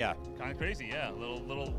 Yeah. Kind of crazy, yeah. Little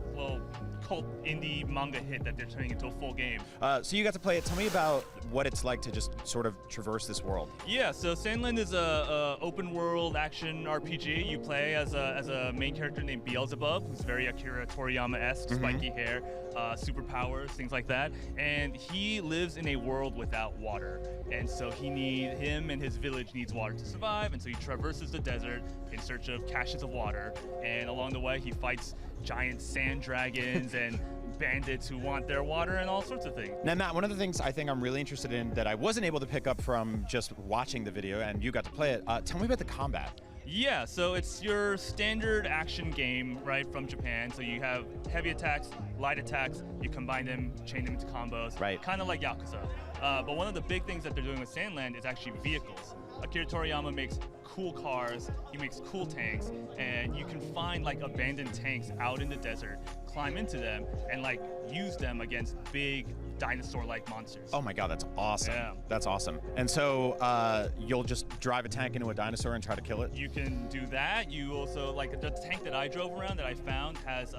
cult indie manga hit that they're turning into a full game. So you got to play it. Tell me about what it's like to just sort of traverse this world. Yeah, so Sandland is a open world action RPG. You play as a main character named Beelzebub, who's very Akira Toriyama-esque, spiky hair, superpowers, things like that. And he lives in a world without water. And so him and his village needs water to survive. And so he traverses the desert in search of caches of water. And along the way, he fights giant sand dragons and bandits who want their water and all sorts of things. Now, Matt, one of the things I think I'm really interested in that I wasn't able to pick up from just watching the video, and you got to play it, tell me about the combat. Yeah, so it's your standard action game, right, from Japan. So you have heavy attacks, light attacks, you combine them, chain them into combos. Right. Kind of like Yakuza. But one of the big things that they're doing with Sandland is actually vehicles. Akira Toriyama makes cool cars, he makes cool tanks, and you can find like abandoned tanks out in the desert, climb into them, and like use them against big dinosaur-like monsters. Oh my god, that's awesome. Yeah. That's awesome. And so you'll just drive a tank into a dinosaur and try to kill it? You can do that. You also, like the tank that I drove around that I found has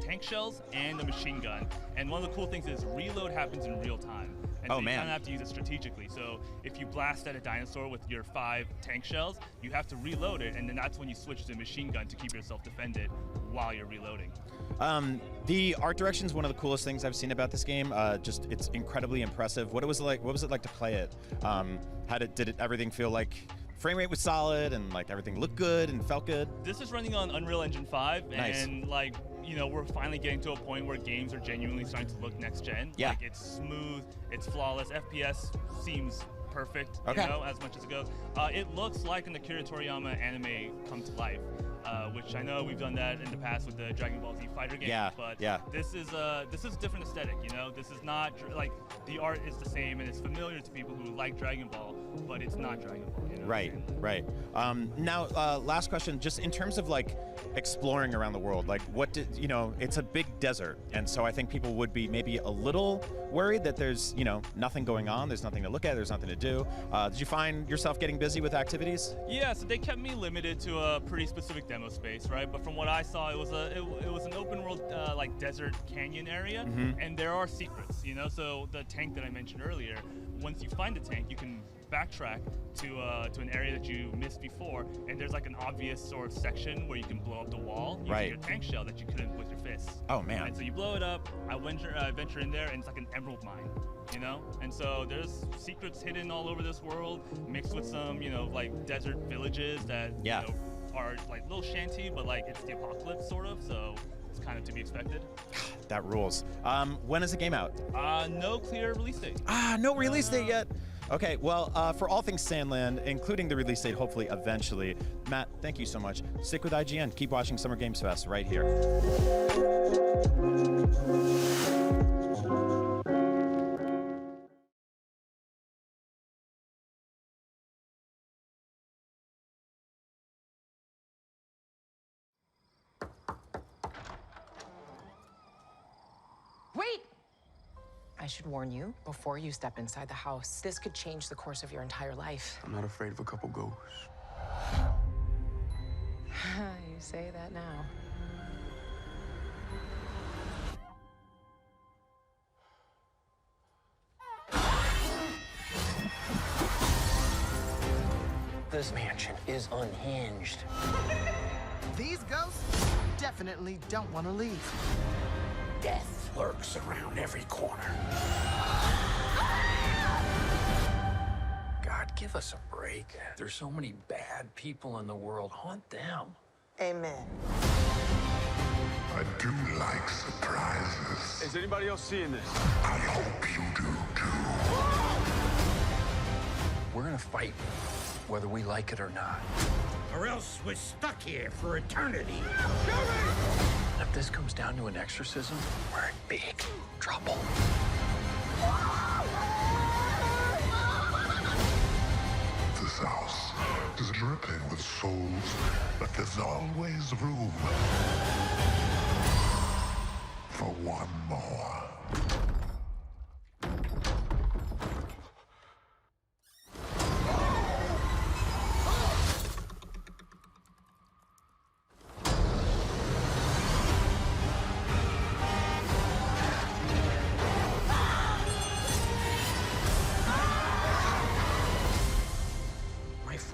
tank shells and a machine gun. And one of the cool things is reload happens in real time. And so you kind of have to use it strategically. So if you blast at a dinosaur with your 5 tank shells, you have to reload it, and then that's when you switch to machine gun to keep yourself defended while you're reloading. The art direction is one of the coolest things I've seen about this game. Just it's incredibly impressive. What was it like to play it? Did everything feel like frame rate was solid and like everything looked good and felt good? This is running on Unreal Engine 5, and like, you know, we're finally getting to a point where games are genuinely starting to look next gen. Yeah. Like, it's smooth, it's flawless. FPS seems perfect, you know, as much as it goes. It looks like an Akira Toriyama anime come to life. Which I know we've done that in the past with the Dragon Ball Z Fighter game. But this is a different aesthetic. You know, this is not like the art is the same and it's familiar to people who like Dragon Ball, but it's not Dragon Ball. You know? Right. Now, last question. Just in terms of like exploring around the world, like it's a big desert, and so I think people would be maybe a little worried that there's nothing going on, there's nothing to look at, there's nothing to do. Did you find yourself getting busy with activities? Yeah, so they kept me limited to a pretty specific demo space, right? But from what I saw, it was an open world like desert canyon area, and there are secrets, you know. So the tank that I mentioned earlier, once you find the tank, you can backtrack to an area that you missed before, and there's like an obvious sort of section where you can blow up the wall using your tank shell that you couldn't with your fists. Oh man! And so you blow it up. I venture in there, and it's like an emerald mine, you know. And so there's secrets hidden all over this world, mixed with some like desert villages that are like little shanty, but like it's the apocalypse sort of. So it's kind of to be expected. That rules. When is the game out? No clear release date. No release date yet. Okay, well, for all things Sandland, including the release date, hopefully, eventually, Matt, thank you so much. Stick with IGN. Keep watching Summer Games Fest right here. Wait! I should warn you, before you step inside the house, this could change the course of your entire life. I'm not afraid of a couple ghosts. You say that now. This mansion is unhinged. These ghosts definitely don't want to leave. Death lurks around every corner. God, give us a break. There's so many bad people in the world. Haunt them. Amen. I do like surprises. Is anybody else seeing this? I hope you do too. We're gonna fight, whether we like it or not. Or else we're stuck here for eternity. If this comes down to an exorcism, we're in big trouble. This house is dripping with souls, but there's always room for one more.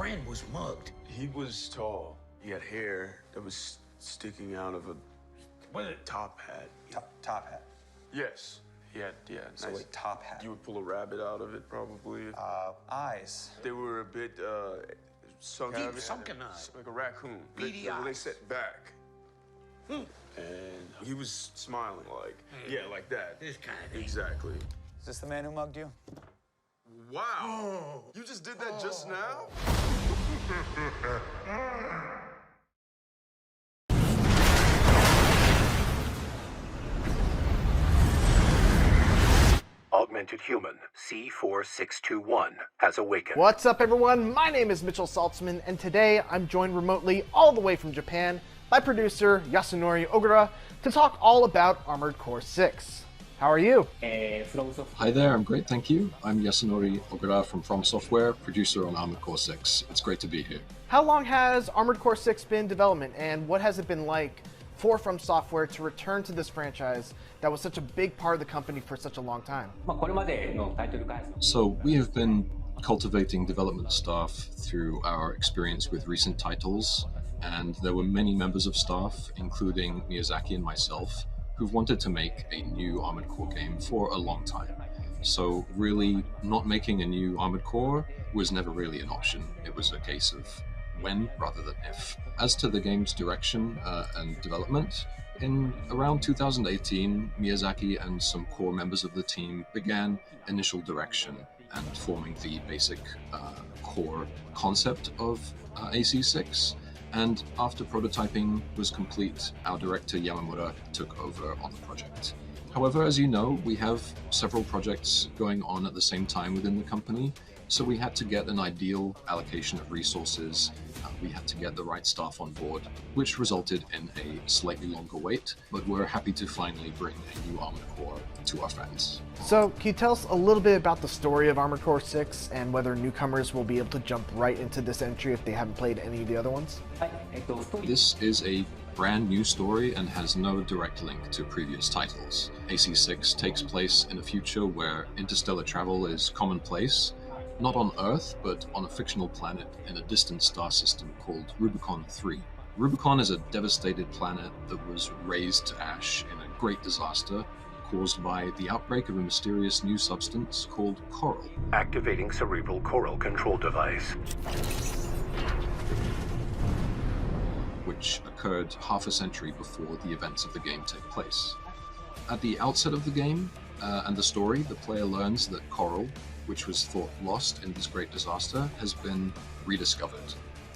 friend was mugged. He was tall. He had hair that was sticking out of a top hat. Top hat. Yes. He had, So nice. a top hat. You would pull a rabbit out of it, probably. Eyes. They were a bit sunken. Deep sunken eyes. Like a raccoon. Beady They eyes. set back. And he was smiling like, like that. This kind of thing. Exactly. Is this the man who mugged you? Wow. You just did that just now? Augmented human C4621 has awakened. What's up, everyone? My name is Mitchell Saltzman, and today I'm joined remotely all the way from Japan by producer Yasunori Ogura to talk all about Armored Core 6. How are you? Hi there, I'm great, thank you. I'm Yasunori Ogura from From Software, producer on Armored Core 6. It's great to be here. How long has Armored Core 6 been in development, and what has it been like for From Software to return to this franchise that was such a big part of the company for such a long time? So we have been cultivating development staff through our experience with recent titles, and there were many members of staff, including Miyazaki and myself, who've wanted to make a new Armored Core game for a long time. So really, not making a new Armored Core was never really an option. It was a case of when rather than if. As to the game's direction and development, in around 2018, Miyazaki and some core members of the team began initial direction and forming the basic core concept of AC6. And after prototyping was complete, our director Yamamura took over on the project. However, as you know, we have several projects going on at the same time within the company, so we had to get an ideal allocation of resources. We had to get the right staff on board, which resulted in a slightly longer wait, but we're happy to finally bring a new Armored Core to our fans. So, can you tell us a little bit about the story of Armored Core 6 and whether newcomers will be able to jump right into this entry if they haven't played any of the other ones? This is a brand new story and has no direct link to previous titles. AC6 takes place in a future where interstellar travel is commonplace, not on Earth, but on a fictional planet in a distant star system called Rubicon 3. Rubicon is a devastated planet that was razed to ash in a great disaster caused by the outbreak of a mysterious new substance called coral. Activating cerebral coral control device. Which occurred half a century before the events of the game take place. At the outset of the game and the story, the player learns that coral, which was thought lost in this great disaster, has been rediscovered,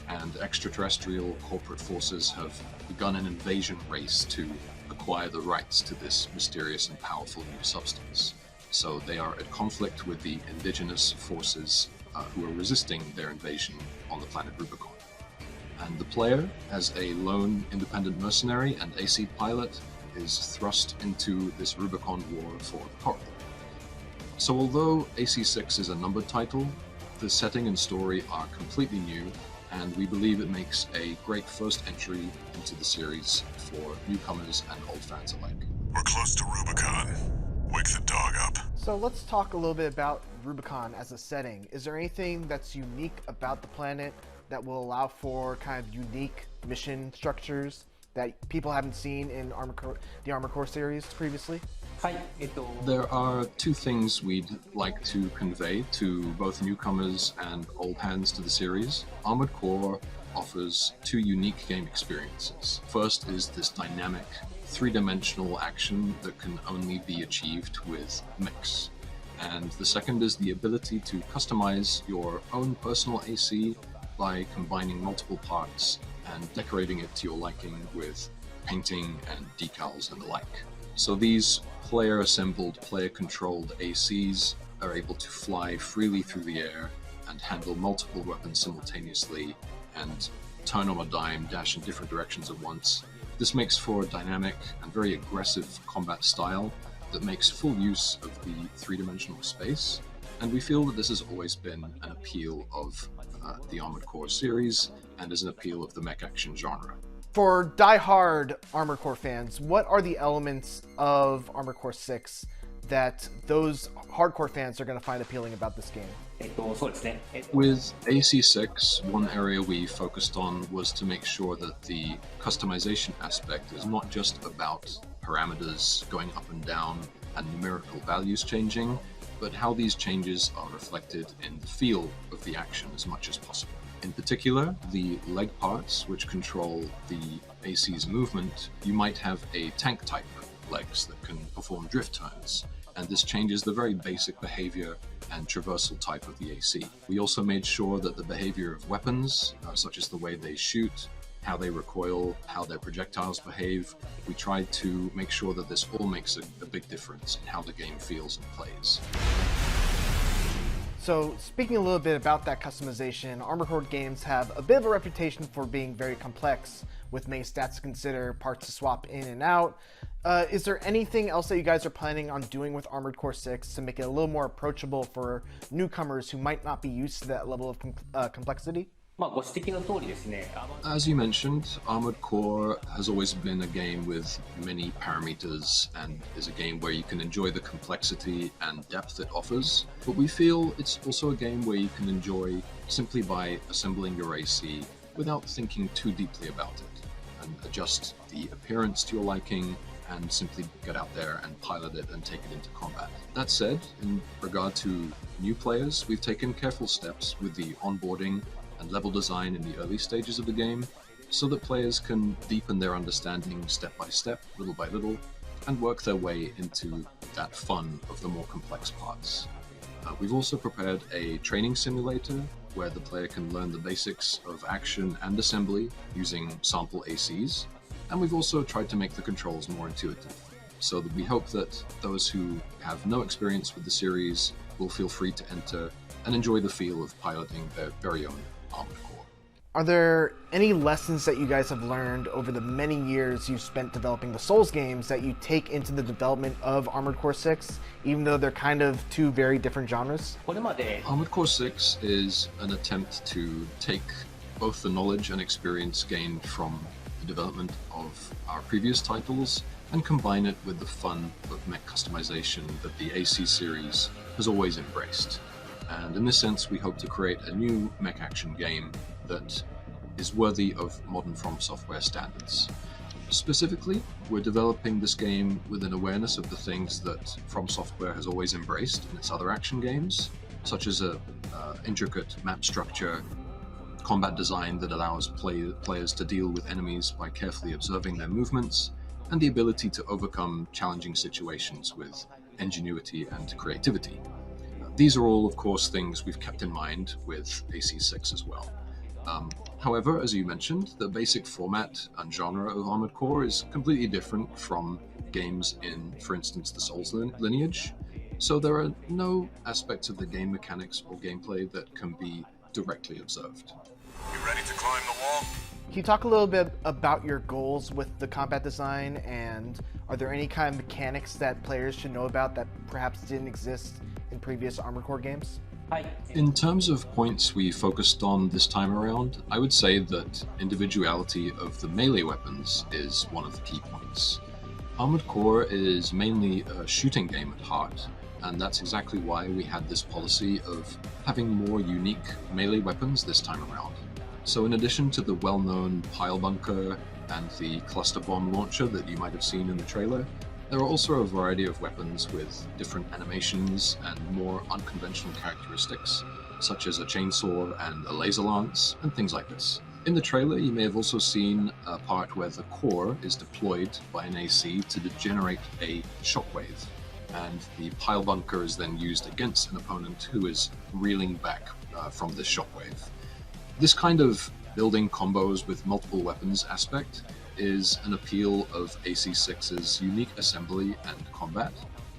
and extraterrestrial corporate forces have begun an invasion race to acquire the rights to this mysterious and powerful new substance. So they are at conflict with the indigenous forces who are resisting their invasion on the planet Rubicon. And the player, as a lone independent mercenary and AC pilot, is thrust into this Rubicon war for the coral. So although AC6 is a numbered title, the setting and story are completely new, and we believe it makes a great first entry into the series for newcomers and old fans alike. We're close to Rubicon. Wake the dog up. So let's talk a little bit about Rubicon as a setting. Is there anything that's unique about the planet that will allow for kind of unique mission structures that people haven't seen in the Armored Core series previously? There are two things we'd like to convey to both newcomers and old hands to the series. Armored Core offers two unique game experiences. First is this dynamic, three-dimensional action that can only be achieved with mix. And the second is the ability to customize your own personal AC by combining multiple parts and decorating it to your liking with painting and decals and the like. So these player-assembled, player-controlled ACs are able to fly freely through the air and handle multiple weapons simultaneously and turn on a dime, dash in different directions at once. This makes for a dynamic and very aggressive combat style that makes full use of the three-dimensional space, and we feel that this has always been an appeal of the Armored Core series and is an appeal of the mech action genre. For die-hard Armored Core fans, what are the elements of Armored Core 6 that those hardcore fans are going to find appealing about this game? With AC6, one area we focused on was to make sure that the customization aspect is not just about parameters going up and down and numerical values changing, but how these changes are reflected in the feel of the action as much as possible. In particular, the leg parts, which control the AC's movement, you might have a tank type legs that can perform drift turns, and this changes the very basic behavior and traversal type of the AC. We also made sure that the behavior of weapons, such as the way they shoot, how they recoil, how their projectiles behave, we tried to make sure that this all makes a big difference in how the game feels and plays. So, speaking a little bit about that customization, Armored Core games have a bit of a reputation for being very complex, with many stats to consider, parts to swap in and out. Is there anything else that you guys are planning on doing with Armored Core 6 to make it a little more approachable for newcomers who might not be used to that level of complexity? As you mentioned, Armored Core has always been a game with many parameters and is a game where you can enjoy the complexity and depth it offers, but we feel it's also a game where you can enjoy simply by assembling your AC without thinking too deeply about it, and adjust the appearance to your liking and simply get out there and pilot it and take it into combat. That said, in regard to new players, we've taken careful steps with the onboarding and level design in the early stages of the game, so that players can deepen their understanding step by step, little by little, and work their way into that fun of the more complex parts. We've also prepared a training simulator where the player can learn the basics of action and assembly using sample ACs, and we've also tried to make the controls more intuitive, so that we hope that those who have no experience with the series will feel free to enter and enjoy the feel of piloting their very own Armored Core. Are there any lessons that you guys have learned over the many years you've spent developing the Souls games that you take into the development of Armored Core 6, even though they're kind of two very different genres? Armored Core 6 is an attempt to take both the knowledge and experience gained from the development of our previous titles and combine it with the fun of mech customization that the AC series has always embraced. And in this sense, we hope to create a new mech action game that is worthy of modern From Software standards. Specifically, we're developing this game with an awareness of the things that From Software has always embraced in its other action games, such as a intricate map structure, combat design that allows players to deal with enemies by carefully observing their movements, and the ability to overcome challenging situations with ingenuity and creativity. These are all, of course, things we've kept in mind with AC6 as well. However, as you mentioned, the basic format and genre of Armored Core is completely different from games in, for instance, the Souls lineage, so there are no aspects of the game mechanics or gameplay that can be directly observed. You ready to climb the wall? Can you talk a little bit about your goals with the combat design, and are there any kind of mechanics that players should know about that perhaps didn't exist in previous Armored Core games? In terms of points we focused on this time around, I would say that individuality of the melee weapons is one of the key points. Armored Core is mainly a shooting game at heart, and that's exactly why we had this policy of having more unique melee weapons this time around. So in addition to the well-known pile bunker and the cluster bomb launcher that you might have seen in the trailer, there are also a variety of weapons with different animations and more unconventional characteristics, such as a chainsaw and a laser lance, and things like this. In the trailer, you may have also seen a part where the core is deployed by an AC to generate a shockwave, and the pile bunker is then used against an opponent who is reeling back from this shockwave. This kind of building combos with multiple weapons aspect is an appeal of AC6's unique assembly and combat,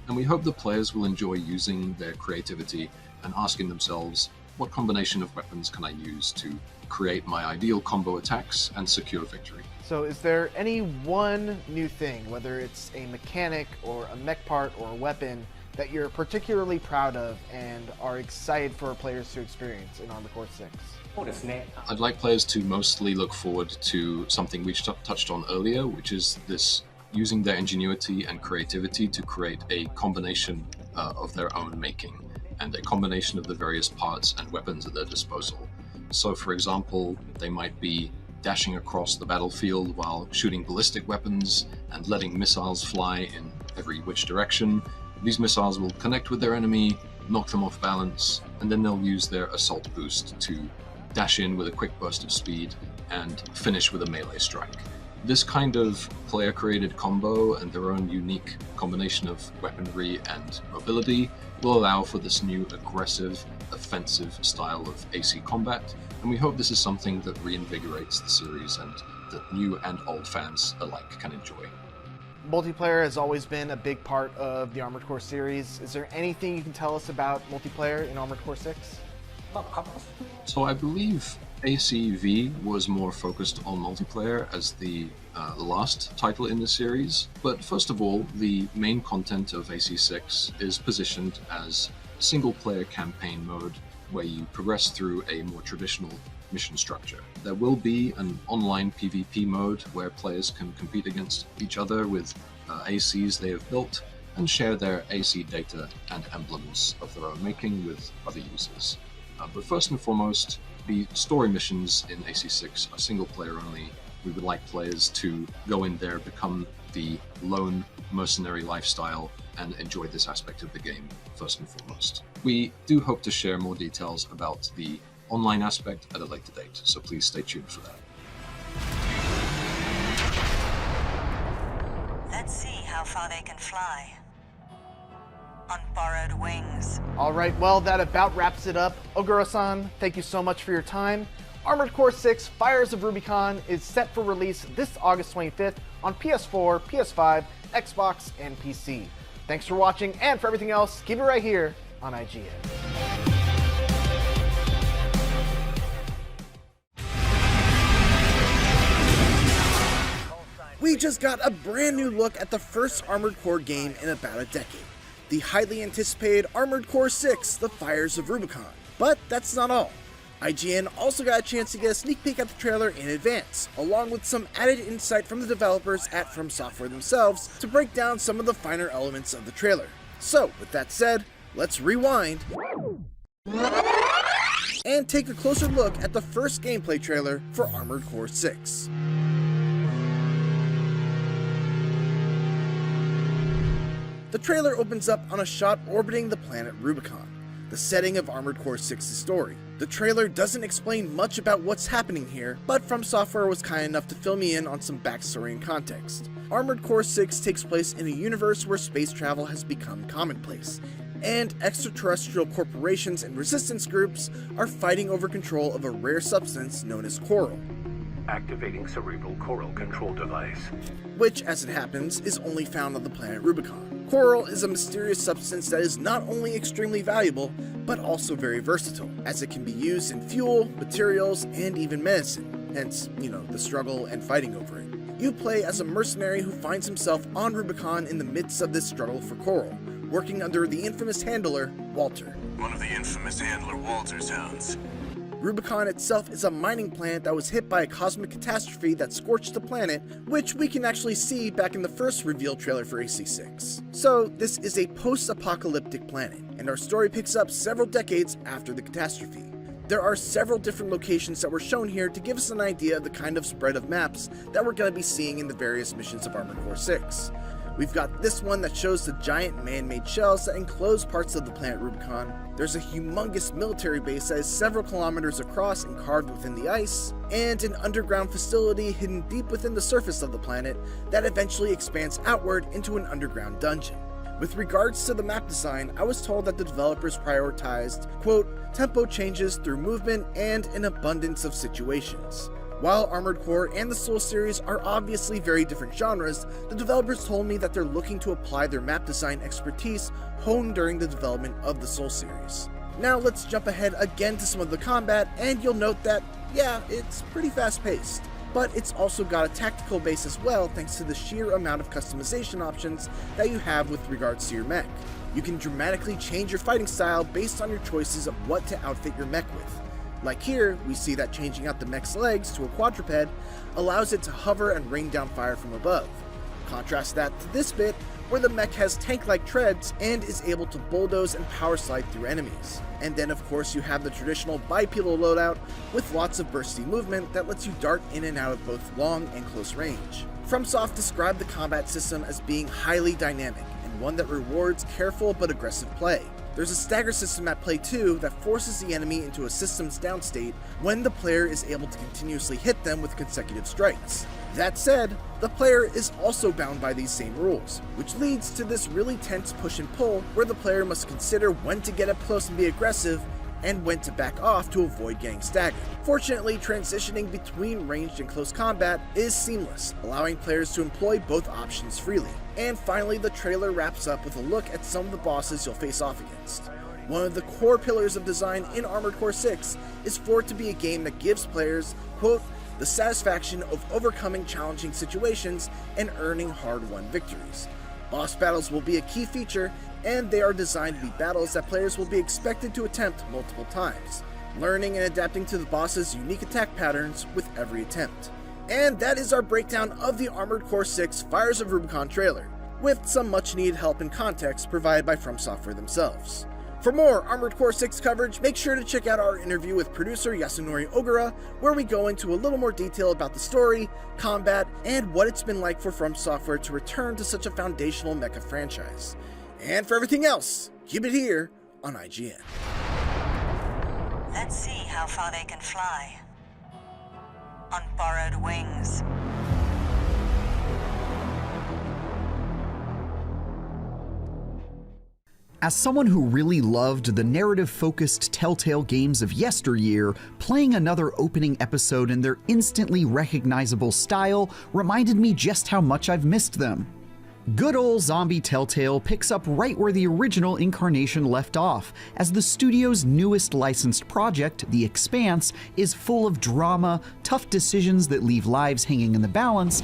and we hope the players will enjoy using their creativity and asking themselves, what combination of weapons can I use to create my ideal combo attacks and secure victory? So is there any one new thing, whether it's a mechanic or a mech part or a weapon, that you're particularly proud of and are excited for players to experience in Armored Core 6? I'd like players to mostly look forward to something we touched on earlier, which is this using their ingenuity and creativity to create a combination of their own making, and a combination of the various parts and weapons at their disposal. So, for example, they might be dashing across the battlefield while shooting ballistic weapons and letting missiles fly in every which direction. These missiles will connect with their enemy, knock them off balance, and then they'll use their assault boost to dash in with a quick burst of speed and finish with a melee strike. This kind of player-created combo and their own unique combination of weaponry and mobility will allow for this new aggressive, offensive style of AC combat, and we hope this is something that reinvigorates the series and that new and old fans alike can enjoy. Multiplayer has always been a big part of the Armored Core series. Is there anything you can tell us about multiplayer in Armored Core 6? So I believe ACV was more focused on multiplayer as the last title in the series, but first of all, the main content of AC6 is positioned as single-player campaign mode where you progress through a more traditional mission structure. There will be an online PvP mode where players can compete against each other with ACs they have built and share their AC data and emblems of their own making with other users. But first and foremost, the story missions in AC6 are single player only. We would like players to go in there, become the lone mercenary lifestyle, and enjoy this aspect of the game first and foremost. We do hope to share more details about the online aspect at a later date, so please stay tuned for that. Let's see how far they can fly. On borrowed wings. Alright, well, that about wraps it up. Ogura-san, thank you so much for your time. Armored Core 6 Fires of Rubicon is set for release this August 25th on PS4, PS5, Xbox, and PC. Thanks for watching, and for everything else, keep it right here on IGN. We just got a brand new look at the first Armored Core game in about a decade. The highly anticipated Armored Core 6, The Fires of Rubicon. But that's not all. IGN also got a chance to get a sneak peek at the trailer in advance, along with some added insight from the developers at From Software themselves to break down some of the finer elements of the trailer. So, with that said, let's rewind and take a closer look at the first gameplay trailer for Armored Core 6. The trailer opens up on a shot orbiting the planet Rubicon, the setting of Armored Core 6's story. The trailer doesn't explain much about what's happening here, but From Software was kind enough to fill me in on some backstory and context. Armored Core 6 takes place in a universe where space travel has become commonplace, and extraterrestrial corporations and resistance groups are fighting over control of a rare substance known as coral. Activating cerebral coral control device. Which, as it happens, is only found on the planet Rubicon. Coral is a mysterious substance that is not only extremely valuable, but also very versatile, as it can be used in fuel, materials, and even medicine, hence, the struggle and fighting over it. You play as a mercenary who finds himself on Rubicon in the midst of this struggle for coral, working under the infamous handler, Walter. One of the infamous handler Walter's hounds. Rubicon itself is a mining planet that was hit by a cosmic catastrophe that scorched the planet, which we can actually see back in the first reveal trailer for AC6. So this is a post-apocalyptic planet, and our story picks up several decades after the catastrophe. There are several different locations that were shown here to give us an idea of the kind of spread of maps that we're going to be seeing in the various missions of Armored Core 6. We've got this one that shows the giant man-made shells that enclose parts of the planet Rubicon. There's a humongous military base that is several kilometers across and carved within the ice, and an underground facility hidden deep within the surface of the planet that eventually expands outward into an underground dungeon. With regards to the map design, I was told that the developers prioritized, quote, tempo changes through movement and an abundance of situations. While Armored Core and the Soul series are obviously very different genres, the developers told me that they're looking to apply their map design expertise honed during the development of the Soul series. Now let's jump ahead again to some of the combat, and you'll note that, yeah, it's pretty fast paced. But it's also got a tactical base as well thanks to the sheer amount of customization options that you have with regards to your mech. You can dramatically change your fighting style based on your choices of what to outfit your mech with. Like here, we see that changing out the mech's legs to a quadruped allows it to hover and rain down fire from above. Contrast that to this bit, where the mech has tank-like treads and is able to bulldoze and power slide through enemies. And then of course you have the traditional bipedal loadout with lots of bursty movement that lets you dart in and out of both long and close range. FromSoft described the combat system as being highly dynamic and one that rewards careful but aggressive play. There's a stagger system at play too that forces the enemy into a system's down state when the player is able to continuously hit them with consecutive strikes. That said, the player is also bound by these same rules, which leads to this really tense push and pull where the player must consider when to get up close and be aggressive and when to back off to avoid getting staggered. Fortunately, transitioning between ranged and close combat is seamless, allowing players to employ both options freely. And finally, the trailer wraps up with a look at some of the bosses you'll face off against. One of the core pillars of design in Armored Core 6 is for it to be a game that gives players, quote, the satisfaction of overcoming challenging situations and earning hard-won victories. Boss battles will be a key feature, and they are designed to be battles that players will be expected to attempt multiple times, learning and adapting to the boss's unique attack patterns with every attempt. And that is our breakdown of the Armored Core 6 Fires of Rubicon trailer, with some much-needed help and context provided by From Software themselves. For more Armored Core 6 coverage, make sure to check out our interview with producer Yasunori Ogura, where we go into a little more detail about the story, combat, and what it's been like for From Software to return to such a foundational mecha franchise. And for everything else, keep it here on IGN. Let's see how far they can fly. On borrowed wings. As someone who really loved the narrative-focused Telltale games of yesteryear, playing another opening episode in their instantly recognizable style reminded me just how much I've missed them. Good ol' zombie Telltale picks up right where the original incarnation left off, as the studio's newest licensed project, The Expanse, is full of drama, tough decisions that leave lives hanging in the balance,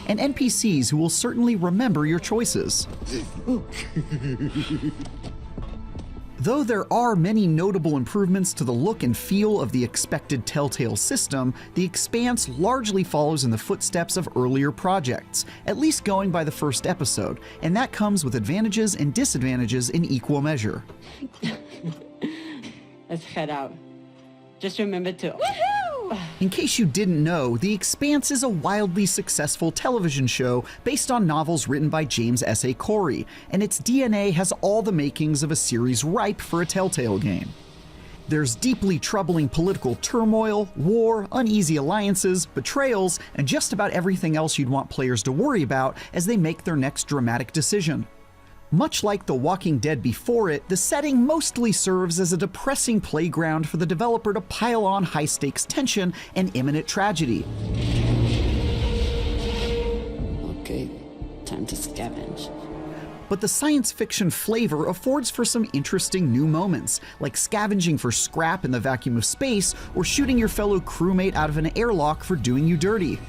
and NPCs who will certainly remember your choices. Though there are many notable improvements to the look and feel of the expected Telltale system, The Expanse largely follows in the footsteps of earlier projects, at least going by the first episode, and that comes with advantages and disadvantages in equal measure. Let's head out. Just remember to... In case you didn't know, The Expanse is a wildly successful television show based on novels written by James S.A. Corey, and its DNA has all the makings of a series ripe for a Telltale game. There's deeply troubling political turmoil, war, uneasy alliances, betrayals, and just about everything else you'd want players to worry about as they make their next dramatic decision. Much like The Walking Dead before it, the setting mostly serves as a depressing playground for the developer to pile on high-stakes tension and imminent tragedy. Okay, time to scavenge. But the science fiction flavor affords for some interesting new moments, like scavenging for scrap in the vacuum of space or shooting your fellow crewmate out of an airlock for doing you dirty.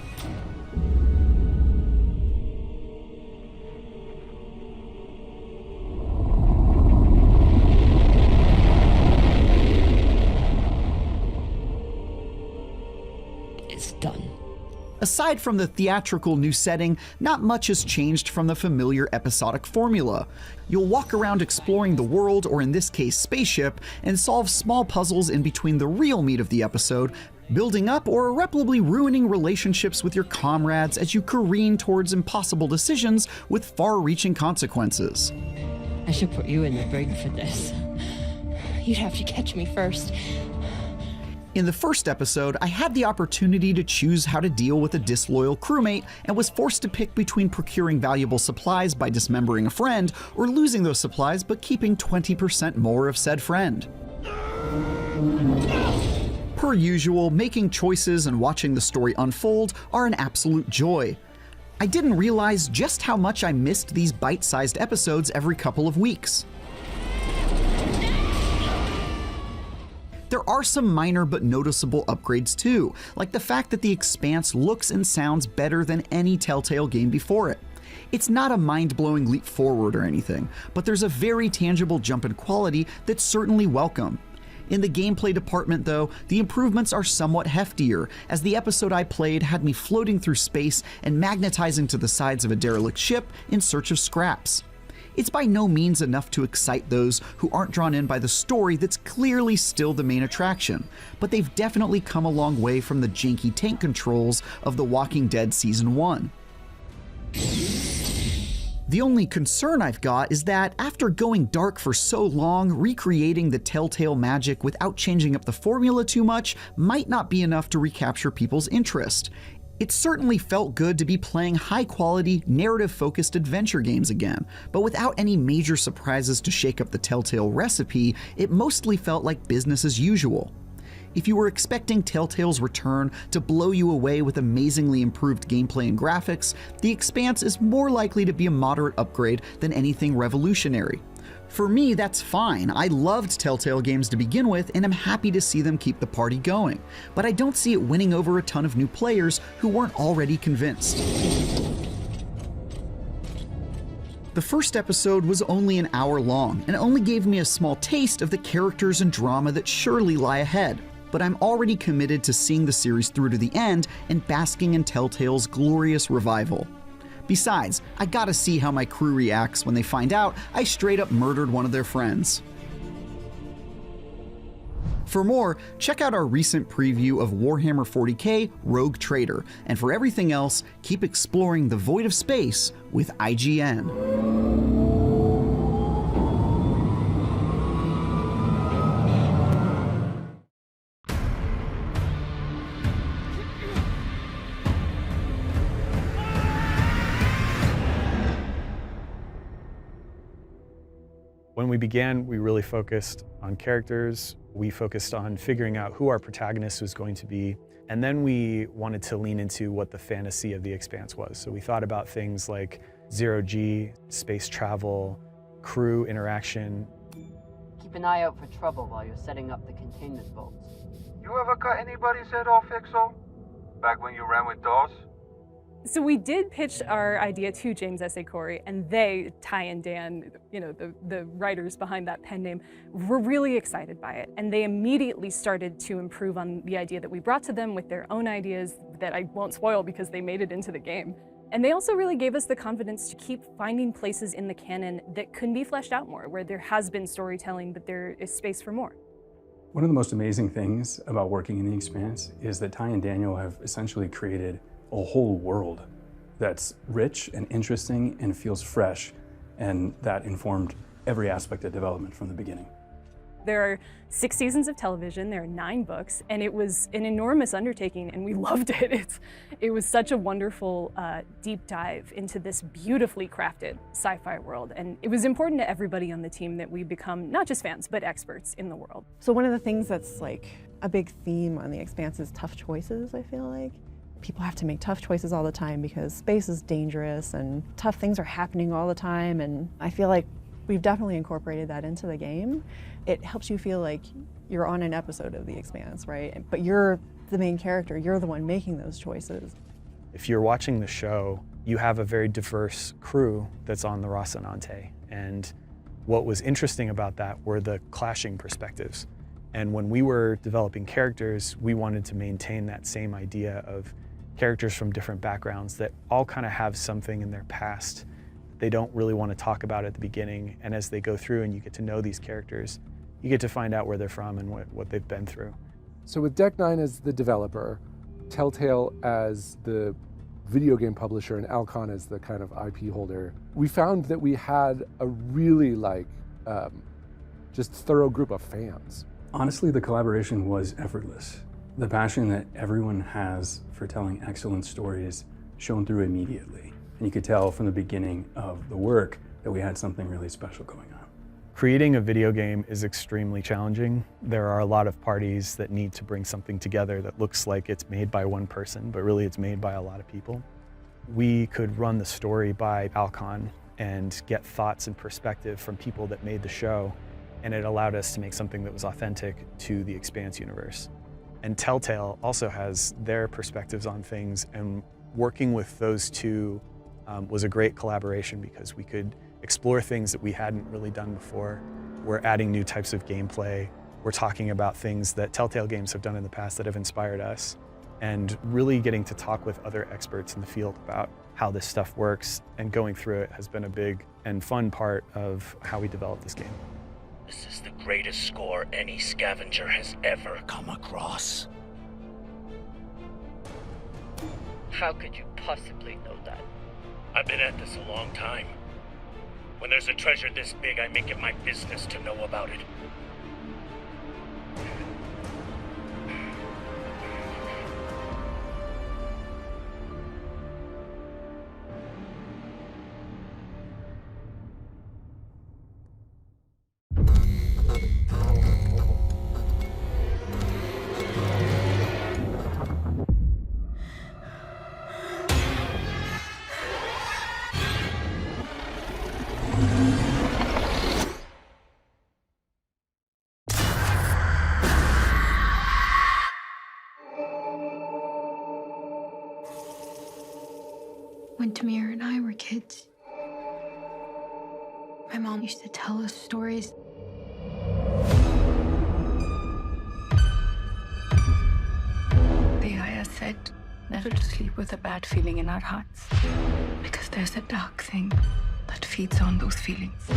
Aside from the theatrical new setting, not much has changed from the familiar episodic formula. You'll walk around exploring the world, or in this case spaceship, and solve small puzzles in between the real meat of the episode, building up or irreparably ruining relationships with your comrades as you careen towards impossible decisions with far-reaching consequences. I should put you in the brig for this. You'd have to catch me first. In the first episode, I had the opportunity to choose how to deal with a disloyal crewmate and was forced to pick between procuring valuable supplies by dismembering a friend or losing those supplies but keeping 20% more of said friend. Per usual, making choices and watching the story unfold are an absolute joy. I didn't realize just how much I missed these bite-sized episodes every couple of weeks. There are some minor but noticeable upgrades too, like the fact that The Expanse looks and sounds better than any Telltale game before it. It's not a mind-blowing leap forward or anything, but there's a very tangible jump in quality that's certainly welcome. In the gameplay department, though, the improvements are somewhat heftier, as the episode I played had me floating through space and magnetizing to the sides of a derelict ship in search of scraps. It's by no means enough to excite those who aren't drawn in by the story that's clearly still the main attraction, but they've definitely come a long way from the janky tank controls of The Walking Dead Season 1. The only concern I've got is that after going dark for so long, recreating the Telltale magic without changing up the formula too much might not be enough to recapture people's interest. It certainly felt good to be playing high-quality, narrative-focused adventure games again, but without any major surprises to shake up the Telltale recipe, it mostly felt like business as usual. If you were expecting Telltale's return to blow you away with amazingly improved gameplay and graphics, The Expanse is more likely to be a moderate upgrade than anything revolutionary. For me, that's fine. I loved Telltale games to begin with, and I'm happy to see them keep the party going. But I don't see it winning over a ton of new players who weren't already convinced. The first episode was only an hour long, and only gave me a small taste of the characters and drama that surely lie ahead. But I'm already committed to seeing the series through to the end and basking in Telltale's glorious revival. Besides, I gotta see how my crew reacts when they find out I straight up murdered one of their friends. For more, check out our recent preview of Warhammer 40k Rogue Trader, and for everything else, keep exploring the void of space with IGN. When we began, we really focused on characters. We focused on figuring out who our protagonist was going to be. And then we wanted to lean into what the fantasy of The Expanse was. So we thought about things like zero-G, space travel, crew interaction. Keep an eye out for trouble while you're setting up the containment bolts. You ever cut anybody's head off, Fixo? Back when you ran with DOS? So we did pitch our idea to James S.A. Corey, and they, Ty and Dan, the writers behind that pen name, were really excited by it. And they immediately started to improve on the idea that we brought to them with their own ideas that I won't spoil because they made it into the game. And they also really gave us the confidence to keep finding places in the canon that can be fleshed out more, where there has been storytelling, but there is space for more. One of the most amazing things about working in The Expanse is that Ty and Daniel have essentially created a whole world that's rich and interesting and feels fresh, and that informed every aspect of development from the beginning. There are 6 seasons of television, there are 9 books, and it was an enormous undertaking, and we loved it. It was such a wonderful deep dive into this beautifully crafted sci-fi world, and it was important to everybody on the team that we become not just fans, but experts in the world. So one of the things that's like a big theme on The Expanse is tough choices, I feel like. People have to make tough choices all the time because space is dangerous and tough things are happening all the time, and I feel like we've definitely incorporated that into the game. It helps you feel like you're on an episode of The Expanse, right? But you're the main character, you're the one making those choices. If you're watching the show, you have a very diverse crew that's on the Rocinante, and what was interesting about that were the clashing perspectives. And when we were developing characters, we wanted to maintain that same idea of characters from different backgrounds that all kind of have something in their past they don't really want to talk about at the beginning, and as they go through and you get to know these characters, you get to find out where they're from and what they've been through. So with Deck 9 as the developer, Telltale as the video game publisher, and Alcon as the kind of IP holder, we found that we had a really just thorough group of fans. Honestly, the collaboration was effortless. The passion that everyone has for telling excellent stories shone through immediately. And you could tell from the beginning of the work that we had something really special going on. Creating a video game is extremely challenging. There are a lot of parties that need to bring something together that looks like it's made by one person, but really it's made by a lot of people. We could run the story by Alcon and get thoughts and perspective from people that made the show, and it allowed us to make something that was authentic to the Expanse universe. And Telltale also has their perspectives on things, and working with those two was a great collaboration because we could explore things that we hadn't really done before. We're adding new types of gameplay. We're talking about things that Telltale Games have done in the past that have inspired us, and really getting to talk with other experts in the field about how this stuff works and going through it has been a big and fun part of how we develop this game. This is the greatest score any scavenger has ever come across. How could you possibly know that? I've been at this a long time. When there's a treasure this big, I make it my business to know about it. When Tamir and I were kids, my mom used to tell us stories. The ayah said never to sleep with a bad feeling in our hearts, because there's a dark thing that feeds on those feelings.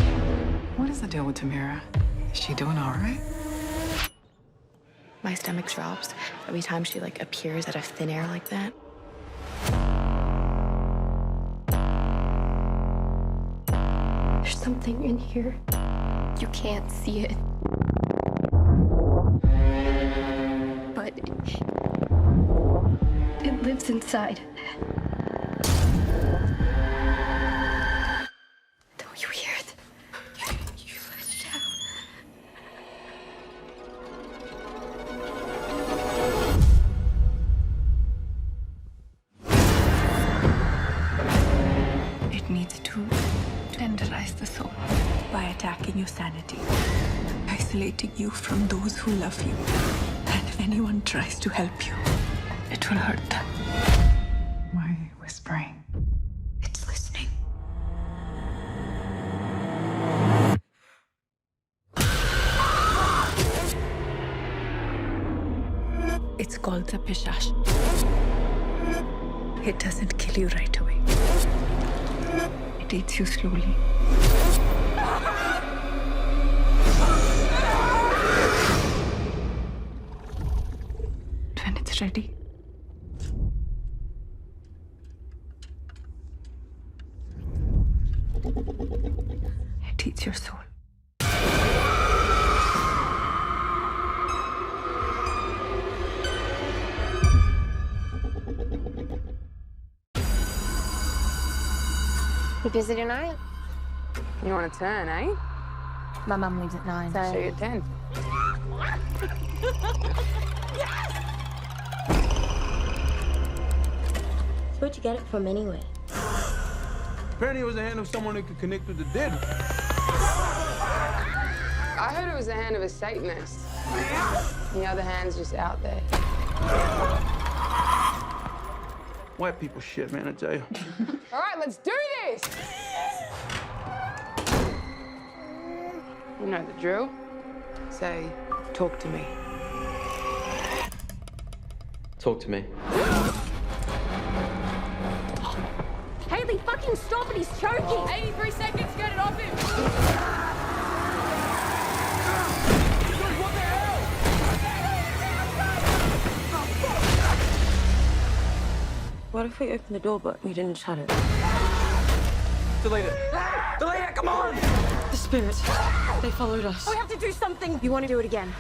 What is the deal with Tamira? Is she doing all right? My stomach drops every time she appears out of thin air like that. There's something in here. You can't see it. But it lives inside. Don't you hear it? You let it out. It needs to tenderize the soul by attacking your sanity, isolating you from those who love you. And if anyone tries to help you, it will hurt them. Why whispering? It's listening. It's called the Pishash. It doesn't kill you right away. It eats you slowly. When it's ready, it eats your soul. You busy tonight? You want to turn, eh? My mum leaves at 9. So Show you at 10. where'd you get it from anyway? Apparently it was the hand of someone that could connect with the dead. I heard it was the hand of a Satanist. The other hand's just out there. White people shit, man, I tell you. All right, let's do this! You know the drill. Say, talk to me. Talk to me. Haley, fucking stop it, he's choking! 83 seconds, get it off him! What if we opened the door but we didn't shut it? Delete it. Delete it, come on! The spirits, they followed us. We have to do something! You want to do it again?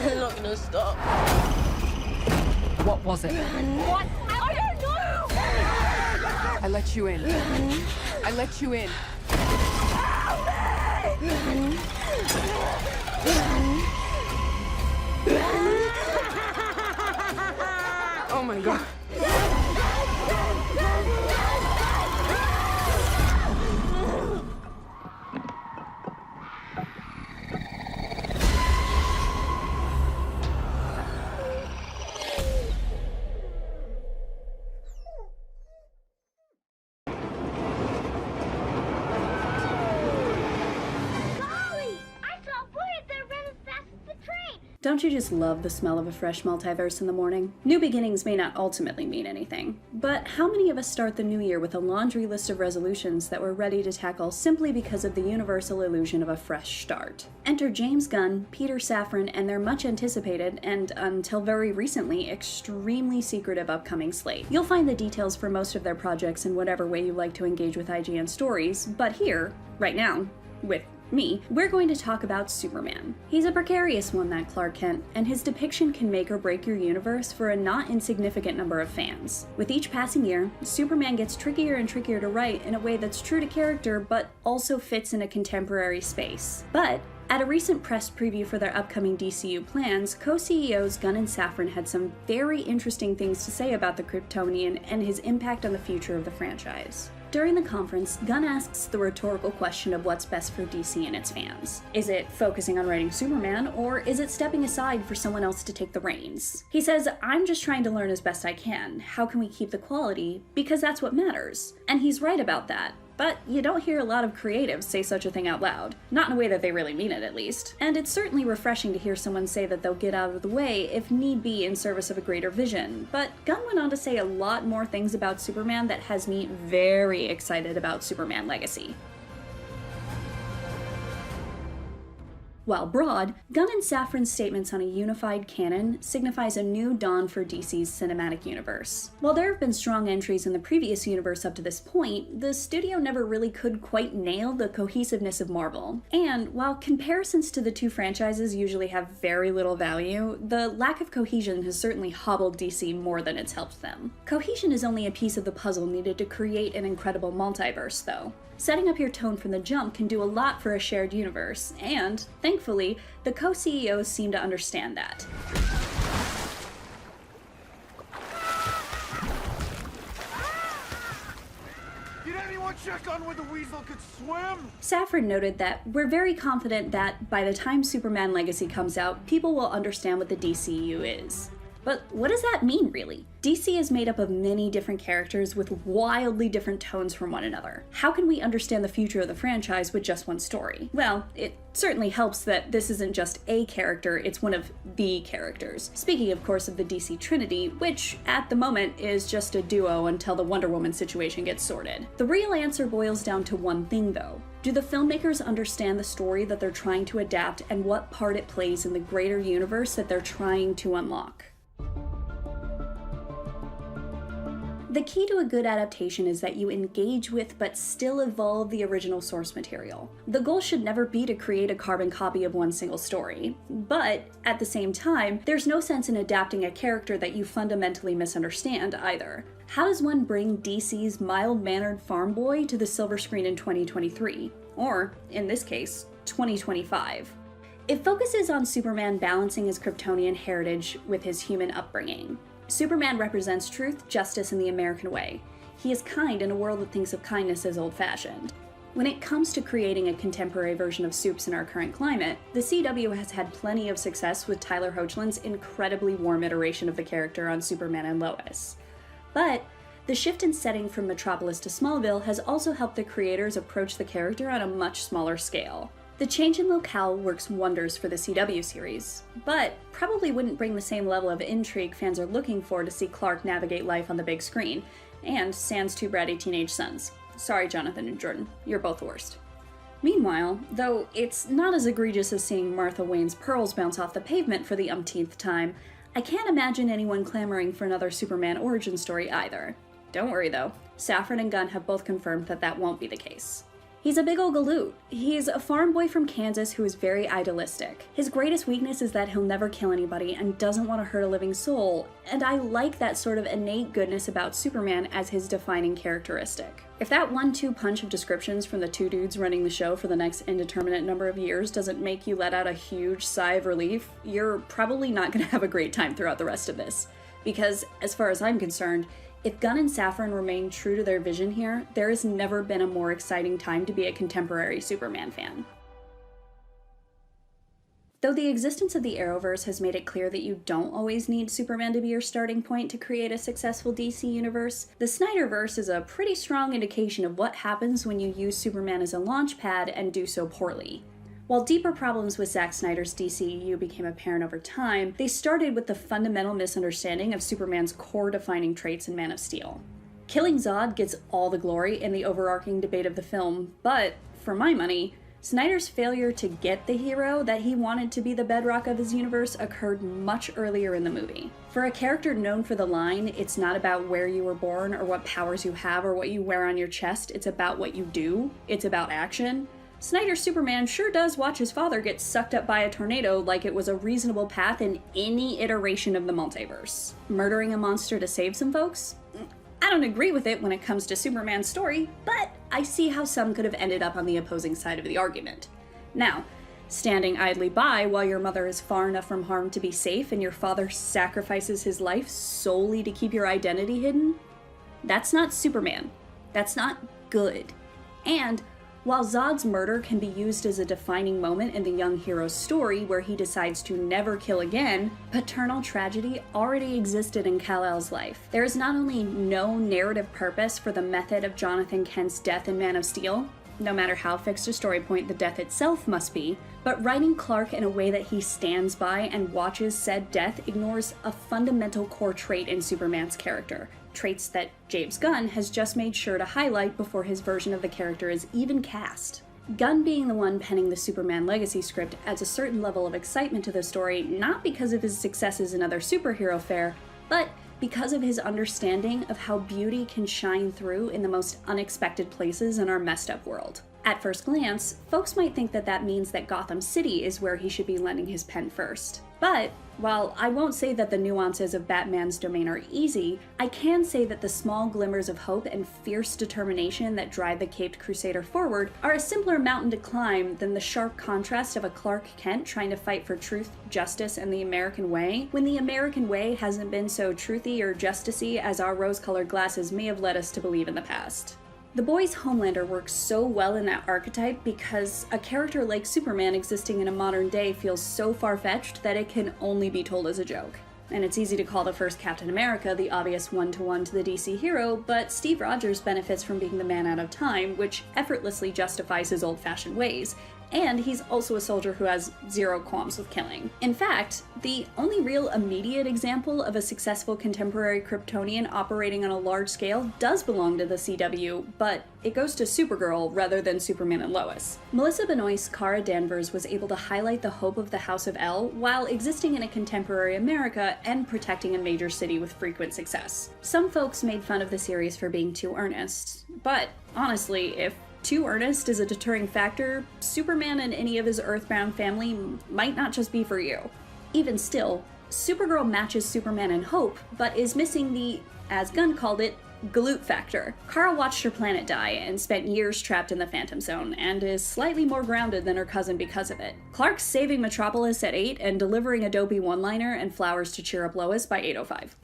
They're not gonna stop. What was it? What? I don't know! I let you in. I let you in. Oh my God. Don't you just love the smell of a fresh multiverse in the morning? New beginnings may not ultimately mean anything, but how many of us start the new year with a laundry list of resolutions that we're ready to tackle simply because of the universal illusion of a fresh start? Enter James Gunn, Peter Safran, and their much anticipated, and until very recently, extremely secretive upcoming slate. You'll find the details for most of their projects in whatever way you like to engage with IGN stories, but here, right now, with me, we're going to talk about Superman. He's a precarious one, that Clark Kent, and his depiction can make or break your universe for a not insignificant number of fans. With each passing year, Superman gets trickier and trickier to write in a way that's true to character but also fits in a contemporary space. But at a recent press preview for their upcoming DCU plans, co-CEOs Gunn and Safran had some very interesting things to say about the Kryptonian and his impact on the future of the franchise. During the conference, Gunn asks the rhetorical question of what's best for DC and its fans. Is it focusing on writing Superman, or is it stepping aside for someone else to take the reins? He says, "I'm just trying to learn as best I can. How can we keep the quality? Because that's what matters." And he's right about that. But you don't hear a lot of creatives say such a thing out loud. Not in a way that they really mean it, at least. And it's certainly refreshing to hear someone say that they'll get out of the way if need be in service of a greater vision. But Gunn went on to say a lot more things about Superman that has me very excited about Superman Legacy. While broad, Gunn and Safran's statements on a unified canon signifies a new dawn for DC's cinematic universe. While there have been strong entries in the previous universe up to this point, the studio never really could quite nail the cohesiveness of Marvel. And while comparisons to the two franchises usually have very little value, the lack of cohesion has certainly hobbled DC more than it's helped them. Cohesion is only a piece of the puzzle needed to create an incredible multiverse, though. Setting up your tone from the jump can do a lot for a shared universe, and, thankfully, the co-CEOs seem to understand that. Did anyone check on where the weasel could swim? Safran noted that we're very confident that by the time Superman Legacy comes out, people will understand what the DCU is. But what does that mean, really? DC is made up of many different characters with wildly different tones from one another. How can we understand the future of the franchise with just one story? Well, it certainly helps that this isn't just a character, it's one of the characters. Speaking, of course, of the DC Trinity, which, at the moment, is just a duo until the Wonder Woman situation gets sorted. The real answer boils down to one thing, though. Do the filmmakers understand the story that they're trying to adapt and what part it plays in the greater universe that they're trying to unlock? The key to a good adaptation is that you engage with but still evolve the original source material. The goal should never be to create a carbon copy of one single story, but at the same time, there's no sense in adapting a character that you fundamentally misunderstand either. How does one bring DC's mild-mannered farm boy to the silver screen in 2023? Or, in this case, 2025? It focuses on Superman balancing his Kryptonian heritage with his human upbringing. Superman represents truth, justice, and the American way. He is kind in a world that thinks of kindness as old-fashioned. When it comes to creating a contemporary version of Supes in our current climate, the CW has had plenty of success with Tyler Hoechlin's incredibly warm iteration of the character on Superman and Lois. But the shift in setting from Metropolis to Smallville has also helped the creators approach the character on a much smaller scale. The change in locale works wonders for the CW series, but probably wouldn't bring the same level of intrigue fans are looking for to see Clark navigate life on the big screen, and sans two bratty teenage sons. Sorry, Jonathan and Jordan, you're both the worst. Meanwhile, though it's not as egregious as seeing Martha Wayne's pearls bounce off the pavement for the umpteenth time, I can't imagine anyone clamoring for another Superman origin story either. Don't worry though, Safran and Gunn have both confirmed that that won't be the case. He's a big ol' galoot. He's a farm boy from Kansas who is very idealistic. His greatest weakness is that he'll never kill anybody and doesn't want to hurt a living soul, and I like that sort of innate goodness about Superman as his defining characteristic. If that 1-2 punch of descriptions from the two dudes running the show for the next indeterminate number of years doesn't make you let out a huge sigh of relief, you're probably not going to have a great time throughout the rest of this. Because, as far as I'm concerned, if Gunn and Safran remain true to their vision here, there has never been a more exciting time to be a contemporary Superman fan. Though the existence of the Arrowverse has made it clear that you don't always need Superman to be your starting point to create a successful DC universe, the Snyderverse is a pretty strong indication of what happens when you use Superman as a launch pad and do so poorly. While deeper problems with Zack Snyder's DCEU became apparent over time, they started with the fundamental misunderstanding of Superman's core-defining traits in Man of Steel. Killing Zod gets all the glory in the overarching debate of the film, but, for my money, Snyder's failure to get the hero that he wanted to be the bedrock of his universe occurred much earlier in the movie. For a character known for the line, "It's not about where you were born or what powers you have or what you wear on your chest, it's about what you do, it's about action," Snyder's Superman sure does watch his father get sucked up by a tornado like it was a reasonable path in any iteration of the multiverse. Murdering a monster to save some folks? I don't agree with it when it comes to Superman's story, but I see how some could have ended up on the opposing side of the argument. Now, standing idly by while your mother is far enough from harm to be safe and your father sacrifices his life solely to keep your identity hidden? That's not Superman. That's not good. And while Zod's murder can be used as a defining moment in the young hero's story where he decides to never kill again, paternal tragedy already existed in Kal-El's life. There is not only no narrative purpose for the method of Jonathan Kent's death in Man of Steel, no matter how fixed a story point the death itself must be, but writing Clark in a way that he stands by and watches said death ignores a fundamental core trait in Superman's character. Traits that James Gunn has just made sure to highlight before his version of the character is even cast. Gunn being the one penning the Superman Legacy script adds a certain level of excitement to the story, not because of his successes in other superhero fare, but because of his understanding of how beauty can shine through in the most unexpected places in our messed up world. At first glance, folks might think that that means that Gotham City is where he should be lending his pen first. But, while I won't say that the nuances of Batman's domain are easy, I can say that the small glimmers of hope and fierce determination that drive the Caped Crusader forward are a simpler mountain to climb than the sharp contrast of a Clark Kent trying to fight for truth, justice, and the American way, when the American way hasn't been so truthy or justicey as our rose-colored glasses may have led us to believe in the past. The Boys' Homelander works so well in that archetype because a character like Superman existing in a modern day feels so far-fetched that it can only be told as a joke. And it's easy to call the first Captain America the obvious one-to-one to the DC hero, but Steve Rogers benefits from being the man out of time, which effortlessly justifies his old-fashioned ways. And he's also a soldier who has zero qualms with killing. In fact, the only real immediate example of a successful contemporary Kryptonian operating on a large scale does belong to the CW, but it goes to Supergirl rather than Superman and Lois. Melissa Benoist's Kara Danvers was able to highlight the hope of the House of L while existing in a contemporary America and protecting a major city with frequent success. Some folks made fun of the series for being too earnest, but honestly, if too earnest is a deterring factor, Superman and any of his Earthbound family might not just be for you. Even still, Supergirl matches Superman in hope, but is missing the, as Gunn called it, Galoot factor. Kara watched her planet die and spent years trapped in the Phantom Zone, and is slightly more grounded than her cousin because of it. Clark's saving Metropolis at 8 and delivering a dopey one-liner and flowers to cheer up Lois by 8:05.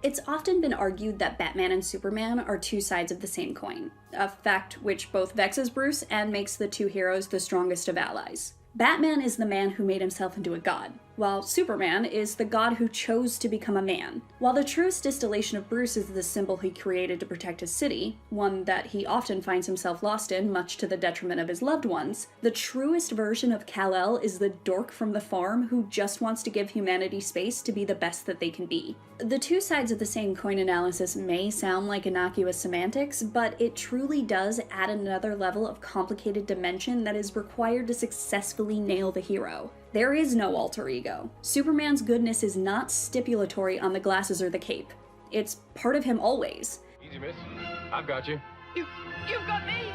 It's often been argued that Batman and Superman are two sides of the same coin, a fact which both vexes Bruce and makes the two heroes the strongest of allies. Batman is the man who made himself into a god, while Superman is the god who chose to become a man. While the truest distillation of Bruce is the symbol he created to protect his city, one that he often finds himself lost in, much to the detriment of his loved ones, the truest version of Kal-El is the dork from the farm who just wants to give humanity space to be the best that they can be. The two sides of the same coin analysis may sound like innocuous semantics, but it truly does add another level of complicated dimension that is required to successfully nail the hero. There is no alter ego. Superman's goodness is not stipulatory on the glasses or the cape. It's part of him always. Easy, miss. I've got you. You've got me!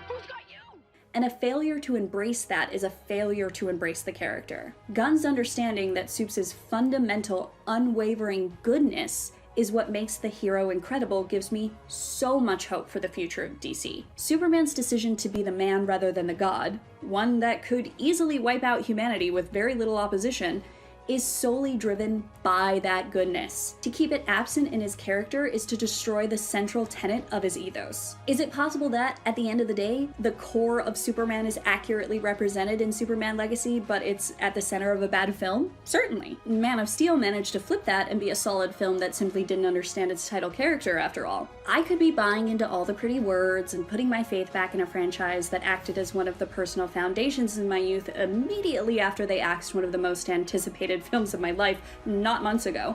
Who's got you? And a failure to embrace that is a failure to embrace the character. Gunn's understanding that Supes' fundamental, unwavering goodness is what makes the hero incredible gives me so much hope for the future of DC. Superman's decision to be the man rather than the god, one that could easily wipe out humanity with very little opposition, is solely driven by that goodness. To keep it absent in his character is to destroy the central tenet of his ethos. Is it possible that, at the end of the day, the core of Superman is accurately represented in Superman Legacy, but it's at the center of a bad film? Certainly. Man of Steel managed to flip that and be a solid film that simply didn't understand its title character after all. I could be buying into all the pretty words and putting my faith back in a franchise that acted as one of the personal foundations in my youth immediately after they axed one of the most anticipated films of my life not months ago.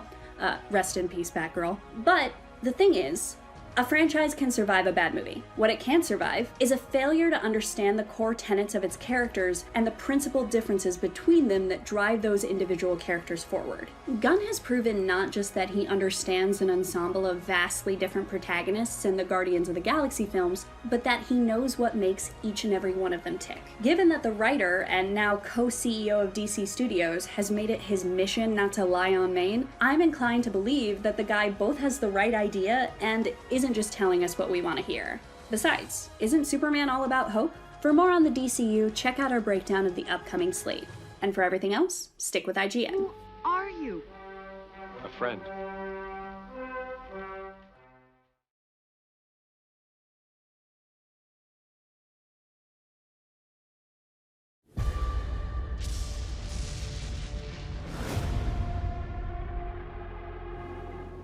Rest in peace, Batgirl. But the thing is, a franchise can survive a bad movie. What it can't survive is a failure to understand the core tenets of its characters and the principal differences between them that drive those individual characters forward. Gunn has proven not just that he understands an ensemble of vastly different protagonists in the Guardians of the Galaxy films, but that he knows what makes each and every one of them tick. Given that the writer and now co-CEO of DC Studios has made it his mission not to lie on main, I'm inclined to believe that the guy both has the right idea and isn't just telling us what we want to hear. Besides, isn't Superman all about hope? For more on the DCU, check out our breakdown of the upcoming slate. And for everything else, stick with IGN. Who are you? A friend.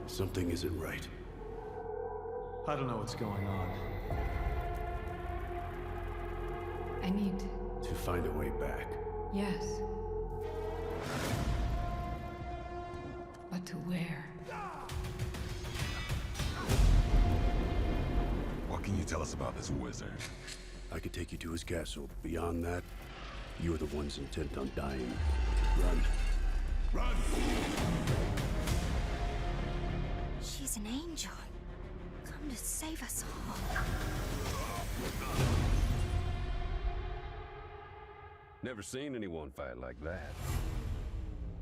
Something isn't right. I don't know what's going on. I need to find a way back. Yes. But to where? What can you tell us about this wizard? I could take you to his castle. Beyond that, you are the ones intent on dying. Run. Run! She's an angel. Come to save us all. Never seen anyone fight like that.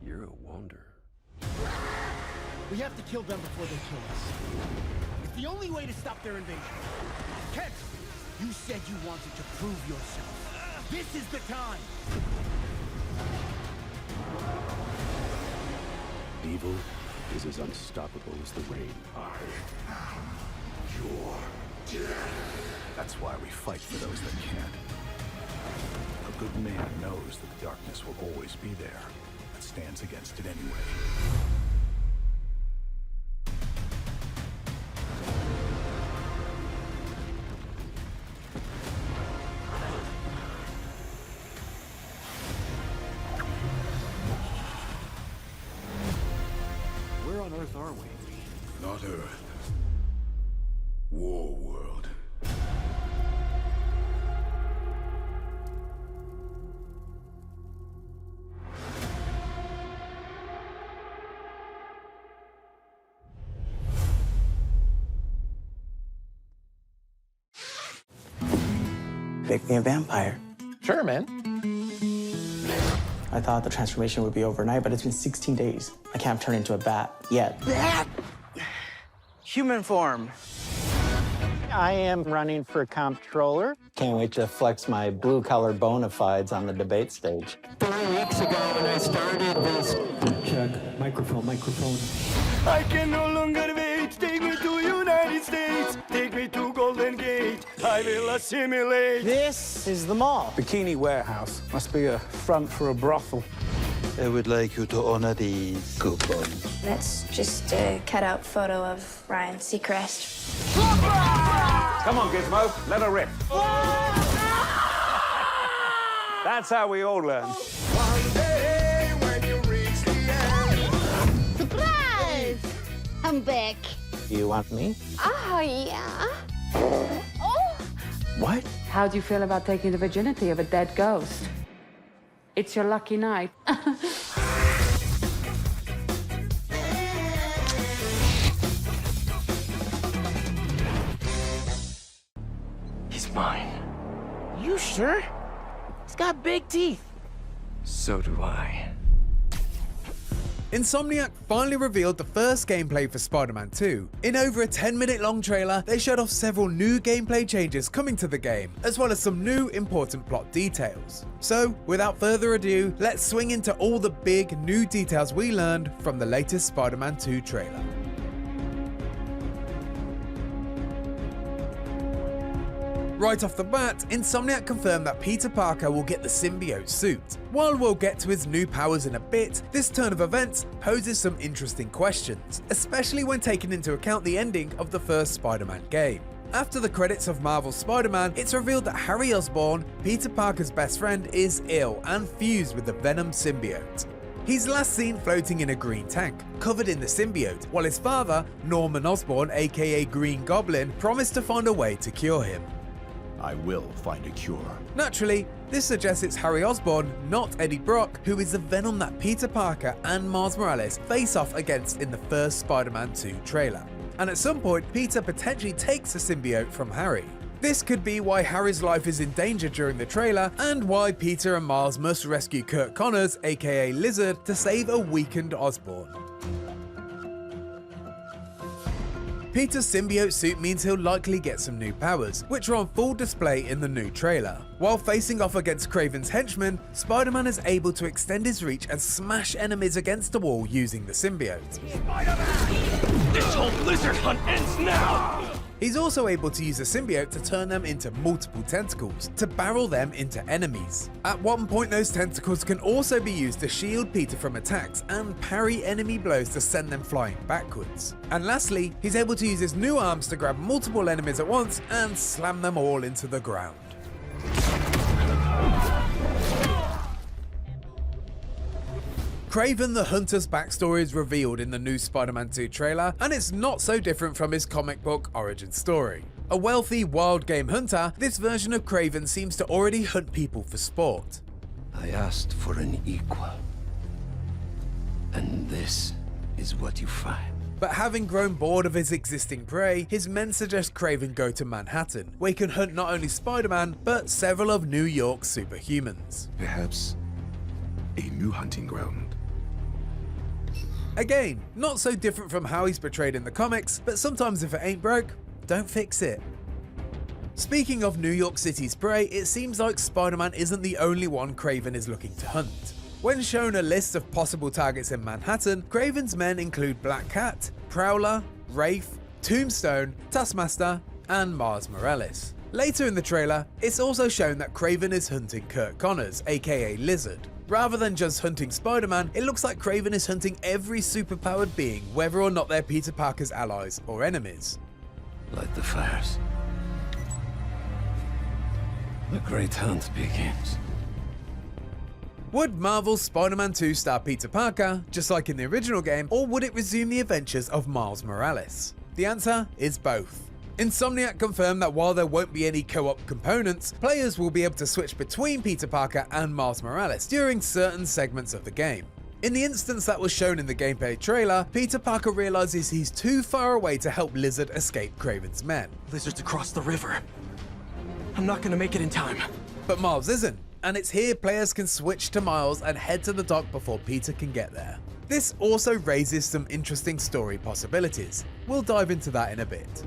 You're a wonder. We have to kill them before they kill us. It's the only way to stop their invasion. Kent, you said you wanted to prove yourself. This is the time. Evil is as unstoppable as the rain. I am your death. That's why we fight for those that can't. A good man knows that the darkness will always be there, but stands against it anyway. Where on Earth are we? Not Earth. War world. Make me a vampire. Sure, man. I thought the transformation would be overnight, but it's been 16 days. I can't turn into a bat yet. Bat! Human form. I am running for comptroller. Can't wait to flex my blue-collar bona fides on the debate stage. 3 weeks ago when I started this... Check. Microphone. I can no longer wait. Take me to United States. Take me to Golden Gate. I will assimilate. This is the mall. Bikini warehouse. Must be a front for a brothel. I would like you to honor these coupons. That's just a cutout photo of Ryan Seacrest. Come on, Gizmo, let her rip. That's how we all learn. One day when you reach the end. Surprise! I'm back. You want me? Oh, yeah. Oh! What? How do you feel about taking the virginity of a dead ghost? It's your lucky night. He's mine. You sure? He's got big teeth. So do I. Insomniac finally revealed the first gameplay for Spider-Man 2. In over a 10-minute long trailer, they showed off several new gameplay changes coming to the game, as well as some new important plot details. So, without further ado, let's swing into all the big new details we learned from the latest Spider-Man 2 trailer. Right off the bat, Insomniac confirmed that Peter Parker will get the symbiote suit. While we'll get to his new powers in a bit, this turn of events poses some interesting questions, especially when taking into account the ending of the first Spider-Man game. After the credits of Marvel's Spider-Man, it's revealed that Harry Osborn, Peter Parker's best friend, is ill and fused with the Venom symbiote. He's last seen floating in a green tank, covered in the symbiote, while his father, Norman Osborn aka Green Goblin, promised to find a way to cure him. I will find a cure. Naturally, this suggests it's Harry Osborn, not Eddie Brock, who is the Venom that Peter Parker and Miles Morales face off against in the first Spider-Man 2 trailer. And at some point, Peter potentially takes the symbiote from Harry. This could be why Harry's life is in danger during the trailer, and why Peter and Miles must rescue Kurt Connors, aka Lizard, to save a weakened Osborn. Peter's symbiote suit means he'll likely get some new powers, which are on full display in the new trailer. While facing off against Kraven's henchmen, Spider-Man is able to extend his reach and smash enemies against the wall using the symbiote. Spider-Man! This whole lizard hunt ends now! He's also able to use the symbiote to turn them into multiple tentacles, to barrel them into enemies. At one point, those tentacles can also be used to shield Peter from attacks and parry enemy blows to send them flying backwards. And lastly, he's able to use his new arms to grab multiple enemies at once and slam them all into the ground. Kraven the Hunter's backstory is revealed in the new Spider-Man 2 trailer, and it's not so different from his comic book origin story. A wealthy, wild game hunter, this version of Kraven seems to already hunt people for sport. I asked for an equal. And this is what you find. But having grown bored of his existing prey, his men suggest Kraven go to Manhattan, where he can hunt not only Spider-Man, but several of New York's superhumans. Perhaps a new hunting ground. Again, not so different from how he's portrayed in the comics, but sometimes if it ain't broke, don't fix it. Speaking of New York City's prey, it seems like Spider-Man isn't the only one Kraven is looking to hunt. When shown a list of possible targets in Manhattan, Kraven's men include Black Cat, Prowler, Wraith, Tombstone, Taskmaster, and Miles Morales. Later in the trailer, it's also shown that Kraven is hunting Kurt Connors, aka Lizard. Rather than just hunting Spider-Man, it looks like Kraven is hunting every superpowered being, whether or not they're Peter Parker's allies or enemies. Light the fires. The great hunt begins. Would Marvel's Spider-Man 2 star Peter Parker, just like in the original game, or would it resume the adventures of Miles Morales? The answer is both. Insomniac confirmed that while there won't be any co-op components, players will be able to switch between Peter Parker and Miles Morales during certain segments of the game. In the instance that was shown in the gameplay trailer, Peter Parker realizes he's too far away to help Lizard escape Kraven's men. Lizard's across the river. I'm not gonna make it in time. But Miles isn't, and it's here players can switch to Miles and head to the dock before Peter can get there. This also raises some interesting story possibilities. We'll dive into that in a bit.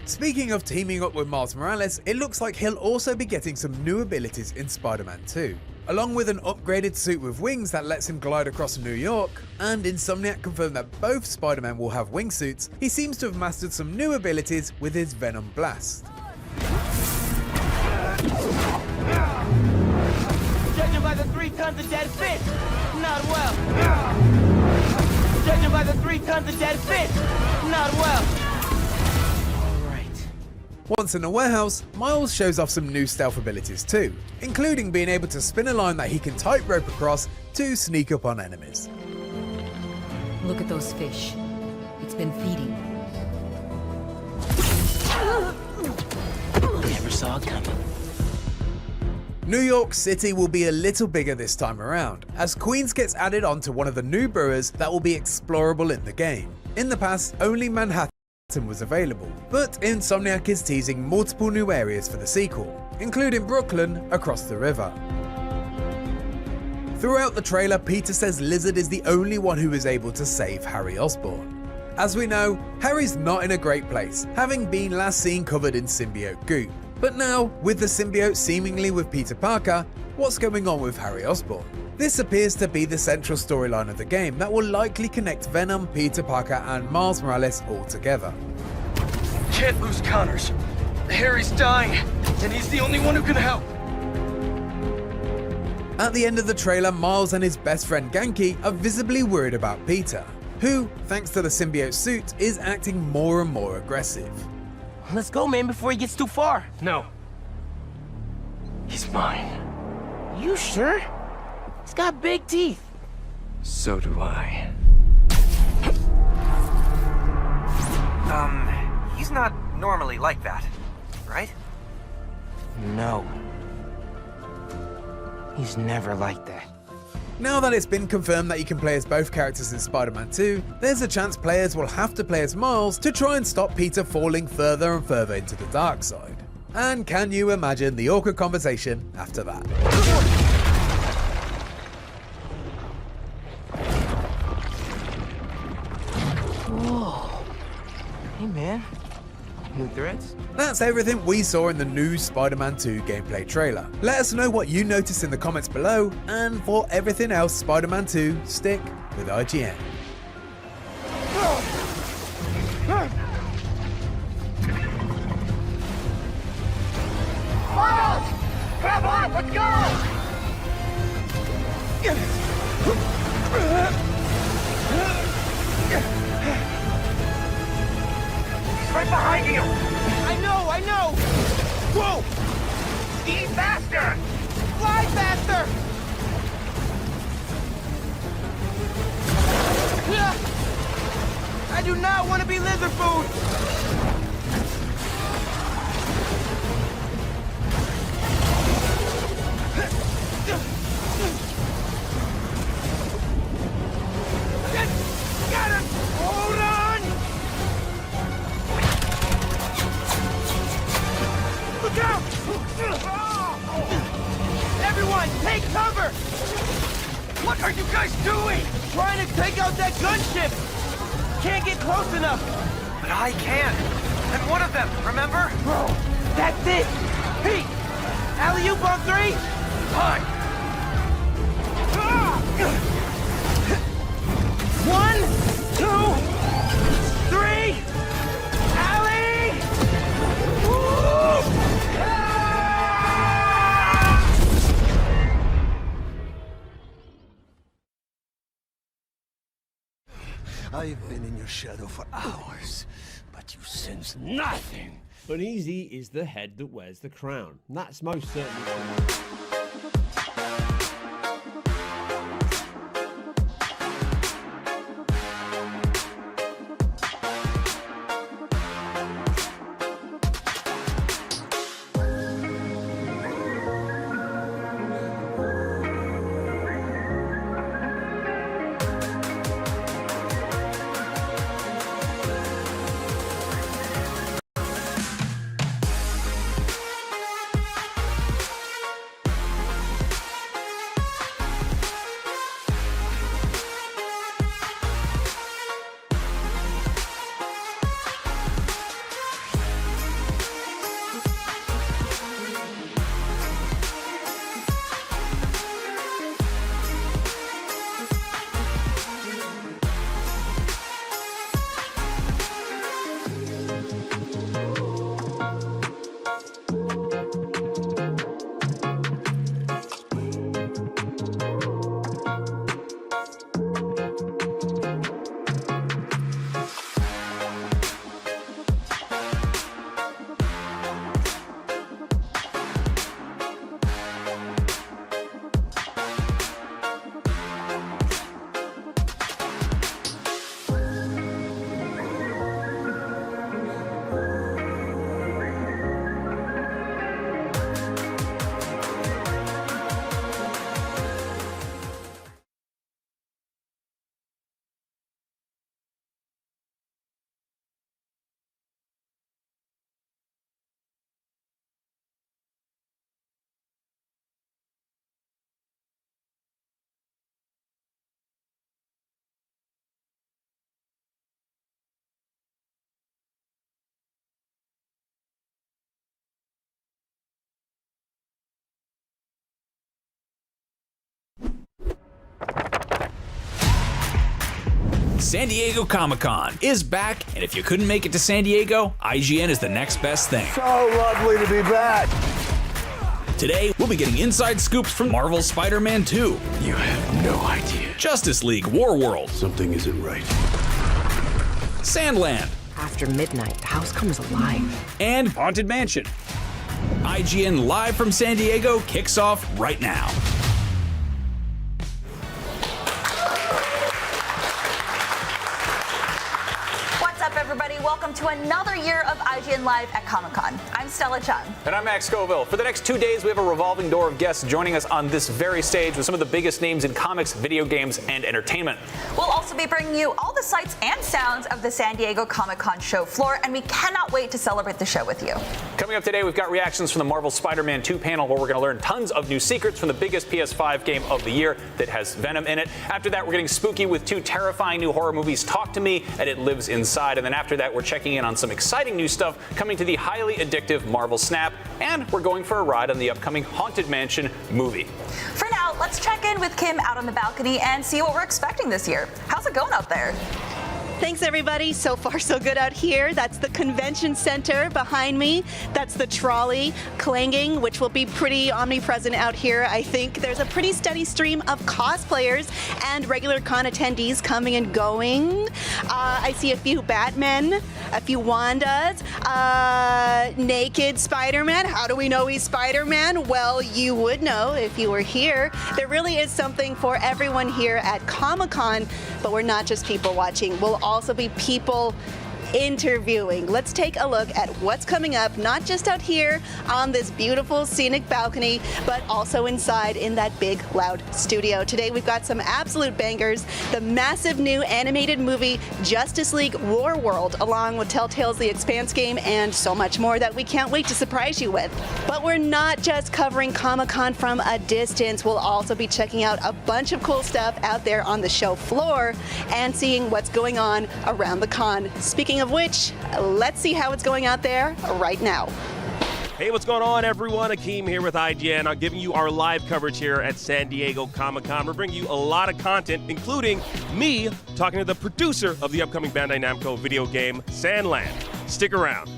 Speaking of teaming up with Miles Morales, it looks like he'll also be getting some new abilities in Spider-Man 2. Along with an upgraded suit with wings that lets him glide across New York, and Insomniac confirmed that both Spider-Men will have wingsuits, he seems to have mastered some new abilities with his Venom Blast. Judging by the 3 tons of dead fish, not well. Judging by the 3 tons of dead fish, not well. Once in the warehouse, Miles shows off some new stealth abilities too, including being able to spin a line that he can tightrope across to sneak up on enemies. Look at those fish. It's been feeding. Never saw it coming. New York City will be a little bigger this time around, as Queens gets added onto one of the new boroughs that will be explorable in the game. In the past, only Manhattan was available, but Insomniac is teasing multiple new areas for the sequel, including Brooklyn across the river. Throughout the trailer, Peter says Lizard is the only one who is able to save Harry Osborn. As we know, Harry's not in a great place, having been last seen covered in symbiote goo. But now, with the symbiote seemingly with Peter Parker, what's going on with Harry Osborn? This appears to be the central storyline of the game that will likely connect Venom, Peter Parker and Miles Morales all together. Can't lose Connors. Harry's dying, and he's the only one who can help. At the end of the trailer, Miles and his best friend Ganke are visibly worried about Peter, who, thanks to the symbiote suit, is acting more and more aggressive. Let's go, man, before he gets too far. No. He's mine. You sure? He's got big teeth. So do I. He's not normally like that, right? No. He's never like that. Now that it's been confirmed that you can play as both characters in Spider-Man 2, there's a chance players will have to play as Miles to try and stop Peter falling further and further into the dark side. And can you imagine the awkward conversation after that? Whoa. Hey, man. New threads? That's everything we saw in the new Spider-Man 2 gameplay trailer. Let us know what you noticed in the comments below, and for everything else Spider-Man 2, stick with IGN. Miles! Grab on! Let's go! Right behind you! I know! Whoa! Be faster! Fly faster! I do not want to be lizard food! Got him! Hold on! Look out! Everyone, take cover! What are you guys doing? Trying to take out that gunship! Can't get close enough! But I can. I'm one of them, remember? Bro, that's it! Pete! Alley-oop on 3! Fine. 1, 2, 3! Alley! Woo! I've been in your shadow for hours, but you sense Nothing! Uneasy is the head that wears the crown. That's most certainly. San Diego Comic-Con is back, and if you couldn't make it to San Diego, IGN is the next best thing. So lovely to be back. Today, we'll be getting inside scoops from Marvel's Spider-Man 2. You have no idea. Justice League Warworld. Something isn't right. Sandland. After midnight, the house comes alive. And Haunted Mansion. IGN Live from San Diego kicks off right now. What's up, everybody? Welcome to another year of IGN Live at Comic-Con. I'm Stella Chung. And I'm Max Scoville. For the next 2 days, we have a revolving door of guests joining us on this very stage with some of the biggest names in comics, video games, and entertainment. We'll also be bringing you all the sights and sounds of the San Diego Comic-Con show floor, and we cannot wait to celebrate the show with you. Coming up today, we've got reactions from the Marvel Spider-Man 2 panel, where we're going to learn tons of new secrets from the biggest PS5 game of the year that has Venom in it. After that, we're getting spooky with 2 terrifying new horror movies, Talk to Me and It Lives Inside. And then after that, we're checking in on some exciting new stuff coming to the highly addictive Marvel Snap, and we're going for a ride on the upcoming Haunted Mansion movie. For now, let's check in with Kim out on the balcony and see what we're expecting this year. How's it going out there? Thanks, everybody. So far, so good out here. That's the convention center behind me. That's the trolley clanging, which will be pretty omnipresent out here, I think. There's a pretty steady stream of cosplayers and regular con attendees coming and going. I see a few Batmen, a few Wandas, naked Spider-Man. How do we know he's Spider-Man? Well, you would know if you were here. There really is something for everyone here at Comic-Con, but we're not just people watching. We'll also be people interviewing. Let's take a look at what's coming up, not just out here on this beautiful scenic balcony, but also inside in that big, loud studio. Today we've got some absolute bangers, the massive new animated movie Justice League Warworld, along with Telltale's The Expanse game, and so much more that we can't wait to surprise you with. But we're not just covering Comic-Con from a distance. We'll also be checking out a bunch of cool stuff out there on the show floor and seeing what's going on around the con. Speaking of which, let's see how it's going out there right now. Hey, what's going on, everyone? Akeem here with IGN. I'm giving you our live coverage here at San Diego Comic-Con. We're bringing you a lot of content, including me talking to the producer of the upcoming Bandai Namco video game, Sandland. Stick around.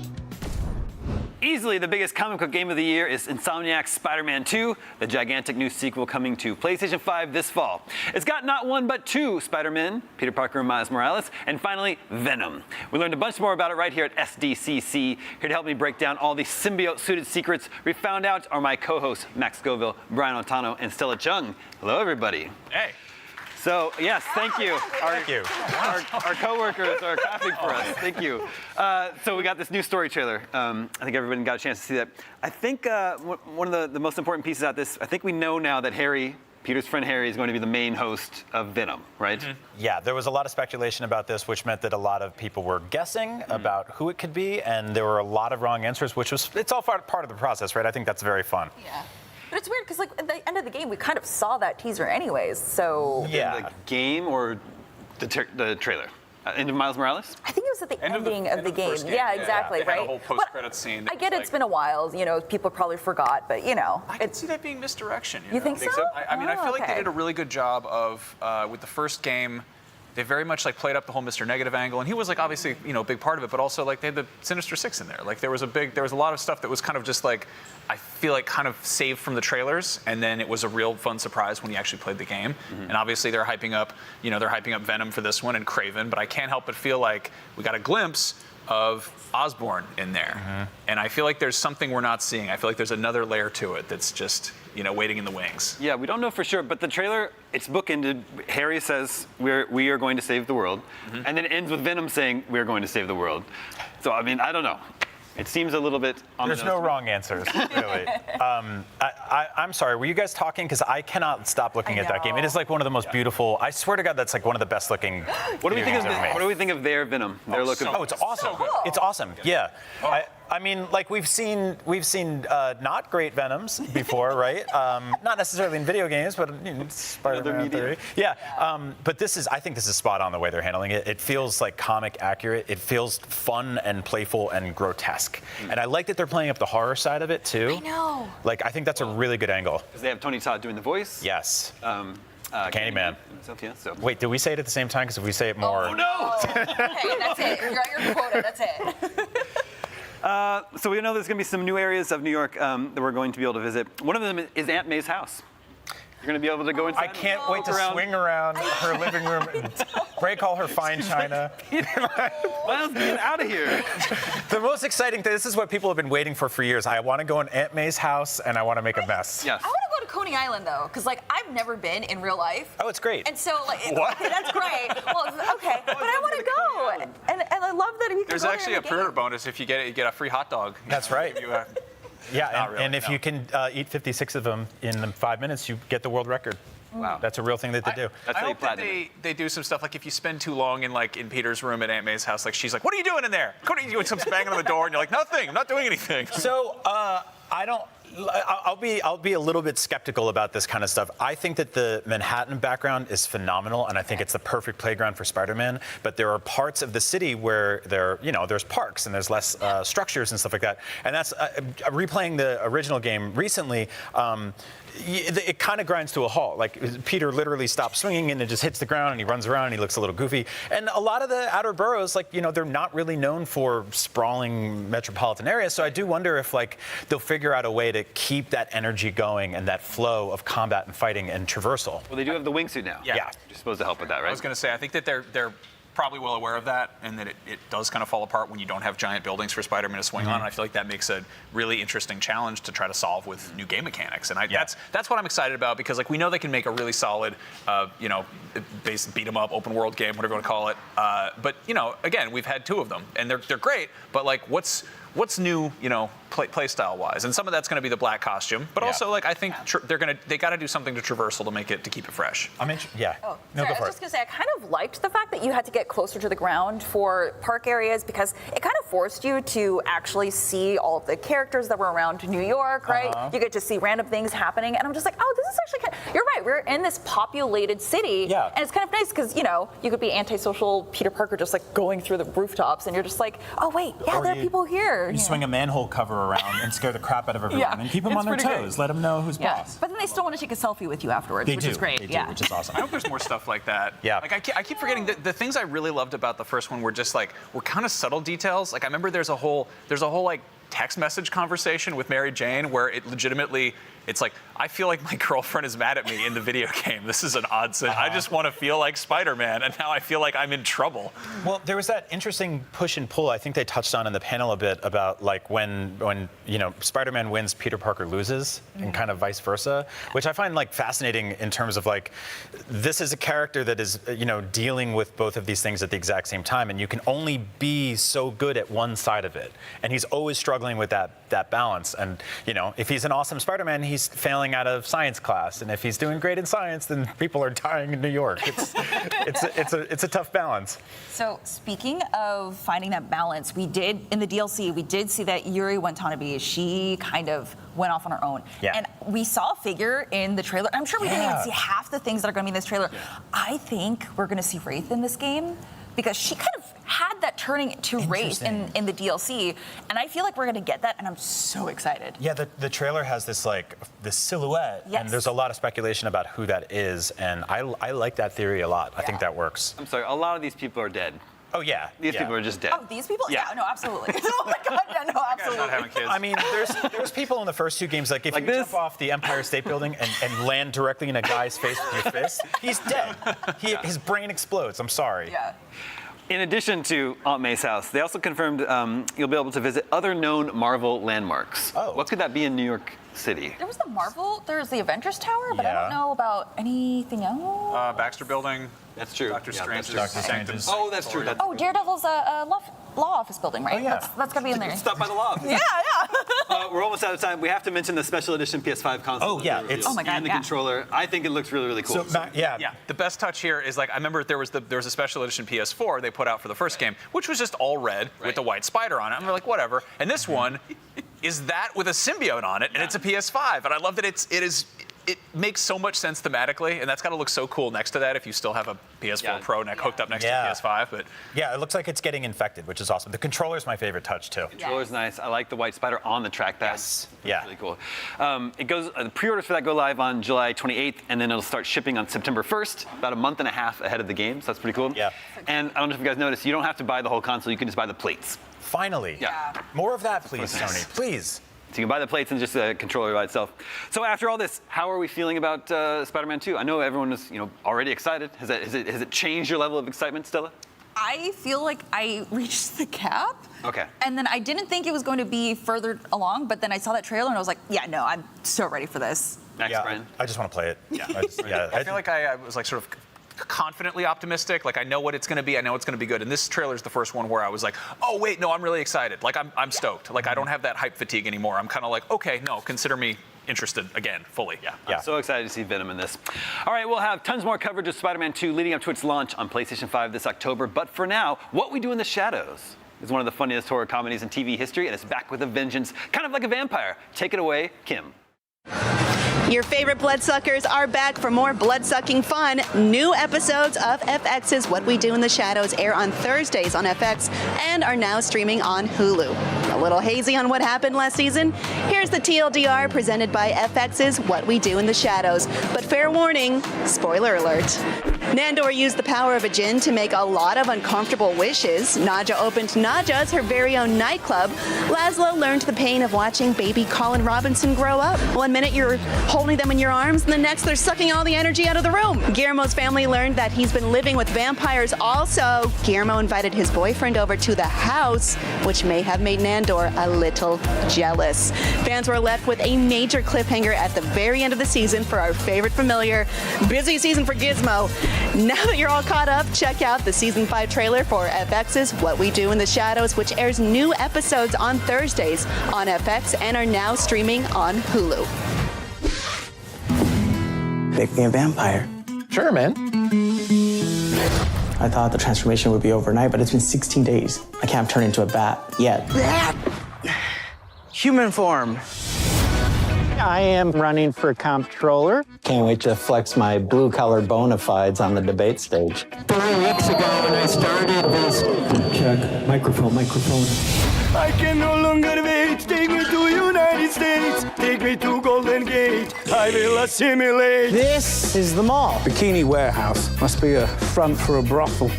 Easily the biggest comic book game of the year is Insomniac's Spider-Man 2, the gigantic new sequel coming to PlayStation 5 this fall. It's got not one but 2 Spider-Men, Peter Parker and Miles Morales, and finally Venom. We learned a bunch more about it right here at SDCC. Here to help me break down all the symbiote-suited secrets we found out are my co-hosts Max Scoville, Brian Altano, and Stella Chung. Hello, everybody. Hey. So, yes, thank you. Our co-workers are clapping for us. Thank you. So we got this new story trailer. I think everybody got a chance to see that. I think one of the most important pieces about this, I think we know now that Harry, Peter's friend Harry, is going to be the main host of Venom, right? Mm-hmm. Yeah, there was a lot of speculation about this, which meant that a lot of people were guessing about who it could be, and there were a lot of wrong answers, it's all part of the process, right? I think that's very fun. Yeah. But it's weird because, like, at the end of the game, we kind of saw that teaser anyways, so... Yeah. The game or the trailer? End of Miles Morales? I think it was at the ending of the game. Yeah, exactly, right? They had a whole post-credits scene. I get it's been a while, you know, people probably forgot, but, you know. I can see that being misdirection. You think so? I mean, I feel like they did a really good job of, with the first game, they very much like played up the whole Mr. Negative angle, and he was like obviously, you know, a big part of it, but also like they had the Sinister Six in there. Like there was a lot of stuff that was kind of just like, I feel like kind of saved from the trailers, and then it was a real fun surprise when you actually played the game. And obviously they're hyping up Venom for this one and Kraven, but I can't help but feel like we got a glimpse of Osborn in there. And I feel like there's something we're not seeing. I feel like there's another layer to it that's just, you know, waiting in the wings. Yeah, we don't know for sure, but the trailer, it's bookended. Harry says, we are going to save the world. And then it ends with Venom saying, we're going to save the world. So, I mean, I don't know. It seems a little bit on There's no wrong answers, really. I'm sorry, were you guys talking? Because I cannot stop looking at that game. It is like one of the most beautiful, I swear to God, that's like one of the best looking What do we think of their Venom? Their look of it's awesome. It's awesome, yeah. I mean, like we've seen not great Venoms before, right? Not necessarily in video games, but Spider-Man 3. Yeah, but I think this is spot on the way they're handling it. It feels like comic accurate. It feels fun and playful and grotesque. And I like that they're playing up the horror side of it too. I know. Like I think that's a really good angle. Because they have Tony Todd doing the voice. Yes. Candyman. Yeah, so. Wait, did we say it at the same time? Because if we say it more... Oh, no! Okay, that's it. You're at your quota. That's it. So we know there's going to be some new areas of New York that we're going to be able to visit. One of them is Aunt May's house. You're going to be able to go inside. I can't wait to swing around her living room and break all her fine china. Miles, get out of here. The most exciting thing, this is what people have been waiting for years. I want to go in Aunt May's house and I want to make a mess. Yes. I want to go to Coney Island, though, because, like, I've never been in real life. Oh, it's great. And so, like, What? Okay, that's great. Well, okay, but I want to go. And I love that you can There's go actually a there pre-order bonus if you get it. You get a free hot dog. That's right. Yeah, really, and if you can eat 56 of them in 5 minutes, you get the world record. Wow. That's a real thing that they do. That's I how you hope that they do some stuff like if you spend too long in Peter's room at Aunt May's house, like she's like, "What are you doing in there?" What are you doing? Some banging on the door, and you're like, "Nothing. I'm not doing anything." So I'll be a little bit skeptical about this kind of stuff. I think that the Manhattan background is phenomenal, and I think it's the perfect playground for Spider-Man. But there are parts of the city where there's parks and there's less structures and stuff like that. And that's replaying the original game recently. It kind of grinds to a halt. Like Peter literally stops swinging and it just hits the ground and he runs around and he looks a little goofy. And a lot of the outer boroughs, they're not really known for sprawling metropolitan areas. So I do wonder if they'll figure out a way to keep that energy going and that flow of combat and fighting and traversal. Well, they do have the wingsuit now. Yeah. You're supposed to help with that, right? I was going to say, I think that they're probably well aware of that, and that it does kind of fall apart when you don't have giant buildings for Spider-Man to swing on. And I feel like that makes a really interesting challenge to try to solve with new game mechanics. And that's what I'm excited about, because we know they can make a really solid, base beat 'em up, open world game, whatever you want to call it. But again, we've had 2 of them, and they're great. But what's new, play style wise? And some of that's going to be the black costume, but also I think they got to do something to traversal to keep it fresh. Oh, sorry, I was just gonna say, I kind of liked the fact that you had to get closer to the ground for park areas, because it kind of forced you to actually see all of the characters that were around New York, right? You get to see random things happening, and I'm just like, oh, this is actually you're right. We're in this populated city, and it's kind of nice because you could be antisocial Peter Parker just going through the rooftops, and you're just like, oh wait, yeah, there are people here. You swing a manhole cover around and scare the crap out of everyone and keep them on their toes. Great. Let them know who's boss. But then they still want to take a selfie with you afterwards, which is great. They do, which is awesome. I hope there's more stuff like that. Yeah. I keep forgetting that the things I really loved about the first one were just were kind of subtle details. I remember there's a whole text message conversation with Mary Jane where it legitimately, it's I feel like my girlfriend is mad at me in the video game. This is an odd thing. I just want to feel like Spider-Man, and now I feel like I'm in trouble. Well, there was that interesting push and pull I think they touched on in the panel a bit about when Spider-Man wins, Peter Parker loses, and kind of vice versa, which I find fascinating in terms of this is a character that is dealing with both of these things at the exact same time, and you can only be so good at one side of it, and he's always struggling with that balance. And if he's an awesome Spider-Man, he's failing out of science class, and if he's doing great in science, then people are dying in New York. It's a tough balance. So speaking of finding that balance, we did in the DLC, we did see that Yuri Watanabe, she kind of went off on her own. Yeah. And we saw a figure in the trailer. I'm sure we didn't even see half the things that are going to be in this trailer. Yeah. I think we're going to see Wraith in this game, because she kind of had that turning to Wraith in the DLC, and I feel like we're going to get that, and I'm so excited. Yeah, the trailer has this this silhouette, and there's a lot of speculation about who that is, and I like that theory a lot. I think that works. I'm sorry, a lot of these people are dead. Oh yeah, these people are just dead. Oh, these people? Yeah, no, absolutely. Oh my God, yeah, no, absolutely. Not having kids. I mean, there's people in the first 2 games if you jump off the Empire State Building and land directly in a guy's face with your fist, he's dead. His brain explodes. I'm sorry. Yeah. In addition to Aunt May's house, they also confirmed you'll be able to visit other known Marvel landmarks. Oh. What could that be in New York City? There was the Marvel, there's the Avengers Tower, but I don't know about anything else. Baxter Building. That's true. Doctor Strange's. Oh, that's true. Oh, Daredevil's law office building, right? Oh, yeah. That's got to be in there. Stop by the law office. Yeah. We're almost out of time. We have to mention the special edition PS5 console. Oh, yeah. Oh my God, and the controller. I think it looks really, really cool. So, yeah. The best touch here is I remember there was a special edition PS4 they put out for the first game, which was just all red with the white spider on it. I'm like, whatever. And this one is that with a symbiote on it, and it's a PS5. And I love that it is it makes so much sense thematically, and that's got to look so cool next to that if you still have a PS4 Pro hooked up next to PS5. But yeah, it looks like it's getting infected, which is awesome. The controller's my favorite touch too. The controller's nice. I like the white spider on the trackpad. Yes. Yeah. Really cool. It goes. The pre-orders for that go live on July 28th, and then it'll start shipping on September 1st, about a month and a half ahead of the game. So that's pretty cool. Yeah. And I don't know if you guys noticed, you don't have to buy the whole console. You can just buy the plates. Finally. Yeah. More of that, please, Sony. Please. So you can buy the plates and just the controller by itself. So after all this, how are we feeling about Spider-Man 2? I know everyone is, already excited. Has it changed your level of excitement, Stella? I feel like I reached the cap. Okay. And then I didn't think it was going to be further along, but then I saw that trailer and I was like, yeah, no, I'm so ready for this. Next, Brian. I just want to play it. Yeah. I feel like I was like sort of confidently optimistic. Like I know what it's going to be. I know it's going to be good. And this trailer is the first one where I was like, oh wait, no, I'm really excited. Like I'm stoked. Like I don't have that hype fatigue anymore. I'm kind of like, okay, no, consider me interested again, fully. Yeah. I'm so excited to see Venom in this. All right, we'll have tons more coverage of Spider-Man 2 leading up to its launch on PlayStation 5 this October. But for now, What We Do in the Shadows is one of the funniest horror comedies in TV history, and it's back with a vengeance, kind of like a vampire. Take it away, Kim. Your favorite bloodsuckers are back for more blood-sucking fun. New episodes of FX's What We Do in the Shadows air on Thursdays on FX and are now streaming on Hulu. A little hazy on what happened last season? Here's the TLDR presented by FX's What We Do in the Shadows. But fair warning, spoiler alert. Nandor used the power of a djinn to make a lot of uncomfortable wishes. Nadja opened Nadja's her very own nightclub. Laszlo learned the pain of watching baby Colin Robinson grow up. 1 minute you're holding them in your arms, and the next they're sucking all the energy out of the room. Guillermo's family learned that he's been living with vampires also. Guillermo invited his boyfriend over to the house, which may have made Nandor a little jealous. Fans were left with a major cliffhanger at the very end of the season for our favorite familiar. Busy season for Gizmo. Now that you're all caught up, check out the Season 5 trailer for FX's What We Do in the Shadows, which airs new episodes on Thursdays on FX and are now streaming on Hulu. Make me a vampire. Sure, man. I thought the transformation would be overnight, but it's been 16 days. I can't turn into a bat yet. Human form. I am running for comptroller. Can't wait to flex my blue-collar bona fides on the debate stage. 3 weeks ago when I started this... Check. Microphone. I can no longer wait. Take me to United States. Take me to Golden Gate. I will assimilate. This is the mall. Bikini warehouse. Must be a front for a brothel.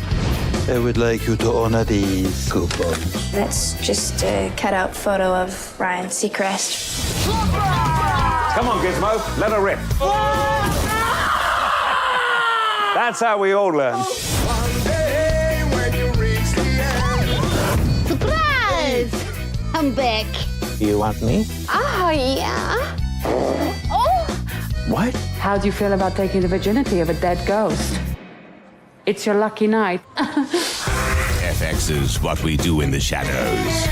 I would like you to honor these coupons. That's just a cutout photo of Ryan Seacrest. Come on, Gizmo, let her rip. That's how we all learn. Surprise! I'm back. You want me? Oh, yeah. Oh! What? How do you feel about taking the virginity of a dead ghost? It's your lucky night. FX's What We Do in the Shadows.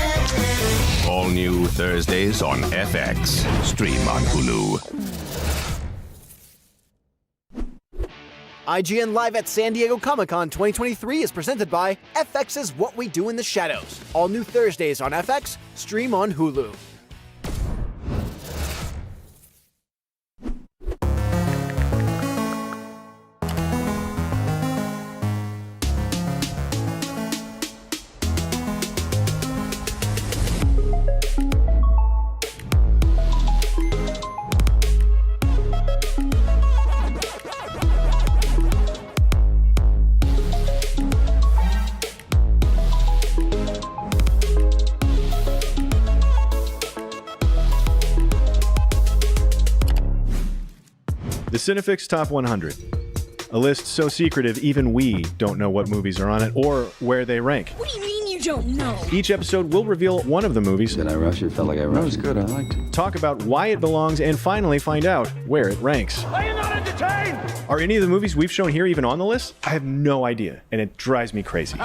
All new Thursdays on FX. Stream on Hulu. IGN Live at San Diego Comic-Con 2023 is presented by FX's What We Do in the Shadows. All new Thursdays on FX, stream on Hulu. The Cinefix Top 100. A list so secretive even we don't know what movies are on it or where they rank. What do you mean you don't know? Each episode will reveal one of the movies. Did I rush it? Felt like I rushed. That was good. I liked it. Talk about why it belongs and finally find out where it ranks. Are you not entertained? Are any of the movies we've shown here even on the list? I have no idea, and it drives me crazy.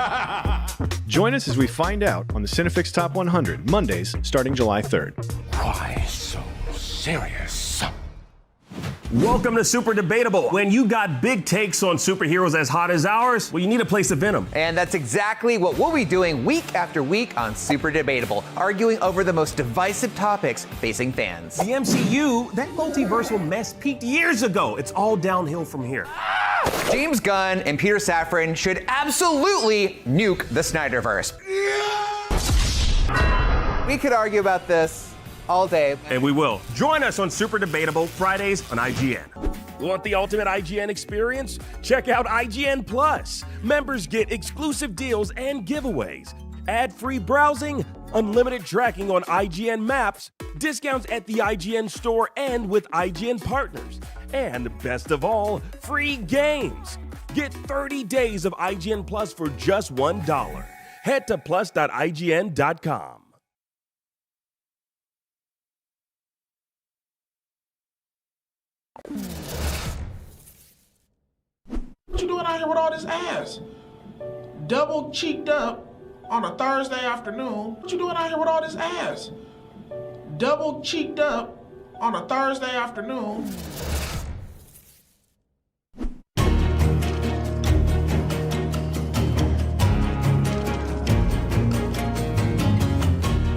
Join us as we find out on the Cinefix Top 100, Mondays starting July 3rd. Why so serious? Welcome to Super Debatable. When you got big takes on superheroes as hot as ours, well, you need a place to vent them. And that's exactly what we'll be doing week after week on Super Debatable, arguing over the most divisive topics facing fans. The MCU, that multiversal mess peaked years ago. It's all downhill from here. James Gunn and Peter Safran should absolutely nuke the Snyderverse. We could argue about this all day. And we will. Join us on Super Debatable Fridays on IGN. Want the ultimate IGN experience? Check out IGN Plus. Members get exclusive deals and giveaways, ad-free browsing, unlimited tracking on IGN Maps, discounts at the IGN store and with IGN partners, and best of all, free games. Get 30 days of IGN Plus for just $1. Head to plus.ign.com. What you doing out here with all this ass? Double cheeked up on a Thursday afternoon. What you doing out here with all this ass? Double cheeked up on a Thursday afternoon.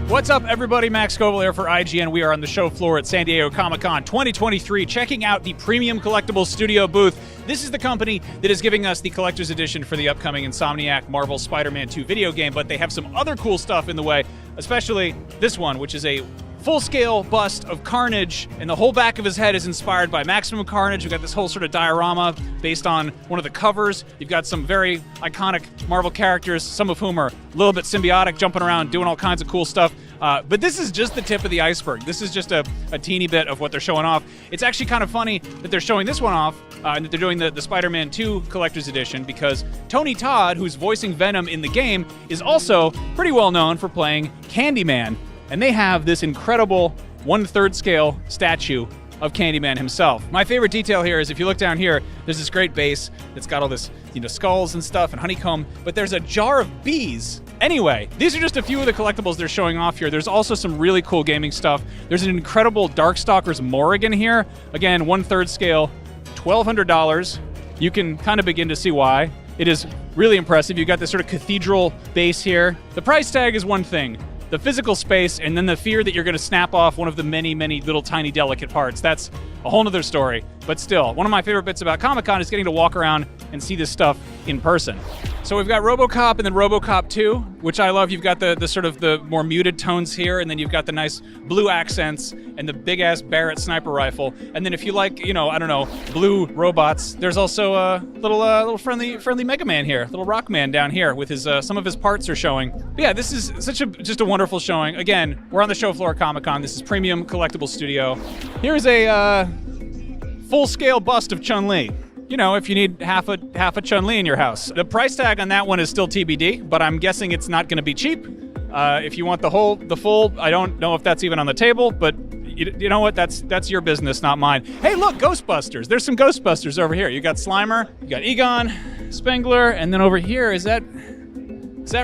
What's up, everybody? Max Scoville here for IGN. We are on the show floor at San Diego Comic-Con 2023, checking out the Premium Collectibles Studio booth. This is the company that is giving us the collector's edition for the upcoming Insomniac Marvel Spider-Man 2 video game, but they have some other cool stuff in the way, especially this one, which is a full-scale bust of Carnage, and the whole back of his head is inspired by Maximum Carnage. We've got this whole sort of diorama based on one of the covers. You've got some very iconic Marvel characters, some of whom are a little bit symbiotic, jumping around, doing all kinds of cool stuff. But this is just the tip of the iceberg. This is just a teeny bit of what they're showing off. It's actually kind of funny that they're showing this one off, and that they're doing the Spider-Man 2 Collector's Edition, because Tony Todd, who's voicing Venom in the game, is also pretty well known for playing Candyman. And they have this incredible 1/3 scale statue of Candyman himself. My favorite detail here is if you look down here, there's this great base that's got all this, skulls and stuff and honeycomb, but there's a jar of bees. Anyway, these are just a few of the collectibles they're showing off here. There's also some really cool gaming stuff. There's an incredible Darkstalkers Morrigan here. Again, 1/3 scale, $1,200. You can kind of begin to see why. It is really impressive. You've got this sort of cathedral base here. The price tag is one thing. The physical space, and then the fear that you're going to snap off one of the many, many little tiny delicate parts. That's a whole nother story. But still, one of my favorite bits about Comic-Con is getting to walk around and see this stuff in person. So we've got RoboCop and then RoboCop 2, which I love. You've got the sort of the more muted tones here, and then you've got the nice blue accents and the big-ass Barrett sniper rifle. And then if you like, blue robots, there's also a little friendly Mega Man here, little Rock Man down here with his some of his parts are showing. But yeah, this is just a wonderful showing. Again, we're on the show floor at Comic-Con. This is Premium Collectibles Studio. Here's a full-scale bust of Chun-Li. If you need half a Chun-Li in your house. The price tag on that one is still TBD, but I'm guessing it's not going to be cheap. If you want the full, I don't know if that's even on the table, but you know what? That's your business, not mine. Hey, look, Ghostbusters. There's some Ghostbusters over here. You got Slimer, you got Egon, Spengler, and then over here, is that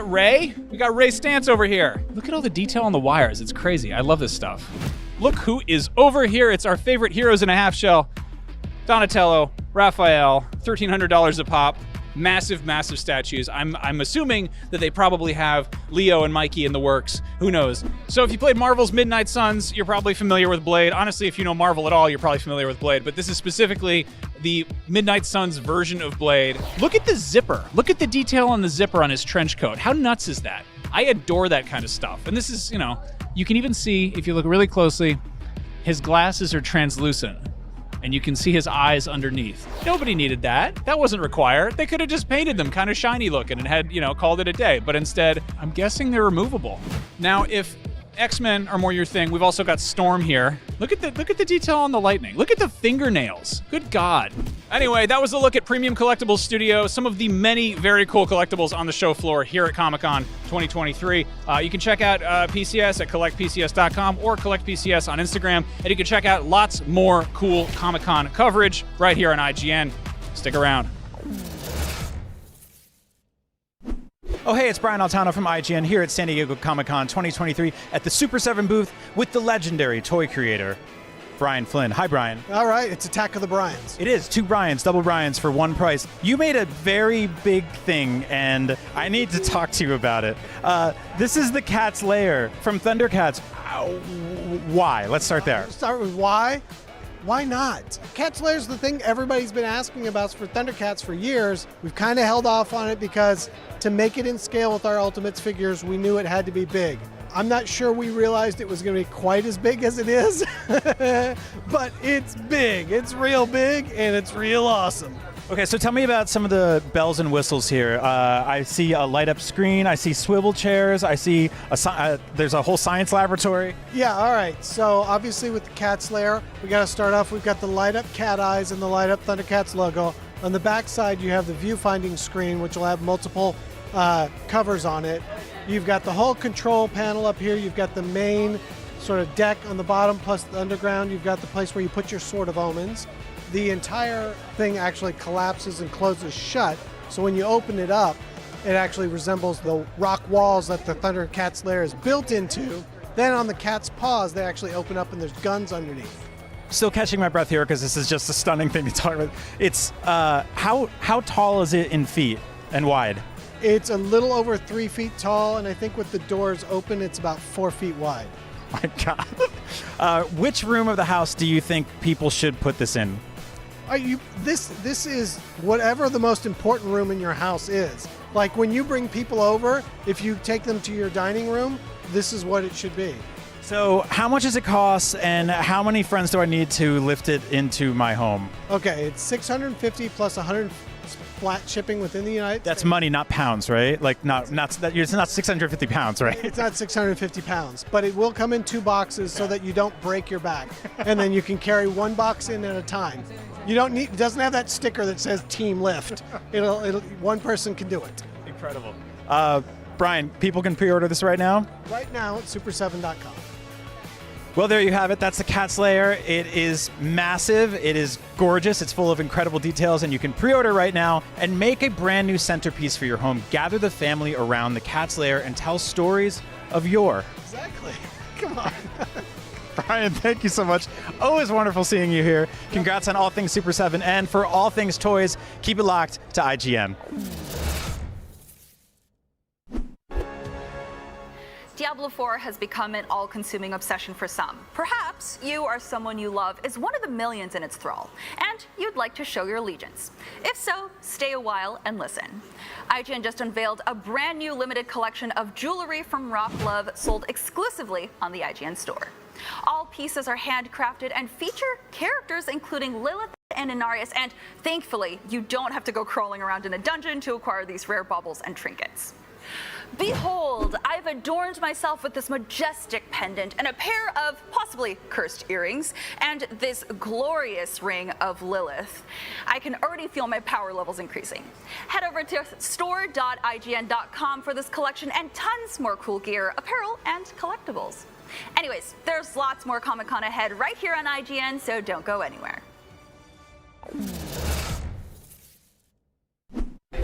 Ray? We got Ray Stantz over here. Look at all the detail on the wires. It's crazy. I love this stuff. Look who is over here. It's our favorite Heroes in a Half Shell. Donatello, Raphael, $1,300 a pop. Massive, massive statues. I'm assuming that they probably have Leo and Mikey in the works. Who knows? So if you played Marvel's Midnight Suns, you're probably familiar with Blade. Honestly, if you know Marvel at all, you're probably familiar with Blade. But this is specifically the Midnight Suns version of Blade. Look at the zipper. Look at the detail on the zipper on his trench coat. How nuts is that? I adore that kind of stuff. And this is, you can even see, if you look really closely, his glasses are translucent. And you can see his eyes underneath. Nobody needed that. That wasn't required. They could have just painted them kind of shiny looking and had, called it a day. But instead, I'm guessing they're removable. Now, if X-Men are more your thing, we've also got Storm here. Look at the detail on the lightning. Look at the fingernails. Good God. Anyway, that was a look at Premium Collectibles Studio, some of the many very cool collectibles on the show floor here at Comic-Con 2023. You can check out PCS at collectpcs.com or collectpcs on Instagram, and you can check out lots more cool Comic-Con coverage right here on IGN. Stick around. Oh, hey, it's Brian Altano from IGN here at San Diego Comic-Con 2023 at the Super 7 booth with the legendary toy creator, Brian Flynn. Hi, Brian. All right, it's Attack of the Bryans. It is 2 Bryans, double Bryans for one price. You made a very big thing, and I need to talk to you about it. This is the Cat's Lair from Thundercats. Why? Let's start there. Start with why. Why not? Cat's Lair is the thing everybody's been asking about for Thundercats for years. We've kind of held off on it because to make it in scale with our Ultimates figures, we knew it had to be big. I'm not sure we realized it was going to be quite as big as it is, but it's big. It's real big, and it's real awesome. Okay, so tell me about some of the bells and whistles here. I see a light-up screen. I see swivel chairs. I see there's a whole science laboratory. Yeah, all right. So obviously with the Cat's Lair, we got to start off. We've got the light-up cat eyes and the light-up Thundercats logo. On the back side, you have the viewfinding screen, which will have multiple covers on it. You've got the whole control panel up here. You've got the main sort of deck on the bottom, plus the underground. You've got the place where you put your Sword of Omens. The entire thing actually collapses and closes shut, so when you open it up, it actually resembles the rock walls that the Thundercats Lair is built into. Then on the cat's paws, they actually open up and there's guns underneath. Still catching my breath here because this is just a stunning thing to talk about. It's how tall is it in feet and wide? It's a little over 3 feet tall, and I think with the doors open, it's about 4 feet wide. My God. Which room of the house do you think people should put this in? This is whatever the most important room in your house is. Like when you bring people over, if you take them to your dining room, this is what it should be. So how much does it cost, and how many friends do I need to lift it into my home? Okay, it's $650 plus 100 flat shipping within the United States. That's money, not pounds, right? Like it's not 650 pounds, right? It's not 650 pounds, but it will come in 2 boxes so that you don't break your back, and then you can carry 1 box in at a time. You don't need. It doesn't have that sticker that says Team Lift. It'll one person can do it. Incredible. Brian, people can pre-order this right now? Right now at super7.com. Well, there you have it. That's the Cat's Lair. It is massive. It is gorgeous. It's full of incredible details, and you can pre-order right now and make a brand new centerpiece for your home. Gather the family around the Cat's Lair and tell stories of yore. Exactly. Come on. Brian, thank you so much. Always wonderful seeing you here. Congrats on all things Super 7, and for all things toys, keep it locked to IGN. Diablo 4 has become an all-consuming obsession for some. Perhaps you or someone you love is one of the millions in its thrall, and you'd like to show your allegiance. If so, stay a while and listen. IGN just unveiled a brand new limited collection of jewelry from Rock Love sold exclusively on the IGN store. All pieces are handcrafted and feature characters including Lilith and Inarius, and thankfully, you don't have to go crawling around in a dungeon to acquire these rare baubles and trinkets. Behold, I've adorned myself with this majestic pendant and a pair of possibly cursed earrings and this glorious ring of Lilith. I can already feel my power levels increasing. Head over to store.ign.com for this collection and tons more cool gear, apparel, and collectibles. Anyways, there's lots more Comic-Con ahead right here on IGN, so don't go anywhere.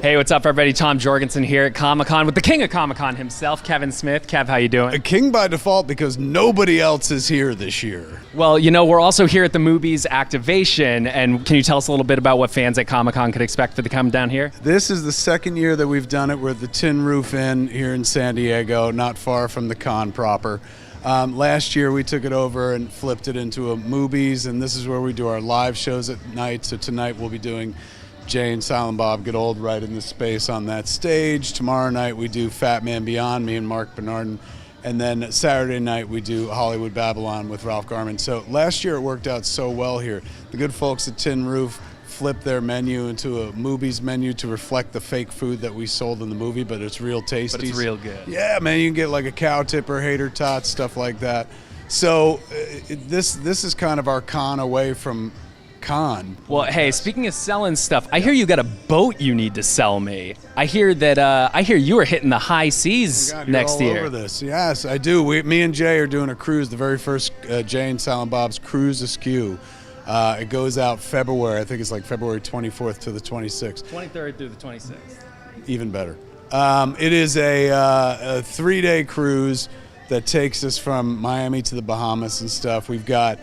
Hey, what's up, everybody? Tom Jorgensen here at Comic-Con with the king of Comic-Con himself, Kevin Smith. Kev, how you doing? A king by default because nobody else is here this year. Well, you know, we're also here at the Movies Activation, and can you tell us a little bit about what fans at Comic-Con could expect for the come down here? This is the second year that we've done it. We're at the Tin Roof Inn here in San Diego, not far from the con proper. Last year we took it over and flipped it into a Movies, and this is where we do our live shows at night. So tonight we'll be doing Jay and Silent Bob Get Old right in the space on that stage. Tomorrow night we do Fat Man Beyond, me and Mark Bernardin. And then Saturday night we do Hollywood Babylon with Ralph Garman. So last year it worked out so well here. The good folks at Tin Roof flipped their menu into a Movies menu to reflect the fake food that we sold in the movie, but it's real tasty. But it's real good. Yeah, man, you can get like a cow tipper, hater tots, stuff like that. So this is kind of our con away from con. Well, hey, speaking of selling stuff, I hear you got a boat you need to sell me. I hear that. I hear you are hitting the high seas next year. Over this, yes, I do. Me and Jay are doing a cruise, the very first Jay and Silent Bob's Cruise Askew. It goes out February. I think it's like February 24th to the 26th. 23rd through the 26th. Even better. It is a 3-day cruise that takes us from Miami to the Bahamas and stuff. We've got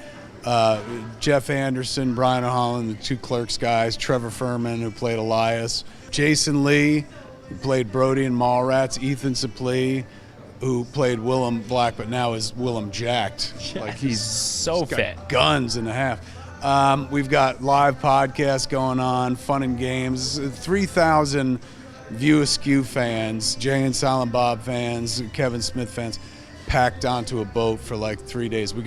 Jeff Anderson, Brian Holland, the two Clerks guys, Trevor Furman, who played Elias, Jason Lee, who played Brody in Mallrats, Ethan Suplee, who played Willem Black, but now is Willem Jacked. Yeah, he's so fit. Guns and a half. We've got live podcasts going on, fun and games. 3,000 View Askew fans, Jay and Silent Bob fans, Kevin Smith fans, packed onto a boat for like 3 days. We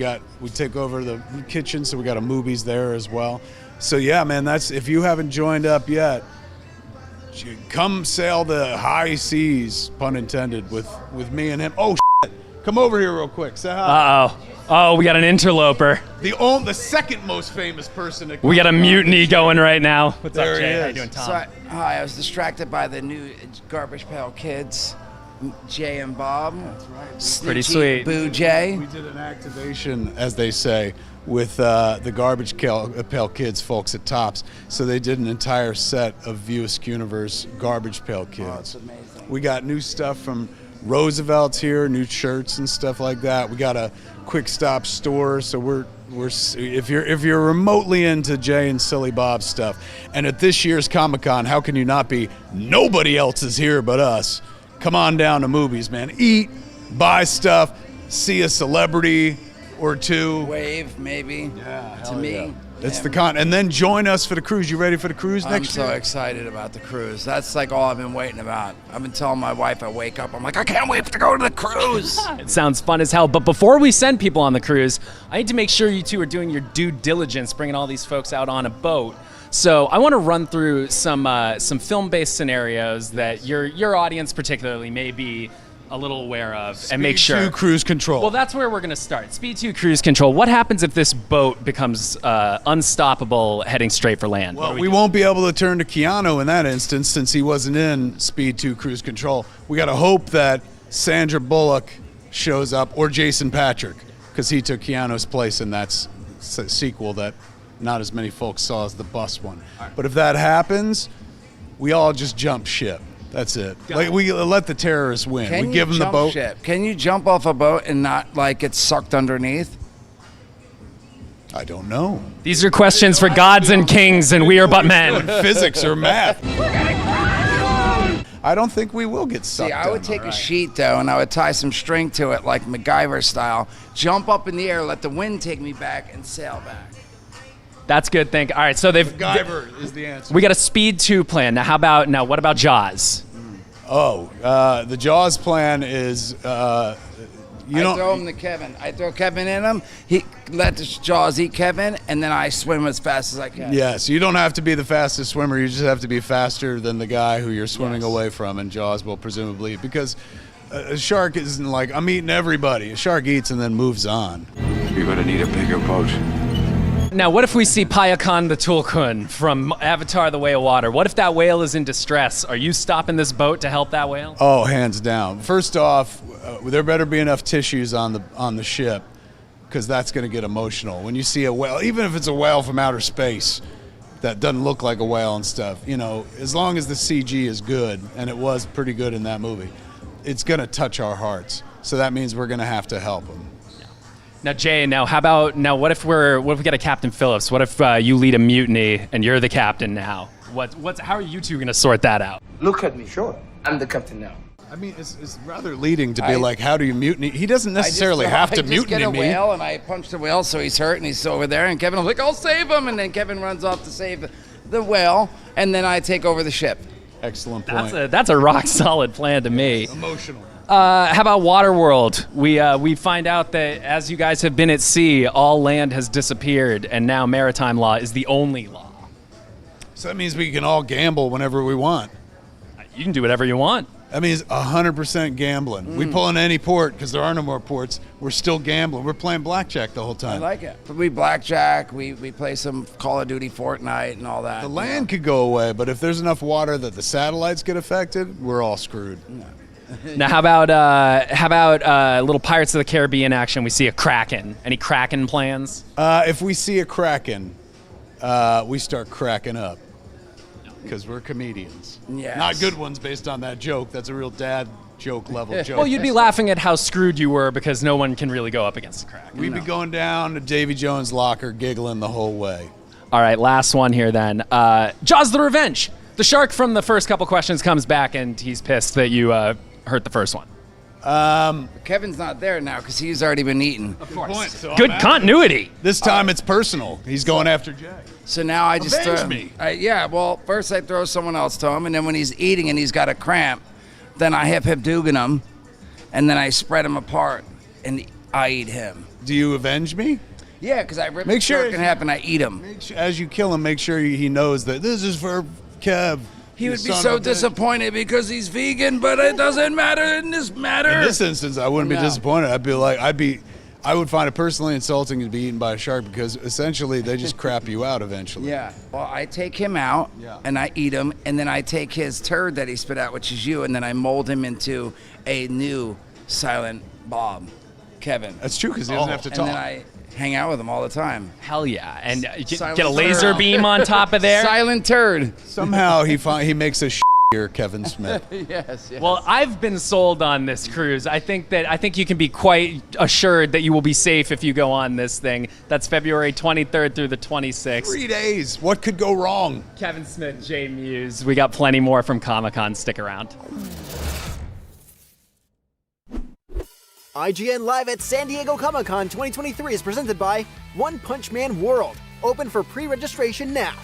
take over the kitchen, so we got a movies there as well. So yeah, man, that's if you haven't joined up yet, come sail the high seas, pun intended, with me and him. Oh shit. Come over here real quick. Say hi. Oh, we got an interloper. The second most famous person. We got a mutiny going right now. What's There up, he Jay? is. How you doing, Tom? So I was distracted by the new Garbage Pail Kids, Jay and Bob. That's right. Pretty sweet. Boo Jay. We did an activation, as they say, with the Garbage Pail Kids folks at Tops. So they did an entire set of View Askewniverse Garbage Pail Kids. Oh, it's amazing. We got new stuff from Roosevelt's here, new shirts and stuff like that. We got a quick stop store, so we're if you're remotely into Jay and Silly Bob stuff, and at this year's Comic-Con, how can you not be? Nobody else is here but us. Come on down to movies, man. Eat, buy stuff, see a celebrity or two. Wave, maybe. Yeah, to me. yeah. It's the con, and then join us for the cruise. You ready for the cruise next year? I'm so excited about the cruise. That's like all I've been waiting about. I've been telling my wife I wake up, I'm like, I can't wait to go to the cruise. It sounds fun as hell. But before we send people on the cruise, I need to make sure you two are doing your due diligence, bringing all these folks out on a boat. So I want to run through some film-based scenarios that your audience particularly may be a little aware of, and make sure. Speed 2 cruise control. Well, that's where we're going to start. Speed 2 cruise control. What happens if this boat becomes unstoppable, heading straight for land? Well, we won't be able to turn to Keanu in that instance since he wasn't in Speed 2 cruise control. We got to hope that Sandra Bullock shows up, or Jason Patrick, because he took Keanu's place in that sequel that not as many folks saw as the bus one. But if that happens, we all just jump ship. That's it. Like, we let the terrorists win. We give them the boat. Ship? Can you jump off a boat and not like get sucked underneath? I don't know. These are questions for gods and kings, and we are but men. Physics or math. I don't think we will get sucked. See, I would take a sheet though, and I would tie some string to it, like MacGyver style. Jump up in the air, let the wind take me back, and sail back. That's good. All right, so MacGyver is the answer. We got a Speed 2 plan. Now, what about Jaws? The Jaws plan is I throw him to Kevin. I throw Kevin in him. He let the Jaws eat Kevin, and then I swim as fast as I can. Yes, you don't have to be the fastest swimmer. You just have to be faster than the guy who you're swimming away from, and Jaws will presumably, because a shark isn't like, I'm eating everybody. A shark eats and then moves on. You're gonna need a bigger boat. Now, what if we see Payakan the Tulkun from Avatar: The Way of Water? What if that whale is in distress? Are you stopping this boat to help that whale? Oh, hands down. First off, there better be enough tissues on the ship, because that's going to get emotional. When you see a whale, even if it's a whale from outer space that doesn't look like a whale and stuff, as long as the CG is good, and it was pretty good in that movie, it's going to touch our hearts. So that means we're going to have to help them. Now, Jay, what if we got a Captain Phillips? What if you lead a mutiny and you're the captain now? How are you two going to sort that out? Look at me. Sure. I'm the captain now. I mean, it's rather leading to be like, how do you mutiny? He doesn't necessarily have to mutiny me. I just get a whale, and I punch the whale, so he's hurt, and he's over there, and Kevin's like, I'll save him, and then Kevin runs off to save the whale, and then I take over the ship. Excellent point. That's a rock solid plan to me. Emotional. How about Waterworld? We find out that as you guys have been at sea, all land has disappeared, and now maritime law is the only law. So that means we can all gamble whenever we want. You can do whatever you want. That means 100% gambling. We pull in any port because there are no more ports. We're still gambling. We're playing blackjack the whole time. I like it. We blackjack. We play some Call of Duty Fortnite and all that. The land could go away, but if there's enough water that the satellites get affected, we're all screwed. No. Now, how about little Pirates of the Caribbean action? We see a Kraken. Any Kraken plans? If we see a Kraken, we start cracking up because we're comedians. Yes. Not good ones based on that joke. That's a real dad joke level joke. Well, you'd be laughing at how screwed you were because no one can really go up against the crack. We'd be going down to Davy Jones' locker giggling the whole way. All right, last one here then. Jaws the Revenge. The shark from the first couple questions comes back and he's pissed that you hurt the first one. Kevin's not there now because he's already been eaten. Of course. So Good continuity. This time it's personal. He's going after Jay. So now I just Avenge throw me. Yeah, well, first I throw someone else to him, and then when he's eating and he's got a cramp, then I hip Dugan him, and then I spread him apart, and I eat him. Do you avenge me? Yeah, because I rip the shark in half and I eat him. As you kill him, make sure he knows that this is for Kev. He would be so disappointed because he's vegan, but it doesn't matter in this matter. In this instance, I wouldn't be disappointed. I would find it personally insulting to be eaten by a shark because essentially they just crap you out eventually. Yeah. Well, I take him out and I eat him, and then I take his turd that he spit out, which is you, and then I mold him into a new Silent Bob, Kevin. That's true because he doesn't have to talk. And then I hang out with him all the time. Hell yeah. And Silent get a laser beam on top of there. Silent turd. Somehow he makes a here, Kevin Smith. Yes. Well, I've been sold on this cruise. I think you can be quite assured that you will be safe if you go on this thing. That's February 23rd through the 26th. 3 days. What could go wrong? Kevin Smith, Jay Muse. We got plenty more from Comic-Con. Stick around. IGN Live at San Diego Comic-Con 2023 is presented by One Punch Man World. Open for pre-registration now.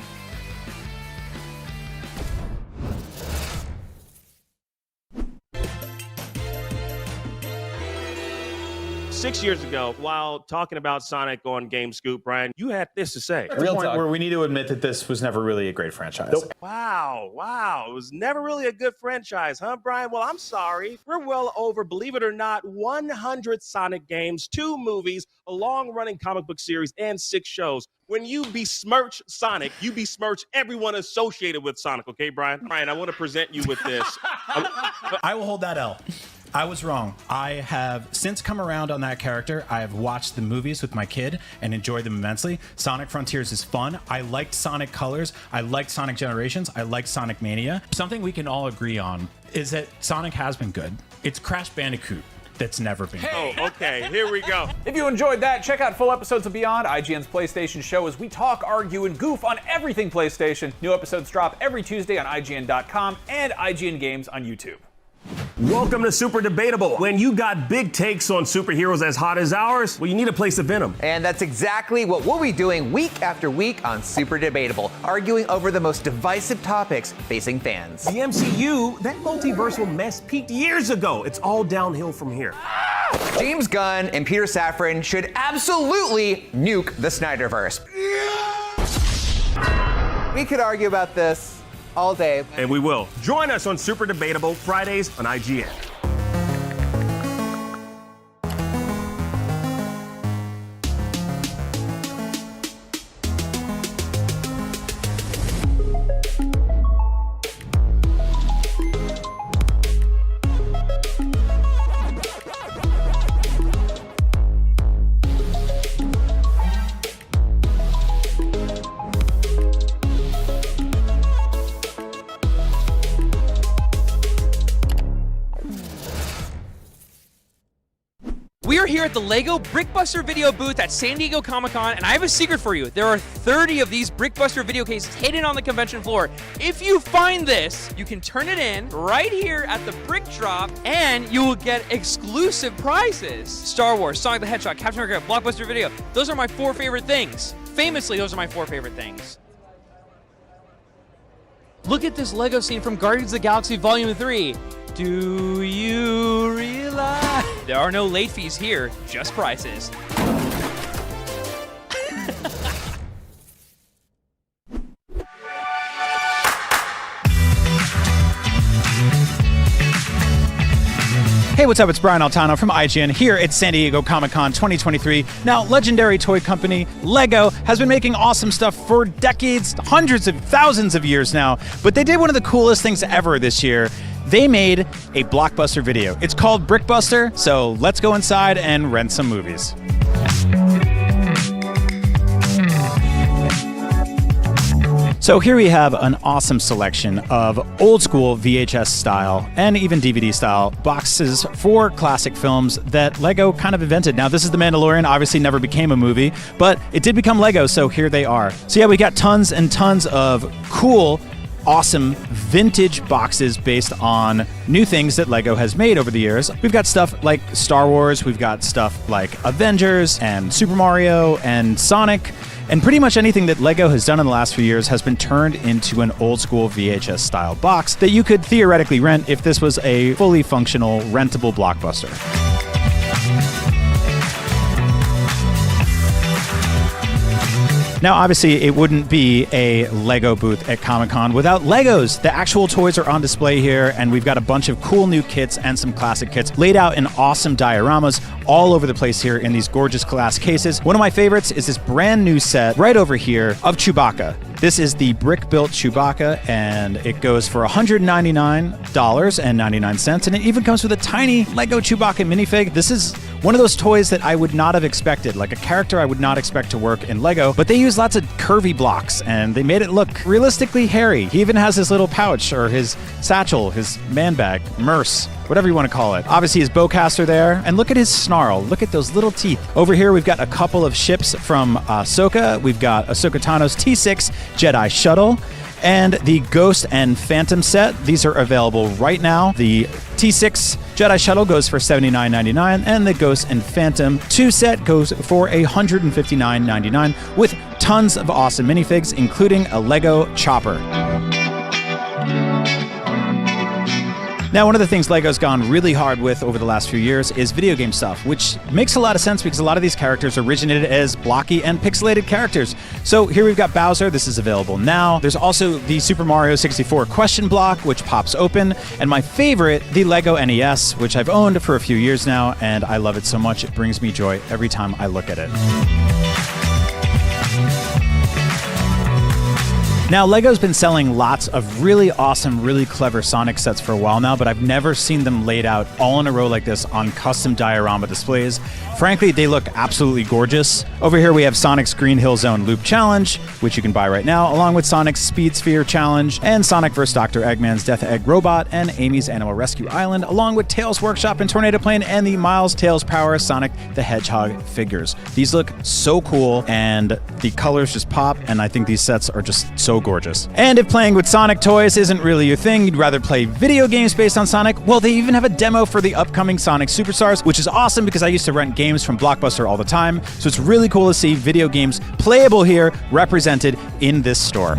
Six years ago, while talking about Sonic on Game Scoop, Brian, you had this to say. At the point where we need to admit that this was never really a great franchise. Wow. It was never really a good franchise, huh, Brian? Well, I'm sorry. We're well over, believe it or not, 100 Sonic games, 2 movies, a long-running comic book series, and 6 shows. When you besmirch Sonic, you besmirch everyone associated with Sonic, okay, Brian? Brian, I want to present you with this. I will hold that L. I was wrong. I have since come around on that character. I have watched the movies with my kid and enjoyed them immensely. Sonic Frontiers is fun. I liked Sonic Colors. I liked Sonic Generations. I liked Sonic Mania. Something we can all agree on is that Sonic has been good. It's Crash Bandicoot that's never been good. Oh, okay. Here we go. If you enjoyed that, check out full episodes of Beyond, IGN's PlayStation show, as we talk, argue, and goof on everything PlayStation. New episodes drop every Tuesday on IGN.com and IGN Games on YouTube. Welcome to Super Debatable. When you got big takes on superheroes as hot as ours, well, you need a place to vent them. And that's exactly what we'll be doing week after week on Super Debatable, arguing over the most divisive topics facing fans. The MCU, that multiversal mess peaked years ago. It's all downhill from here. James Gunn and Peter Safran should absolutely nuke the Snyderverse. We could argue about this all day. And we will. Join us on Super Debatable Fridays on IGN. We are here at the LEGO Brickbuster video booth at San Diego Comic-Con, and I have a secret for you. There are 30 of these Brickbuster video cases hidden on the convention floor. If you find this, you can turn it in right here at the Brick Drop, and you will get exclusive prizes. Star Wars, Sonic the Hedgehog, Captain America, Blockbuster Video. Those are my 4 favorite things. Famously, those are my 4 favorite things. Look at this LEGO scene from Guardians of the Galaxy Volume 3. Do you realize? There are no late fees here, just prices. Hey, what's up? It's Brian Altano from IGN here at San Diego Comic-Con 2023. Now, legendary toy company LEGO has been making awesome stuff for decades, hundreds of thousands of years now, but they did one of the coolest things ever this year. They made a blockbuster video. It's called Brickbuster, so let's go inside and rent some movies. So here we have an awesome selection of old school VHS style and even DVD style boxes for classic films that Lego kind of invented. Now, this is The Mandalorian, obviously never became a movie, but it did become Lego, so here they are. So yeah, we got tons and tons of cool, awesome vintage boxes based on new things that Lego has made over the years. We've got stuff like Star Wars, we've got stuff like Avengers and Super Mario and Sonic, and pretty much anything that Lego has done in the last few years has been turned into an old school VHS style box that you could theoretically rent if this was a fully functional, rentable blockbuster. Now, obviously, it wouldn't be a Lego booth at Comic-Con without Legos. The actual toys are on display here, and we've got a bunch of cool new kits and some classic kits laid out in awesome dioramas all over the place here in these gorgeous glass cases. One of my favorites is this brand new set right over here of Chewbacca. This is the brick-built Chewbacca, and it goes for $199.99, and it even comes with a tiny Lego Chewbacca minifig. This is one of those toys that I would not have expected, like a character I would not expect to work in Lego, but they use lots of curvy blocks, and they made it look realistically hairy. He even has his little pouch, or his satchel, his man bag, merce, whatever you want to call it. Obviously, his bowcaster there, and look at his snarl. Look at those little teeth. Over here, we've got a couple of ships from Ahsoka. We've got Ahsoka Tano's T6 Jedi Shuttle, and the Ghost and Phantom set. These are available right now. The T6 Jedi Shuttle goes for $79.99, and the Ghost and Phantom 2 set goes for $159.99, with tons of awesome minifigs, including a Lego Chopper. Now, one of the things Lego's gone really hard with over the last few years is video game stuff, which makes a lot of sense because a lot of these characters originated as blocky and pixelated characters. So here we've got Bowser. This is available now. There's also the Super Mario 64 question block, which pops open. And my favorite, the Lego NES, which I've owned for a few years now, and I love it so much. It brings me joy every time I look at it. Now, Lego's been selling lots of really awesome, really clever Sonic sets for a while now, but I've never seen them laid out all in a row like this on custom diorama displays. Frankly, they look absolutely gorgeous. Over here, we have Sonic's Green Hill Zone Loop Challenge, which you can buy right now, along with Sonic's Speed Sphere Challenge, and Sonic vs. Dr. Eggman's Death Egg Robot, and Amy's Animal Rescue Island, along with Tails Workshop and Tornado Plane, and the Miles Tails Power Sonic the Hedgehog figures. These look so cool, and the colors just pop, and I think these sets are just so gorgeous. And if playing with Sonic toys isn't really your thing, you'd rather play video games based on Sonic, well, they even have a demo for the upcoming Sonic Superstars, which is awesome because I used to rent games from Blockbuster all the time, so it's really cool to see video games playable here, represented in this store.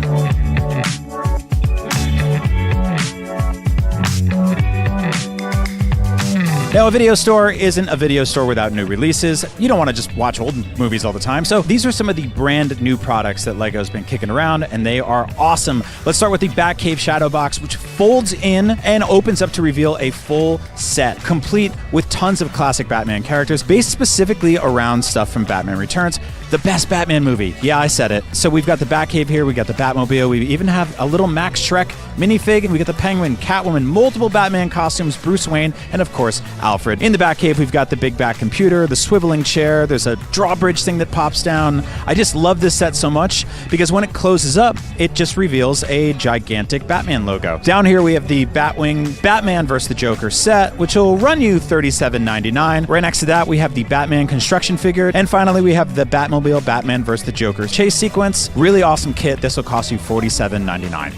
Now, a video store isn't a video store without new releases. You don't want to just watch old movies all the time. So these are some of the brand new products that Lego's been kicking around, and they are awesome. Let's start with the Batcave Shadow Box, which folds in and opens up to reveal a full set, complete with tons of classic Batman characters, based specifically around stuff from Batman Returns, the best Batman movie. Yeah, I said it. So we've got the Batcave here, we got the Batmobile, we even have a little Max Shrek minifig, and we got the Penguin, Catwoman, multiple Batman costumes, Bruce Wayne, and of course, Alfred. In the Batcave, we've got the big Bat computer, the swiveling chair, there's a drawbridge thing that pops down. I just love this set so much because when it closes up, it just reveals a gigantic Batman logo. Down here, we have the Batwing Batman vs. the Joker set, which will run you $37.99. Right next to that, we have the Batman construction figure. And finally, we have the Batmobile Batman vs. the Joker chase sequence. Really awesome kit. This will cost you $47.99.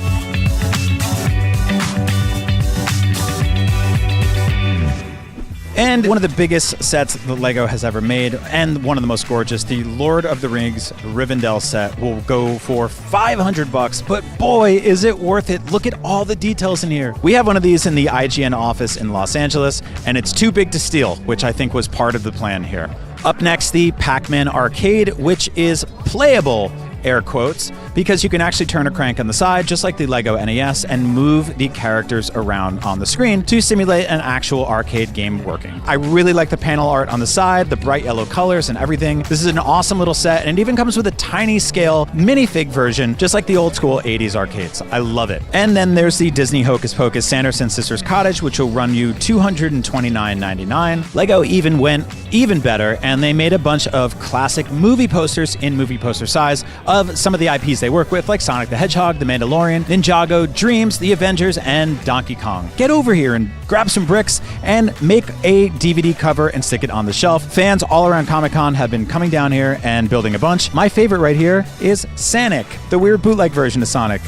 And one of the biggest sets that LEGO has ever made, and one of the most gorgeous, the Lord of the Rings Rivendell set will go for $500, but boy, is it worth it. Look at all the details in here. We have one of these in the IGN office in Los Angeles, and it's too big to steal, which I think was part of the plan here. Up next, the Pac-Man Arcade, which is playable, air quotes, because you can actually turn a crank on the side, just like the Lego NES, and move the characters around on the screen to simulate an actual arcade game working. I really like the panel art on the side, the bright yellow colors and everything. This is an awesome little set, and it even comes with a tiny scale minifig version, just like the old school 80s arcades. I love it. And then there's the Disney Hocus Pocus Sanderson Sisters Cottage, which will run you $229.99. Lego even went even better, and they made a bunch of classic movie posters in movie poster size of some of the IPs they work with, like Sonic the Hedgehog, The Mandalorian, Ninjago, Dreams, The Avengers, and Donkey Kong. Get over here and grab some bricks and make a DVD cover and stick it on the shelf. Fans all around Comic-Con have been coming down here and building a bunch. My favorite right here is Sonic, the weird bootleg version of Sonic.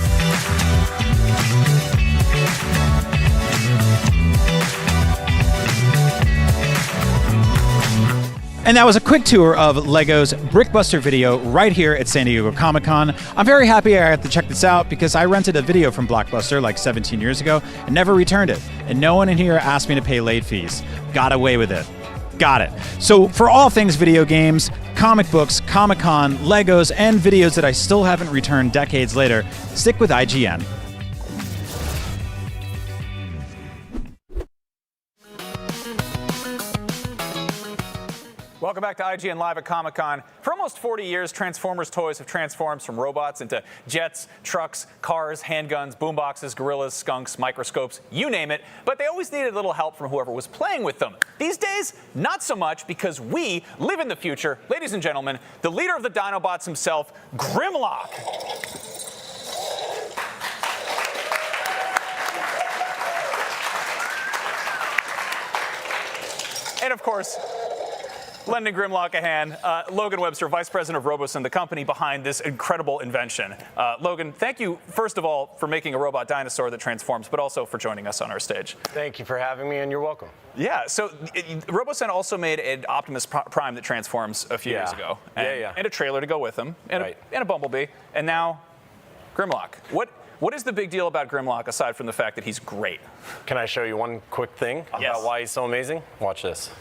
And that was a quick tour of LEGO's Brickbuster video right here at San Diego Comic-Con. I'm very happy I got to check this out because I rented a video from Blockbuster like 17 years ago and never returned it. And no one in here asked me to pay late fees. Got away with it. Got it. So for all things video games, comic books, Comic-Con, LEGOs, and videos that I still haven't returned decades later, stick with IGN. Welcome back to IGN Live at Comic-Con. For almost 40 years, Transformers toys have transformed from robots into jets, trucks, cars, handguns, boomboxes, gorillas, skunks, microscopes, you name it. But they always needed a little help from whoever was playing with them. These days, not so much, because we live in the future. Ladies and gentlemen, the leader of the Dinobots himself, Grimlock. And of course, lending Grimlock a hand, Logan Webster, Vice President of Roboson, the company behind this incredible invention. Logan, thank you, first of all, for making a robot dinosaur that transforms, but also for joining us on our stage. Thank you for having me, and you're welcome. Yeah, so Roboson also made an Optimus Prime that transforms a few years ago. And, and a trailer to go with him, and, and a Bumblebee, and now Grimlock. What is the big deal about Grimlock, aside from the fact that he's great? Can I show you one quick thing about why he's so amazing? Watch this.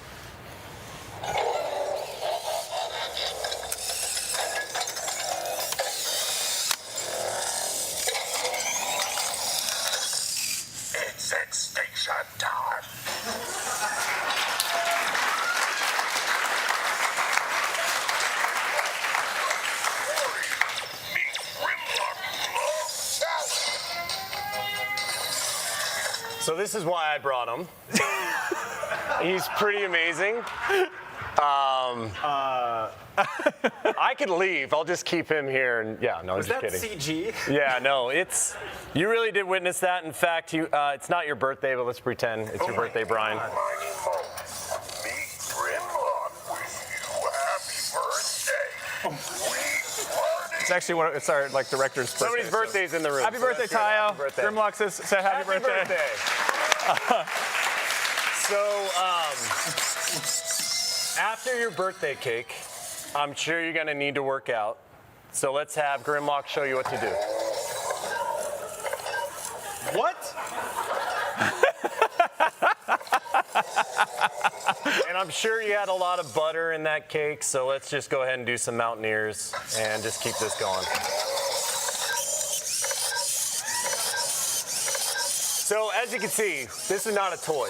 It's extinction time. So this is why I brought him. He's pretty amazing. I could leave. I'll just keep him here. And yeah, no, I'm just kidding. CG? Yeah, no, it's. You really did witness that. In fact, you. It's not your birthday, but let's pretend it's your birthday, Brian. It's actually it's our director's birthday. Somebody's birthday's in the room. Happy birthday, Tayo. Grimlock says happy birthday. So, after your birthday cake, I'm sure you're gonna need to work out. So let's have Grimlock show you what to do. What? And I'm sure you had a lot of butter in that cake, so let's just go ahead and do some mountaineers and just keep this going. So as you can see, this is not a toy.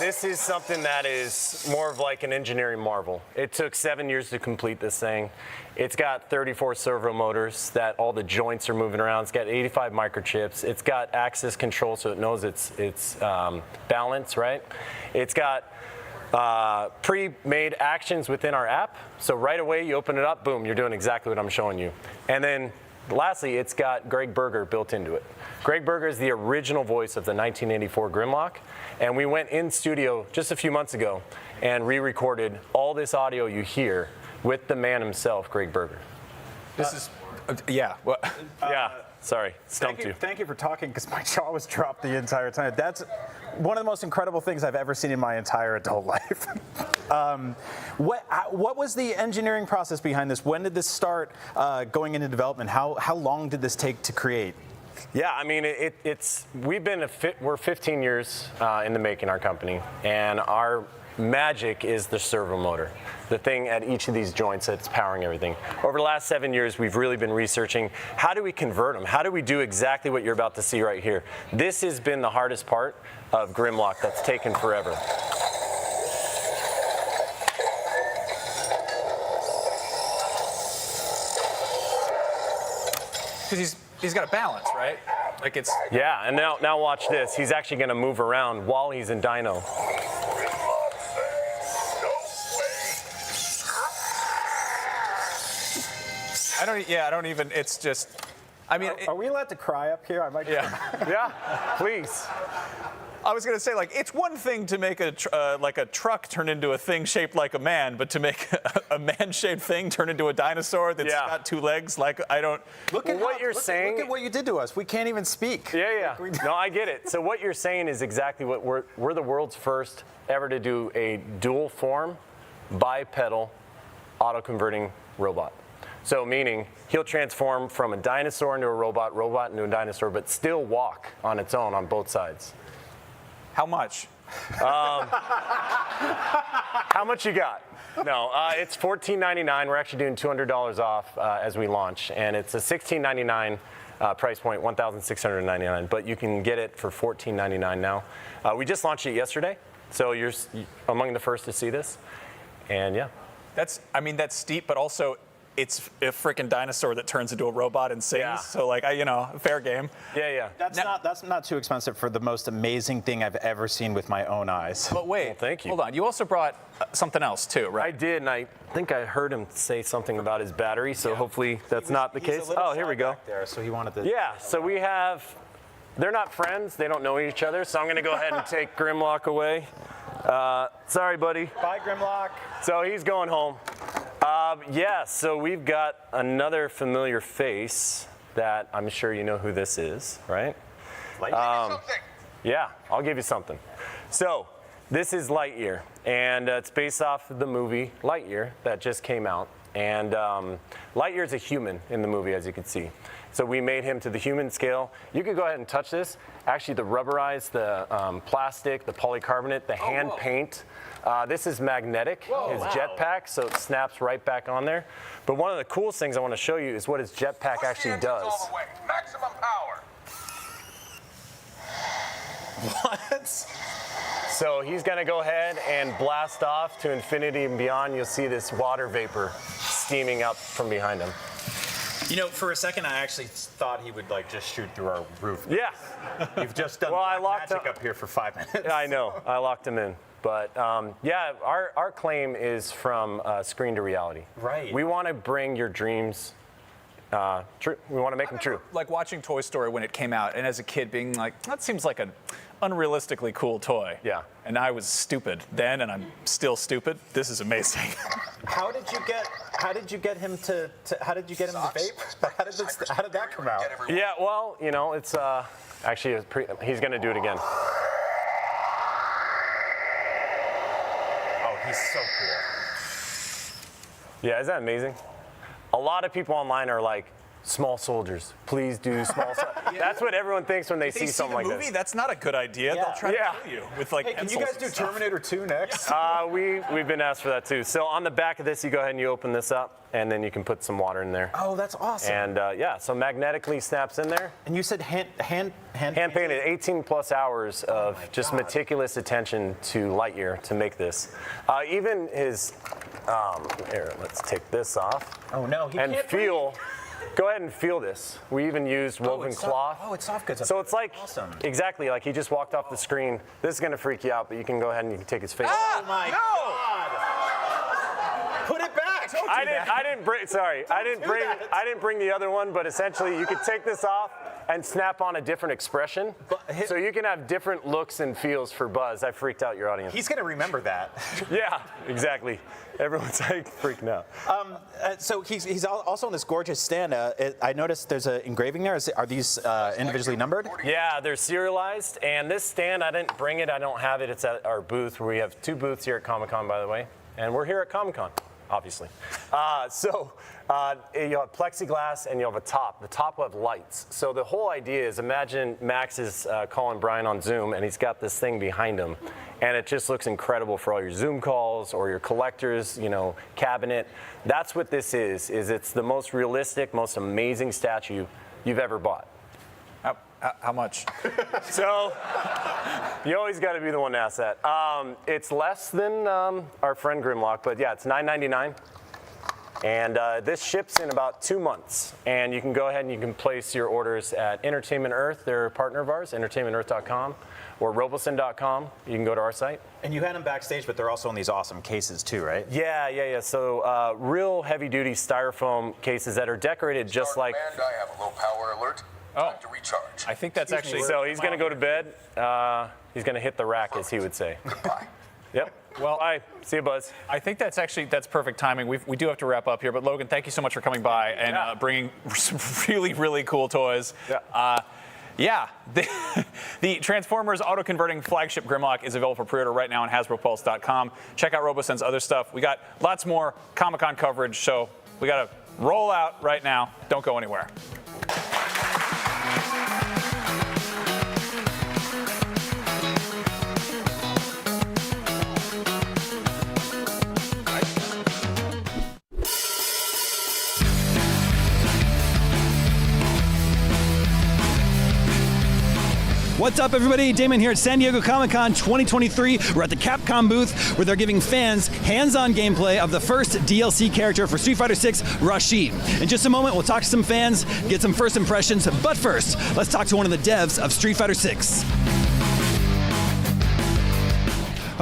This is something that is more of like an engineering marvel. It took 7 years to complete this thing. It's got 34 servo motors that all the joints are moving around. It's got 85 microchips. It's got axis control so it knows its balance, right? It's got pre-made actions within our app. So right away you open it up, boom, you're doing exactly what I'm showing you. And then lastly, it's got Greg Berger built into it. Greg Berger is the original voice of the 1984 Grimlock. And we went in studio just a few months ago and re-recorded all this audio you hear with the man himself, Greg Berger. This is, yeah. Well, yeah, sorry, stumped you. Thank you for talking, because my jaw was dropped the entire time. That's one of the most incredible things I've ever seen in my entire adult life. What was the engineering process behind this? When did this start going into development? How long did this take to create? Yeah, I mean, we're 15 years in the making, our company, and our magic is the servo motor, the thing at each of these joints that's powering everything. Over the last 7 years, we've really been researching how do we convert them? How do we do exactly what you're about to see right here? This has been the hardest part of Grimlock that's taken forever. Because he's got a balance, right? Like it's. Yeah, and now watch this. He's actually going to move around while he's in dyno. I don't even. It's just. I mean, are we allowed to cry up here? I might. Yeah, please. I was going to say, like, it's one thing to make a truck turn into a thing shaped like a man, but to make a man-shaped thing turn into a dinosaur that's got 2 legs, like, I don't. Look at what you're saying. Look at what you did to us. We can't even speak. Yeah. No, I get it. So what you're saying is exactly what we're the world's first ever to do a dual form, bipedal, auto-converting robot. So meaning he'll transform from a dinosaur into a robot into a dinosaur, but still walk on its own on both sides. How much? How much you got? No, it's $14.99. We're actually doing $200 off as we launch, and it's a $16.99 price point, $1,699. But you can get it for $14.99 now. We just launched it yesterday, so you're among the first to see this, and yeah. That's steep, but also it's a freaking dinosaur that turns into a robot and sings. Yeah. So fair game. Yeah. That's not too expensive for the most amazing thing I've ever seen with my own eyes. But wait, well, thank you. Hold on. You also brought something else too, right? I did, and I think I heard him say something about his battery. So hopefully that's not the case. Oh, here we go. Back there, so he wanted to. Yeah. So we have. They're not friends. They don't know each other. So I'm going to go ahead and take Grimlock away. Sorry, buddy. Bye, Grimlock. So he's going home. So we've got another familiar face that I'm sure you know who this is, right? Yeah, I'll give you something. So this is Lightyear, and it's based off of the movie Lightyear that just came out. And Lightyear's a human in the movie, as you can see. So we made him to the human scale. You could go ahead and touch this. Actually, the rubberized, the plastic, the polycarbonate, the hand paint. This is magnetic, his jetpack, so it snaps right back on there. But one of the coolest things I want to show you is what his jetpack actually does. Maximum power. What? So he's going to go ahead and blast off to infinity and beyond. You'll see this water vapor steaming up from behind him. You know, for a second, I actually thought he would just shoot through our roof. Yeah. You've just done magic up here for 5 minutes. I know. I locked him in. But our claim is from screen to reality. Right. We want to bring your dreams true. We want to make them true. Like watching Toy Story when it came out, and as a kid being like, that seems like an unrealistically cool toy. Yeah. And I was stupid then, and I'm still stupid. This is amazing. How did you get him to vape? How did that come out? Yeah, well, it's actually he's going to do it again. Oh, he's so cool. Yeah, isn't that amazing? A lot of people online are like, small soldiers, please do small soldiers. That's what everyone thinks when they see something like this. That's not a good idea. Yeah. They'll try to kill you with Hey, can you guys do Terminator 2 next? We've been asked for that too. So on the back of this, you go ahead and you open this up, and then you can put some water in there. Oh, that's awesome. And so magnetically snaps in there. And you said hand painted 18 plus hours of just meticulous attention to Lightyear to make this. Even his, here, let's take this off. Oh no, he can't feel. Go ahead and feel this. We even used woven cloth. It's soft goods. So it's like, awesome. Exactly, like he just walked off the screen. This is gonna freak you out, but you can go ahead and you can take his face. Oh my God! Put it back. I didn't bring the other one, but essentially you could take this off and snap on a different expression. So you can have different looks and feels for Buzz. I freaked out your audience. He's gonna remember that. Yeah, exactly. Everyone's like freaking out. So he's also on this gorgeous stand. I noticed there's an engraving there. Are these individually numbered? Yeah, they're serialized. And this stand, I didn't bring it. I don't have it. It's at our booth, where we have 2 booths here at Comic-Con, by the way. And we're here at Comic-Con, obviously. You have plexiglass and you have a top. The top will have lights. So the whole idea is, imagine Max is calling Brian on Zoom, and he's got this thing behind him. And it just looks incredible for all your Zoom calls or your collector's, cabinet. That's what this is it's the most realistic, most amazing statue you've ever bought. How much? So, you always got to be the one to ask that. It's less than our friend Grimlock, but yeah, it's $9.99. And this ships in about 2 months. And you can go ahead and you can place your orders at Entertainment Earth. They're a partner of ours, entertainmentearth.com, or roboson.com. You can go to our site. And you had them backstage, but they're also in these awesome cases too, right? Yeah. So real heavy-duty styrofoam cases that are decorated just like... Command, I have a low power alert. Time to recharge. I think that's actually... So he's going to go to bed. He's going to hit the rack, as he would say. Goodbye. Yep. Well, bye. See you, Buzz. I think that's perfect timing. We do have to wrap up here, but Logan, thank you so much for coming by and bringing some really, really cool toys. Yeah. The Transformers auto-converting flagship Grimlock is available for pre-order right now on HasbroPulse.com. Check out RoboSense other stuff. We got lots more Comic-Con coverage, so we got to roll out right now. Don't go anywhere. What's up, everybody? Damon here at San Diego Comic-Con 2023. We're at the Capcom booth where they're giving fans hands-on gameplay of the first DLC character for Street Fighter 6, Rashid. In just a moment, we'll talk to some fans, get some first impressions, but first, let's talk to one of the devs of Street Fighter 6.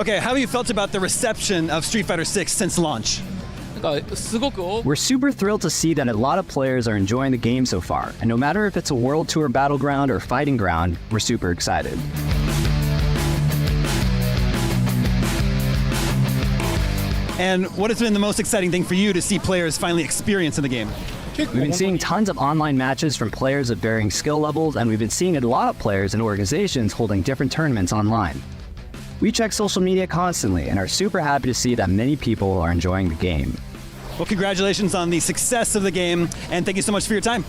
Okay, how have you felt about the reception of Street Fighter 6 since launch? We're super thrilled to see that a lot of players are enjoying the game so far, and no matter if it's a World Tour Battleground or Fighting Ground, we're super excited. And what has been the most exciting thing for you to see players finally experience in the game? We've been seeing tons of online matches from players of varying skill levels, and we've been seeing a lot of players and organizations holding different tournaments online. We check social media constantly and are super happy to see that many people are enjoying the game. Well, congratulations on the success of the game, and thank you so much for your time.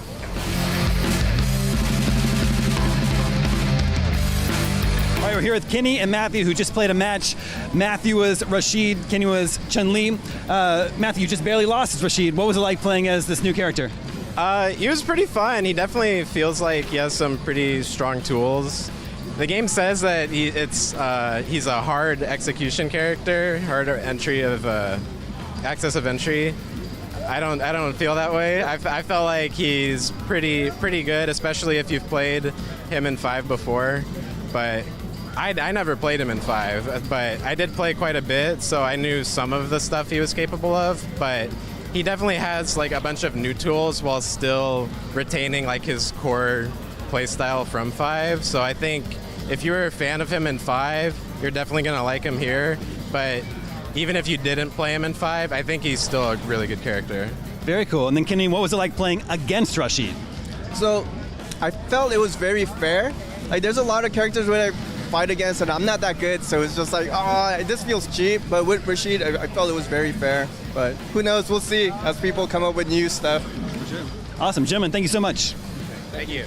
All right, we're here with Kenny and Matthew, who just played a match. Matthew was Rashid, Kenny was Chun-Li. Matthew, you just barely lost as Rashid. What was it like playing as this new character? He was pretty fun. He definitely feels like he has some pretty strong tools. The game says that he's a hard execution character, hard entry of access of entry. I don't feel that way. I felt like he's pretty good, especially if you've played him in 5 before. But I never played him in 5, but I did play quite a bit, so I knew some of the stuff he was capable of. But he definitely has like a bunch of new tools while still retaining like his core playstyle from 5. So I think if you were a fan of him in 5, you're definitely gonna like him here. But even if you didn't play him in 5, I think he's still a really good character. Very cool. And then Kenny, what was it like playing against Rashid? So I felt it was very fair. Like there's a lot of characters where I fight against and I'm not that good, so it's just like, this feels cheap. But with Rashid, I felt it was very fair. But who knows, we'll see as people come up with new stuff. For sure. Awesome, gentlemen, thank you so much. Thank you.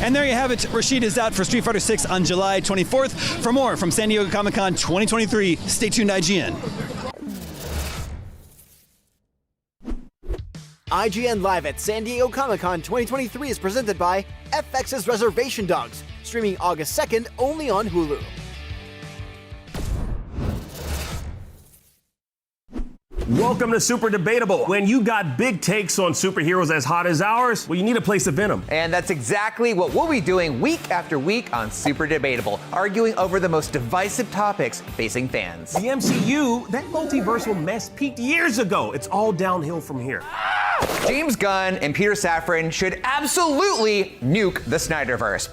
And there you have it. Rashid is out for Street Fighter 6 on July 24th. For more from San Diego Comic-Con 2023, stay tuned to IGN. IGN Live at San Diego Comic-Con 2023 is presented by FX's Reservation Dogs, streaming August 2nd only on Hulu. Welcome to Super Debatable. When you got big takes on superheroes as hot as ours, well, you need a place to vent them. And that's exactly what we'll be doing week after week on Super Debatable, arguing over the most divisive topics facing fans. The MCU, that multiversal mess peaked years ago. It's all downhill from here. James Gunn and Peter Safran should absolutely nuke the Snyderverse.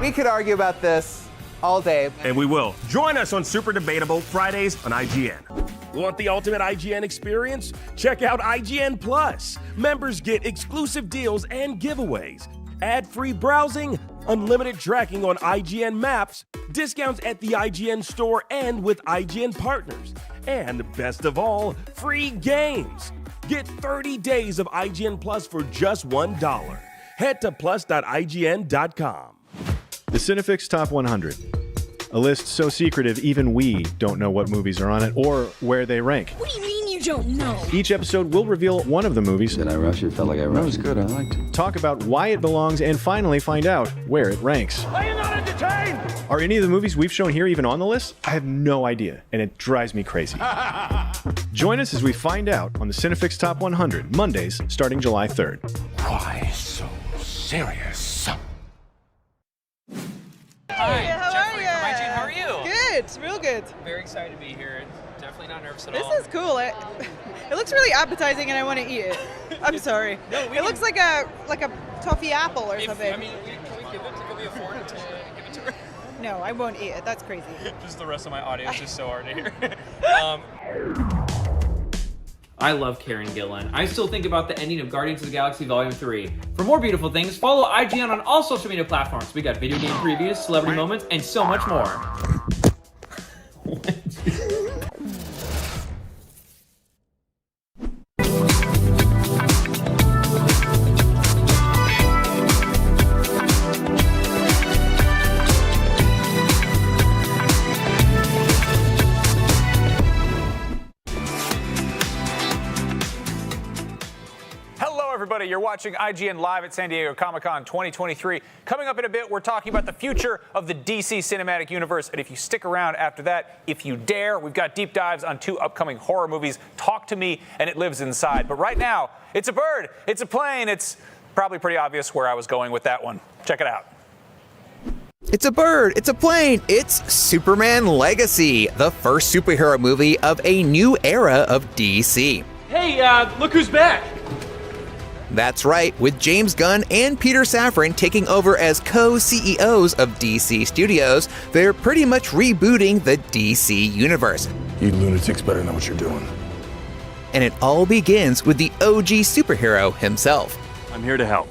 We could argue about this all day. And we will. Join us on Super Debatable Fridays on IGN. Want the ultimate IGN experience? Check out IGN Plus. Members get exclusive deals and giveaways, ad-free browsing, unlimited tracking on IGN Maps, discounts at the IGN store and with IGN partners. And best of all, free games. Get 30 days of IGN Plus for just $1. Head to plus.ign.com. The Cinefix Top 100. A list so secretive even we don't know what movies are on it or where they rank. What do you mean you don't know. Each episode will reveal one of the movies. Did I rush it? Felt like I rushed it. That was good. I liked it. Talk about why it belongs and finally find out where it ranks. Are you not entertained? Are any of the movies we've shown here even on the list? I have no idea, and it drives me crazy. Join us as we find out on the Cinefix Top 100, Mondays, starting July 3rd. Why so serious? Hi, Jeffrey from IGN. How are you? Good, real good. Very excited to be here. Definitely not nervous at This all. is cool. It looks really appetizing, and I want to eat it. I'm sorry. It looks like a toffee apple or something. Can we give it? Can we afford it to give it to her? No, I won't eat it. That's crazy. Just the rest of my audience is so hard to hear. I love Karen Gillan. I still think about the ending of Guardians of the Galaxy Volume 3. For more beautiful things, follow IGN on all social media platforms. We got video game previews, celebrity moments, and so much more. Everybody, you're watching IGN live at San Diego Comic-Con 2023. Coming up in a bit, we're talking about the future of the DC Cinematic Universe. And if you stick around after that, if you dare, we've got deep dives on 2 upcoming horror movies, Talk to Me and It Lives Inside. But right now, it's a bird, it's a plane, it's probably pretty obvious where I was going with that one. Check it out. It's a bird, it's a plane, it's Superman Legacy, the first superhero movie of a new era of DC. Hey, look who's back. That's right, with James Gunn and Peter Safran taking over as co-CEOs of DC Studios, they're pretty much rebooting the DC universe. You lunatics better know what you're doing. And it all begins with the OG superhero himself. I'm here to help,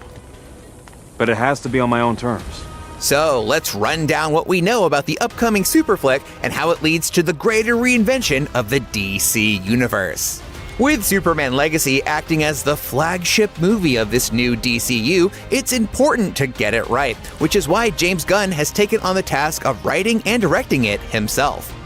but it has to be on my own terms. So let's run down what we know about the upcoming super flick and how it leads to the greater reinvention of the DC universe. With Superman Legacy acting as the flagship movie of this new DCU, it's important to get it right, which is why James Gunn has taken on the task of writing and directing it himself.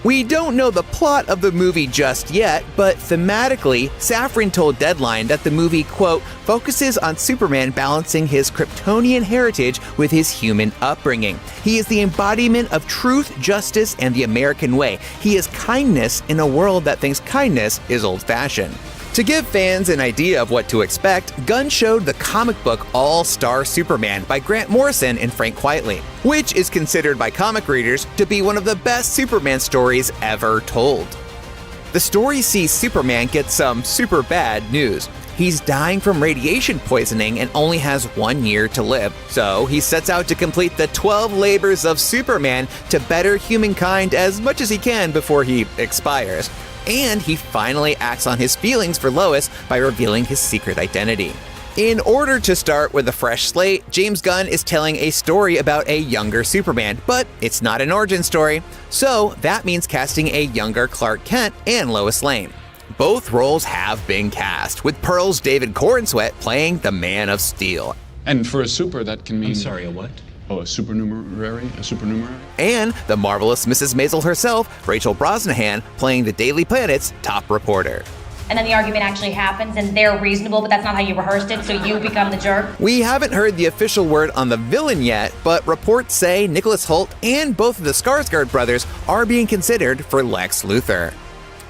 We don't know the plot of the movie just yet, but thematically, Safran told Deadline that the movie, quote, focuses on Superman balancing his Kryptonian heritage with his human upbringing. He is the embodiment of truth, justice, and the American way. He is kindness in a world that thinks kindness is old-fashioned. To give fans an idea of what to expect, Gunn showed the comic book All-Star Superman by Grant Morrison and Frank Quitely, which is considered by comic readers to be one of the best Superman stories ever told. The story sees Superman get some super bad news. He's dying from radiation poisoning and only has 1 year to live, so he sets out to complete the 12 labors of Superman to better humankind as much as he can before he expires. And he finally acts on his feelings for Lois by revealing his secret identity. In order to start with a fresh slate, James Gunn is telling a story about a younger Superman, but it's not an origin story, so that means casting a younger Clark Kent and Lois Lane. Both roles have been cast, with Pearl's David Corenswet playing the Man of Steel. And for a super, that can mean... I'm sorry, a what? Oh, a supernumerary? A supernumerary? And the marvelous Mrs. Maisel herself, Rachel Brosnahan, playing the Daily Planet's top reporter. And then the argument actually happens, and they're reasonable, but that's not how you rehearsed it, so you become the jerk. We haven't heard the official word on the villain yet, but reports say Nicholas Hoult and both of the Skarsgård brothers are being considered for Lex Luthor.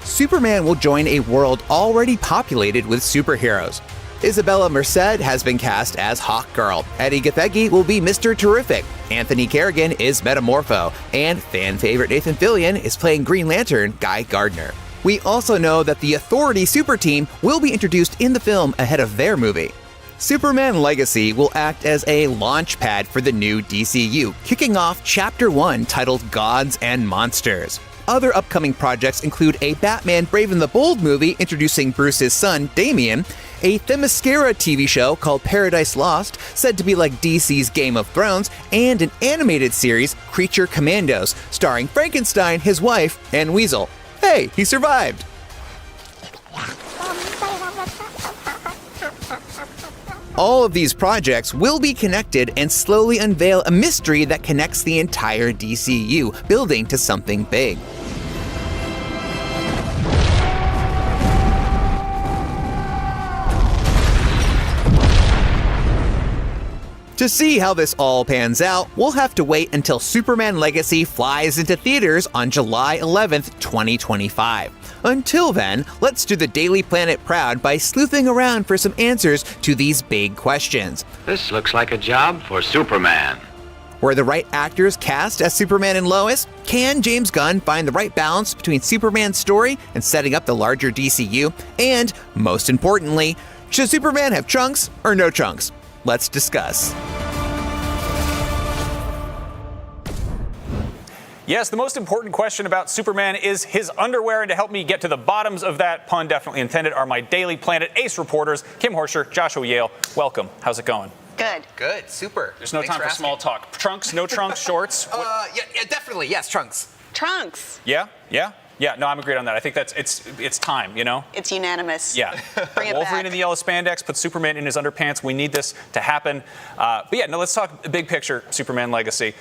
Superman will join a world already populated with superheroes. Isabella Merced has been cast as Hawkgirl, Eddie Gathegi will be Mr. Terrific, Anthony Carrigan is Metamorpho, and fan favorite Nathan Fillion is playing Green Lantern Guy Gardner. We also know that the Authority Super Team will be introduced in the film ahead of their movie. Superman Legacy will act as a launch pad for the new DCU, kicking off Chapter 1 titled Gods and Monsters. Other upcoming projects include a Batman Brave and the Bold movie introducing Bruce's son, Damian, a Themyscira TV show called Paradise Lost, said to be like DC's Game of Thrones, and an animated series, Creature Commandos, starring Frankenstein, his wife, and Weasel. Hey, he survived! All of these projects will be connected and slowly unveil a mystery that connects the entire DCU, building to something big. To see how this all pans out, we'll have to wait until Superman Legacy flies into theaters on July 11th, 2025. Until then, let's do the Daily Planet proud by sleuthing around for some answers to these big questions. This looks like a job for Superman. Were the right actors cast as Superman and Lois? Can James Gunn find the right balance between Superman's story and setting up the larger DCU? And, most importantly, should Superman have trunks or no trunks? Let's discuss. Yes, the most important question about Superman is his underwear, and to help me get to the bottoms of that, pun definitely intended, are my Daily Planet ace reporters, Kim Horscher, Joshua Yale. Welcome. How's it going? Good. Good. Super. There's no time for small talk. Trunks? No trunks? Shorts? Yeah, definitely. Yes, trunks. Trunks. Yeah. No, I'm agreed on that. I think it's time, you know? It's unanimous. Yeah. Bring it Wolverine back. in the yellow spandex, put Superman in his underpants. We need this to happen. But yeah, no, let's talk big picture Superman Legacy.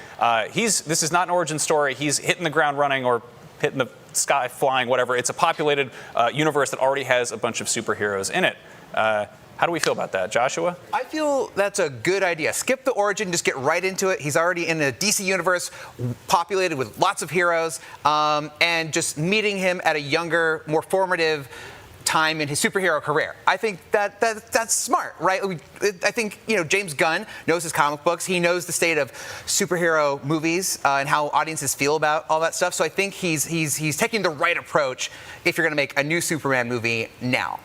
This is not an origin story. He's hitting the ground running or hitting the sky flying, whatever. It's a populated universe that already has a bunch of superheroes in it. How do we feel about that, Joshua? I feel that's a good idea. Skip the origin, just get right into it. He's already in a DC universe populated with lots of heroes, and just meeting him at a younger, more formative time in his superhero career. I think that's smart, right? I think James Gunn knows his comic books. He knows the state of superhero movies and how audiences feel about all that stuff. So I think he's taking the right approach if you're going to make a new Superman movie now.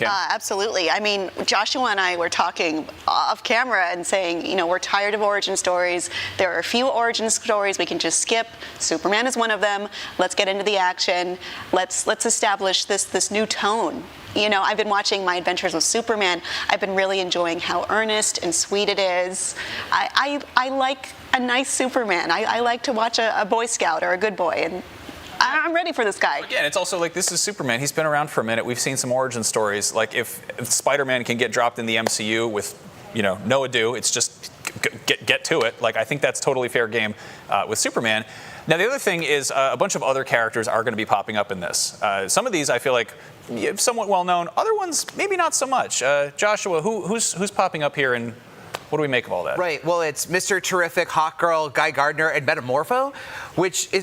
Absolutely. I mean, Joshua and I were talking off camera and saying, we're tired of origin stories. There are a few origin stories we can just skip. Superman is one of them. Let's get into the action. Let's establish this new tone. I've been watching My Adventures with Superman. I've been really enjoying how earnest and sweet it is. I like a nice Superman. I like to watch a Boy Scout or a good boy, and I'm ready for this guy. Again, it's also like, this is Superman. He's been around for a minute. We've seen some origin stories. Like if Spider-Man can get dropped in the MCU with, no ado, it's just get to it. Like, I think that's totally fair game with Superman. Now, the other thing is a bunch of other characters are going to be popping up in this. Some of these I feel like somewhat well known. Other ones maybe not so much. Joshua, who's popping up here, and what do we make of all that? Right. Well, it's Mr. Terrific, Hawkgirl, Guy Gardner, and Metamorpho,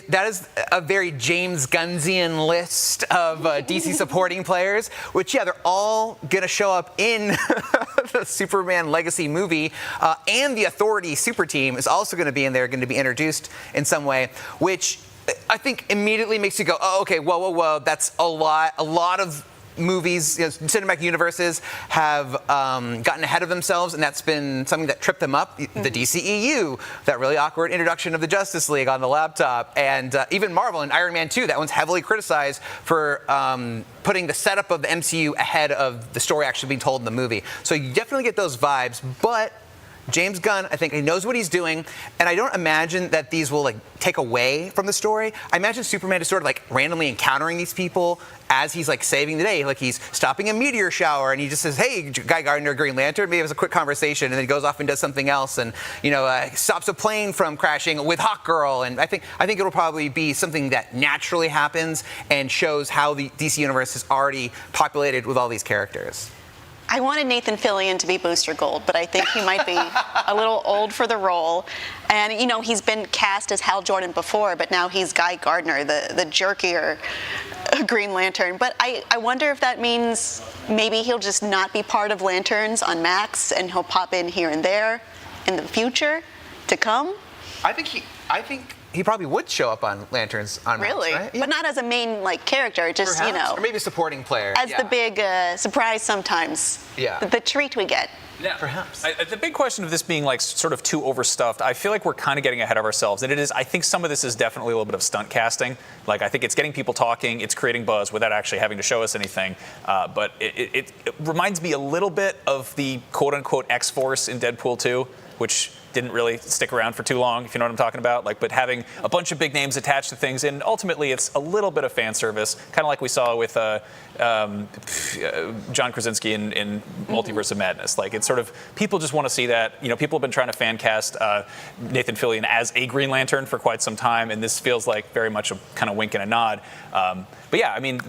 that is a very James Gunnsian list of DC supporting players, which, they're all going to show up in the Superman Legacy movie, and the Authority super team is also going to be in there, going to be introduced in some way, which I think immediately makes you go, oh, okay, whoa, that's a lot of movies, cinematic universes have gotten ahead of themselves, and that's been something that tripped them up. The DCEU, that really awkward introduction of the Justice League on the laptop, and even Marvel and Iron Man 2, that one's heavily criticized for putting the setup of the MCU ahead of the story actually being told in the movie. So you definitely get those vibes, but James Gunn, I think he knows what he's doing, and I don't imagine that these will take away from the story. I imagine Superman is sort of randomly encountering these people as he's saving the day. Like he's stopping a meteor shower, and he just says, "Hey, Guy Gardner, Green Lantern." Maybe it was a quick conversation, and then he goes off and does something else, and stops a plane from crashing with Hawkgirl. And I think it'll probably be something that naturally happens and shows how the DC universe is already populated with all these characters. I wanted Nathan Fillion to be Booster Gold, but I think he might be a little old for the role. And, he's been cast as Hal Jordan before, but now he's Guy Gardner, the jerkier Green Lantern. But I wonder if that means maybe he'll just not be part of Lanterns on Max, and he'll pop in here and there in the future to come. I think he probably would show up on Lanterns on Max, really, right? Yeah. But not as a main character, just Perhaps. Or maybe a supporting player as the big surprise sometimes. Yeah, the treat we get. Yeah, perhaps. The big question of this being sort of too overstuffed, I feel like we're kind of getting ahead of ourselves, and it is. I think some of this is definitely a little bit of stunt casting. I think it's getting people talking, it's creating buzz without actually having to show us anything. But it reminds me a little bit of the quote-unquote X-Force in Deadpool 2, which didn't really stick around for too long, if you know what I'm talking about. Like, but having a bunch of big names attached to things, and ultimately it's a little bit of fan service, kind of like we saw with John Krasinski in Multiverse of Madness. Like, it's sort of, people just want to see that. You know, people have been trying to fan cast Nathan Fillion as a Green Lantern for quite some time, and this feels like very much a kind of wink and a nod. But yeah, I mean,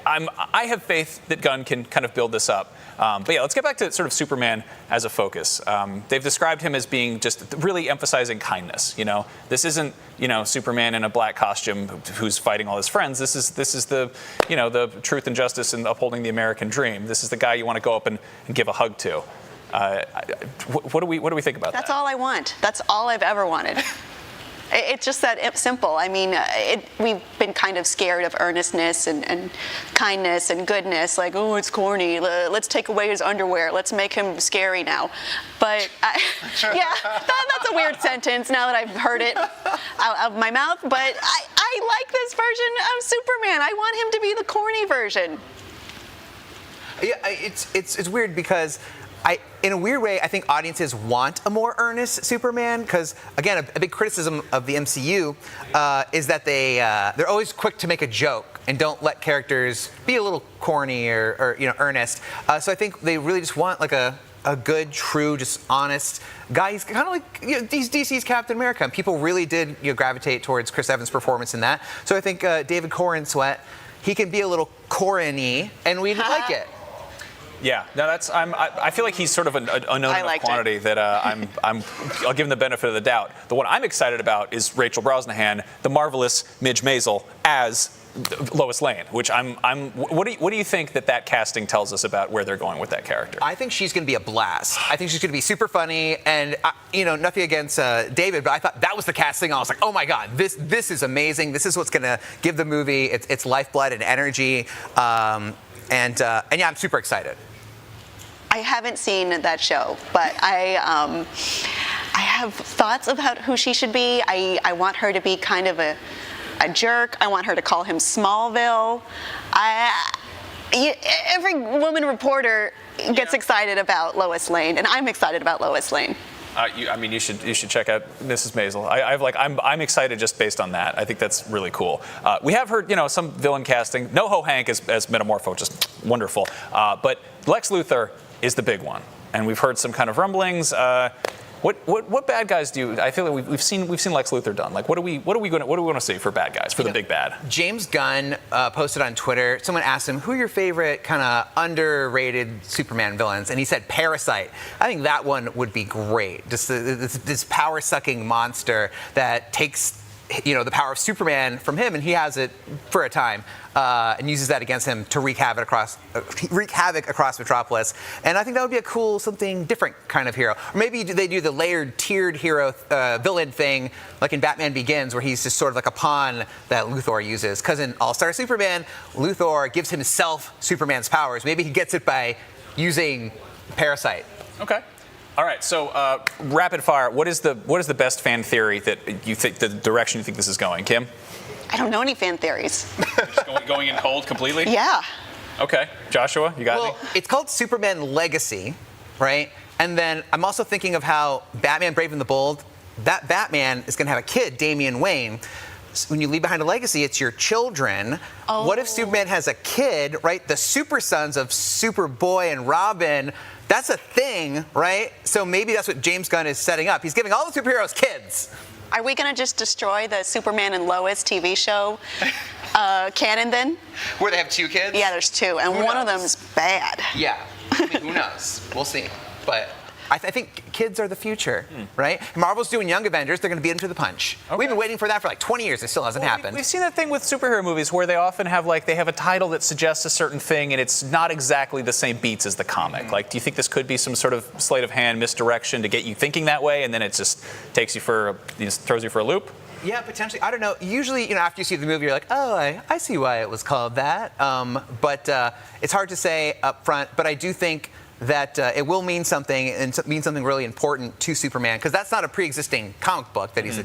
I have faith that Gunn can kind of build this up. But yeah, let's get back to sort of Superman as a focus. They've described him as being just really emphasizing kindness. You know, this isn't, you know, Superman in a black costume who's fighting all his friends. This is the, you know, the truth and justice and upholding the American dream. This is the guy you want to go up and give a hug to. What do we think about that? That's all I want. That's all I've ever wanted. It's just that simple. I mean, we've been kind of scared of earnestness and kindness and goodness. Like, oh, it's corny. Let's take away his underwear. Let's make him scary now. But yeah, that's a weird sentence now that I've heard it out of my mouth. But I like this version of Superman. I want him to be the corny version. Yeah, it's weird because in a weird way, I think audiences want a more earnest Superman because, again, a big criticism of the MCU is that they're always quick to make a joke and don't let characters be a little corny or you know, earnest. So I think they really just want like a good, true, just honest guy. He's kind of like, you know, DC's Captain America. And people really did, you know, gravitate towards Chris Evans' performance in that. So I think David Corrin Sweat, he can be a little Corrin-y, and we like it. Yeah, no, I feel like he's sort of an unknown enough quantity that I'll give him the benefit of the doubt. The one I'm excited about is Rachel Brosnahan, the marvelous Midge Maisel as Lois Lane, which what do you think that casting tells us about where they're going with that character? I think she's going to be a blast. I think she's going to be super funny, and you know, nothing against David, but I thought that was the casting. I was like, oh my god, this is amazing. This is what's going to give the movie its lifeblood and energy. And yeah, I'm super excited. I haven't seen that show, but I have thoughts about who she should be. I want her to be kind of a jerk. I want her to call him Smallville. Every woman reporter gets excited about Lois Lane, and I'm excited about Lois Lane. You should check out Mrs. Maisel. I'm excited just based on that. I think that's really cool. We have heard, you know, some villain casting. NoHo Hank as Metamorpho, just wonderful. But Lex Luthor is the big one, and we've heard some kind of rumblings. What bad guys do you? I feel like we've seen Lex Luthor done. Like, what do we want to see for bad guys, for the big bad? James Gunn posted on Twitter. Someone asked him, "Who are your favorite kind of underrated Superman villains?" And he said Parasite. I think that one would be great. Just this power-sucking monster that takes, you know, the power of Superman from him, and he has it for a time, and uses that against him to wreak havoc across Metropolis. And I think that would be a cool, something different kind of hero. Or maybe they do the layered, tiered hero villain thing, like in Batman Begins, where he's just sort of like a pawn that Luthor uses. Because in All-Star Superman, Luthor gives himself Superman's powers. Maybe he gets it by using Parasite. Okay. All right, so rapid fire. What is the best fan theory that you think, the direction you think this is going, Kim? I don't know any fan theories. Just going in cold completely? Yeah. Okay, Joshua, you got me? Well, it's called Superman Legacy, right? And then I'm also thinking of how Batman Brave and the Bold, that Batman is going to have a kid, Damian Wayne. So when you leave behind a legacy, it's your children. Oh. What if Superman has a kid, right? The super sons of Superboy and Robin. That's a thing, right? So maybe that's what James Gunn is setting up. He's giving all the superheroes kids. Are we going to just destroy the Superman and Lois TV show canon then? Where they have two kids? Yeah, there's two, and one of them's bad. Yeah, I mean, who knows? We'll see. But I think kids are the future, right? Marvel's doing Young Avengers. They're going to beat them to the punch. Okay. We've been waiting for that for like 20 years. It still hasn't happened. We've seen that thing with superhero movies where they often have they have a title that suggests a certain thing, and it's not exactly the same beats as the comic. Like, do you think this could be some sort of sleight of hand misdirection to get you thinking that way, and then it just takes you throws you for a loop? Yeah, potentially. I don't know. Usually, after you see the movie, you're like, oh, I see why it was called that. But it's hard to say up front. But I do think that it will mean something, and mean something really important to Superman, because that's not a pre-existing comic book that he's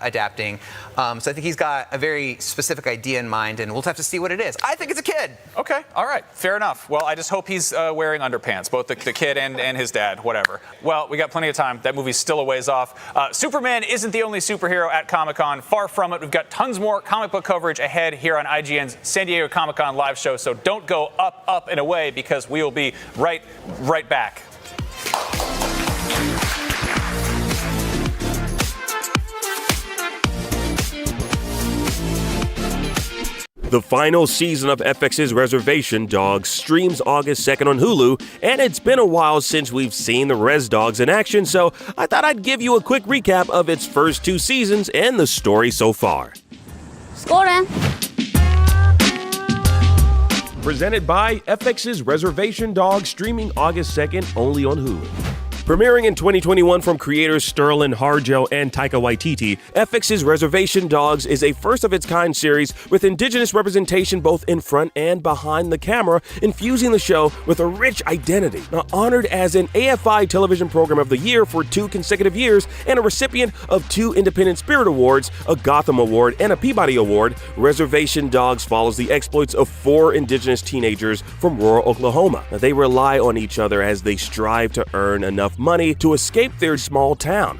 adapting. So I think he's got a very specific idea in mind, and we'll have to see what it is. I think it's a kid. Okay, all right, fair enough. Well, I just hope he's wearing underpants, both the kid and his dad, whatever. Well, we got plenty of time. That movie's still a ways off. Superman isn't the only superhero at Comic-Con. Far from it. We've got tons more comic book coverage ahead here on IGN's San Diego Comic-Con live show, so don't go up, and away, because we will be right back. The final season of FX's Reservation Dogs streams August 2nd on Hulu, and it's been a while since we've seen the Res Dogs in action, so I thought I'd give you a quick recap of its first 2 seasons and the story so far. Scoring. Presented by FX's Reservation Dogs, streaming August 2nd only on Hulu. Premiering in 2021 from creators Sterling Harjo and Taika Waititi, FX's Reservation Dogs is a first-of-its-kind series with indigenous representation both in front and behind the camera, infusing the show with a rich identity. Now, honored as an AFI Television Program of the Year for 2 consecutive years and a recipient of 2 Independent Spirit Awards, a Gotham Award, and a Peabody Award, Reservation Dogs follows the exploits of 4 indigenous teenagers from rural Oklahoma. Now, they rely on each other as they strive to earn enough money to escape their small town.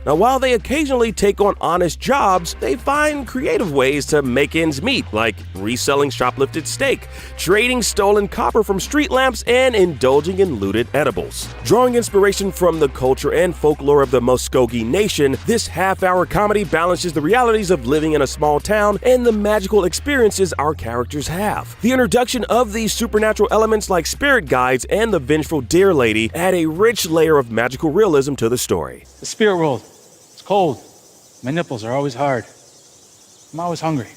Now, while they occasionally take on honest jobs, they find creative ways to make ends meet, like reselling shoplifted steak, trading stolen copper from street lamps, and indulging in looted edibles. Drawing inspiration from the culture and folklore of the Muskogee Nation, this half-hour comedy balances the realities of living in a small town and the magical experiences our characters have. The introduction of these supernatural elements like spirit guides and the vengeful deer lady add a rich layer of magical realism to the story. The spirit world. Cold. My nipples are always hard. I'm always hungry.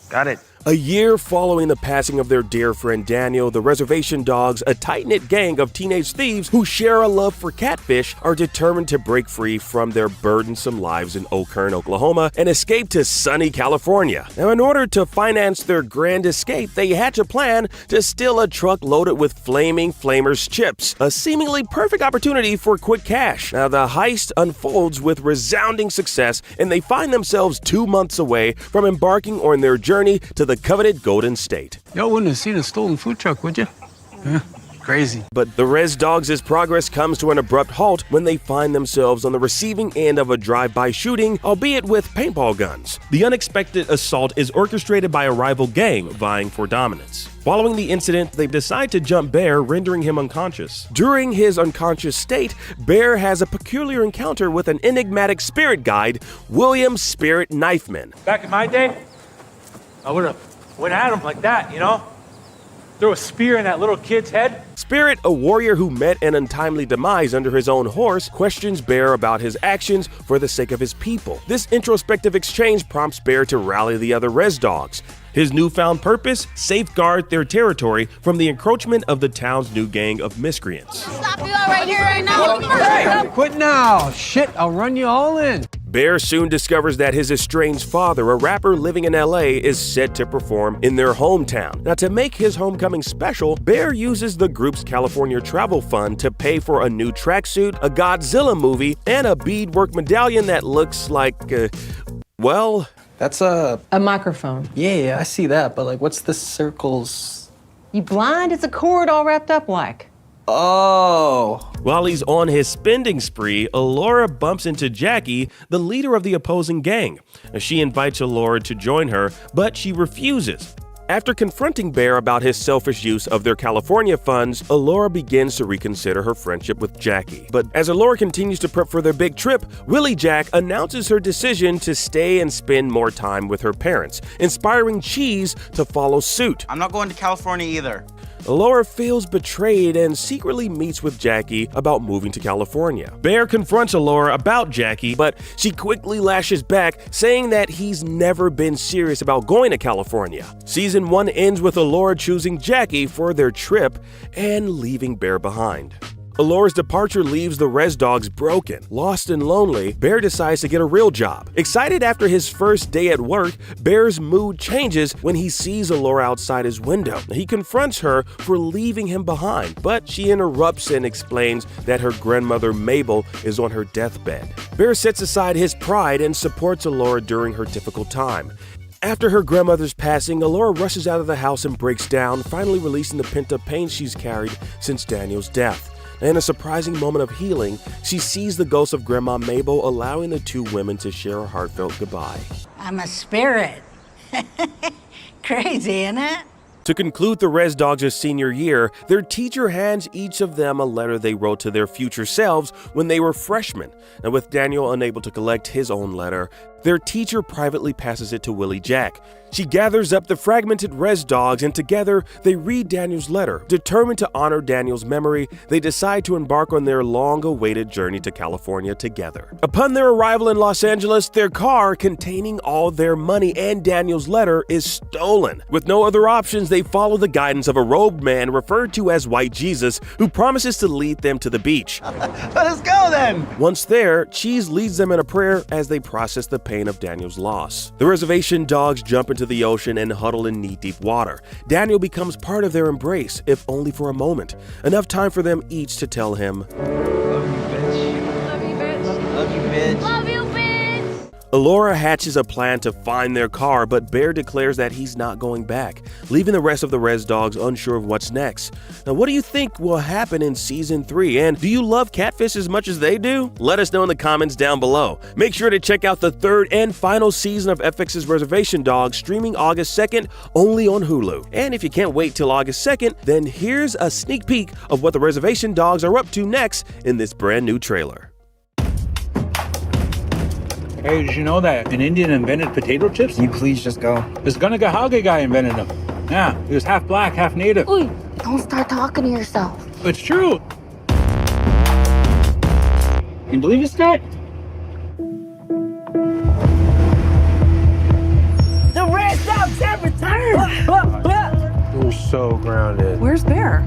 Got it. A year following the passing of their dear friend Daniel, the Reservation Dogs, a tight-knit gang of teenage thieves who share a love for catfish, are determined to break free from their burdensome lives in Oakern, Oklahoma, and escape to sunny California. Now, in order to finance their grand escape, they hatch a plan to steal a truck loaded with flaming Flamers chips, a seemingly perfect opportunity for quick cash. Now, the heist unfolds with resounding success, and they find themselves 2 months away from embarking on their journey to the coveted Golden State. Y'all wouldn't have seen a stolen food truck, would you? Yeah, crazy. But the Res Dogs' progress comes to an abrupt halt when they find themselves on the receiving end of a drive-by shooting, albeit with paintball guns. The unexpected assault is orchestrated by a rival gang vying for dominance. Following the incident, they decide to jump Bear, rendering him unconscious. During his unconscious state, Bear has a peculiar encounter with an enigmatic spirit guide, William Spirit Knifeman. Back in my day, I would have went at him like that, you know? Throw a spear in that little kid's head. Spirit, a warrior who met an untimely demise under his own horse, questions Bear about his actions for the sake of his people. This introspective exchange prompts Bear to rally the other Res Dogs. His newfound purpose? Safeguard their territory from the encroachment of the town's new gang of miscreants. Stop you all right here, right now. Hey, quit now. Shit, I'll run you all in. Bear soon discovers that his estranged father, a rapper living in LA, is set to perform in their hometown. Now, to make his homecoming special, Bear uses the group's California travel fund to pay for a new tracksuit, a Godzilla movie, and a beadwork medallion that looks like, well... That's a microphone. Yeah, I see that, but like, what's the circles? You blind? It's a cord all wrapped up like. Oh. While he's on his spending spree, Allura bumps into Jackie, the leader of the opposing gang. She invites Allura to join her, but she refuses. After confronting Bear about his selfish use of their California funds, Allura begins to reconsider her friendship with Jackie. But as Allura continues to prep for their big trip, Willie Jack announces her decision to stay and spend more time with her parents, inspiring Cheese to follow suit. I'm not going to California either. Allura feels betrayed and secretly meets with Jackie about moving to California. Bear confronts Allura about Jackie, but she quickly lashes back, saying that he's never been serious about going to California. Season 1 ends with Allura choosing Jackie for their trip and leaving Bear behind. Allora's departure leaves the Res Dogs broken. Lost and lonely, Bear decides to get a real job. Excited after his first day at work, Bear's mood changes when he sees Allura outside his window. He confronts her for leaving him behind, but she interrupts and explains that her grandmother Mabel is on her deathbed. Bear sets aside his pride and supports Allura during her difficult time. After her grandmother's passing, Allura rushes out of the house and breaks down, finally releasing the pent-up pain she's carried since Daniel's death. In a surprising moment of healing, she sees the ghost of Grandma Mabel, allowing the two women to share a heartfelt goodbye. I'm a spirit. Crazy, isn't it? To conclude the Res Dogs' senior year, their teacher hands each of them a letter they wrote to their future selves when they were freshmen. And with Daniel unable to collect his own letter, their teacher privately passes it to Willie Jack. She gathers up the fragmented Res Dogs and together they read Daniel's letter. Determined to honor Daniel's memory, they decide to embark on their long-awaited journey to California together. Upon their arrival in Los Angeles, their car containing all their money and Daniel's letter is stolen. With no other options, they follow the guidance of a robed man referred to as White Jesus, who promises to lead them to the beach. Let us go then! Once there, Cheese leads them in a prayer as they process the pain of Daniel's loss. The Reservation Dogs jump into the ocean and huddle in knee-deep water. Daniel becomes part of their embrace, if only for a moment. Enough time for them each to tell him, Love you, bitch. Love you, bitch. Love you, bitch. Love you, bitch. Allura hatches a plan to find their car, but Bear declares that he's not going back, leaving the rest of the Res Dogs unsure of what's next. Now, what do you think will happen in Season 3? And do you love Catfish as much as they do? Let us know in the comments down below. Make sure to check out the third and final season of FX's Reservation Dogs, streaming August 2nd, only on Hulu. And if you can't wait till August 2nd, then here's a sneak peek of what the Reservation Dogs are up to next in this brand new trailer. Hey, did you know that an Indian invented potato chips? Can you please just go? This Gunagahage guy invented them. Yeah, he was half black, half native. Uy, don't start talking to yourself. It's true. Can you believe this guy? The Red Dogs have returned! We're so grounded. Where's Bear?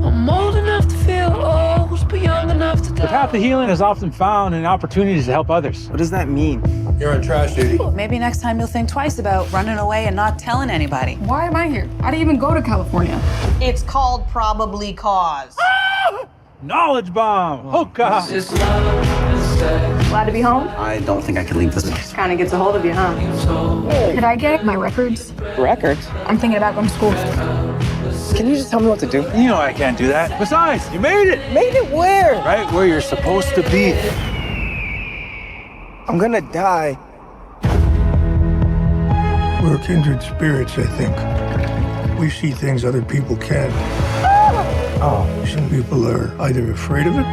I'm old enough to feel old, but young enough to The path to healing is often found in opportunities to help others. What does that mean? You're on trash duty. Maybe next time you'll think twice about running away and not telling anybody. Why am I here? I didn't even go to California. It's called probably cause. Knowledge bomb! Hookah! Glad to be home. I don't think I can leave this. Kind of gets a hold of you, huh? Could I get my records? Records? I'm thinking about going to school. Can you just tell me what to do? You know I can't do that. Besides, you made it! Made it where? Right where you're supposed to be. I'm gonna die. We're kindred spirits, I think. We see things other people can't. Oh. Some people are either afraid of it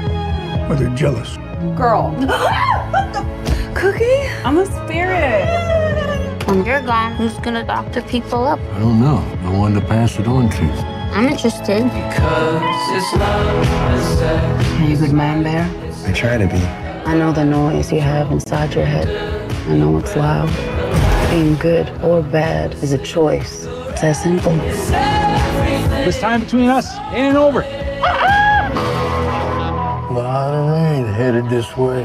or they're jealous. Girl. Cookie? I'm a spirit. When you're gone, who's gonna doctor people up? I don't know. No one to pass it on to. I'm interested. Are you a good man, Bear? I try to be. I know the noise you have inside your head. I know it's loud. Being good or bad is a choice. It's that simple. This time between us ain't over. A lot of rain headed this way.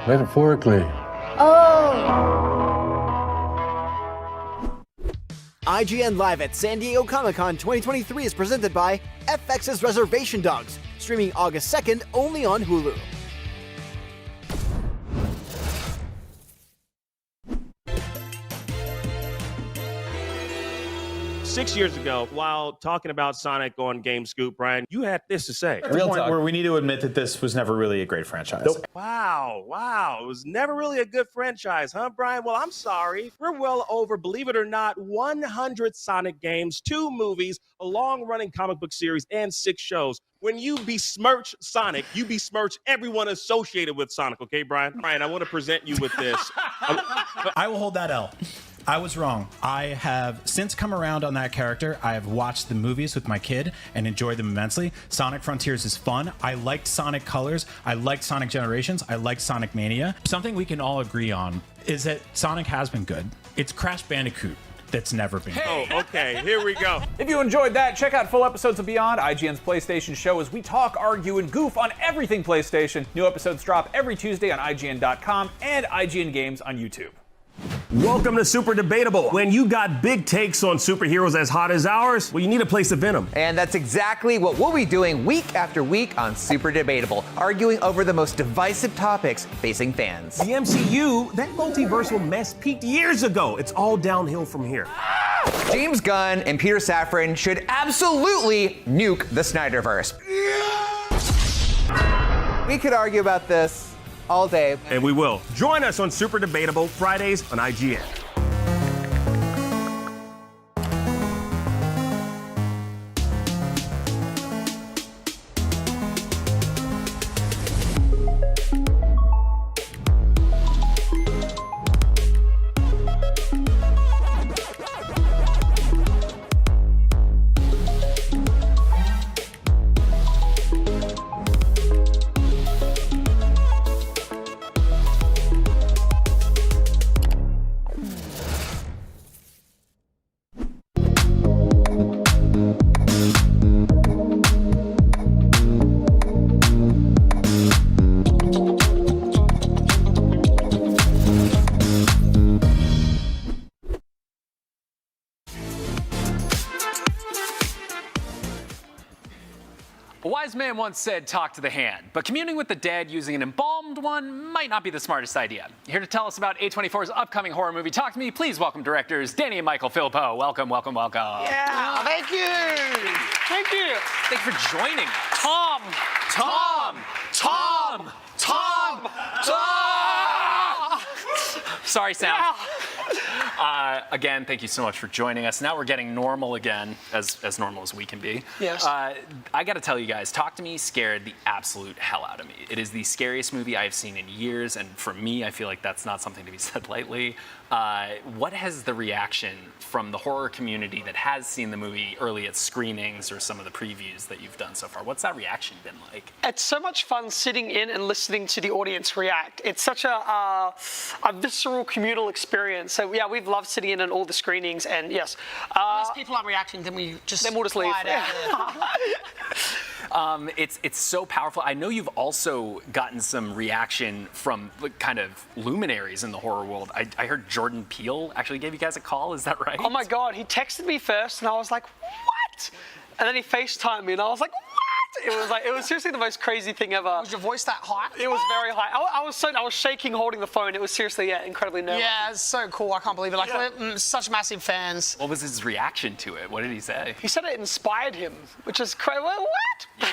Metaphorically. IGN Live at San Diego Comic-Con 2023 is presented by FX's Reservation Dogs, streaming August 2nd only on Hulu. Six years ago, while talking about Sonic on Game Scoop, Brian, you had this to say. Real point where we need to admit that this was never really a great franchise. Nope. Wow. It was never really a good franchise, huh, Brian? Well, I'm sorry. We're well over, believe it or not, 100 Sonic games, 2 movies, a long-running comic book series, and 6 shows. When you besmirch Sonic, you besmirch everyone associated with Sonic, okay, Brian? Brian, I want to present you with this. I will hold that L. I was wrong. I have since come around on that character. I have watched the movies with my kid and enjoyed them immensely. Sonic Frontiers is fun. I liked Sonic Colors. I liked Sonic Generations. I liked Sonic Mania. Something we can all agree on is that Sonic has been good. It's Crash Bandicoot. that's never been. Oh, okay, here we go. If you enjoyed that, check out full episodes of Beyond, IGN's PlayStation show, as we talk, argue, and goof on everything PlayStation. New episodes drop every Tuesday on IGN.com and IGN Games on YouTube. Welcome to Super Debatable. When you got big takes on superheroes as hot as ours, well, you need a place to vent them. And that's exactly what we'll be doing week after week on Super Debatable, arguing over the most divisive topics facing fans. The MCU, that multiversal mess peaked years ago. It's all downhill from here. James Gunn and Peter Safran should absolutely nuke the Snyderverse. We could argue about this all day. And we will. Join us on Super Debatable Fridays on IGN. A wise man once said, talk to the hand, but communing with the dead using an embalmed one might not be the smartest idea. Here to tell us about A24's upcoming horror movie, Talk to Me, please welcome directors Danny and Michael Philpott. Welcome, welcome, welcome. Yeah, thank you. Thank you. Thank you for joining us. Tom. Sorry, Sam. Yeah. Again, thank you so much for joining us. Now we're getting normal again, as normal as we can be. Yes. I got to tell you guys, Talk to Me scared the absolute hell out of me. It is the scariest movie I've seen in years, and for me, I feel like that's not something to be said lightly. What has the reaction from the horror community that has seen the movie early at screenings or some of the previews that you've done so far? What's that reaction been like? It's so much fun sitting in and listening to the audience react. It's such a visceral communal experience. So yeah, we've loved sitting in on all the screenings, and yes. Unless people aren't reacting, then we'll just leave. It's so powerful. I know you've also gotten some reaction from kind of luminaries in the horror world. I heard Jordan Peele actually gave you guys a call. Is that right? Oh my God, he texted me first, and I was like, what? And then he FaceTimed me, and I was like, what? It was seriously the most crazy thing ever. Was your voice that high? It was very high. I was shaking holding the phone. It was seriously, incredibly nervous. Yeah, it's so cool. I can't believe it. Like, we're such massive fans. What was his reaction to it? What did he say? He said it inspired him, which is crazy. What?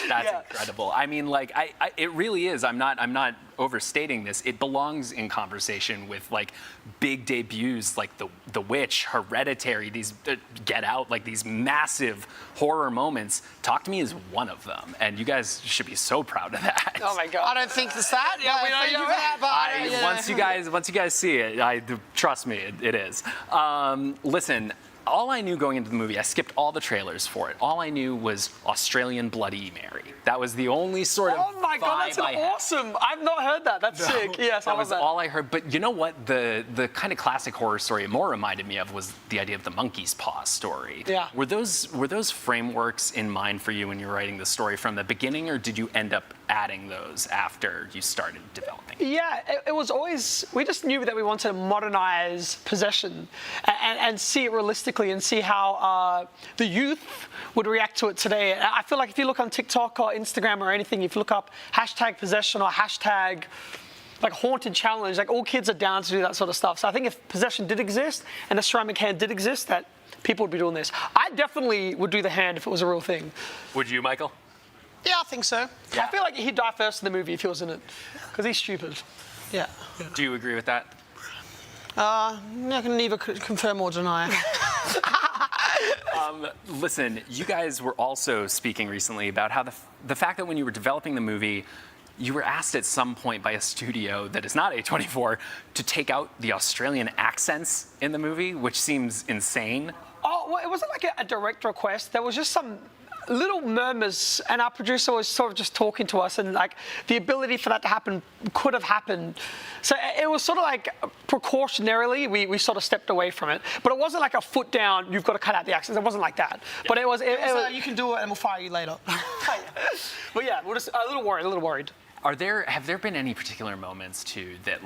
That's incredible. I mean, like, it really is. I'm not overstating this. It belongs in conversation with like big debuts like The Witch, Hereditary, these Get Out, like these massive horror moments. Talk to Me is one of them, and you guys should be so proud of that. Oh my God! I don't think it's that. Yeah, thank you for that. But once you guys see it, trust me, it is. Listen. All I knew going into the movie, I skipped all the trailers for it. All I knew was Australian Bloody Mary. That was the only sort of Oh my God, that's awesome. I've not heard that. That's sick. Yes, that was all I heard. But you know what? The kind of classic horror story it more reminded me of was the idea of the monkey's paw story. Yeah. Were those frameworks in mind for you when you were writing the story from the beginning, or did you end up adding those after you started developing? Yeah, it was always, we just knew that we wanted to modernize Possession and see it realistically and see how the youth would react to it today. I feel like if you look on TikTok or Instagram or anything, if you look up #Possession or # like Haunted Challenge, like all kids are down to do that sort of stuff. So I think if Possession did exist and the ceramic hand did exist, that people would be doing this. I definitely would do the hand if it was a real thing. Would you, Michael? Yeah, I think so. Yeah. I feel like he'd die first in the movie if he was in it, because he's stupid. Yeah. Do you agree with that? I can neither confirm or deny. Listen, you guys were also speaking recently about how the fact that when you were developing the movie, you were asked at some point by a studio that is not A24 to take out the Australian accents in the movie, which seems insane. Oh, well, it wasn't like a direct request. There was just some little murmurs, and our producer was sort of just talking to us, and like the ability for that to happen could have happened. So it was sort of like precautionarily we sort of stepped away from it, but it wasn't like a foot down, you've got to cut out the accidents. It wasn't like that. Yeah. But it was you can do it, and we'll fire you later. But yeah, we're just a little worried. Have there been any particular moments too that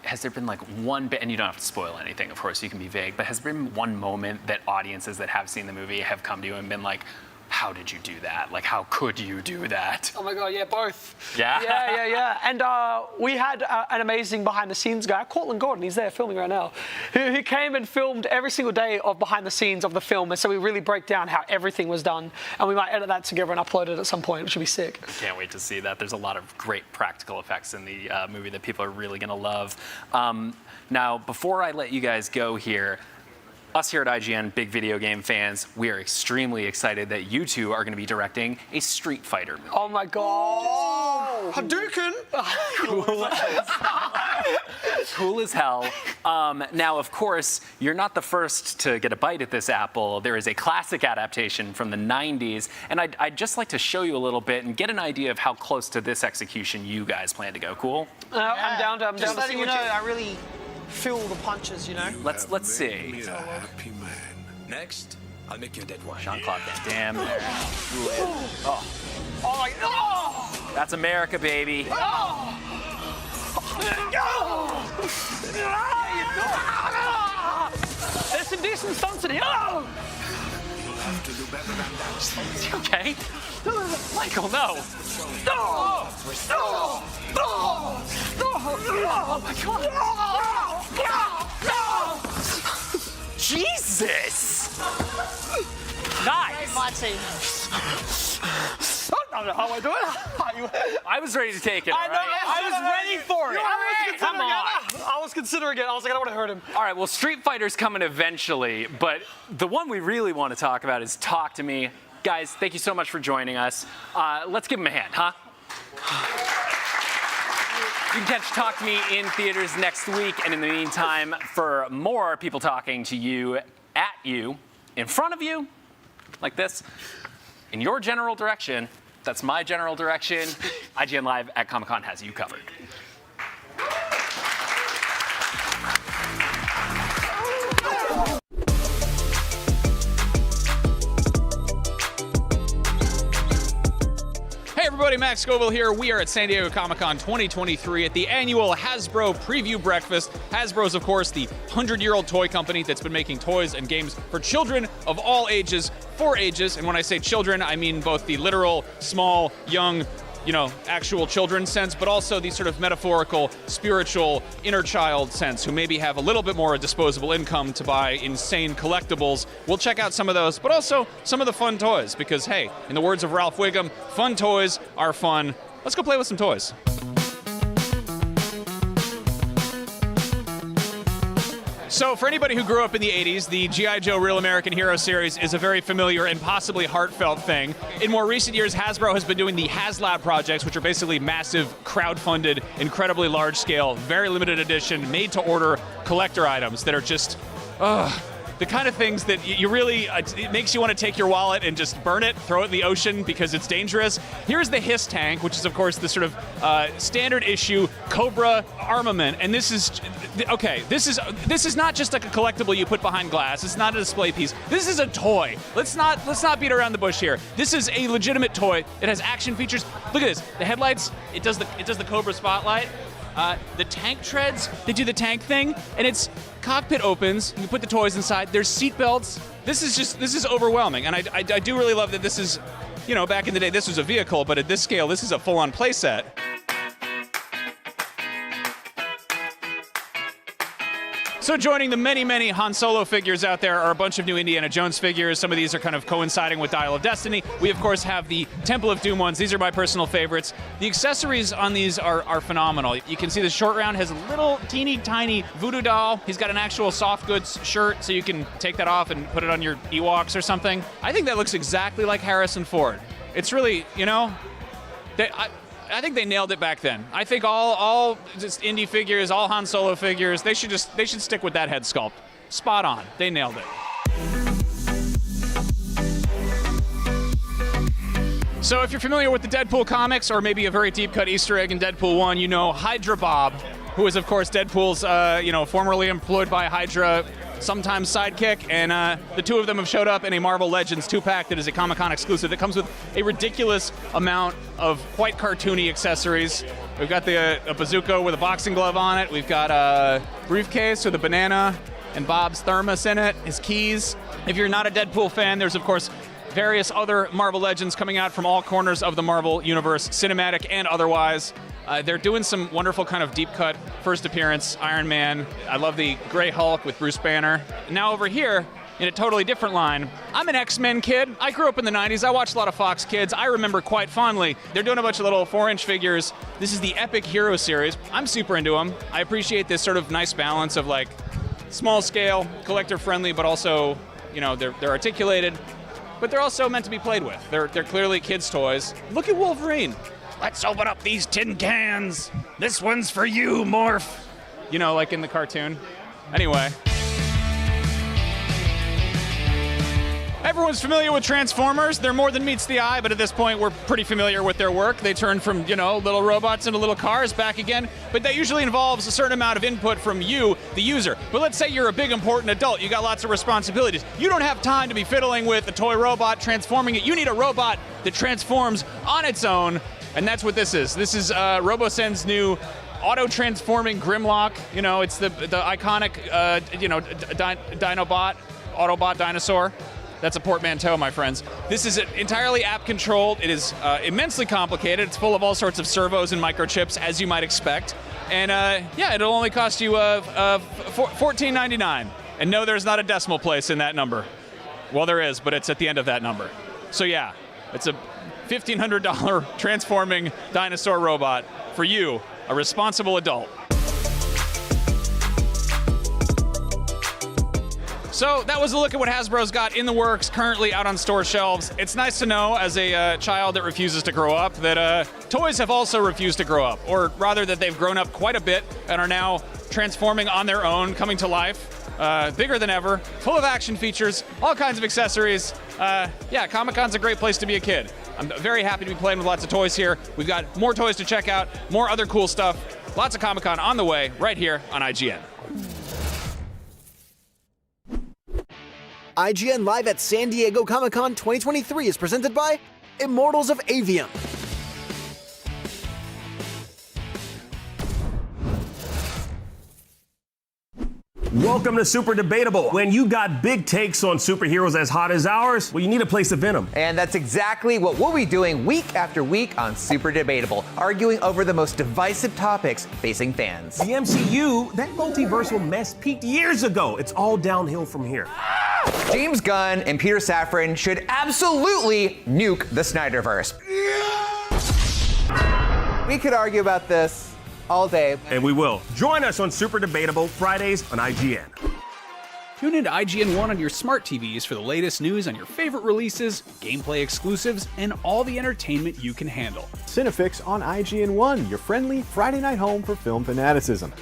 has there been like one bit, and you don't have to spoil anything, of course, you can be vague, but has there been one moment that audiences that have seen the movie have come to you and been like, how did you do that? Like, how could you do that? Oh my God, yeah, both. Yeah? Yeah. And we had an amazing behind-the-scenes guy, Cortland Gordon, he's there filming right now, who came and filmed every single day of behind-the-scenes of the film, and so we really break down how everything was done, and we might edit that together and upload it at some point, which would be sick. Can't wait to see that. There's a lot of great practical effects in the movie that people are really gonna love. Now, before I let you guys go here, us here at IGN, big video game fans, we are extremely excited that you two are going to be directing a Street Fighter movie. Oh my God! Oh, Hadouken! Cool as hell. Now, of course, you're not the first to get a bite at this apple. There is a classic adaptation from the 90s, and I'd just like to show you a little bit and get an idea of how close to this execution you guys plan to go. Cool? I'm down to Just letting see you what know, I really feel the punches, you know? Let's see. Happy man. Next, I'll make you a dead one. Jean-Claude Van Damme. Oh my God! That's America, baby. There's some decent stunts in here. You'll have to do better than that. You okay? Michael, no. Oh my God. Jesus. Nice. My team. How am I doing? I was ready to take it. I know. I was ready for it. Come on. I was considering it. I was like, I don't want to hurt him. All right, well, Street Fighter's coming eventually, but the one we really want to talk about is Talk to Me. Guys, thank you so much for joining us. Let's give them a hand, huh? You can catch Talk to Me in theaters next week, and in the meantime, for more people talking to you, at you, in front of you, like this, in your general direction, that's my general direction, IGN Live at Comic-Con has you covered. Hey everybody, Max Scoville here. We are at San Diego Comic-Con 2023 at the annual Hasbro Preview Breakfast. Hasbro is, of course, the 100-year-old toy company that's been making toys and games for children of all ages, for ages. And when I say children, I mean both the literal, small, young, actual children sense, but also the sort of metaphorical, spiritual, inner child sense who maybe have a little bit more disposable income to buy insane collectibles. We'll check out some of those, but also some of the fun toys, because hey, in the words of Ralph Wiggum, fun toys are fun. Let's go play with some toys. So for anybody who grew up in the 80s, the G.I. Joe Real American Hero series is a very familiar and possibly heartfelt thing. In more recent years, Hasbro has been doing the HasLab projects, which are basically massive, crowd-funded, incredibly large-scale, very limited edition, made-to-order collector items that are just, the kind of things that you really, it makes you want to take your wallet and just burn it, throw it in the ocean because it's dangerous. Here's the Hiss tank, which is, of course, the sort of standard issue Cobra armament. And this is, okay, this is not just like a collectible you put behind glass. It's not a display piece. This is a toy. Let's not beat around the bush here. This is a legitimate toy. It has action features. Look at this. The headlights, it does the Cobra spotlight. The tank treads, they do the tank thing, and it's cockpit opens, you put the toys inside, there's seat belts. This is overwhelming, and I do really love that this is, back in the day this was a vehicle, but at this scale this is a full-on playset. So joining the many, many Han Solo figures out there are a bunch of new Indiana Jones figures. Some of these are kind of coinciding with Dial of Destiny. We, of course, have the Temple of Doom ones. These are my personal favorites. The accessories on these are phenomenal. You can see the Short Round has a little teeny tiny voodoo doll. He's got an actual soft goods shirt, so you can take that off and put it on your Ewoks or something. I think that looks exactly like Harrison Ford. It's really, I think they nailed it back then. I think all just indie figures, all Han Solo figures, they should stick with that head sculpt. Spot on. They nailed it. So if you're familiar with the Deadpool comics, or maybe a very deep-cut Easter egg in Deadpool 1, you know Hydra Bob, who is, of course, Deadpool's, formerly employed by Hydra, sometimes sidekick, and the two of them have showed up in a Marvel Legends 2-pack that is a Comic-Con exclusive that comes with a ridiculous amount of quite cartoony accessories. We've got a bazooka with a boxing glove on it. We've got a briefcase with a banana and Bob's thermos in it, his keys. If you're not a Deadpool fan, there's, of course, various other Marvel Legends coming out from all corners of the Marvel Universe, cinematic and otherwise. They're doing some wonderful kind of deep-cut first appearance, Iron Man. I love the Grey Hulk with Bruce Banner. Now over here, in a totally different line, I'm an X-Men kid. I grew up in the 90s. I watched a lot of Fox Kids. I remember quite fondly. They're doing a bunch of little 4-inch figures. This is the Epic Hero series. I'm super into them. I appreciate this sort of nice balance of like small scale, collector friendly, but also, they're articulated, but they're also meant to be played with. They're clearly kids' toys. Look at Wolverine. Let's open up these tin cans. This one's for you, Morph. Like in the cartoon. Anyway. Everyone's familiar with Transformers. They're more than meets the eye, but at this point, we're pretty familiar with their work. They turn from, little robots into little cars back again, but that usually involves a certain amount of input from you, the user. But let's say you're a big, important adult. You got lots of responsibilities. You don't have time to be fiddling with a toy robot, transforming it. You need a robot that transforms on its own, and that's what this is. This is RoboSen's new auto-transforming Grimlock. It's the iconic, Dinobot, Autobot dinosaur. That's a portmanteau, my friends. This is entirely app-controlled. It is immensely complicated. It's full of all sorts of servos and microchips, as you might expect. And it'll only cost you $14.99. And no, there's not a decimal place in that number. Well, there is, but it's at the end of that number. So yeah, it's a $1,500 transforming dinosaur robot for you, a responsible adult. So that was a look at what Hasbro's got in the works, currently out on store shelves. It's nice to know, as a child that refuses to grow up, that toys have also refused to grow up, or rather that they've grown up quite a bit and are now transforming on their own, coming to life, bigger than ever, full of action features, all kinds of accessories. Comic-Con's a great place to be a kid. I'm very happy to be playing with lots of toys here. We've got more toys to check out, more other cool stuff. Lots of Comic-Con on the way, right here on IGN. IGN Live at San Diego Comic-Con 2023 is presented by Immortals of Aveum. Welcome to Super Debatable. When you got big takes on superheroes as hot as ours, well, you need a place to vent them. And that's exactly what we'll be doing week after week on Super Debatable, arguing over the most divisive topics facing fans. The MCU, that multiversal mess peaked years ago. It's all downhill from here. James Gunn and Peter Safran should absolutely nuke the Snyderverse. We could argue about this all day. And we will. Join us on Super Debatable Fridays on IGN. Tune into IGN 1 on your smart TVs for the latest news on your favorite releases, gameplay exclusives, and all the entertainment you can handle. Cinefix on IGN 1, your friendly Friday night home for film fanaticism.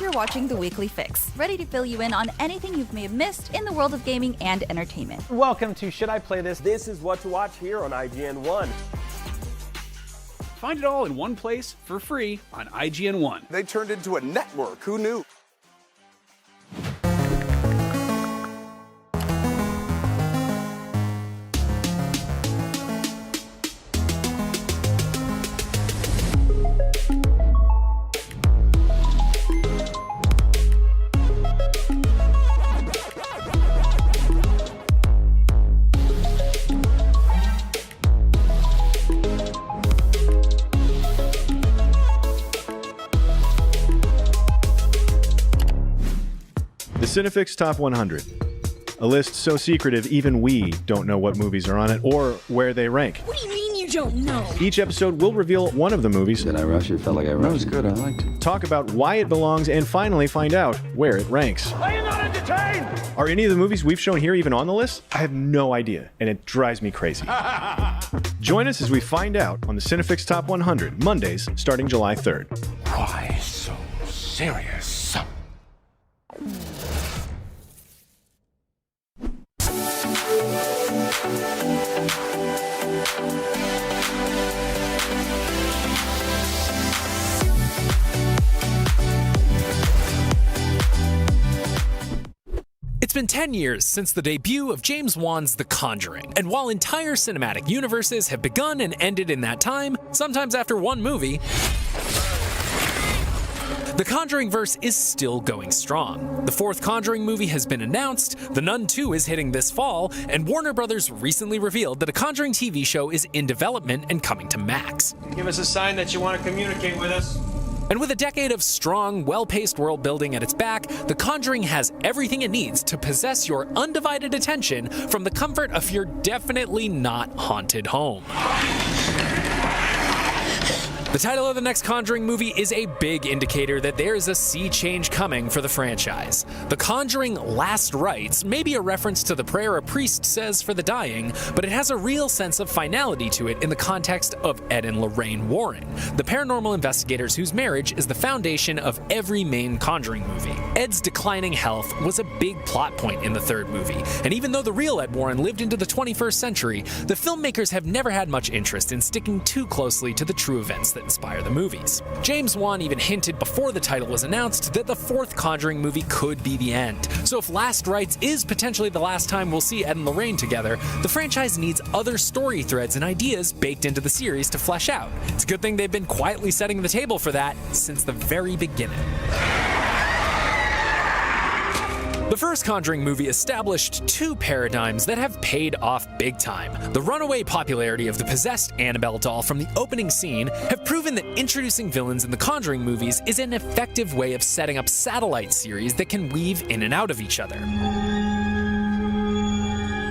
You're watching The Weekly Fix, ready to fill you in on anything you may have missed in the world of gaming and entertainment. Welcome to Should I Play This? This is what to watch here on IGN 1. Find it all in one place for free on IGN 1. They turned into a network. Who knew? Cinefix Top 100. A list so secretive even we don't know what movies are on it or where they rank. What do you mean you don't know? Each episode will reveal one of the movies. Did I rush it? Felt like I rushed. That was good. I liked it. Talk about why it belongs and finally find out where it ranks. Are you not entertained? Are any of the movies we've shown here even on the list? I have no idea, and it drives me crazy. Join us as we find out on the Cinefix Top 100, Mondays starting July 3rd. Why so serious? been 10 years since the debut of James Wan's The Conjuring, and while entire cinematic universes have begun and ended in that time, sometimes after one movie, the Conjuring verse is still going strong. The fourth Conjuring movie has been announced, The Nun 2 is hitting this fall, and Warner Brothers recently revealed that a Conjuring TV show is in development and coming to Max. Give us a sign that you want to communicate with us. And with a decade of strong, well-paced world building at its back, The Conjuring has everything it needs to possess your undivided attention from the comfort of your definitely not haunted home. The title of the next Conjuring movie is a big indicator that there's a sea change coming for the franchise. The Conjuring Last Rites may be a reference to the prayer a priest says for the dying, but it has a real sense of finality to it in the context of Ed and Lorraine Warren, the paranormal investigators whose marriage is the foundation of every main Conjuring movie. Ed's declining health was a big plot point in the third movie, and even though the real Ed Warren lived into the 21st century, the filmmakers have never had much interest in sticking too closely to the true events that inspire the movies. James Wan even hinted before the title was announced that the fourth Conjuring movie could be the end. So if Last Rites is potentially the last time we'll see Ed and Lorraine together, the franchise needs other story threads and ideas baked into the series to flesh out. It's a good thing they've been quietly setting the table for that since the very beginning. The first Conjuring movie established two paradigms that have paid off big time. The runaway popularity of the possessed Annabelle doll from the opening scene have proven that introducing villains in the Conjuring movies is an effective way of setting up satellite series that can weave in and out of each other.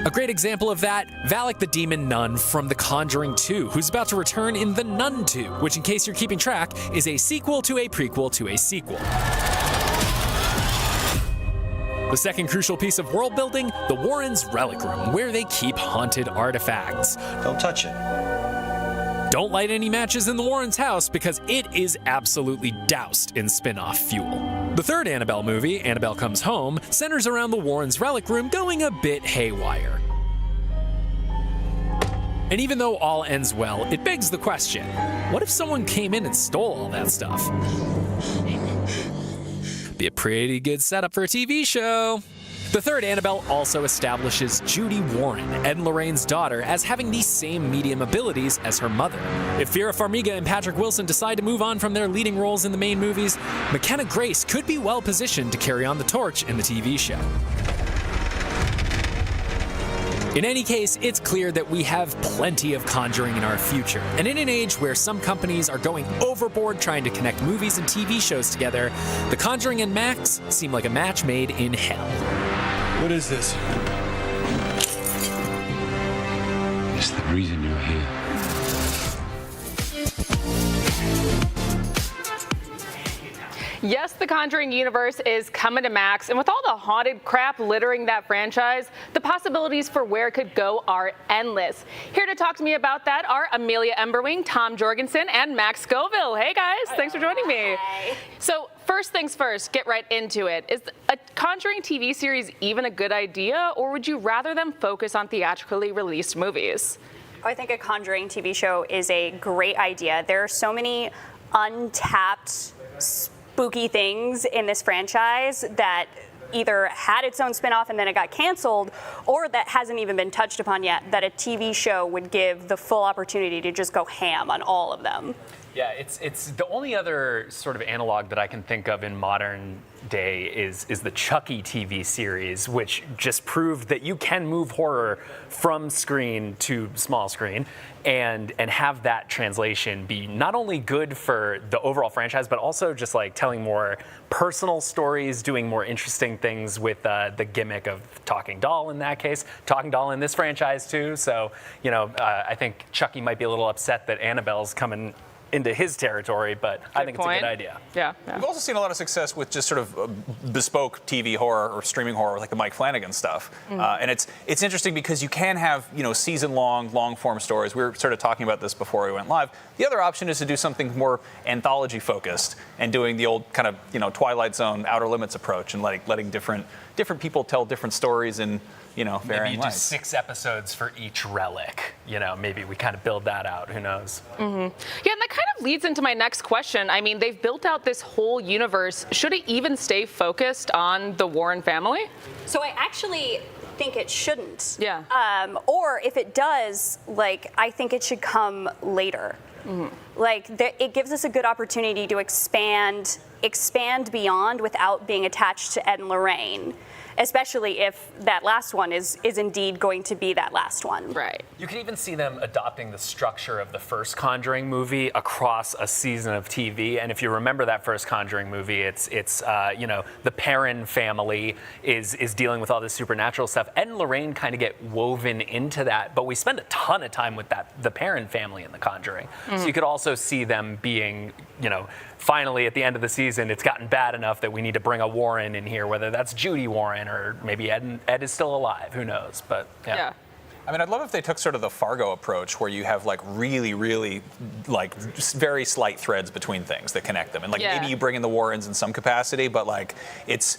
A great example of that, Valak the Demon Nun from The Conjuring 2, who's about to return in The Nun 2, which in case you're keeping track, is a sequel to a prequel to a sequel. The second crucial piece of world building, the Warrens' Relic Room, where they keep haunted artifacts. Don't touch it. Don't light any matches in the Warrens' house because it is absolutely doused in spin-off fuel. The third Annabelle movie, Annabelle Comes Home, centers around the Warrens' Relic Room going a bit haywire. And even though all ends well, it begs the question, what if someone came in and stole all that stuff? Be a pretty good setup for a TV show. The third Annabelle also establishes Judy Warren, Ed and Lorraine's daughter, as having the same medium abilities as her mother. If Vera Farmiga and Patrick Wilson decide to move on from their leading roles in the main movies, McKenna Grace could be well positioned to carry on the torch in the TV show. In any case, it's clear that we have plenty of Conjuring in our future, and in an age where some companies are going overboard trying to connect movies and TV shows together, The Conjuring and Max seem like a match made in hell. What is this? It's the reason you're here. Yes, the Conjuring universe is coming to Max, and with all the haunted crap littering that franchise, the possibilities for where it could go are endless. Here to talk to me about that are Amelia Emberwing, Tom Jorgensen, and Max Scoville. Hey guys, thanks for joining me. So first things first, get right into it. Is a Conjuring TV series even a good idea, or would you rather them focus on theatrically released movies? I think a Conjuring TV show is a great idea. There are so many untapped spooky things in this franchise that either had its own spin-off and then it got canceled, or that hasn't even been touched upon yet, that a TV show would give the full opportunity to just go ham on all of them. Yeah, it's the only other sort of analog that I can think of in modern day is the Chucky TV series, which just proved that you can move horror from screen to small screen and have that translation be not only good for the overall franchise, but also just like telling more personal stories, doing more interesting things with the gimmick of talking doll in that case, talking doll in this franchise too. So, you know, I think Chucky might be a little upset that Annabelle's coming into his territory, but I think it's a good idea. Yeah. We've also seen a lot of success with just sort of bespoke TV horror or streaming horror, like the Mike Flanagan stuff. And it's interesting because you can have, you know, season-long, long-form stories. We were sort of talking about this before we went live. The other option is to do something more anthology-focused and doing the old kind of, you know, Twilight Zone, Outer Limits approach and letting different people tell different stories and, you know, maybe you do light. 6 episodes for each relic. You know, maybe we kind of build that out. Who knows? Yeah, and that kind of leads into my next question. I mean, they've built out this whole universe. Should it even stay focused on the Warren family? So I actually think it shouldn't. Yeah. Or if it does, like, I think it should come later. Like, it gives us a good opportunity to expand beyond without being attached to Ed and Lorraine. Especially if that last one is indeed going to be that last one. Right. You can even see them adopting the structure of the first Conjuring movie across a season of TV. And if you remember that first Conjuring movie, it's the Perrin family is dealing with all this supernatural stuff. Ed and Lorraine kind of get woven into that, but we spend a ton of time with the Perrin family in the Conjuring. So you could also see them being, finally at the end of the season, it's gotten bad enough that we need to bring a Warren in here, whether that's Judy Warren or maybe Ed is still alive. Who knows? But yeah. I mean, I'd love if they took sort of the Fargo approach where you have like really, really like just very slight threads between things that connect them. And like maybe you bring in the Warrens in some capacity, but like it's,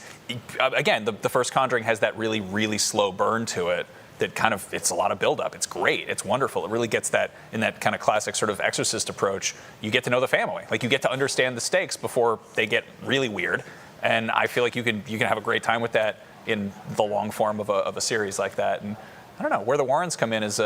again, the first Conjuring has that really, really slow burn to it. That kind of, it's a lot of buildup. It's great. It's wonderful. It really gets that, in that kind of classic sort of Exorcist approach, you get to know the family. Like you get to understand the stakes before they get really weird. And I feel like you can have a great time with that in the long form of a series like that. And I don't know, where the Warrens come in that's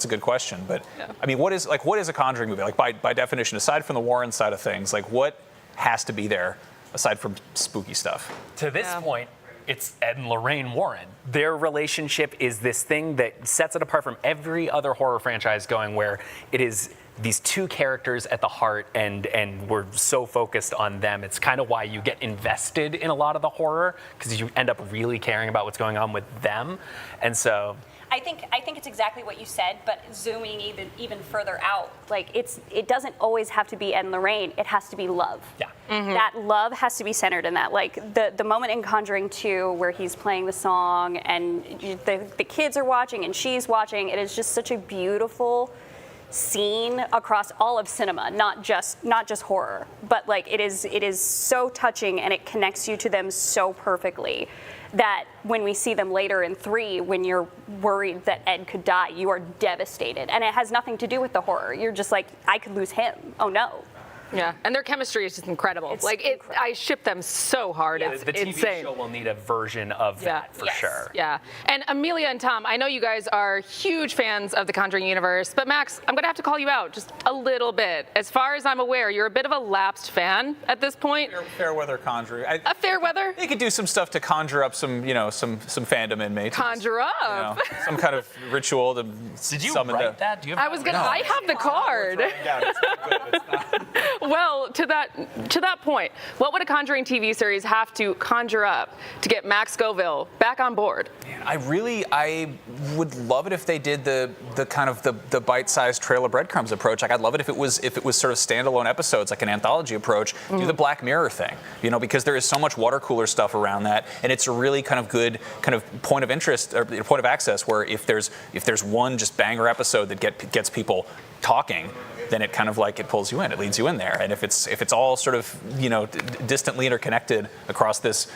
a good question. But I mean, what is a Conjuring movie? Like by definition, aside from the Warren side of things, like what has to be there aside from spooky stuff? To this point, it's Ed and Lorraine Warren. Their relationship is this thing that sets it apart from every other horror franchise going, where it is these two characters at the heart, and we're so focused on them. It's kind of why you get invested in a lot of the horror, because you end up really caring about what's going on with them. And so I think it's exactly what you said, but zooming even further out, like it doesn't always have to be Ed and Lorraine. It has to be love. Yeah. That love has to be centered in that. Like the moment in Conjuring 2 where he's playing the song and the kids are watching and she's watching, it is just such a beautiful scene across all of cinema, not just horror, but like it is so touching, and it connects you to them so perfectly that when we see them later in 3, when you're worried that Ed could die, you are devastated. And it has nothing to do with the horror. You're just like, I could lose him. Oh no. Yeah, and their chemistry is just incredible. I ship them so hard. Yeah, it's the TV insane. show will need a version of that for sure. Yeah, and Amelia and Tom, I know you guys are huge fans of the Conjuring universe, but Max, I'm gonna have to call you out just a little bit. As far as I'm aware, you're a bit of a lapsed fan at this point. Fair weather Conjuring. A fair weather? They could do some stuff to conjure up some fandom in me. Conjure up. Some kind of ritual to Did you summon write that? Do you have I have the card. Well, to that point, what would a Conjuring TV series have to conjure up to get Max Scoville back on board? I would love it if they did the kind of the bite-sized trail of breadcrumbs approach. Like I'd love it if it was sort of standalone episodes, like an anthology approach. Do the Black Mirror thing, because there is so much water cooler stuff around that, and it's a really kind of good kind of point of interest or point of access where if there's one just banger episode that gets people talking, then it kind of like it pulls you in, it leads you in there. And if it's all sort of distantly interconnected across this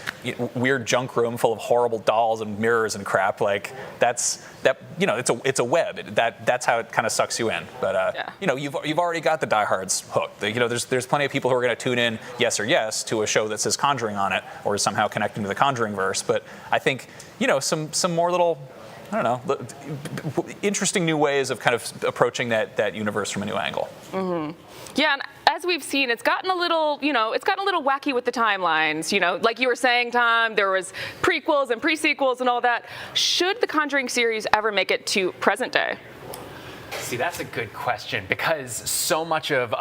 weird junk room full of horrible dolls and mirrors and crap, like it's a web. That's how it kind of sucks you in. But you've already got the diehards hooked. There's plenty of people who are going to tune in yes or yes to a show that says Conjuring on it or is somehow connecting to the Conjuring verse. But I think some more little, I don't know, interesting new ways of kind of approaching that universe from a new angle. Yeah, and as we've seen, it's gotten a little wacky with the timelines. Like you were saying, Tom, there was prequels and pre-sequels and all that. Should the Conjuring series ever make it to present day? See, that's a good question, because so much of,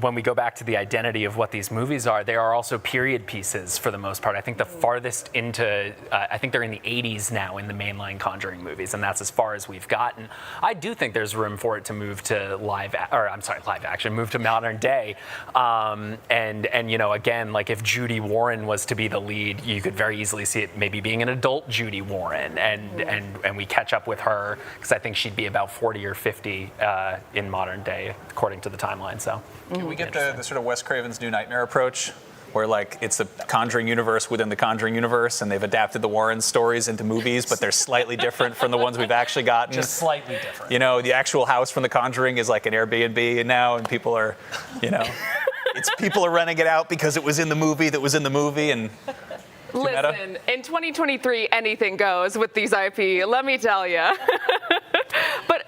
when we go back to the identity of what these movies are, they are also period pieces for the most part. I think the farthest into, I think they're in the 80s now in the mainline Conjuring movies, and that's as far as we've gotten. I do think there's room for it to move to live action, move to modern day. And again, like if Judy Warren was to be the lead, you could very easily see it maybe being an adult Judy Warren, and we catch up with her, because I think she'd be about 40 or 50 in modern day, according to the timeline. So can we get the sort of Wes Craven's New Nightmare approach? where like it's a Conjuring universe within the Conjuring universe, and they've adapted the Warren stories into movies, but they're slightly different from the ones we've actually gotten. Just slightly different. You know, the actual house from the Conjuring is like an Airbnb now, and people are, you know, people are renting it out because it was in the movie that was in the movie, and. Listen, in 2023, anything goes with these IP, let me tell you. But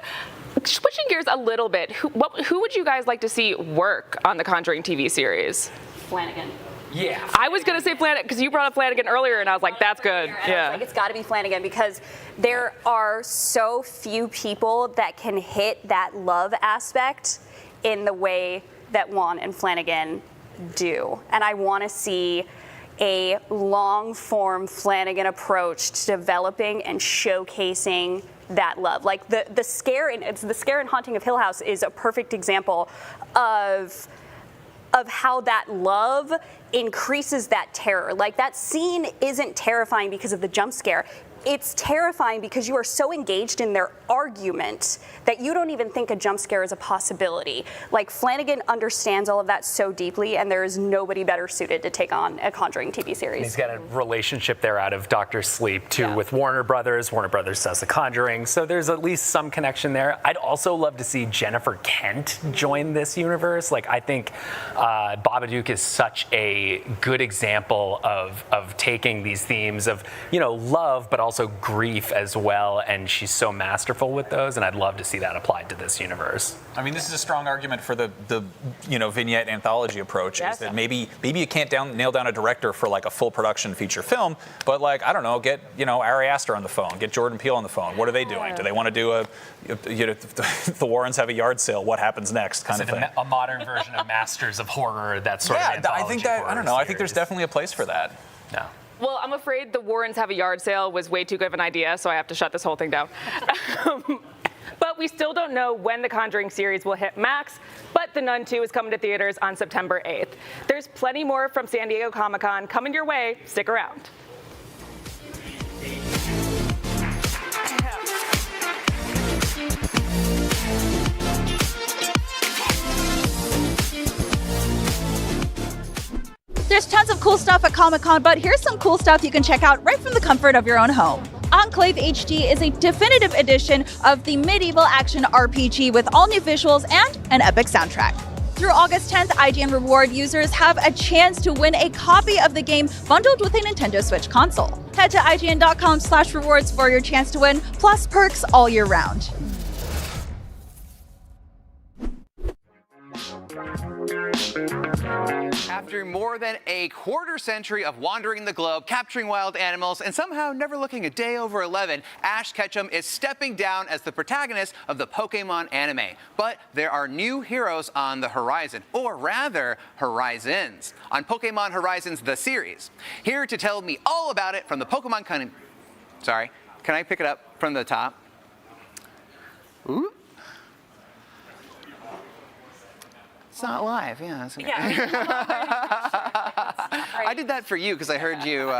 switching gears a little bit, who would you guys like to see work on the Conjuring TV series? Flanagan. Yeah. I was going to say Flanagan because you brought up Flanagan earlier, and I was like, that's good. Yeah. Like, it's got to be Flanagan because there are so few people that can hit that love aspect in the way that Juan and Flanagan do. And I want to see a long-form Flanagan approach to developing and showcasing that love. Like the scare in Haunting of Hill House is a perfect example of how that love increases that terror. Like, that scene isn't terrifying because of the jump scare. It's terrifying because you are so engaged in their argument that you don't even think a jump scare is a possibility. Like, Flanagan understands all of that so deeply, and there is nobody better suited to take on a Conjuring TV series. And he's got a relationship there out of Dr. Sleep, too, with Warner Brothers. Warner Brothers does The Conjuring, so there's at least some connection there. I'd also love to see Jennifer Kent join this universe. Like, I think Babadook is such a good example of taking these themes of, you know, love, but also grief as well, and she's so masterful with those, and I'd love to see that applied to this universe. I mean, this is a strong argument for the you know, vignette anthology approach. Is that maybe you can't nail down a director for like a full production feature film, but like, I don't know, get, you know, Ari Aster on the phone, get Jordan Peele on the phone. What are they doing? Do they want to do you know, the Warrens have a yard sale, what happens next kind of thing? A modern version of Masters of Horror, that sort of anthology. I think that, I don't know, I think there's definitely a place for that. Yeah. Well, I'm afraid the Warrens have a yard sale was way too good of an idea, so I have to shut this whole thing down. But we still don't know when the Conjuring series will hit Max, but The Nun 2 is coming to theaters on September 8th. There's plenty more from San Diego Comic-Con coming your way. Stick around. There's tons of cool stuff at Comic-Con, but here's some cool stuff you can check out right from the comfort of your own home. Enclave HD is a definitive edition of the medieval action RPG with all new visuals and an epic soundtrack. Through August 10th, IGN Reward users have a chance to win a copy of the game bundled with a Nintendo Switch console. Head to IGN.com/rewards for your chance to win, plus perks all year round. After more than a quarter century of wandering the globe, capturing wild animals, and somehow never looking a day over 11, Ash Ketchum is stepping down as the protagonist of the Pokemon anime. But there are new heroes on the horizon, or rather, horizons, on Pokemon Horizons the series. Here to tell me all about it from the Pokemon Sorry, can I pick it up from the top? Ooh. It's not live, yeah. That's okay. I did that for you because I heard you,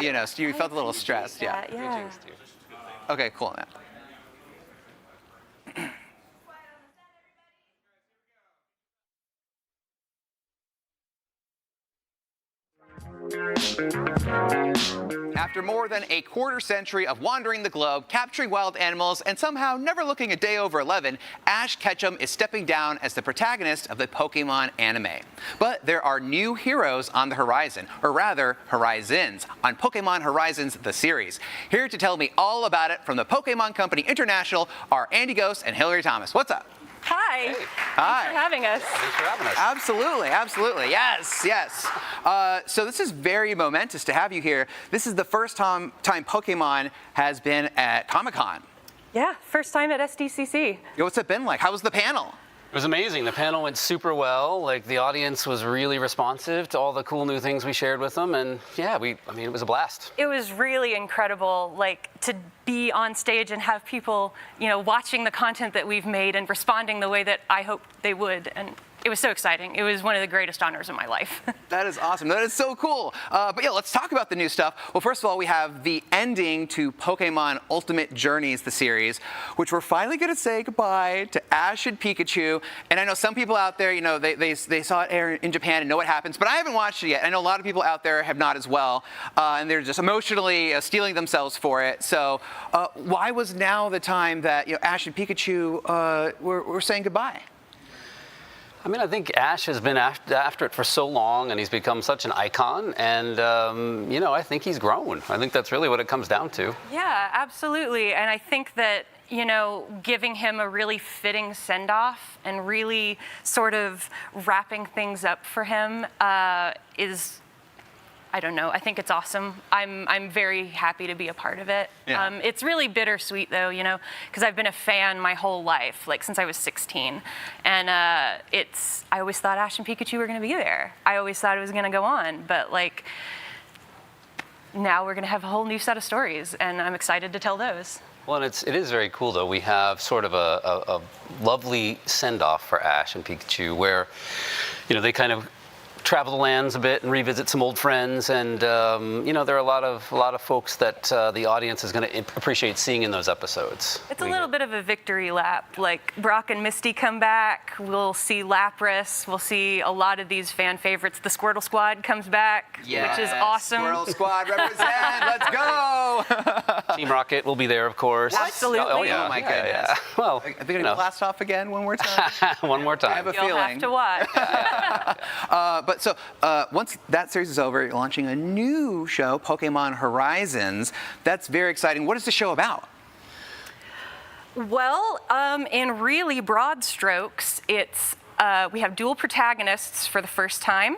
you know, you felt a little stressed. Yeah. Okay, cool. After more than a quarter century of wandering the globe, capturing wild animals, and somehow never looking a day over 11, Ash Ketchum is stepping down as the protagonist of the Pokemon anime. But there are new heroes on the horizon, or rather, horizons, on Pokemon Horizons the series. Here to tell me all about it from the Pokemon Company International are Andy Ghost and Hillary Thomas. What's up? Hi. Hi. Thanks for having us. Thanks for having us. Absolutely, absolutely. Yes. So this is very momentous to have you here. This is the first time Pokemon has been at Comic-Con. Yeah, first time at SDCC. What's it been like? How was the panel? It was amazing. The panel went super well. Like, the audience was really responsive to all the cool new things we shared with them, and yeah, it was a blast. It was really incredible, like, to be on stage and have people, you know, watching the content that we've made and responding the way that I hoped they would, and it was so exciting. It was one of the greatest honors of my life. That is awesome. That is so cool. But yeah, let's talk about the new stuff. Well, first of all, we have the ending to Pokemon Ultimate Journeys, the series, which we're finally going to say goodbye to Ash and Pikachu. And I know some people out there, you know, they saw it air in Japan and know what happens, but I haven't watched it yet. I know a lot of people out there have not as well, and they're just emotionally stealing themselves for it. So why was now the time that, you know, Ash and Pikachu were saying goodbye? I mean, I think Ash has been after it for so long, and he's become such an icon. And, you know, I think he's grown. I think that's really what it comes down to. Yeah, absolutely. And I think that, you know, giving him a really fitting send-off and really sort of wrapping things up for him is, I don't know, I think it's awesome. I'm very happy to be a part of it. Yeah. It's really bittersweet though, you know, because I've been a fan my whole life, like since I was 16. And I always thought Ash and Pikachu were gonna be there. I always thought it was gonna go on, but like, now we're gonna have a whole new set of stories and I'm excited to tell those. Well, and it is very cool, though. We have sort of a lovely send-off for Ash and Pikachu where, you know, they kind of travel the lands a bit and revisit some old friends, and you know, there are a lot of folks that the audience is going to appreciate seeing in those episodes. It's a little bit of a victory lap. Like Brock and Misty come back. We'll see Lapras. We'll see a lot of these fan favorites. The Squirtle Squad comes back, which is awesome. Squirtle Squad represent. Let's go. Team Rocket will be there, of course. Absolutely. Oh yeah. Oh my goodness. Yeah. Well, are they going to blast off again one more time? One more time. I have a You'll feeling. have to watch. But so once that series is over, you're launching a new show, Pokemon Horizons. That's very exciting. What is the show about? Well, in really broad strokes, it's we have dual protagonists for the first time.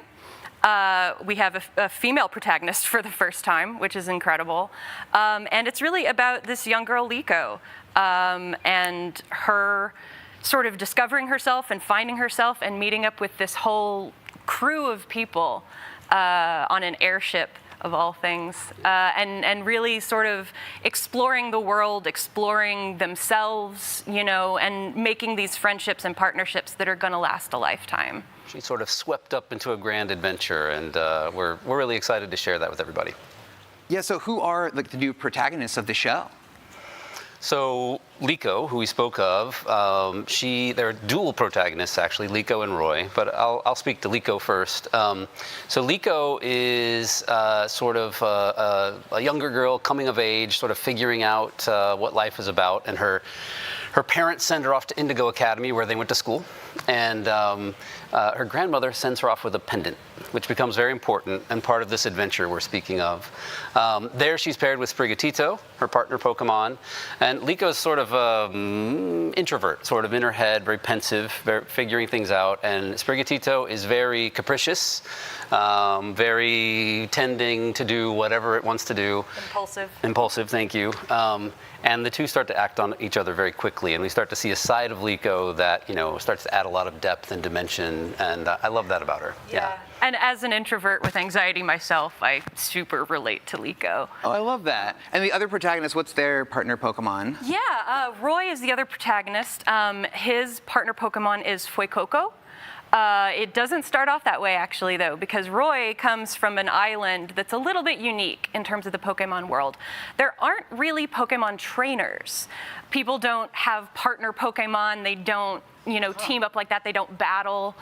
We have a female protagonist for the first time, which is incredible. And it's really about this young girl, Liko, and her sort of discovering herself and finding herself and meeting up with this whole crew of people on an airship of all things, and really sort of exploring the world, exploring themselves, you know, and making these friendships and partnerships that are going to last a lifetime. She's sort of swept up into a grand adventure, and we're really excited to share that with everybody. Yeah, so who are like the new protagonists of the show? So Liko, who we spoke of, they're dual protagonists actually, Liko and Roy, but I'll speak to Liko first. So Liko is sort of a younger girl coming of age, sort of figuring out what life is about, and her parents send her off to Indigo Academy where they went to school, and her grandmother sends her off with a pendant, which becomes very important and part of this adventure we're speaking of. There she's paired with Sprigatito, her partner Pokemon, and Liko's sort of introvert, sort of in her head, very pensive, figuring things out, and Sprigatito is very capricious, very tending to do whatever it wants to do. Impulsive, thank you. And the two start to act on each other very quickly, and we start to see a side of Liko that, you know, starts to add a lot of depth and dimension, and I love that about her. Yeah. And as an introvert with anxiety myself, I super relate to Liko. Oh, I love that. And the other protagonist, what's their partner Pokemon? Yeah, Roy is the other protagonist. His partner Pokemon is Fuecoco. It doesn't start off that way, actually, though, because Roy comes from an island that's a little bit unique in terms of the Pokemon world. There aren't really Pokemon trainers. People don't have partner Pokemon. They don't, you know, team up like that. They don't battle.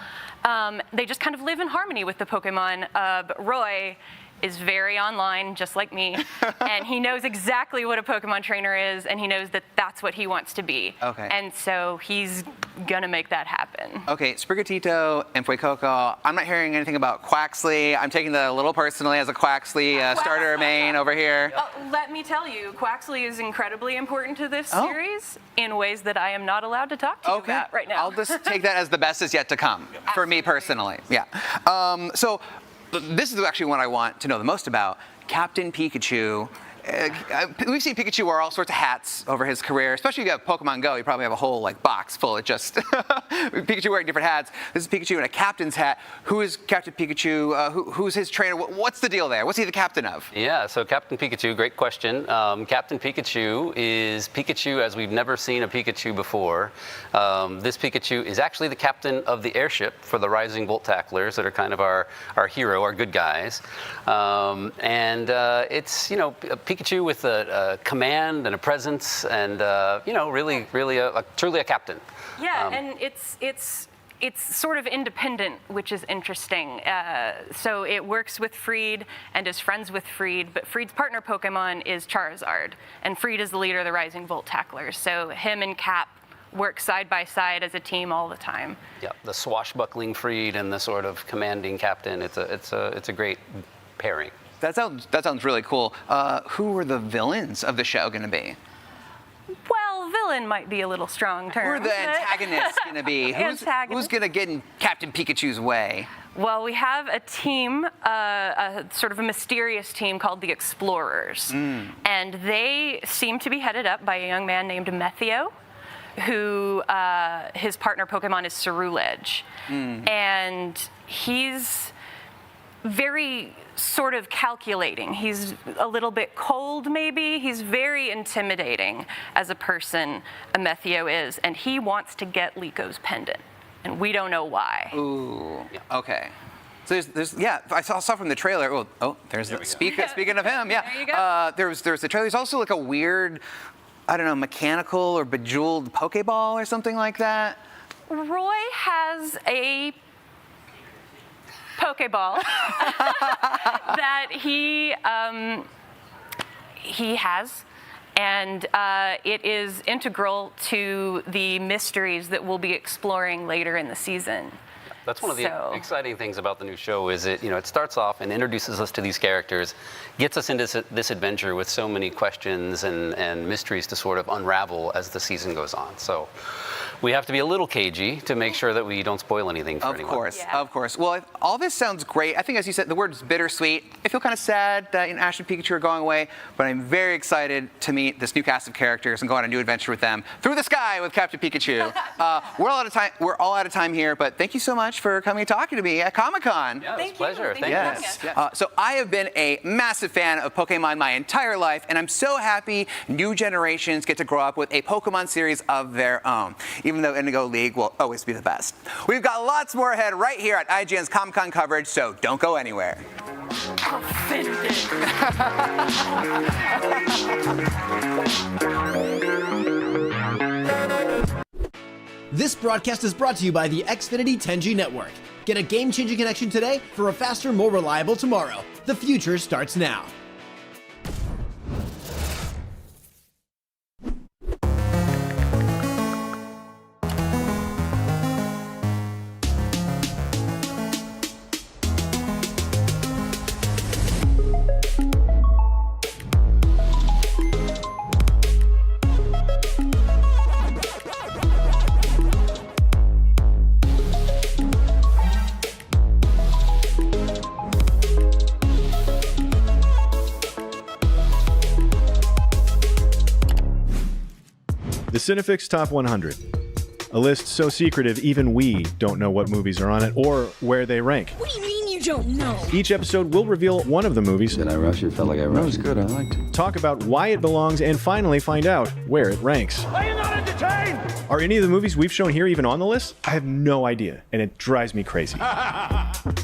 They just kind of live in harmony with the Pokemon. But Roy is very online, just like me, and he knows exactly what a Pokemon trainer is, and he knows that that's what he wants to be. Okay. And so he's gonna make that happen. Okay, Sprigatito and Fuecoco, I'm not hearing anything about Quaxley. I'm taking that a little personally as a Quaxley starter main over here. Let me tell you, Quaxley is incredibly important to this series in ways that I am not allowed to talk to you about right now. I'll just take that as the best is yet to come, for me personally. Yeah. So this is actually what I want to know the most about. Captain Pikachu we've seen Pikachu wear all sorts of hats over his career, especially if you have Pokemon Go. You probably have a whole box full of just Pikachu wearing different hats. This is Pikachu in a captain's hat. Who is Captain Pikachu? Who's his trainer? What's the deal there? What's he the captain of? Yeah, so Captain Pikachu, great question. Captain Pikachu is Pikachu as we've never seen a Pikachu before. This Pikachu is actually the captain of the airship for the Rising Bolt Tacklers that are kind of our hero, our good guys. It's, Pikachu with a command and a presence and, really truly a captain. Yeah, and it's sort of independent, which is interesting. So it works with Freed and is friends with Freed, but Freed's partner Pokemon is Charizard, and Freed is the leader of the Rising Bolt Tacklers. So him and Cap work side by side as a team all the time. Yeah, the swashbuckling Freed and the sort of commanding captain. It's a great pairing. That sounds really cool. Who are the villains of the show going to be? Well, villain might be a little strong term. Who are the antagonists going to be? Who's going to get in Captain Pikachu's way? Well, we have a team, a sort of a mysterious team called the Explorers. And they seem to be headed up by a young man named Methio, who his partner Pokemon is Ceruledge. And he's very sort of calculating. He's a little bit cold, maybe. He's very intimidating as a person, Methio is, and he wants to get Lico's pendant, and we don't know why. Ooh, okay. So there's I saw from the trailer. There's speaking of him, yeah. There you go. There was the trailer. There's also a weird, I don't know, mechanical or bejeweled Pokeball or something like that. Roy has a Pokeball that he has, and it is integral to the mysteries that we'll be exploring later in the season. That's one of the exciting things about the new show is it starts off and introduces us to these characters, gets us into this adventure with so many questions and mysteries to sort of unravel as the season goes on. So we have to be a little cagey to make sure that we don't spoil anything for anyone. Of course. Well, all this sounds great. I think, as you said, the word is bittersweet. I feel kind of sad that Ash and Pikachu are going away, but I'm very excited to meet this new cast of characters and go on a new adventure with them through the sky with Captain Pikachu. We're all out of time. We're all out of time here, but thank you so much for coming and talking to me at Comic-Con. Yeah, it's a pleasure. Thank you. So I have been a massive fan of Pokemon my entire life, and I'm so happy new generations get to grow up with a Pokemon series of their own, even though Indigo League will always be the best. We've got lots more ahead right here at IGN's Comic-Con coverage, so don't go anywhere. This broadcast is brought to you by the Xfinity 10G network. Get a game-changing connection today for a faster, more reliable tomorrow. The future starts now. The Cinefix Top 100. A list so secretive even we don't know what movies are on it or where they rank. What do you mean you don't know? Each episode will reveal one of the movies. Did I rush it? Felt like I rushed. That was good. I liked it. Talk about why it belongs and finally find out where it ranks. Are you not entertained? Are any of the movies we've shown here even on the list? I have no idea, and it drives me crazy.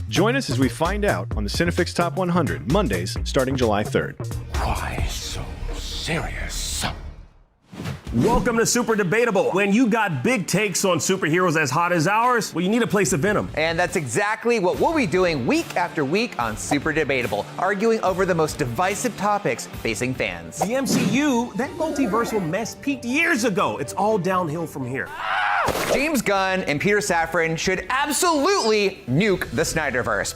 Join us as we find out on the Cinefix Top 100, Mondays starting July 3rd. Why so serious? Welcome to Super Debatable. When you got big takes on superheroes as hot as ours, well, you need a place to vent them. And that's exactly what we'll be doing week after week on Super Debatable, arguing over the most divisive topics facing fans. The MCU, that multiversal mess peaked years ago. It's all downhill from here. James Gunn and Peter Safran should absolutely nuke the Snyderverse.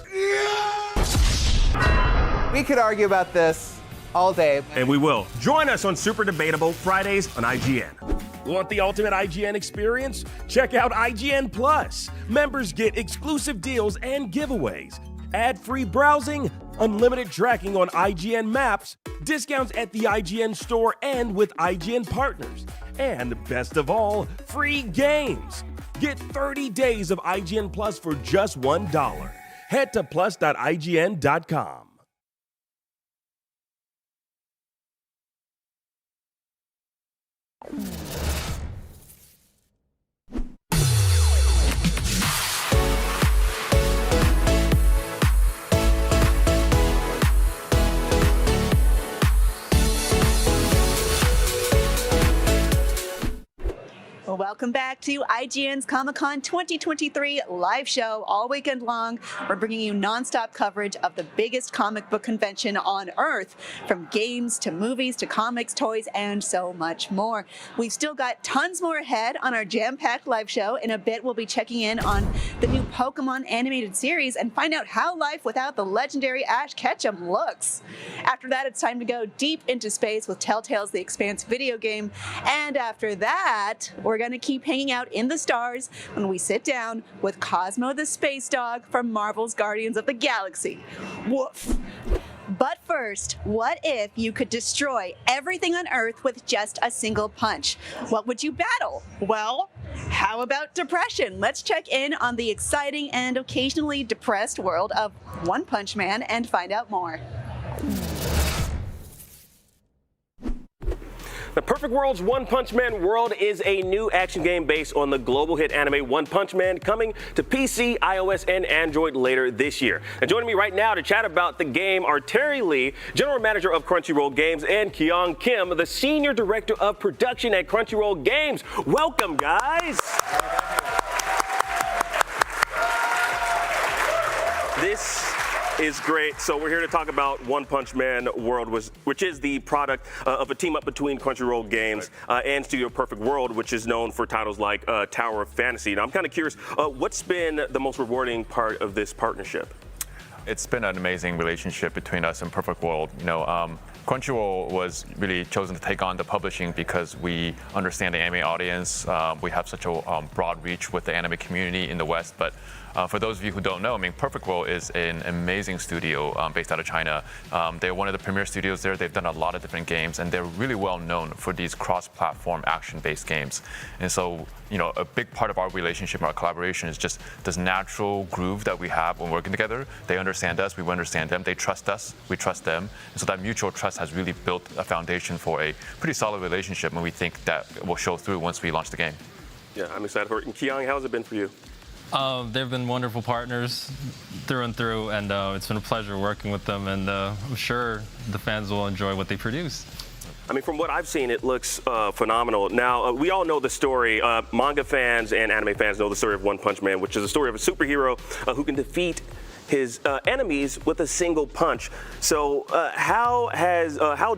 We could argue about this all day. And we will. Join us on Super Debatable Fridays on IGN. Want the ultimate IGN experience? Check out IGN Plus. Members get exclusive deals and giveaways, ad-free browsing, unlimited tracking on IGN Maps, discounts at the IGN store and with IGN partners, and best of all, free games. Get 30 days of IGN Plus for just $1. Head to plus.ign.com. Welcome back to IGN's Comic-Con 2023 live show all weekend long. We're bringing you nonstop coverage of the biggest comic book convention on Earth, from games to movies to comics, toys, and so much more. We've still got tons more ahead on our jam-packed live show. In a bit, we'll be checking in on the new Pokemon animated series and find out how life without the legendary Ash Ketchum looks. After that, it's time to go deep into space with Telltale's The Expanse video game. And after that, we're going to keep hanging out in the stars when we sit down with Cosmo the Space Dog from Marvel's Guardians of the Galaxy. Woof! But first, what if you could destroy everything on Earth with just a single punch? What would you battle? Well, how about depression? Let's check in on the exciting and occasionally depressed world of One Punch Man and find out more. The Perfect World's One Punch Man World is a new action game based on the global hit anime One Punch Man, coming to PC, iOS, and Android later this year. And joining me right now to chat about the game are Terry Lee, General Manager of Crunchyroll Games, and Kyung Kim, the Senior Director of Production at Crunchyroll Games. Welcome, guys. This is great. So we're here to talk about One Punch Man World, which is the product of a team up between Crunchyroll Games and Studio Perfect World, which is known for titles like Tower of Fantasy. Now, I'm kind of curious, what's been the most rewarding part of this partnership? It's been an amazing relationship between us and Perfect World. You know, Crunchyroll was really chosen to take on the publishing because we understand the anime audience. We have such a broad reach with the anime community in the West, but for those of you who don't know, I mean, Perfect World is an amazing studio based out of China. They're one of the premier studios there. They've done a lot of different games, and they're really well known for these cross-platform action-based games. And so, you know, a big part of our relationship and our collaboration is just this natural groove that we have when working together. They understand us, we understand them. They trust us, we trust them. And so that mutual trust has really built a foundation for a pretty solid relationship, and we think that will show through once we launch the game. Yeah, I'm excited for it. And Kyung, how's it been for you? They've been wonderful partners through and through, and it's been a pleasure working with them, and I'm sure the fans will enjoy what they produce. I mean, from what I've seen, it looks phenomenal. Now, we all know the story. Manga fans and anime fans know the story of One Punch Man, which is a story of a superhero who can defeat his enemies with a single punch. So how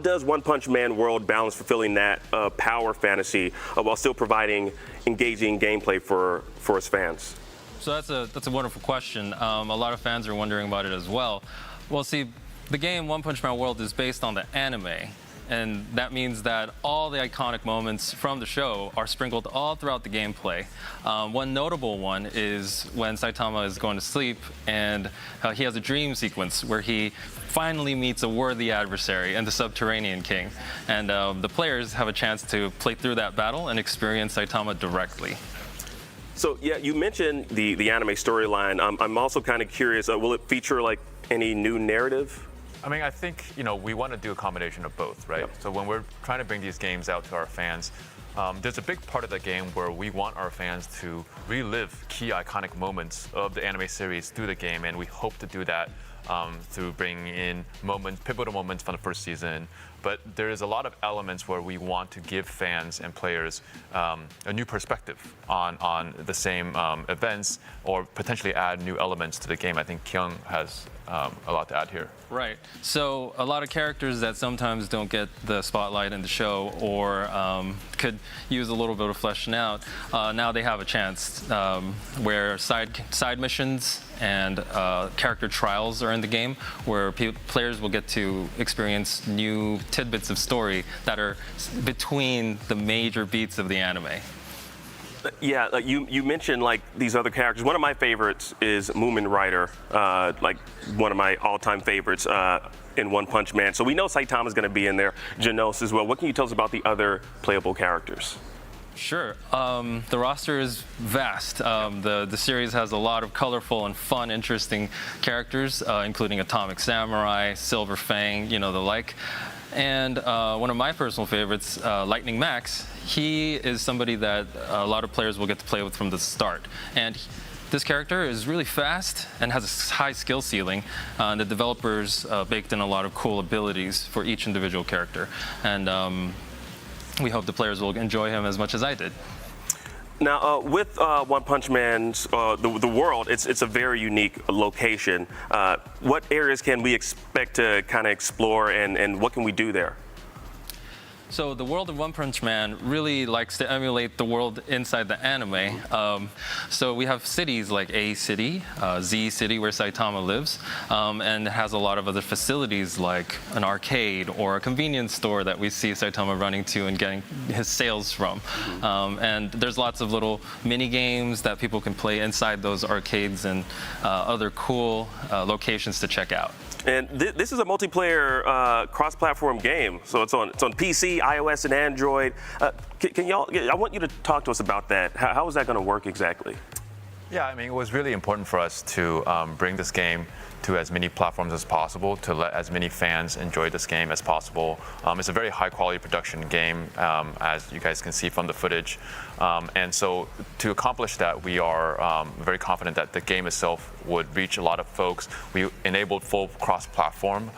does One Punch Man World balance fulfilling that power fantasy while still providing engaging gameplay for its fans? So that's a wonderful question. A lot of fans are wondering about it as well. Well, see, the game One Punch Man World is based on the anime, and that means that all the iconic moments from the show are sprinkled all throughout the gameplay. One notable one is when Saitama is going to sleep, and he has a dream sequence where he finally meets a worthy adversary and the Subterranean King. And the players have a chance to play through that battle and experience Saitama directly. So yeah, you mentioned the anime storyline. I'm also kind of curious, will it feature like any new narrative? I mean, I think, you know, we want to do a combination of both, right? Yep. So when we're trying to bring these games out to our fans, there's a big part of the game where we want our fans to relive key iconic moments of the anime series through the game, and we hope to do that through bringing in pivotal moments from the first season. But there is a lot of elements where we want to give fans and players a new perspective on the same events, or potentially add new elements to the game. I think Kyung has a lot to add here. Right. So a lot of characters that sometimes don't get the spotlight in the show, or could use a little bit of fleshing out, now they have a chance where side missions and character trials are in the game, where players will get to experience new tidbits of story that are between the major beats of the anime. Yeah, like you mentioned like these other characters. One of my favorites is Moomin Rider, like one of my all-time favorites in One Punch Man. So we know Saitama's going to be in there, Genos as well. What can you tell us about the other playable characters? Sure. The roster is vast. The series has a lot of colorful and fun, interesting characters, including Atomic Samurai, Silver Fang, the like. And one of my personal favorites, Lightning Max, he is somebody that a lot of players will get to play with from the start. And this character is really fast and has a high skill ceiling. The developers baked in a lot of cool abilities for each individual character. And we hope the players will enjoy him as much as I did. Now, with One Punch Man's the world, it's a very unique location. What areas can we expect to kind of explore, and what can we do there? So the world of One Punch Man really likes to emulate the world inside the anime. So we have cities like A City, Z City, where Saitama lives, and it has a lot of other facilities like an arcade or a convenience store that we see Saitama running to and getting his sales from. And there's lots of little mini games that people can play inside those arcades and other cool locations to check out. And this is a multiplayer cross-platform game, so it's on PC, iOS, and Android. I want you to talk to us about that. How is that going to work exactly? Yeah, I mean, it was really important for us to bring this game to as many platforms as possible, to let as many fans enjoy this game as possible. It's a very high-quality production game, as you guys can see from the footage. And so to accomplish that, we are very confident that the game itself would reach a lot of folks. We enabled full cross-platform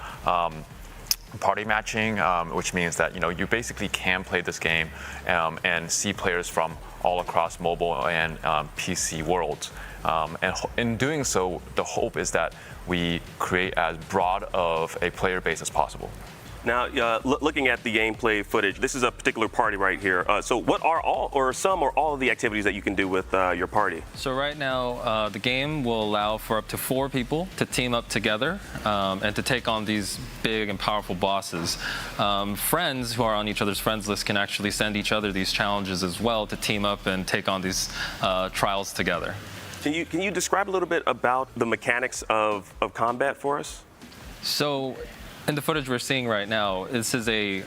party matching, which means that you basically can play this game and see players from all across mobile and PC worlds. And in doing so, the hope is that we create as broad of a player base as possible. Now, looking at the gameplay footage, this is a particular party right here. So what are all or some or all of the activities that you can do with your party? So right now, the game will allow for up to 4 people to team up together and to take on these big and powerful bosses. Friends who are on each other's friends list can actually send each other these challenges as well to team up and take on these trials together. Can you describe a little bit about the mechanics of combat for us? So in the footage we're seeing right now, this is a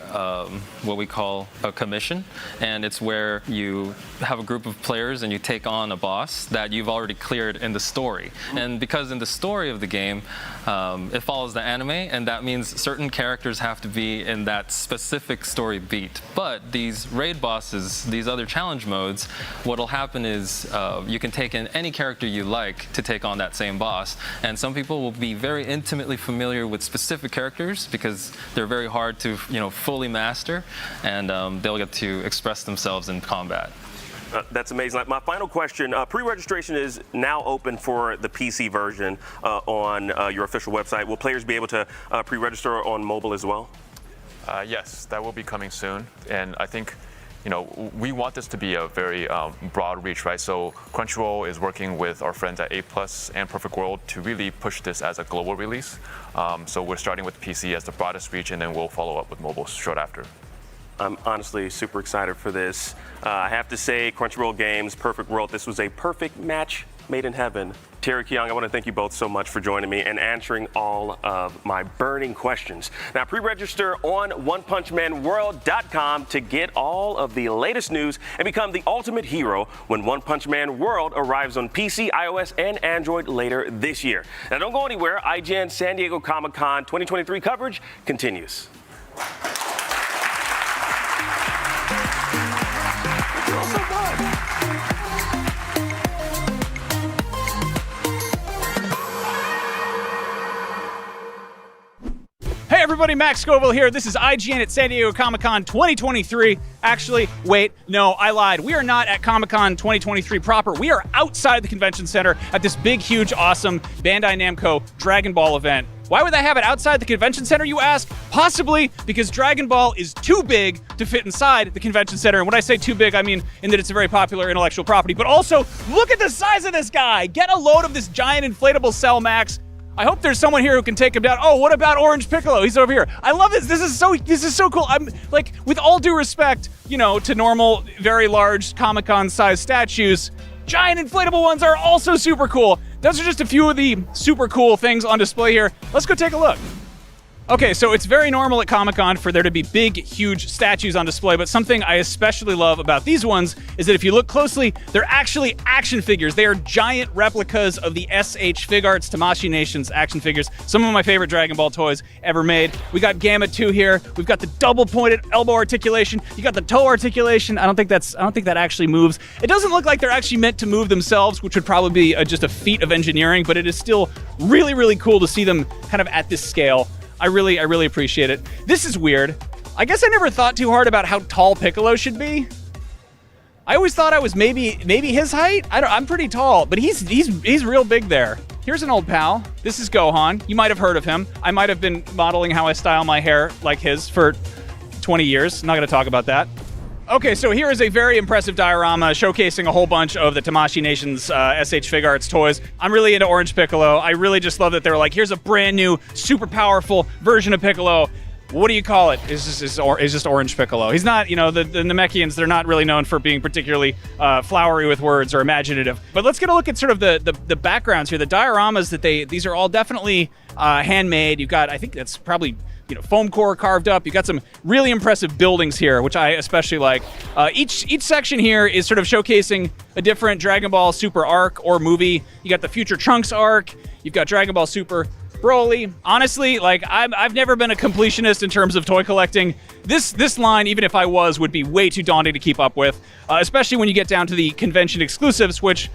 what we call a commission, and it's where you have a group of players and you take on a boss that you've already cleared in the story. And because in the story of the game, it follows the anime, and that means certain characters have to be in that specific story beat. But these raid bosses, these other challenge modes, what'll happen is you can take in any character you like to take on that same boss. And some people will be very intimately familiar with specific characters because they're very hard to fully master, and they'll get to express themselves in combat. That's amazing. My final question, pre-registration is now open for the PC version on your official website. Will players be able to pre-register on mobile as well? Yes, that will be coming soon. And I think we want this to be a very broad reach, right? So Crunchyroll is working with our friends at A+ and Perfect World to really push this as a global release. So we're starting with PC as the broadest reach, and then we'll follow up with mobile short after. I'm honestly super excited for this. I have to say, Crunchyroll Games, Perfect World, this was a perfect match made in heaven. Terry Keong, I want to thank you both so much for joining me and answering all of my burning questions. Now, pre-register on OnePunchManWorld.com to get all of the latest news and become the ultimate hero when One Punch Man World arrives on PC, iOS, and Android later this year. Now, don't go anywhere. IGN San Diego Comic-Con 2023 coverage continues. Hey everybody, Max Scoville here. This is IGN at San Diego Comic-Con 2023. Actually, wait, no, I lied. We are not at Comic-Con 2023 proper. We are outside the convention center at this big, huge, awesome Bandai Namco Dragon Ball event. Why would they have it outside the convention center, you ask? Possibly because Dragon Ball is too big to fit inside the convention center. And when I say too big, I mean in that it's a very popular intellectual property. But also, look at the size of this guy. Get a load of this giant inflatable cell, Max. I hope there's someone here who can take him down. Oh, what about Orange Piccolo? He's over here. I love this. This is so cool. I'm like, with all due respect, to normal, very large Comic-Con sized statues, giant inflatable ones are also super cool. Those are just a few of the super cool things on display here. Let's go take a look. Okay, so it's very normal at Comic-Con for there to be big, huge statues on display, but something I especially love about these ones is that if you look closely, they're actually action figures. They are giant replicas of the SH Figuarts Tamashii Nations action figures. Some of my favorite Dragon Ball toys ever made. We got Gamma 2 here. We've got the double-pointed elbow articulation. You got the toe articulation. I don't think that actually moves. It doesn't look like they're actually meant to move themselves, which would probably be just a feat of engineering, but it is still really, really cool to see them kind of at this scale. I really appreciate it. This is weird. I guess I never thought too hard about how tall Piccolo should be. I always thought I was maybe his height. I'm pretty tall, but he's real big there. Here's an old pal. This is Gohan. You might have heard of him. I might have been modeling how I style my hair like his for 20 years. I'm not going to talk about that. Okay, so here is a very impressive diorama showcasing a whole bunch of the Tamashii Nations SH Figuarts toys. I'm really into Orange Piccolo. I really just love that they're like, here's a brand new, super powerful version of Piccolo. What do you call it? It's just Orange Piccolo. He's not, the Namekians, they're not really known for being particularly flowery with words or imaginative. But let's get a look at sort of the backgrounds here. The dioramas these are all definitely handmade. You've got, I think that's probably foam core carved up. You got some really impressive buildings here, which I especially like. Each section here is sort of showcasing a different Dragon Ball Super arc or movie. You got the Future Trunks arc. You've got Dragon Ball Super Broly. Honestly, like I've never been a completionist in terms of toy collecting. This line, even if I was, would be way too daunting to keep up with, especially when you get down to the convention exclusives, which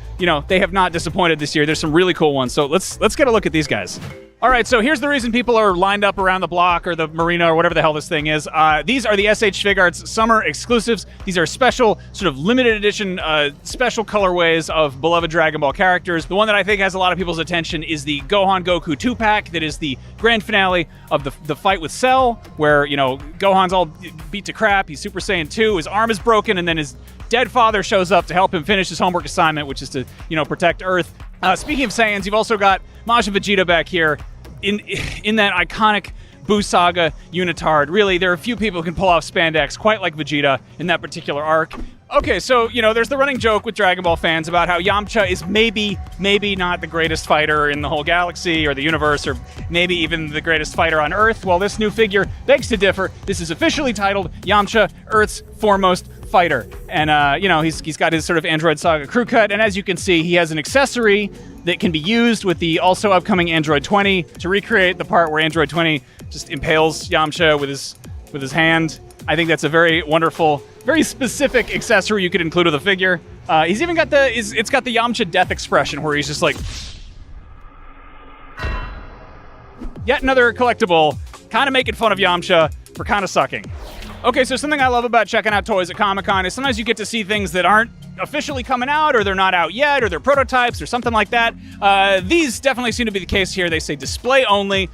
they have not disappointed this year. There's some really cool ones. So let's get a look at these guys. All right, so here's the reason people are lined up around the block or the marina or whatever the hell this thing is. These are the SH Figuarts summer exclusives. These are special, sort of limited edition, special colorways of beloved Dragon Ball characters. The one that I think has a lot of people's attention is the Gohan Goku 2-pack that is the grand finale of the fight with Cell, where, Gohan's all beat to crap. He's Super Saiyan 2, his arm is broken, and then his dead father shows up to help him finish his homework assignment, which is to, protect Earth. Speaking of Saiyans, you've also got Majin Vegeta back here in that iconic Buu Saga unitard. Really, there are a few people who can pull off spandex quite like Vegeta in that particular arc. Okay, so, there's the running joke with Dragon Ball fans about how Yamcha is maybe not the greatest fighter in the whole galaxy or the universe, or maybe even the greatest fighter on Earth. Well, this new figure begs to differ. This is officially titled Yamcha, Earth's foremost fighter. And, he's got his sort of Android Saga crew cut, and as you can see, he has an accessory that can be used with the also upcoming Android 20 to recreate the part where Android 20 just impales Yamcha with his hand. I think that's a very wonderful, very specific accessory you could include with a figure. He's even got it's got the Yamcha death expression where he's just like... Yet another collectible, kind of making fun of Yamcha for kind of sucking. Okay, so something I love about checking out toys at Comic-Con is sometimes you get to see things that aren't officially coming out, or they're not out yet, or they're prototypes, or something like that. These definitely seem to be the case here. They say display only.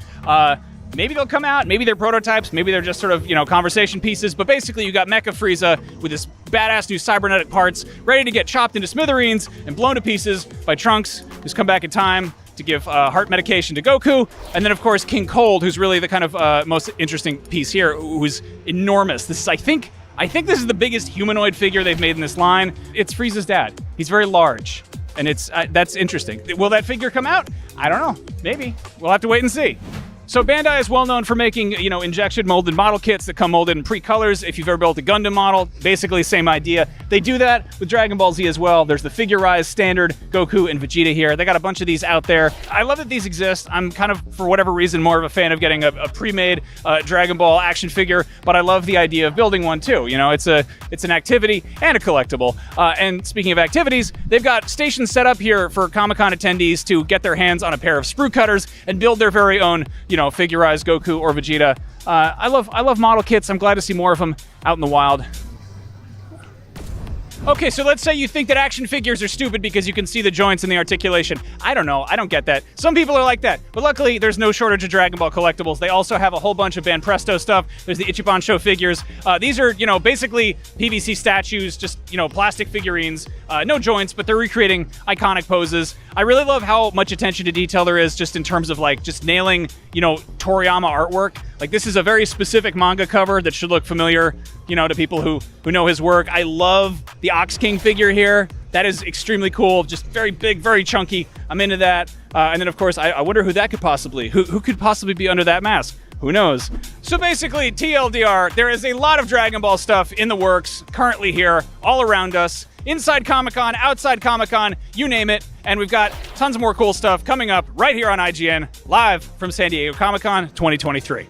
Maybe they'll come out, maybe they're prototypes, maybe they're just sort of, conversation pieces, but basically you got Mecha Frieza with his badass new cybernetic parts ready to get chopped into smithereens and blown to pieces by Trunks, who's come back in time to give heart medication to Goku, and then of course King Cold, who's really the kind of most interesting piece here, who's enormous. This is, I think this is the biggest humanoid figure they've made in this line. It's Frieza's dad. He's very large, and that's interesting. Will that figure come out? I don't know. Maybe. We'll have to wait and see. So Bandai is well known for making, injection molded model kits that come molded in pre-colors. If you've ever built a Gundam model, basically same idea. They do that with Dragon Ball Z as well. There's the figurized standard Goku and Vegeta here. They got a bunch of these out there. I love that these exist. I'm kind of, for whatever reason, more of a fan of getting a pre-made Dragon Ball action figure, but I love the idea of building one too. It's an activity and a collectible. And speaking of activities, they've got stations set up here for Comic-Con attendees to get their hands on a pair of sprue cutters and build their very own, figurized Goku or Vegeta. I love model kits. I'm glad to see more of them out in the wild. Okay, so let's say you think that action figures are stupid because you can see the joints and the articulation. I don't know. I don't get that. Some people are like that. But luckily, there's no shortage of Dragon Ball collectibles. They also have a whole bunch of Banpresto stuff. There's the Ichiban Show figures. These are, basically PVC statues, just, plastic figurines. No joints, but they're recreating iconic poses. I really love how much attention to detail there is just in terms of, just nailing, Toriyama artwork. This is a very specific manga cover that should look familiar, to people who know his work. I love the Ox King figure here. That is extremely cool. Just very big, very chunky. I'm into that. And then, of course, I wonder who that could possibly, who could possibly be under that mask? Who knows? So basically, TLDR, there is a lot of Dragon Ball stuff in the works currently here, all around us. Inside Comic-Con, outside Comic-Con, you name it. And we've got tons more cool stuff coming up right here on IGN, live from San Diego Comic-Con 2023.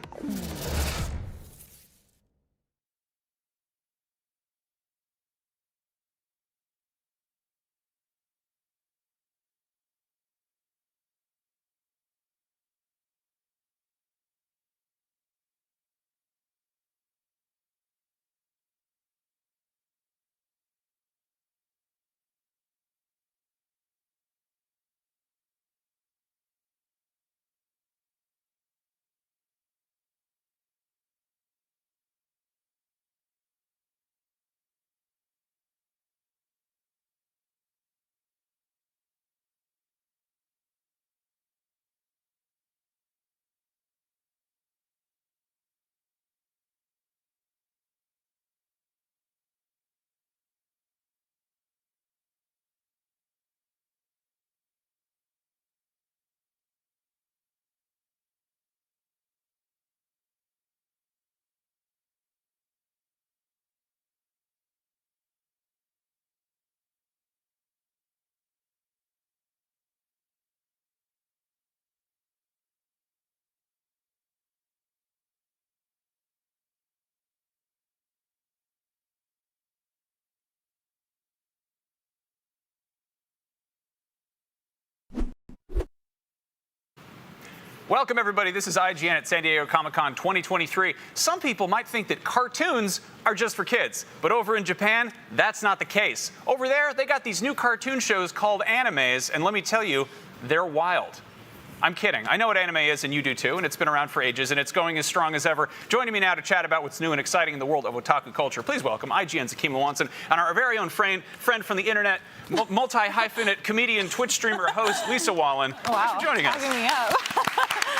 Welcome, everybody. This is IGN at San Diego Comic-Con 2023. Some people might think that cartoons are just for kids, but over in Japan, that's not the case. Over there, they got these new cartoon shows called animes, and let me tell you, they're wild. I'm kidding. I know what anime is, and you do too, and it's been around for ages, and it's going as strong as ever. Joining me now to chat about what's new and exciting in the world of otaku culture, please welcome IGN's Akima Watson and our very own friend from the internet, multi-hyphenate comedian, Twitch streamer, host, Lisa Wallen. Oh, wow. Thanks for joining us. Talking me up.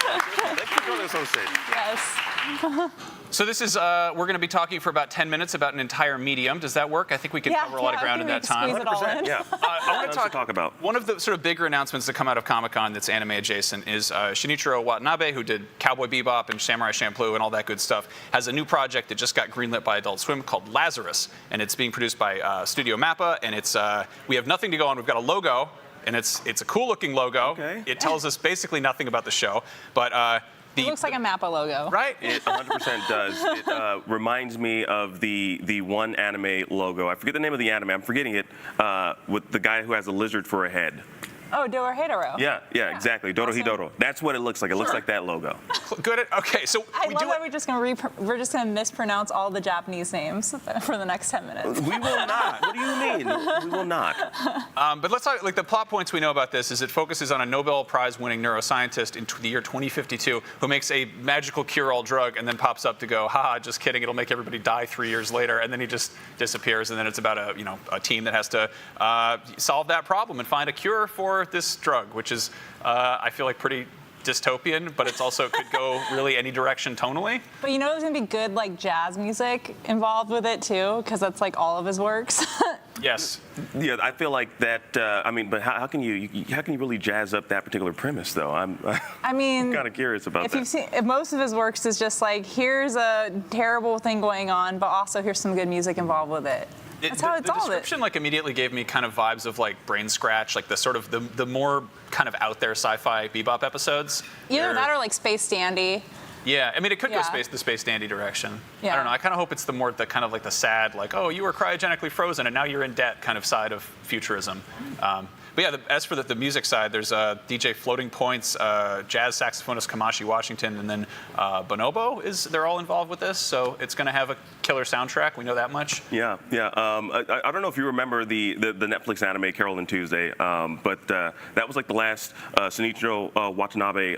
Thank you for joining us on stage. Yes. So this is, we're going to be talking for about 10 minutes about an entire medium. Does that work? I think we can cover a lot of ground in that time. 100%, yeah. I want to talk about one of the sort of bigger announcements that come out of Comic-Con that's anime adjacent is Shinichiro Watanabe, who did Cowboy Bebop and Samurai Champloo and all that good stuff, has a new project that just got greenlit by Adult Swim called Lazarus, and it's being produced by Studio Mappa, and it's we have nothing to go on. We've got a logo, and it's a cool-looking logo. Okay. It tells us basically nothing about the show, but it looks like a Mappa logo. Right? It 100% does. It reminds me of the one anime logo. I forget the name of the anime. I'm forgetting it. With the guy who has a lizard for a head. Oh, Dorohedoro. Yeah, exactly. Dorohedoro. That's what it looks like. It looks like that logo. Good. Okay, so I love that we're just gonna mispronounce all the Japanese names for the next 10 minutes. We will not. What do you mean? We will not. But let's talk. Like the plot points we know about this is it focuses on a Nobel Prize-winning neuroscientist in the year 2052 who makes a magical cure-all drug and then pops up to go, haha, just kidding. It'll make everybody die 3 years later, and then he just disappears. And then it's about a team that has to solve that problem and find a cure for this drug, which is I feel like pretty dystopian, but it's also could go really any direction tonally. But there's gonna be good jazz music involved with it too, because that's all of his works. Yes. Yeah, I feel like that. But how can you really jazz up that particular premise though? I'm kind of curious about that. If most of his works is just here's a terrible thing going on, but also here's some good music involved with it. That's how it's all. The description immediately gave me kind of vibes of Brain Scratch, the sort of the more kind of out there sci-fi Bebop episodes. Either that or Space Dandy. Yeah, I mean it could go the Space Dandy direction. Yeah. I don't know. I kind of hope it's the kind of the sad oh, you were cryogenically frozen and now you're in debt kind of side of futurism. But yeah, as for the music side, there's DJ Floating Points, jazz saxophonist Kamashi Washington, and then Bonobo they're all involved with this. So it's going to have a killer soundtrack. We know that much. Yeah. I don't know if you remember the Netflix anime Carol and Tuesday, but that was like the last Shinichiro Watanabe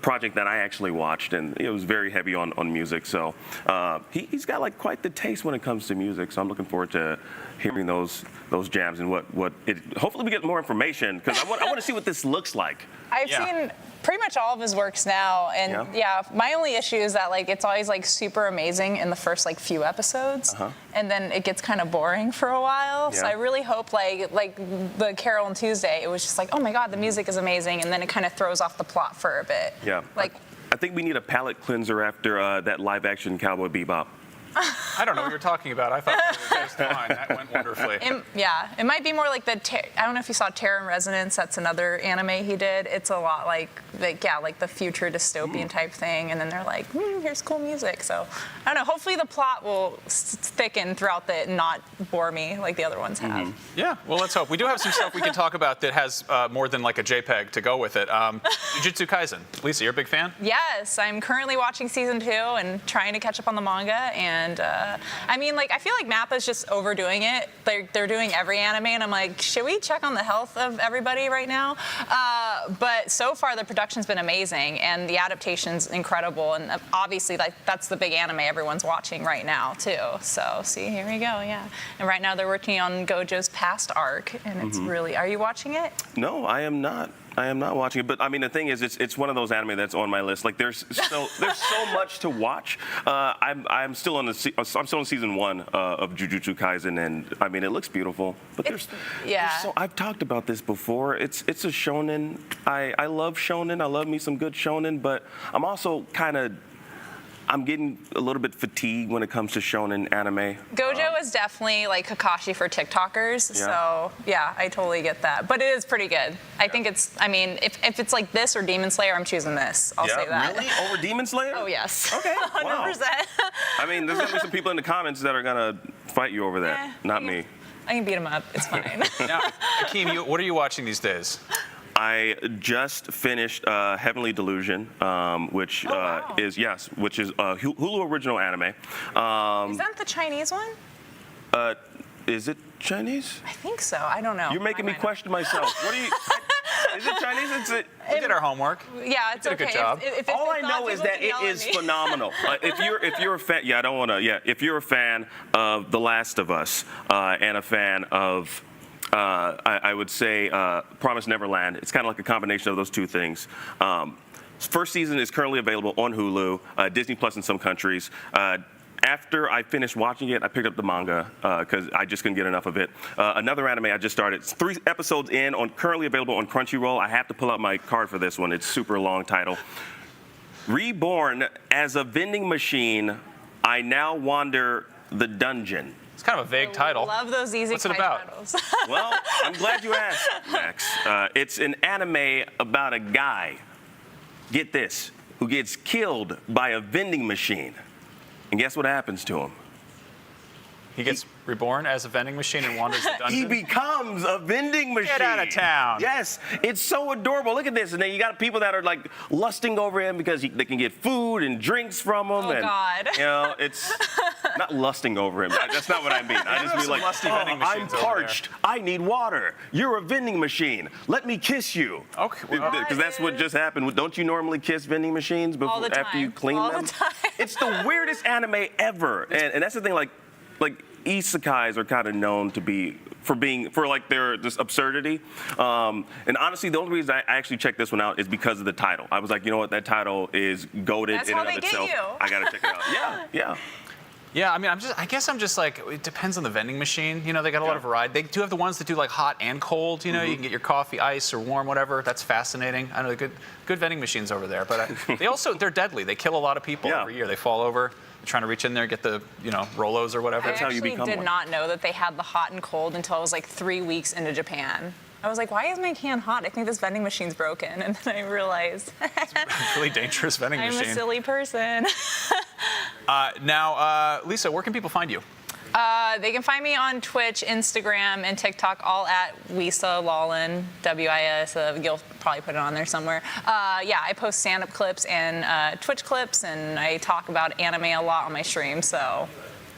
project that I actually watched, and it was very heavy on music. So he's got like quite the taste when it comes to music. So I'm looking forward to hearing those jams and what it. Hopefully we get more information because I want to see what this looks like. I've seen pretty much all of his works now, and my only issue is that like it's always like super amazing in the first like few episodes, and then it gets kind of boring for a while. So I really hope like the Carol and Tuesday, it was just like, oh my God, the music is amazing, and then it kind of throws off the plot for a bit. Yeah, like I think we need a palate cleanser after that live action Cowboy Bebop. I don't know what you're talking about. I thought that was just fine. That went wonderfully. It might be more like I don't know if you saw Terror in Resonance. That's another anime he did. It's a lot like the future dystopian type thing. And then they're like, here's cool music. So I don't know. Hopefully the plot will thicken throughout and not bore me like the other ones have. Yeah. Well, let's hope. We do have some stuff we can talk about that has more than like a JPEG to go with it. Jujutsu Kaisen. Lisa, you're a big fan? Yes, I'm currently watching season 2 and trying to catch up on the manga. And I mean, like, I feel like MAPPA's just overdoing it. They're doing every anime, and I'm like, should we check on the health of everybody right now? But so far, the production's been amazing, and the adaptation's incredible. And obviously, like, that's the big anime everyone's watching right now, too. So, see, here we go, yeah. And right now, they're working on Gojo's past arc, and it's really. Are you watching it? No, I am not. I am not watching it, but I mean the thing is, it's one of those anime that's on my list. Like there's so much to watch. I'm still on season 1 of Jujutsu Kaisen, and I mean it looks beautiful. But there's I've talked about this before. It's a shonen. I love shonen. I love me some good shonen, but I'm also I'm getting a little bit fatigued when it comes to shonen anime. Gojo is definitely like Kakashi for TikTokers, so yeah, I totally get that. But it is pretty good. I think I mean, if it's like this or Demon Slayer, I'm choosing this. I'll say that. Really? Over Demon Slayer? Oh, yes. Okay, 100%. Wow. I mean, there's gonna be some people in the comments that are gonna fight you over that, not me. I can beat him up, it's fine. Now, Akeem, what are you watching these days? I just finished Heavenly Delusion, which is Hulu original anime. Is that the Chinese one? Is it Chinese? I think so. I don't know. You're making me question myself. What are you? Is it Chinese? We did our homework. Yeah, it's okay. Did a good job. All I know is that it is phenomenal. If you're a fan, if you're a fan of The Last of Us and a fan of I would say Promised Neverland. It's kind of like a combination of those two things. First season is currently available on Hulu, Disney Plus in some countries. After I finished watching it, I picked up the manga because I just couldn't get enough of it. Another anime I just started. It's 3 episodes in, currently available on Crunchyroll. I have to pull out my card for this one. It's super long title. Reborn as a vending machine, I now wander the dungeon. It's kind of a vague title. Love those easy What's it about? titles. Well, I'm glad you asked, Max. It's an anime about a guy, get this, who gets killed by a vending machine. And guess what happens to him? He gets reborn as a vending machine and wanders the dungeon? He becomes a vending machine. Get out of town. Yes, it's so adorable. Look at this. And then you got people that are like lusting over him because they can get food and drinks from him. Oh, and, God. You know, it's not lusting over him. That's not what I mean. I just mean like, I'm parched. I need water. You're a vending machine. Let me kiss you. Okay. Because that's what just happened. Don't you normally kiss vending machines before after you clean them? All the time. It's the weirdest anime ever. And that's the thing, like isekais are kind of known to be for their this absurdity. And honestly, the only reason I actually checked this one out is because of the title. I was like, you know what, that title is goated in and of itself. I gotta check it out. Yeah. Yeah, I mean, I guess I'm just like, it depends on the vending machine. You know, they got a lot of variety. They do have the ones that do like hot and cold. You know, you can get your coffee, ice, or warm, whatever. That's fascinating. I know good vending machines over there. But they're deadly. They kill a lot of people every year. They fall over, trying to reach in there, get the Rolos or whatever. That's how you become I actually did one. not know that they had the hot and cold until I was like 3 weeks into Japan. I was like, why is my can hot? I think this vending machine's broken. And then I realized it's a really dangerous vending machine. I'm a silly person. Now, Lisa, where can people find you? They can find me on Twitch, Instagram, and TikTok, all at Wisa Lawlin, W-I-S. You'll probably put it on there somewhere. Yeah, I post stand-up clips and Twitch clips, and I talk about anime a lot on my stream, so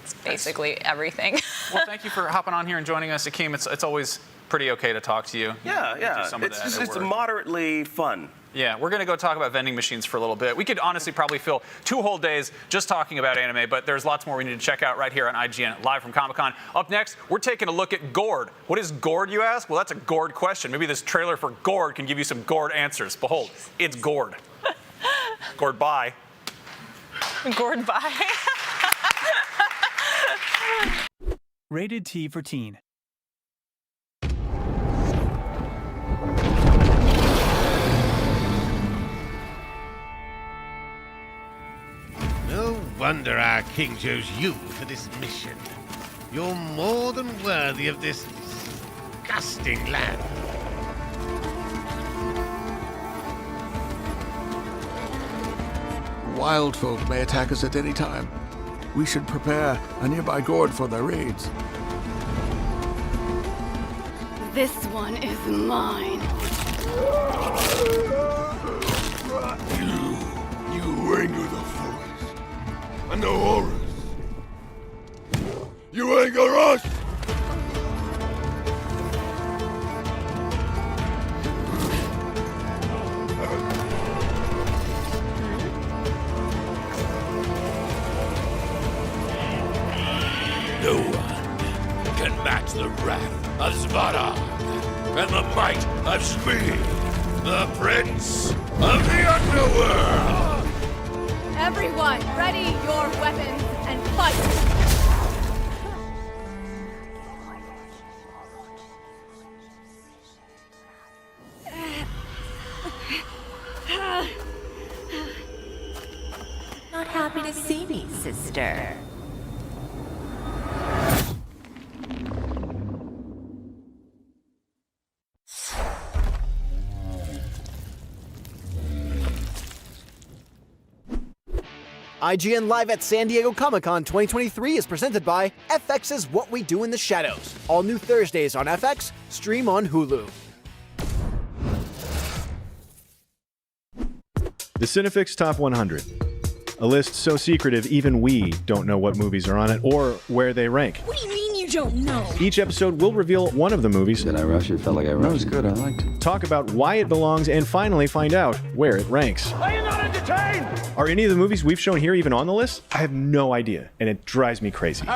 it's basically everything. Well, thank you for hopping on here and joining us, Akeem. It's always pretty okay to talk to you. Yeah. It's moderately fun. Yeah, we're going to go talk about vending machines for a little bit. We could honestly probably fill 2 whole days just talking about anime, but there's lots more we need to check out right here on IGN, live from Comic-Con. Up next, we're taking a look at Gord. What is Gord, you ask? Well, that's a Gord question. Maybe this trailer for Gord can give you some Gord answers. Behold, it's Gord. Gord, bye. Gord, bye. Rated T for Teen. No wonder our king chose you for this mission. You're more than worthy of this disgusting land. Wild folk may attack us at any time. We should prepare a nearby gourd for their raids. This one is mine. You anger the forest and the horrors. You anger us! No one can match the wrath of Svarog and the might of Shmi, the prince of the underworld! Everyone, ready your weapons and fight! Not happy to see me, sister. IGN Live at San Diego Comic-Con 2023 is presented by FX's What We Do in the Shadows. All new Thursdays on FX, stream on Hulu. The Cinefix Top 100. A list so secretive even we don't know what movies are on it or where they rank. What do you mean you don't know? Each episode will reveal one of the movies. Did I rush it? Felt like I rushed. That was good. I liked it. Talk about why it belongs and finally find out where it ranks. Are you not entertained? Are any of the movies we've shown here even on the list? I have no idea, and it drives me crazy.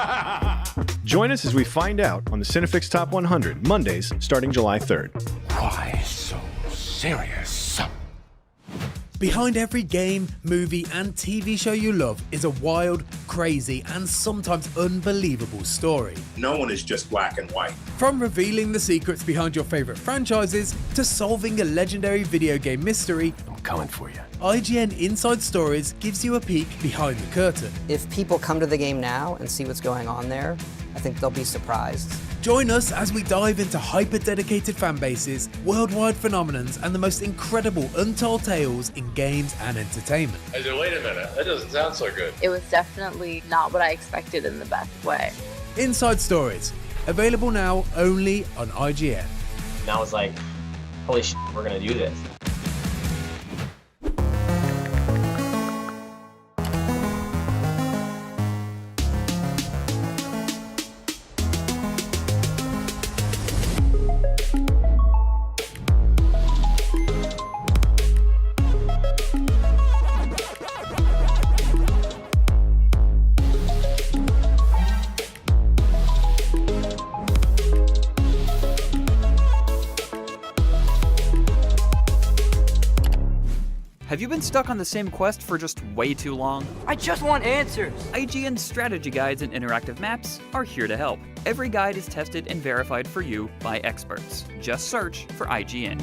Join us as we find out on the Cinefix Top 100, Mondays starting July 3rd. Why so serious? Behind every game, movie, and TV show you love is a wild, crazy, and sometimes unbelievable story. No one is just black and white. From revealing the secrets behind your favorite franchises to solving a legendary video game mystery, I'm coming for you. IGN Inside Stories gives you a peek behind the curtain. If people come to the game now and see what's going on there, I think they'll be surprised. Join us as we dive into hyper-dedicated fan bases, worldwide phenomenons, and the most incredible untold tales in games and entertainment. I said, wait a minute, that doesn't sound so good. It was definitely not what I expected in the best way. Inside Stories, available now only on IGN. And I was like, holy shit, we're gonna do this. Have you been stuck on the same quest for just way too long? I just want answers! IGN's strategy guides and interactive maps are here to help. Every guide is tested and verified for you by experts. Just search for IGN.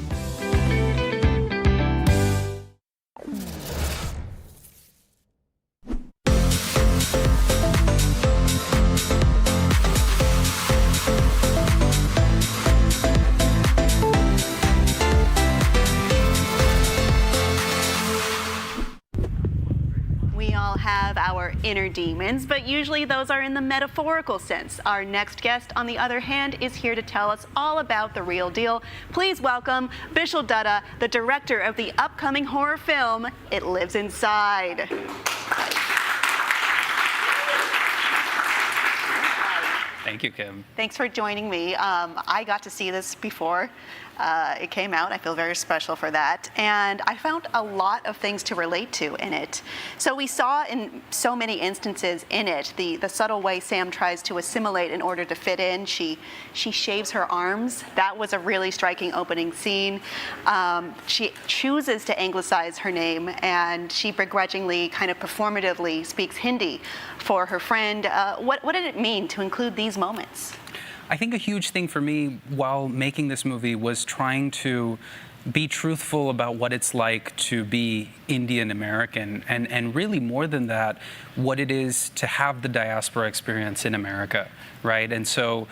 We all have our inner demons, but usually those are in the metaphorical sense. Our next guest, on the other hand, is here to tell us all about the real deal. Please welcome Bishal Dutta, the director of the upcoming horror film, It Lives Inside. Thank you, Kim. Thanks for joining me. I got to see this before it came out. I feel very special for that. And I found a lot of things to relate to in it. So we saw in so many instances in it the subtle way Sam tries to assimilate in order to fit in. She shaves her arms. That was a really striking opening scene. She chooses to anglicize her name, and she begrudgingly, kind of performatively, speaks Hindi for her friend. What did it mean to include these moments? I think a huge thing for me while making this movie was trying to be truthful about what it's like to be Indian American, and really more than that, what it is to have the diaspora experience in America, right? And so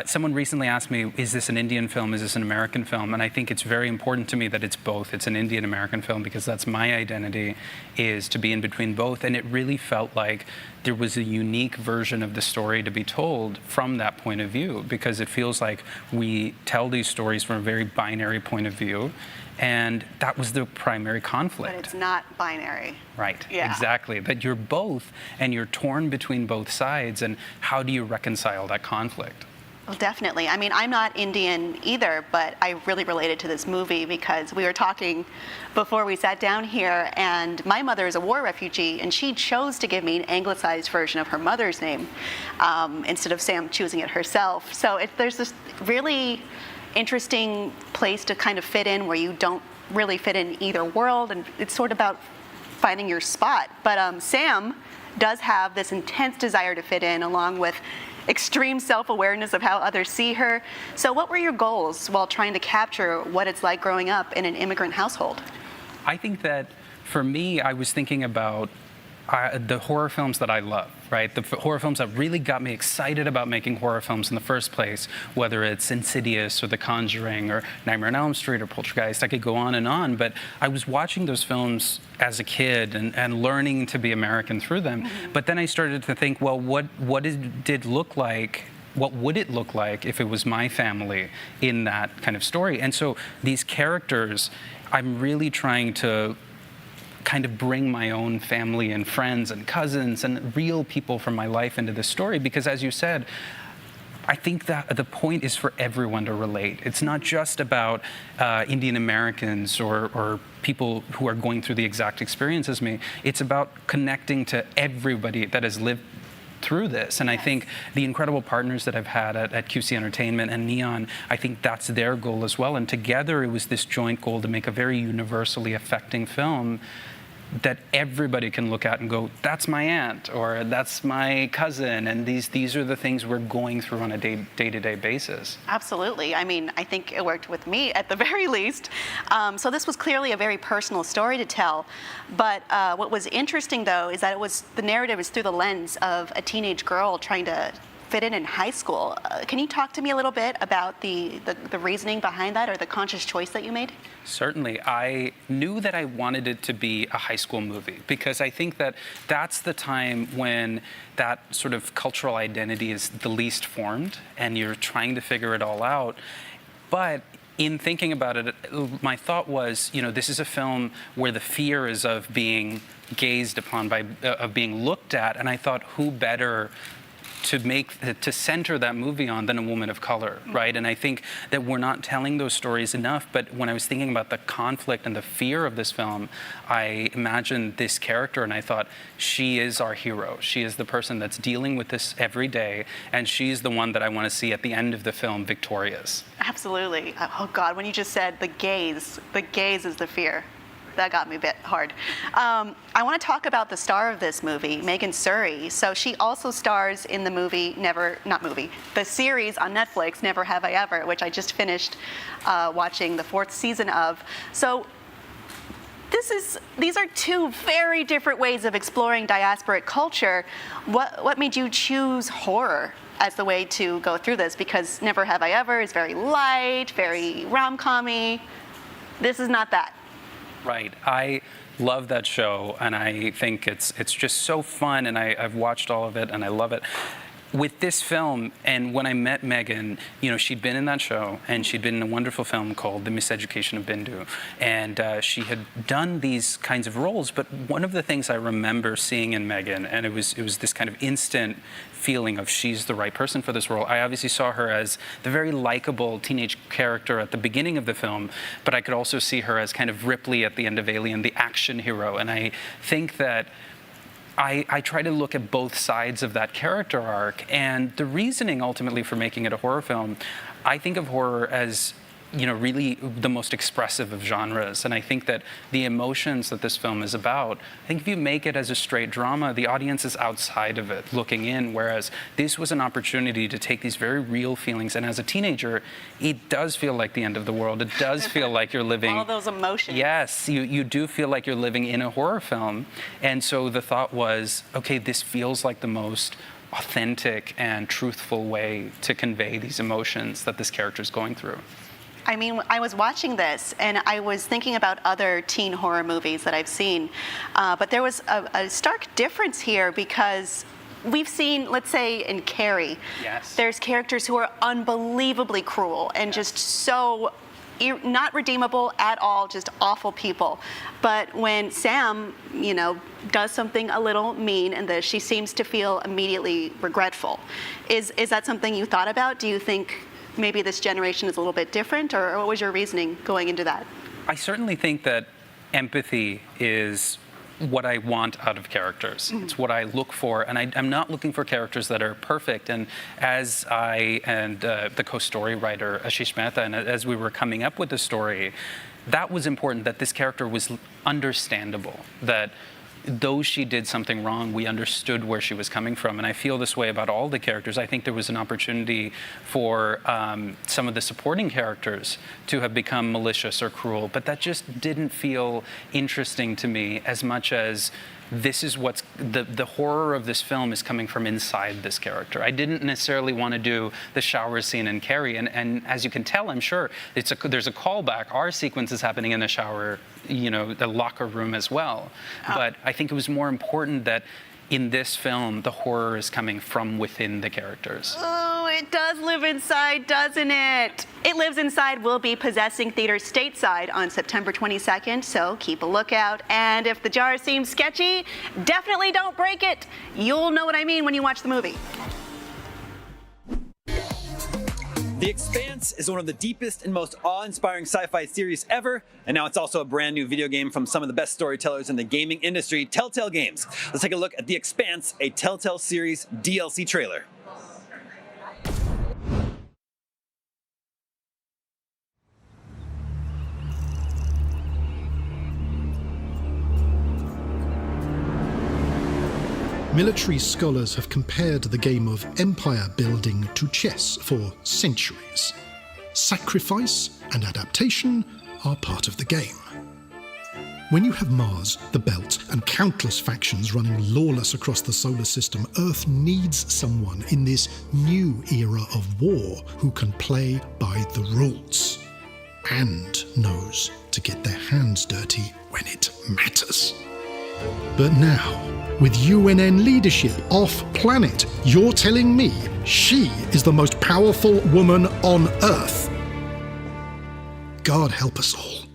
someone recently asked me, is this an Indian film, is this an American film? And I think it's very important to me that it's both. It's an Indian American film because that's my identity, is to be in between both. And it really felt like there was a unique version of the story to be told from that point of view, because it feels like we tell these stories from a very binary point of view. And that was the primary conflict. But it's not binary. Right, Yeah. Exactly. That you're both, and you're torn between both sides, and how do you reconcile that conflict? Well, definitely. I mean, I'm not Indian either, but I really related to this movie because we were talking before we sat down here, and my mother is a war refugee, and she chose to give me an anglicized version of her mother's name instead of Sam choosing it herself. So there's this really interesting place to kind of fit in where you don't really fit in either world, and it's sort of about finding your spot. But Sam does have this intense desire to fit in, along with extreme self-awareness of how others see her. So what were your goals while trying to capture what it's like growing up in an immigrant household? I think that for me, I was thinking about the horror films that I love, right? The horror films that really got me excited about making horror films in the first place, whether it's Insidious or The Conjuring or Nightmare on Elm Street or Poltergeist. I could go on, but I was watching those films as a kid and learning to be American through them. Mm-hmm. But then I started to think, well, what did it look like? What would it look like if it was my family in that kind of story? And so these characters, I'm really trying to kind of bring my own family and friends and cousins and real people from my life into this story, because as you said, I think that the point is for everyone to relate. It's not just about Indian Americans or people who are going through the exact experience as me. It's about connecting to everybody that has lived through this. And I think the incredible partners that I've had at QC Entertainment and Neon, I think that's their goal as well. And together it was this joint goal to make a very universally affecting film that everybody can look at and go, that's my aunt, or that's my cousin, and these are the things we're going through on a day-to-day basis. Absolutely. I mean, I think it worked with me at the very least. So this was clearly a very personal story to tell. But what was interesting, though, is that the narrative is through the lens of a teenage girl trying to fit in high school. Can you talk to me a little bit about the reasoning behind that, or the conscious choice that you made? Certainly. I knew that I wanted it to be a high school movie because I think that that's the time when that sort of cultural identity is the least formed and you're trying to figure it all out. But in thinking about it, my thought was, this is a film where the fear is of being gazed upon, of being looked at, and I thought, who better to center that movie on than a woman of color, right? And I think that we're not telling those stories enough, but when I was thinking about the conflict and the fear of this film, I imagined this character and I thought, she is our hero. She is the person that's dealing with this every day, and she's the one that I want to see at the end of the film victorious. Absolutely. Oh God, when you just said the gaze is the fear. That got me a bit hard. I want to talk about the star of this movie, Megan Suri. So she also stars in the movie, the series on Netflix, Never Have I Ever, which I just finished watching the 4th season of. So these are two very different ways of exploring diasporic culture. What made you choose horror as the way to go through this? Because Never Have I Ever is very light, very rom-com-y. This is not that. Right. I love that show, and I think it's just so fun, and I've watched all of it, and I love it. With this film, and when I met Megan, she'd been in that show, and she'd been in a wonderful film called The Miseducation of Bindu, and she had done these kinds of roles. But one of the things I remember seeing in Megan, and it was this kind of instant feeling of she's the right person for this role. I obviously saw her as the very likable teenage character at the beginning of the film, but I could also see her as kind of Ripley at the end of Alien, the action hero. And I think that I try to look at both sides of that character arc, and the reasoning ultimately for making it a horror film, I think of horror as really the most expressive of genres. And I think that the emotions that this film is about, I think if you make it as a straight drama, the audience is outside of it looking in, whereas this was an opportunity to take these very real feelings. And as a teenager, it does feel like the end of the world. It does feel like you're living... All those emotions. Yes, you do feel like you're living in a horror film. And so the thought was, okay, this feels like the most authentic and truthful way to convey these emotions that this character is going through. I mean, I was watching this, and I was thinking about other teen horror movies that I've seen, but there was a stark difference here because we've seen, let's say, in Carrie, there's characters who are unbelievably cruel and just so not redeemable at all, just awful people. But when Sam, does something a little mean in this, she seems to feel immediately regretful. Is that something you thought about? Do you think maybe this generation is a little bit different, or what was your reasoning going into that? I certainly think that empathy is what I want out of characters. Mm-hmm. It's what I look for, and I'm not looking for characters that are perfect. And as I and the co-story writer, Ashish Mehta, and as we were coming up with the story, that was important, that this character was understandable, that though she did something wrong, we understood where she was coming from. And I feel this way about all the characters. I think there was an opportunity for some of the supporting characters to have become malicious or cruel, but that just didn't feel interesting to me as much as this is what's the horror of this film is coming from inside this character. I didn't necessarily want to do the shower scene in Carrie, and as you can tell, I'm sure there's a callback. Our sequence is happening in the shower, the locker room as well. But I think it was more important that in this film, the horror is coming from within the characters. Oh, it does live inside, doesn't it? It Lives Inside will be possessing theaters stateside on September 22nd, so keep a lookout. And if the jar seems sketchy, definitely don't break it. You'll know what I mean when you watch the movie. The Expanse is one of the deepest and most awe-inspiring sci-fi series ever, and now it's also a brand new video game from some of the best storytellers in the gaming industry, Telltale Games. Let's take a look at The Expanse, a Telltale series DLC trailer. Military scholars have compared the game of empire building to chess for centuries. Sacrifice and adaptation are part of the game. When you have Mars, the Belt, and countless factions running lawless across the solar system, Earth needs someone in this new era of war who can play by the rules and knows to get their hands dirty when it matters. But now, with UNN leadership off-planet, you're telling me she is the most powerful woman on Earth. God help us all.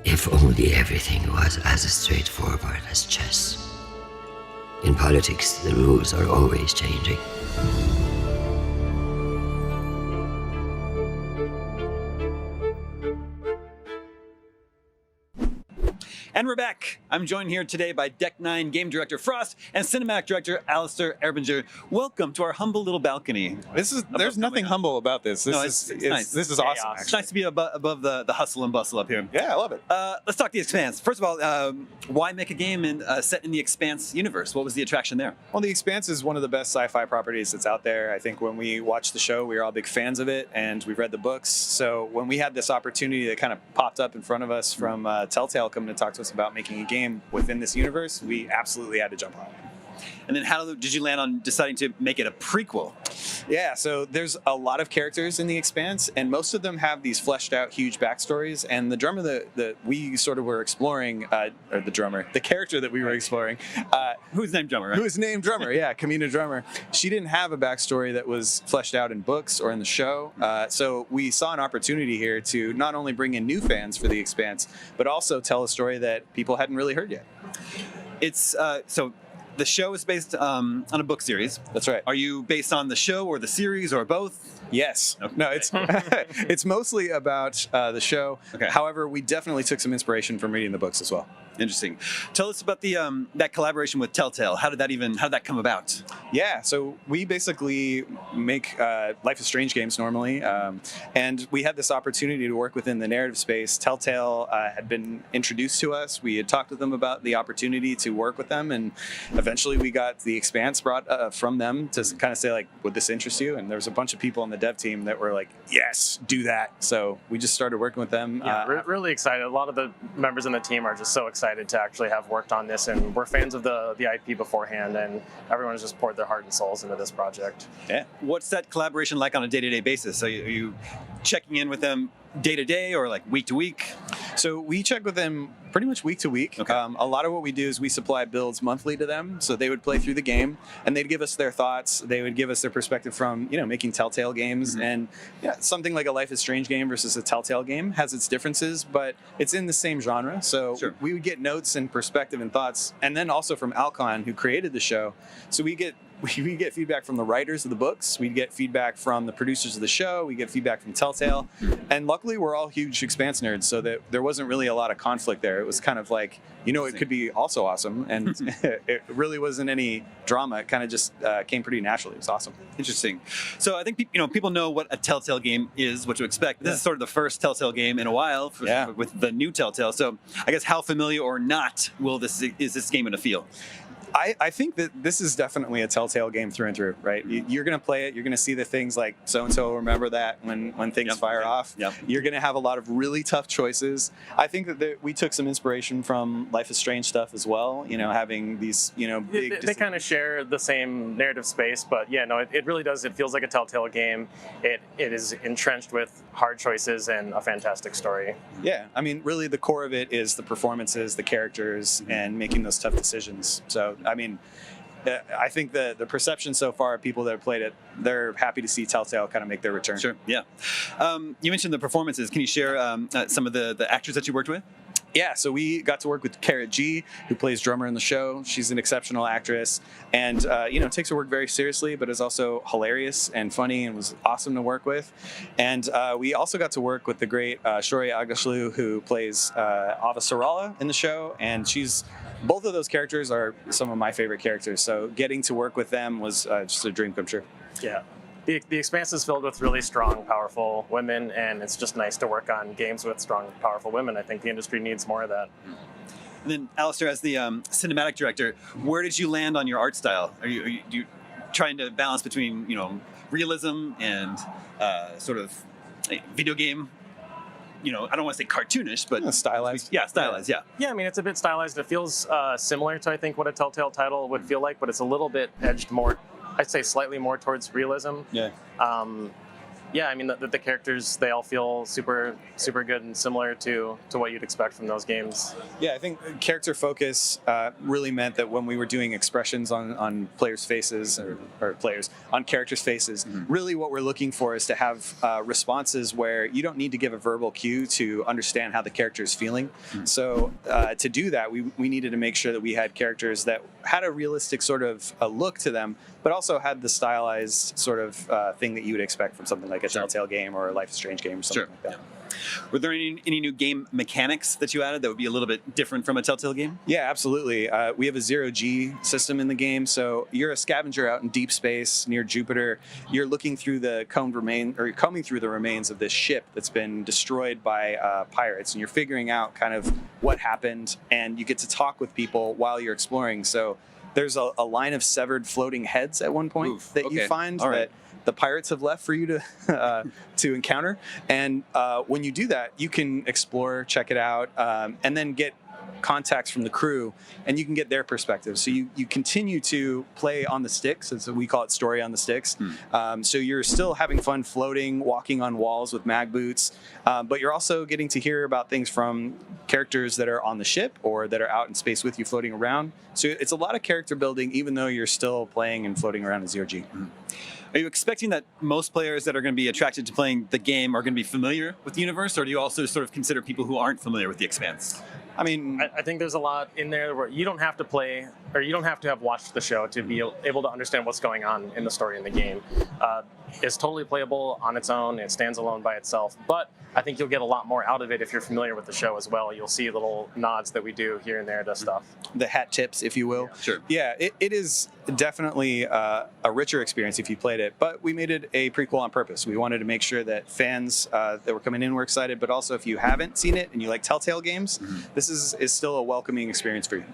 If only everything was as straightforward as chess. In politics, the rules are always changing. And we're back. I'm joined here today by Deck 9 game director Frost and cinematic director Alistair Erbinger. Welcome to our humble little balcony. There's nothing humble about this. This is nice. This is awesome. It's nice to be above the hustle and bustle up here. Yeah, I love it. Let's talk The Expanse. First of all, why make a game set in the Expanse universe? What was the attraction there? Well, The Expanse is one of the best sci-fi properties that's out there. I think when we watched the show, we were all big fans of it, and we've read the books. So when we had this opportunity that kind of popped up in front of us from Telltale coming to talk to us about making a game within this universe, we absolutely had to jump on it. And then how did you land on deciding to make it a prequel? Yeah, so there's a lot of characters in The Expanse, and most of them have these fleshed out huge backstories. And the drummer that we sort of were exploring, or the character that we were exploring, who's named Drummer, right? Who is named Drummer, yeah, Kamina Drummer. She didn't have a backstory that was fleshed out in books or in the show. So we saw an opportunity here to not only bring in new fans for The Expanse, but also tell a story that people hadn't really heard yet. It's so the show is based on a book series. That's right. Are you based on the show or the series or both? Yes. Okay. No, it's mostly about the show. Okay. However, we definitely took some inspiration from reading the books as well. Interesting. Tell us about the that collaboration with Telltale. How did that come about? Yeah, so we basically make Life is Strange games normally, and we had this opportunity to work within the narrative space. Telltale had been introduced to us. We had talked with them about the opportunity to work with them, and eventually we got The Expanse brought from them to kind of say, like, would this interest you? And there was a bunch of people on the dev team that were like, yes, do that. So we just started working with them. Yeah, really excited. A lot of the members in the team are just so excited to actually have worked on this, and we're fans of the IP beforehand, and everyone's just poured their heart and souls into this project. Yeah. What's that collaboration like on a day-to-day basis? Are you checking in with them day to day or like week to week? So we check with them pretty much week to week. Okay. A lot of what we do is we supply builds monthly to them, so they would play through the game and they'd give us their thoughts. They would give us their perspective from making Telltale games, Mm-hmm. and something like a Life is Strange game versus a Telltale game has its differences, but it's in the same genre. So Sure. we would get notes and perspective and thoughts, and then also from Alcon, who created the show. So we get feedback from the writers of the books. We get feedback from the producers of the show. We get feedback from Telltale. And luckily, we're all huge Expanse nerds, so that there wasn't really a lot of conflict there. It was kind of like, it could be also awesome. And it really wasn't any drama. It kind of just came pretty naturally. It was awesome. Interesting. So I think people know what a Telltale game is, what to expect. This is sort of the first Telltale game in a while with the new Telltale. So I guess how familiar or not is this game going to feel? I think that this is definitely a Telltale game through and through, right? You're going to play it. You're going to see the things like so-and-so remember that when things fire off. Yep. You're going to have a lot of really tough choices. I think that we took some inspiration from Life is Strange stuff as well, having these, big... They kind of share the same narrative space, but it really does. It feels like a Telltale game. It is entrenched with hard choices and a fantastic story. Yeah, I mean, really the core of it is the performances, the characters, and making those tough decisions. So, I mean, I think the perception so far of people that have played it, they're happy to see Telltale kind of make their return. Sure, yeah. You mentioned the performances. Can you share some of the actors that you worked with? Yeah, so we got to work with Carrot G, who plays drummer in the show. She's an exceptional actress, and takes her work very seriously, but is also hilarious and funny, and was awesome to work with. And we also got to work with the great Shory Agashlu, who plays Ava Sarala in the show, and both of those characters are some of my favorite characters. So getting to work with them was just a dream come true. Yeah. The Expanse is filled with really strong, powerful women, and it's just nice to work on games with strong, powerful women. I think the industry needs more of that. And then, Alistair, as the cinematic director, where did you land on your art style? Are you trying to balance between realism and sort of video game? I don't want to say cartoonish, but stylized. Yeah, stylized. Yeah. Yeah, I mean, it's a bit stylized. It feels similar to, I think, what a Telltale title would feel like, but it's a little bit edged more, I'd say slightly more towards realism. Yeah. Yeah, I mean, the characters, they all feel super, super good and similar to what you'd expect from those games. Yeah, I think character focus really meant that when we were doing expressions on players' faces, or players, on characters' faces, really what we're looking for is to have responses where you don't need to give a verbal cue to understand how the character is feeling. So to do that, we needed to make sure that we had characters that had a realistic sort of a look to them, but also had the stylized sort of thing that you would expect from something like a Telltale game or a Life is Strange game or something like that. Yeah. Were there any new game mechanics that you added that would be a little bit different from a Telltale game? Yeah, absolutely. We have a 0G system in the game, so you're a scavenger out in deep space near Jupiter. You're looking through combing through the remains of this ship that's been destroyed by pirates, and you're figuring out kind of what happened, and you get to talk with people while you're exploring. So there's a line of severed floating heads at one point you find that the pirates have left for you to encounter. And when you do that, you can explore, check it out, and then get contacts from the crew, and you can get their perspective. So you continue to play on the sticks, as we call it, story on the sticks. So you're still having fun floating, walking on walls with mag boots, but you're also getting to hear about things from characters that are on the ship or that are out in space with you floating around. So it's a lot of character building, even though you're still playing and floating around in zero-G. Are you expecting that most players that are going to be attracted to playing the game are going to be familiar with the universe, or do you also sort of consider people who aren't familiar with The Expanse? I mean, I think there's a lot in there where you don't have to play, or you don't have to have watched the show to be able to understand what's going on in the story in the game. It's totally playable on its own. It stands alone by itself. But I think you'll get a lot more out of it if you're familiar with the show as well. You'll see little nods that we do here and there to stuff. The hat tips, if you will. Sure. Yeah, it is definitely a richer experience if you played it, but we made it a prequel on purpose. We wanted to make sure that fans that were coming in were excited, but also if you haven't seen it and you like Telltale games, this is still a welcoming experience for you.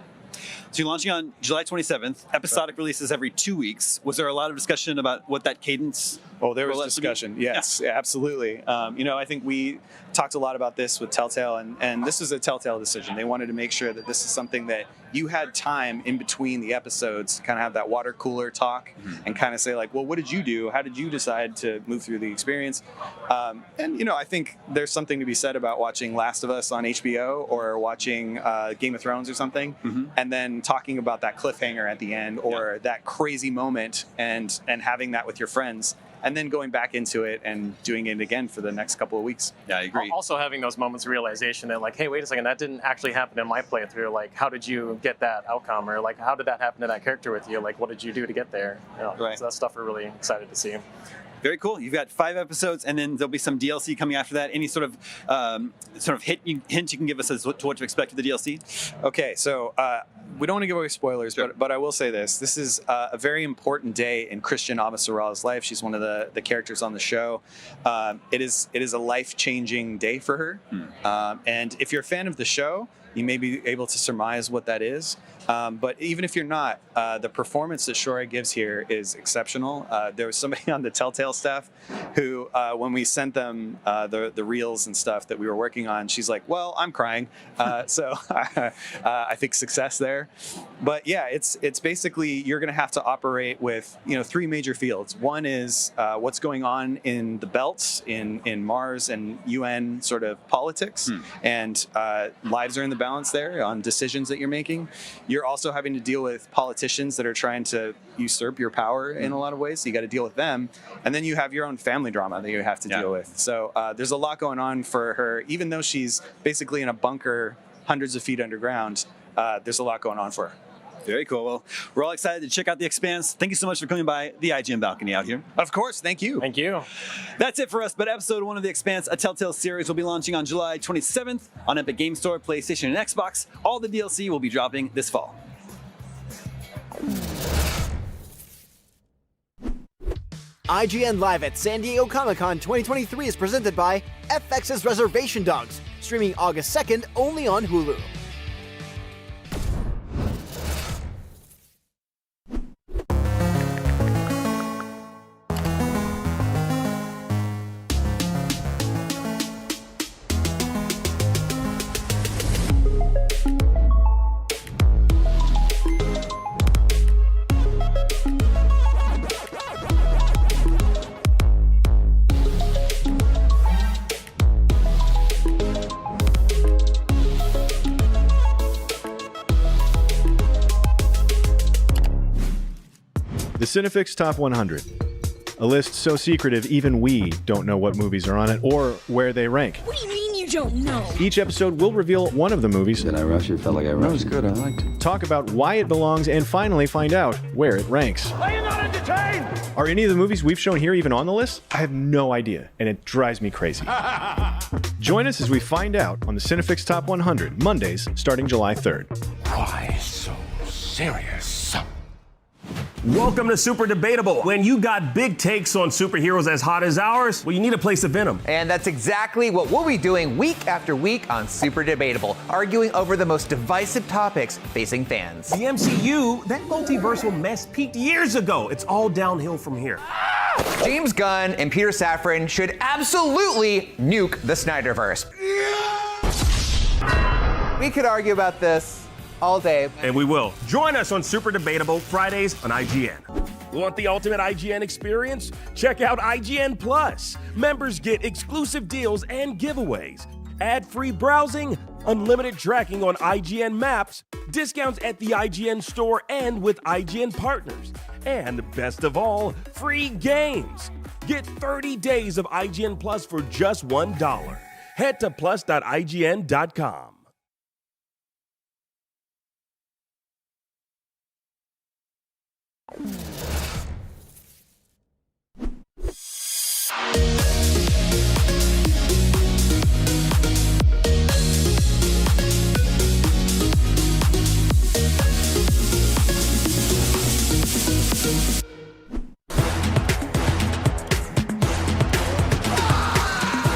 So you're launching on July 27th, episodic releases every 2 weeks. Was there a lot of discussion about what that cadence? Oh, there was discussion. Yes, yeah, absolutely. I think we talked a lot about this with Telltale, and this was a Telltale decision. They wanted to make sure that this is something that you had time in between the episodes to kind of have that water cooler talk and kind of say like, well, what did you do? How did you decide to move through the experience? I think there's something to be said about watching Last of Us on HBO or watching Game of Thrones or something, and then talking about that cliffhanger at the end or that crazy moment and having that with your friends, and then going back into it and doing it again for the next couple of weeks. Yeah, I agree. Also having those moments of realization that like, hey, wait a second, that didn't actually happen in my playthrough. Like, how did you get that outcome? Or like, how did that happen to that character with you? Like, what did you do to get there? Right. So that stuff we're really excited to see. Very cool. You've got 5 episodes, and then there'll be some DLC coming after that. Any sort of hint you can give us as to what to expect with the DLC? Okay, so we don't want to give away spoilers, but I will say this. This is a very important day in Christian Abasoral's life. She's one of the characters on the show. It is a life-changing day for her. And if you're a fan of the show, you may be able to surmise what that is. But even if you're not, the performance that Shora gives here is exceptional. There was somebody on the Telltale staff who, when we sent them the reels and stuff that we were working on, she's like, well, I'm crying. So I think success there. But yeah, it's basically you're going to have to operate with 3 major fields. One is what's going on in the belts in Mars and UN sort of politics, and lives are in the balance there on decisions that you're making. You're also having to deal with politicians that are trying to usurp your power in a lot of ways. So you got to deal with them. And then you have your own family drama that you have to deal with. So there's a lot going on for her. Even though she's basically in a bunker hundreds of feet underground, there's a lot going on for her. Very cool. Well, we're all excited to check out The Expanse. Thank you so much for coming by the IGN balcony out here. Of course. Thank you. Thank you. That's it for us. But episode 1 of The Expanse, a Telltale series, will be launching on July 27th on Epic Game Store, PlayStation, and Xbox. All the DLC will be dropping this fall. IGN Live at San Diego Comic-Con 2023 is presented by FX's Reservation Dogs, streaming August 2nd only on Hulu. The Cinefix Top 100. A list so secretive even we don't know what movies are on it or where they rank. What do you mean you don't know? Each episode will reveal one of the movies. Did I rush it? Felt like I rushed it. That was good. I liked it. Talk about why it belongs and finally find out where it ranks. Are you not entertained? Are any of the movies we've shown here even on the list? I have no idea, and it drives me crazy. Join us as we find out on the Cinefix Top 100, Mondays starting July 3rd. Why so serious? Welcome to Super Debatable. When you got big takes on superheroes as hot as ours, well, you need a place to vent them. And that's exactly what we'll be doing week after week on Super Debatable, arguing over the most divisive topics facing fans. The MCU, that multiversal mess peaked years ago. It's all downhill from here. James Gunn and Peter Safran should absolutely nuke the Snyderverse. We could argue about this all day. And we will. Join us on Super Debatable Fridays on IGN. Want the ultimate IGN experience? Check out IGN Plus. Members get exclusive deals and giveaways, ad-free browsing, unlimited tracking on IGN Maps, discounts at the IGN store and with IGN partners, and best of all, free games. Get 30 days of IGN Plus for just $1. Head to plus.ign.com.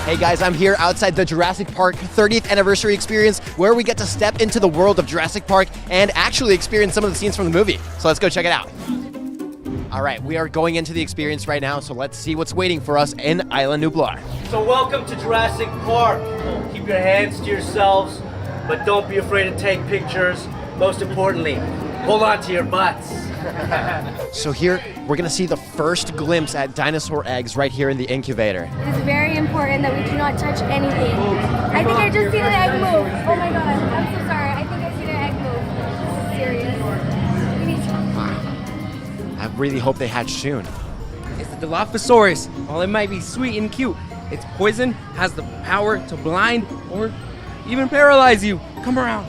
Hey guys, I'm here outside the Jurassic Park 30th anniversary experience where we get to step into the world of Jurassic Park and actually experience some of the scenes from the movie. So let's go check it out. All right, we are going into the experience right now, so let's see what's waiting for us in Isla Nublar. So welcome to Jurassic Park. Keep your hands to yourselves, but don't be afraid to take pictures. Most importantly, hold on to your butts. So here, we're gonna see the first glimpse at dinosaur eggs right here in the incubator. It is very important that we do not touch anything. I think I just seen an egg move. Oh my god, I'm so sorry. I think I seen an egg move. This is serious. We need to... I really hope they hatch soon. It's the Dilophosaurus. While it might be sweet and cute, its poison has the power to blind or even paralyze you. Come around.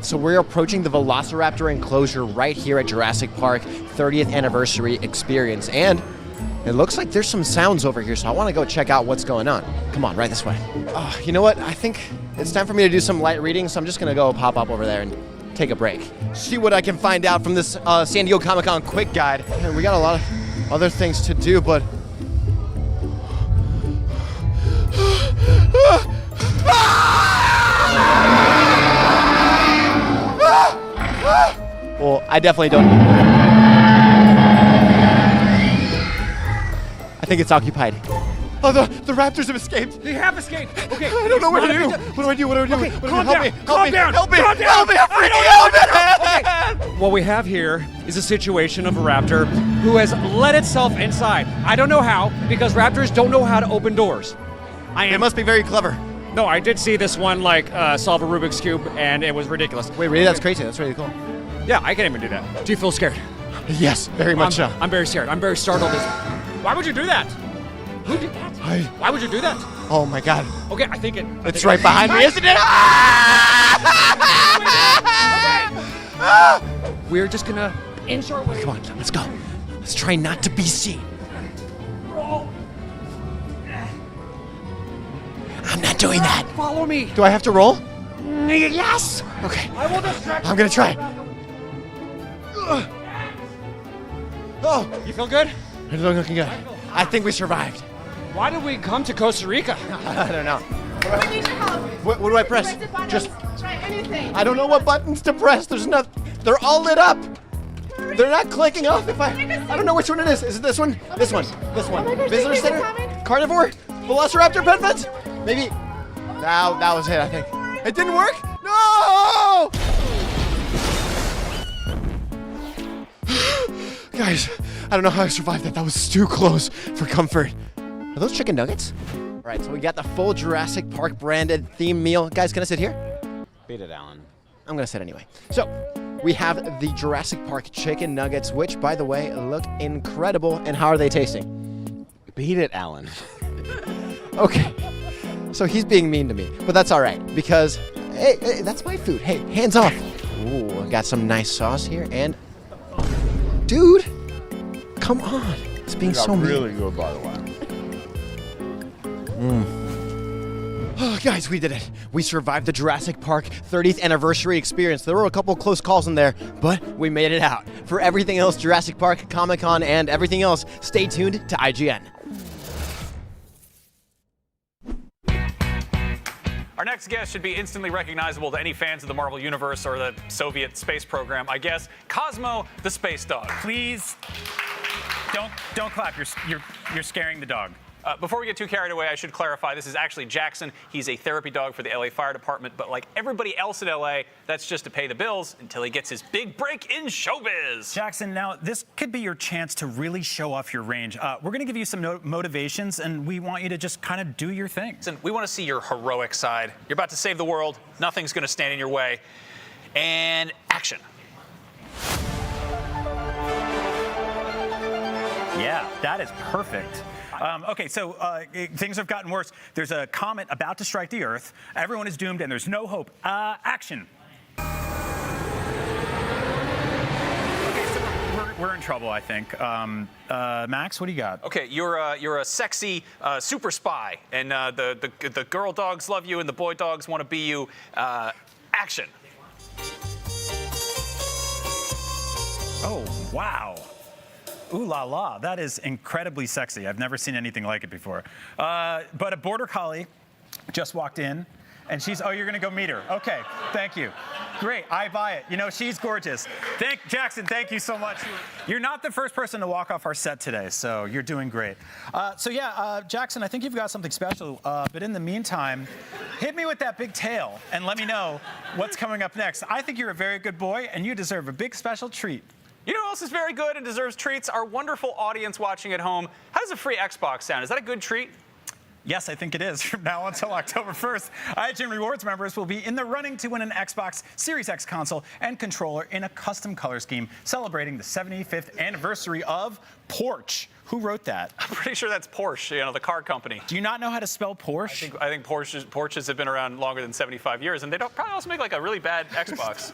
So we're approaching the Velociraptor enclosure right here at Jurassic Park 30th anniversary experience, and it looks like there's some sounds over here, so I want to go check out what's going on. Come on, right this way. You know what? I think it's time for me to do some light reading, so I'm just going to go pop up over there and take a break. See what I can find out from this San Diego Comic-Con quick guide. And we got a lot of other things to do, but... Well, I definitely don't. I think it's occupied. Oh, the raptors have escaped. They have escaped. Okay. I don't know what to do. What do I do? Okay, calm down. Calm down. Help me. Calm down. Help me. I'm freaking out. Okay. What we have here is a situation of a raptor who has let itself inside. I don't know how, because raptors don't know how to open doors. They must be very clever. No, I did see this one solve a Rubik's Cube, and it was ridiculous. Wait, really? That's crazy. That's really cool. Yeah, I can't even do that. Do you feel scared? Yes, very much so. I'm very scared. I'm very startled. Why would you do that? Who did that? Why would you do that? Oh my god. Okay, I think it's right behind me, isn't it? We're just gonna inch our way. Come on, let's go. Let's try not to be seen. I'm not doing that. Follow me. Do I have to roll? Yes. Okay. I will distract. I'm gonna try. Oh, you feel good? It's looking good. I think we survived. Why did we come to Costa Rica? I don't know. We need your help. What do I press? Just try anything. I don't know what buttons to press. There's enough. They're all lit up. They're not clicking off. I don't know which one it is. Is it this one? This one. This one. Visitor Center? Carnivore? Velociraptor pet fence? Maybe. That was it, I think. It didn't work? No! Guys, I don't know how I survived that. That was too close for comfort. Are those chicken nuggets? All right, so we got the full Jurassic Park branded theme meal. Guys, can I sit here? Beat it, Alan. I'm gonna sit anyway. So, we have the Jurassic Park chicken nuggets, which, by the way, look incredible. And how are they tasting? Beat it, Alan. Okay. So he's being mean to me, but that's all right because, hey, that's my food. Hey, hands off. Ooh, I got some nice sauce here, and dude, come on. It's being so mean. Really good, by the way. Oh, guys, we did it. We survived the Jurassic Park 30th anniversary experience. There were a couple close calls in there, but we made it out. For everything else, Jurassic Park, Comic-Con, and everything else, stay tuned to IGN. Our next guest should be instantly recognizable to any fans of the Marvel Universe or the Soviet space program, I guess. Cosmo, the space dog. Please, don't clap. You're scaring the dog. Before we get too carried away, I should clarify, this is actually Jackson. He's a therapy dog for the LA Fire Department, but like everybody else in LA, that's just to pay the bills until he gets his big break in showbiz. Jackson, now this could be your chance to really show off your range. We're gonna give you some motivations, and we want you to just kind of do your thing. Listen, we want to see your heroic side. You're about to save the world. Nothing's gonna stand in your way. And action. Yeah, that is perfect. Okay, so things have gotten worse. There's a comet about to strike the Earth. Everyone is doomed, and there's no hope. Action. Okay, so we're in trouble, I think. Max, what do you got? Okay, you're a sexy super spy, and the girl dogs love you, and the boy dogs want to be you. Action. Oh, wow. Ooh la la, that is incredibly sexy. I've never seen anything like it before. But a border collie just walked in, and oh, you're gonna go meet her. Okay, thank you. Great, I buy it. You know, she's gorgeous. Jackson, thank you so much. You're not the first person to walk off our set today, so you're doing great. Jackson, I think you've got something special, but in the meantime, hit me with that big tail and let me know what's coming up next. I think you're a very good boy, and you deserve a big special treat. You know who else is very good and deserves treats? Our wonderful audience watching at home. How does a free Xbox sound? Is that a good treat? Yes, I think it is. From now until October 1st, IGN Rewards members will be in the running to win an Xbox Series X console and controller in a custom color scheme celebrating the 75th anniversary of Porsche. Who wrote that? I'm pretty sure that's Porsche, you know, the car company. Do you not know how to spell Porsche? I think Porsches have been around longer than 75 years, and they probably also make like a really bad Xbox.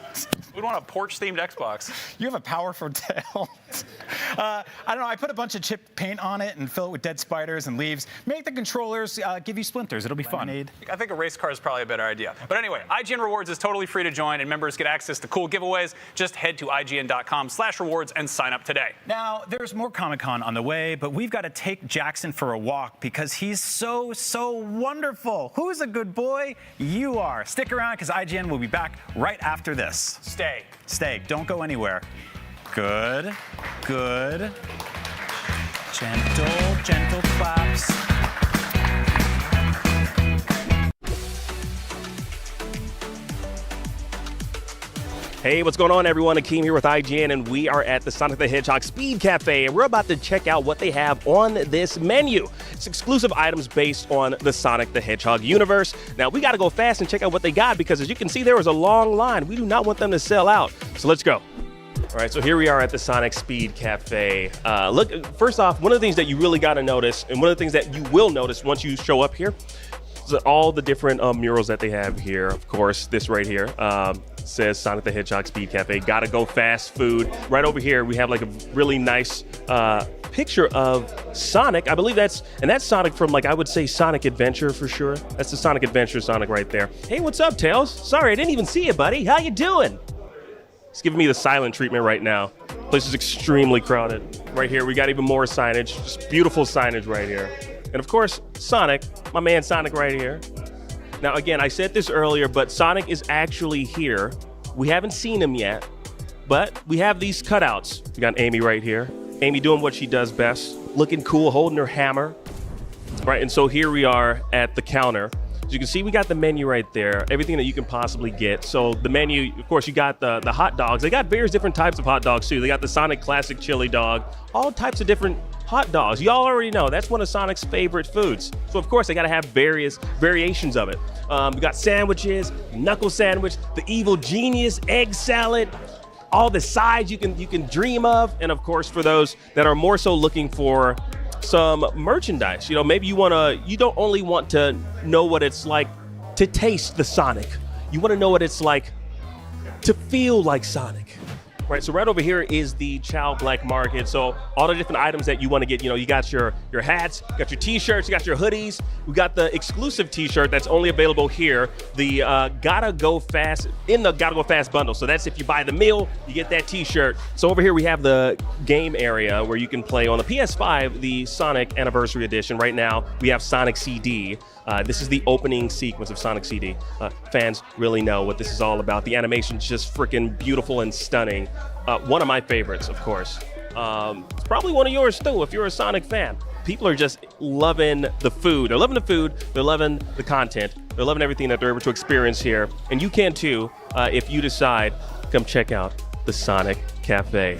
We'd want a Porsche-themed Xbox. You have a powerful tail. I don't know, I put a bunch of chip paint on it and fill it with dead spiders and leaves. Make the controllers give you splinters. It'll be fun. I think a race car is probably a better idea. But anyway, IGN Rewards is totally free to join, and members get access to cool giveaways. Just head to IGN.com/rewards and sign up today. Now, there's more Comic-Con on the way, but we've got to take Jackson for a walk because he's so wonderful. Who's a good boy? You are. Stick around because IGN will be back right after this. Stay. Don't go anywhere. Good. Gentle claps. Hey, what's going on, everyone? Akeem here with IGN, and we are at the Sonic the Hedgehog Speed Cafe, and we're about to check out what they have on this menu. It's exclusive items based on the Sonic the Hedgehog universe. Now, we got to go fast and check out what they got because, as you can see, there was a long line. We do not want them to sell out, so let's go. All right, so here we are at the Sonic Speed Cafe. Look, first off, one of the things that you really got to notice, and one of the things that you will notice once you show up here, is all the different murals that they have here. Of course, this right here says Sonic the Hedgehog Speed Cafe. Gotta go fast food. Right over here, we have like a really nice picture of Sonic. I believe that's Sonic from, like, I would say Sonic Adventure for sure. That's the Sonic Adventure Sonic right there. Hey, what's up, Tails? Sorry, I didn't even see you, buddy. How you doing? It's giving me the silent treatment right now. Place is extremely crowded. Right here, we got even more signage. Just beautiful signage right here. And of course, Sonic, my man Sonic right here. Now, again, I said this earlier, but Sonic is actually here. We haven't seen him yet, but we have these cutouts. We got Amy right here. Amy doing what she does best, looking cool, holding her hammer. Right, and so here we are at the counter. As you can see, we got the menu right there, everything that you can possibly get. So the menu, of course, you got the hot dogs. They got various different types of hot dogs, too. They got the Sonic Classic Chili Dog, all types of different hot dogs. Y'all already know that's one of Sonic's favorite foods. So, of course, they got to have various variations of it. We got sandwiches, knuckle sandwich, the evil genius, egg salad, all the sides you can dream of. And, of course, for those that are more so looking for some merchandise, you know, maybe you don't only want to know what it's like to taste the Sonic. You want to know what it's like to feel like Sonic. Right, so right over here is the Chow Black Market. So all the different items that you want to get, you got your hats, you got your t-shirts, you got your hoodies. We got the exclusive t-shirt that's only available here, the Gotta Go Fast bundle. So that's if you buy the meal, you get that t-shirt. So over here we have the game area where you can play on the PS5, the Sonic Anniversary Edition. Right now we have Sonic CD. This is the opening sequence of Sonic CD. Fans really know what this is all about. The animation's just freaking beautiful and stunning. One of my favorites, of course. It's probably one of yours too, if you're a Sonic fan. People are just loving the food. They're loving the food. They're loving the content. They're loving everything that they're able to experience here. And you can too, if you decide, come check out the Sonic Cafe.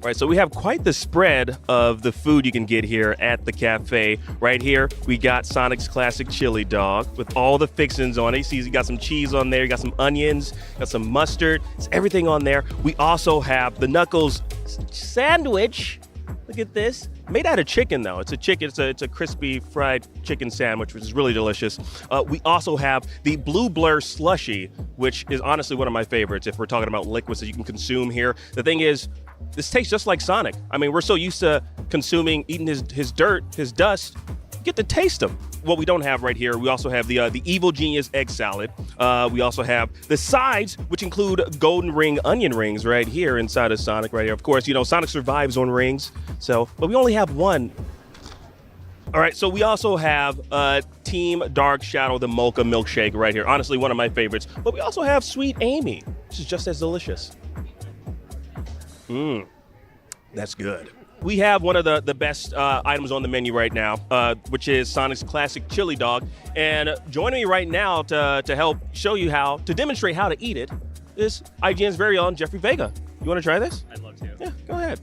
Right, so we have quite the spread of the food you can get here at the cafe. Right here, we got Sonic's classic chili dog with all the fixings on it. You see, you got some cheese on there, you got some onions, got some mustard. It's everything on there. We also have the Knuckles sandwich. Look at this. Made out of chicken, though. It's a chicken. It's a crispy fried chicken sandwich, which is really delicious. We also have the Blue Blur slushy, which is honestly one of my favorites if we're talking about liquids that you can consume here. The thing is, this tastes just like Sonic. I mean, we're so used to eating his dirt, his dust. You get to taste him. What we don't have right here, we also have the Evil Genius egg salad. We also have the sides, which include golden ring onion rings right here inside of Sonic right here. Of course, Sonic survives on rings, but we only have one. All right, so we also have Team Dark Shadow, the Mocha Milkshake right here. Honestly, one of my favorites. But we also have Sweet Amy, which is just as delicious. That's good. We have one of the best items on the menu right now, which is Sonic's classic chili dog. And joining me right now to help show you to demonstrate how to eat it is IGN's very own Jeffrey Vega. You want to try this? I'd love to. Yeah, go ahead.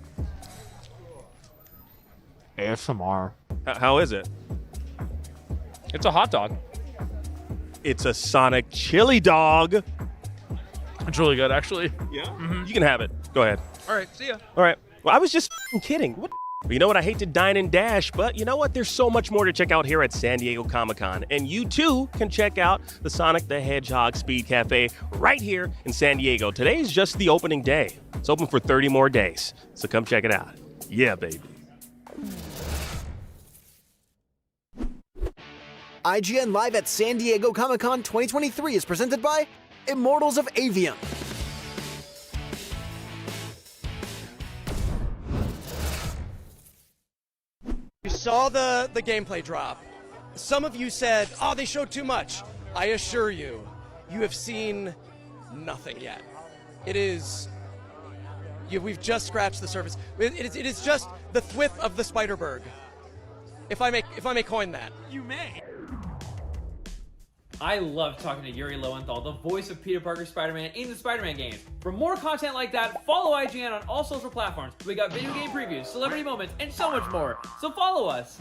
ASMR. How is it? It's a hot dog. It's a Sonic chili dog. It's really good, actually. Yeah? You can have it. Go ahead. All right, see ya. All right. Well, I was just kidding. What? You know what? I hate to dine and dash, but you know what? There's so much more to check out here at San Diego Comic-Con. And you too can check out the Sonic the Hedgehog Speed Cafe right here in San Diego. Today's just the opening day. It's open for 30 more days. So come check it out. Yeah, baby. IGN Live at San Diego Comic-Con 2023 is presented by Immortals of Aveum. You saw the gameplay drop. Some of you said, oh, they showed too much. I assure you, you have seen nothing yet. We've just scratched the surface. It is just the thwip of the Spider-Berg. If I may coin that. You may. I love talking to Yuri Lowenthal, the voice of Peter Parker Spider-Man in the Spider-Man games. For more content like that, follow IGN on all social platforms. We got video game previews, celebrity moments, and so much more. So follow us.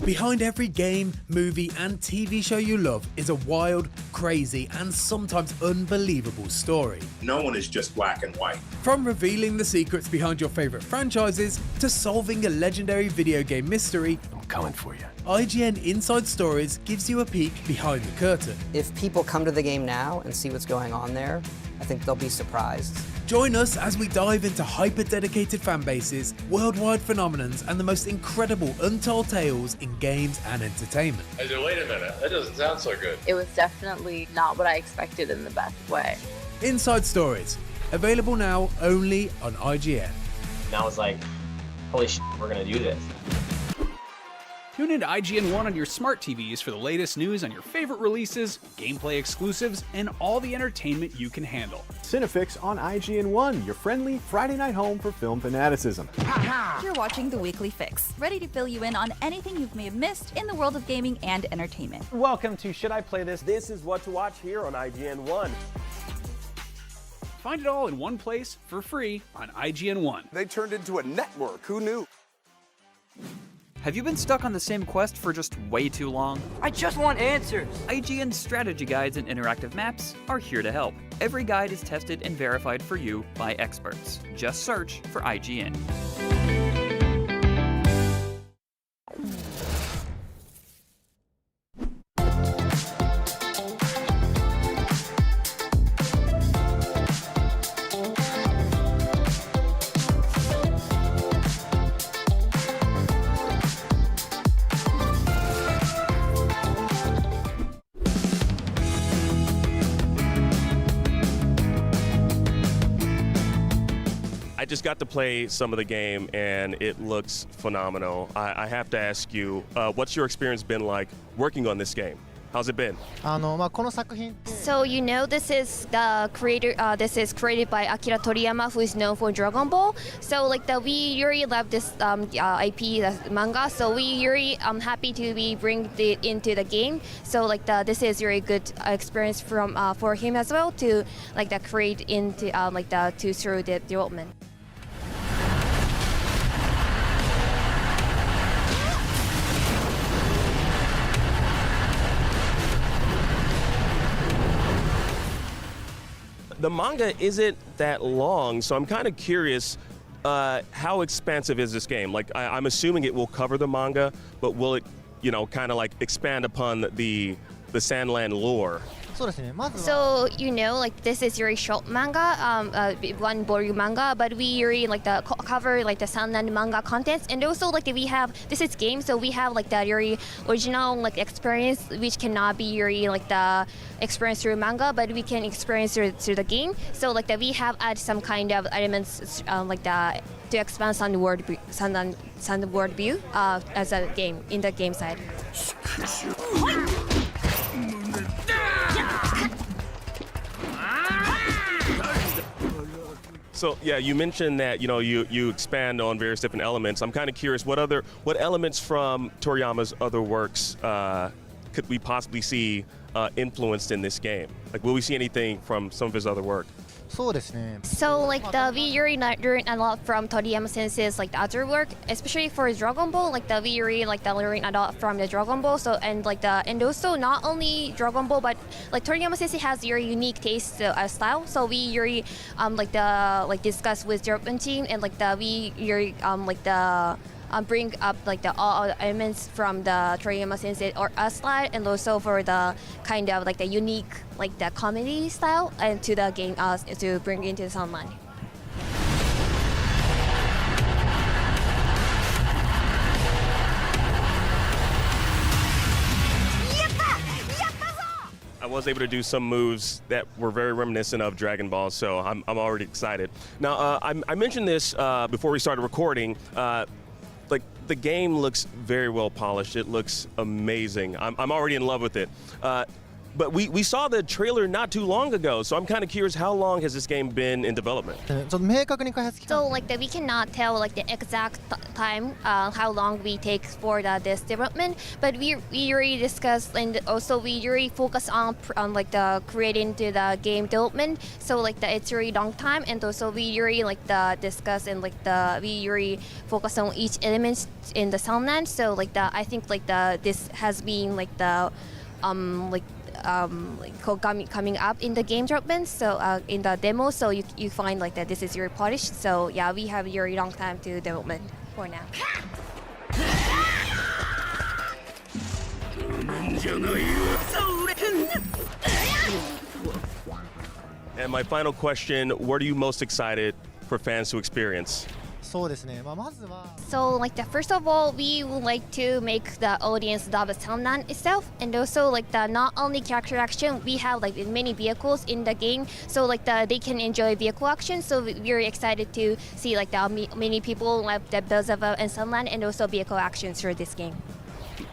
Behind every game, movie, and TV show you love is a wild, crazy, and sometimes unbelievable story. No one is just black and white. From revealing the secrets behind your favorite franchises to solving a legendary video game mystery, I'm coming for you. IGN Inside Stories gives you a peek behind the curtain. If people come to the game now and see what's going on there, I think they'll be surprised. Join us as we dive into hyper-dedicated fan bases, worldwide phenomenons, and the most incredible untold tales in games and entertainment. I said, wait a minute, that doesn't sound so good. It was definitely not what I expected in the best way. Inside Stories, available now only on IGN. And I was like, holy shit, we're gonna do this. Tune into IGN 1 on your smart TVs for the latest news on your favorite releases, gameplay exclusives, and all the entertainment you can handle. Cinefix on IGN 1, your friendly Friday night home for film fanaticism. You're watching The Weekly Fix, ready to fill you in on anything you may have missed in the world of gaming and entertainment. Welcome to Should I Play This? This is what to watch here on IGN 1. Find it all in one place for free on IGN 1. They turned into a network. Who knew? Have you been stuck on the same quest for just way too long? I just want answers. IGN's strategy guides and interactive maps are here to help. Every guide is tested and verified for you by experts. Just search for IGN. just got to play some of the game, and it looks phenomenal. I have to ask you, what's your experience been like working on this game? How's it been? So you know this is the creator. This is created by Akira Toriyama, who is known for Dragon Ball. So like we really love this IP, the manga. So we really happy to be bring it into the game. So like this is really good experience from for him as well to like create into to through the development. The manga isn't that long, so I'm kind of curious, how expansive is this game? Like, I'm assuming it will cover the manga, but will it, kind of like expand upon the Sandland lore? So you know, like this is very short manga, one volume manga, but we really cover the Sunland manga contents, and also we have this is game, so we have the very original experience, which cannot be really the experience through manga, but we can experience through the game. So we have add some kind of elements to expand Sun world view as a game in the game side. So yeah, you mentioned that you expand on various different elements. I'm kind of curious, what elements from Toriyama's other works could we possibly see influenced in this game? Like, will we see anything from some of his other work? So we really learn a lot from Toriyama Sensei's the other work, especially for Dragon Ball. We really learn a lot from the Dragon Ball. So and and also not only Dragon Ball, but Toriyama Sensei has very unique taste style. So we really discuss with development team, and we really bring up all elements from the Toriyama Sensei or style, and also for the kind of the unique the comedy style and to the game to bring into the Sunland. I was able to do some moves that were very reminiscent of Dragon Ball, so I'm already excited. Now, I mentioned this before we started recording. The game looks very well polished. It looks amazing. I'm already in love with it. But we saw the trailer not too long ago, so I'm kind of curious, how long has this game been in development? So we cannot tell the exact time how long we take for this development, but we really discuss, and also we really focus on the creating to the game development. So it's a really long time, and also we really discuss, and we really focus on each element in the Sunland. So I think this has been coming up in the game development, so in the demo, so you find that this is very polished. So yeah, we have a very long time to development for now. And my final question, what are you most excited for fans to experience? So first of all, we would like to make the audience love the Sunland itself, and also the not only character action, we have many vehicles in the game, so they can enjoy vehicle action. So we're very excited to see many people love the Beelzebub and Sunland, and also vehicle actions for this game.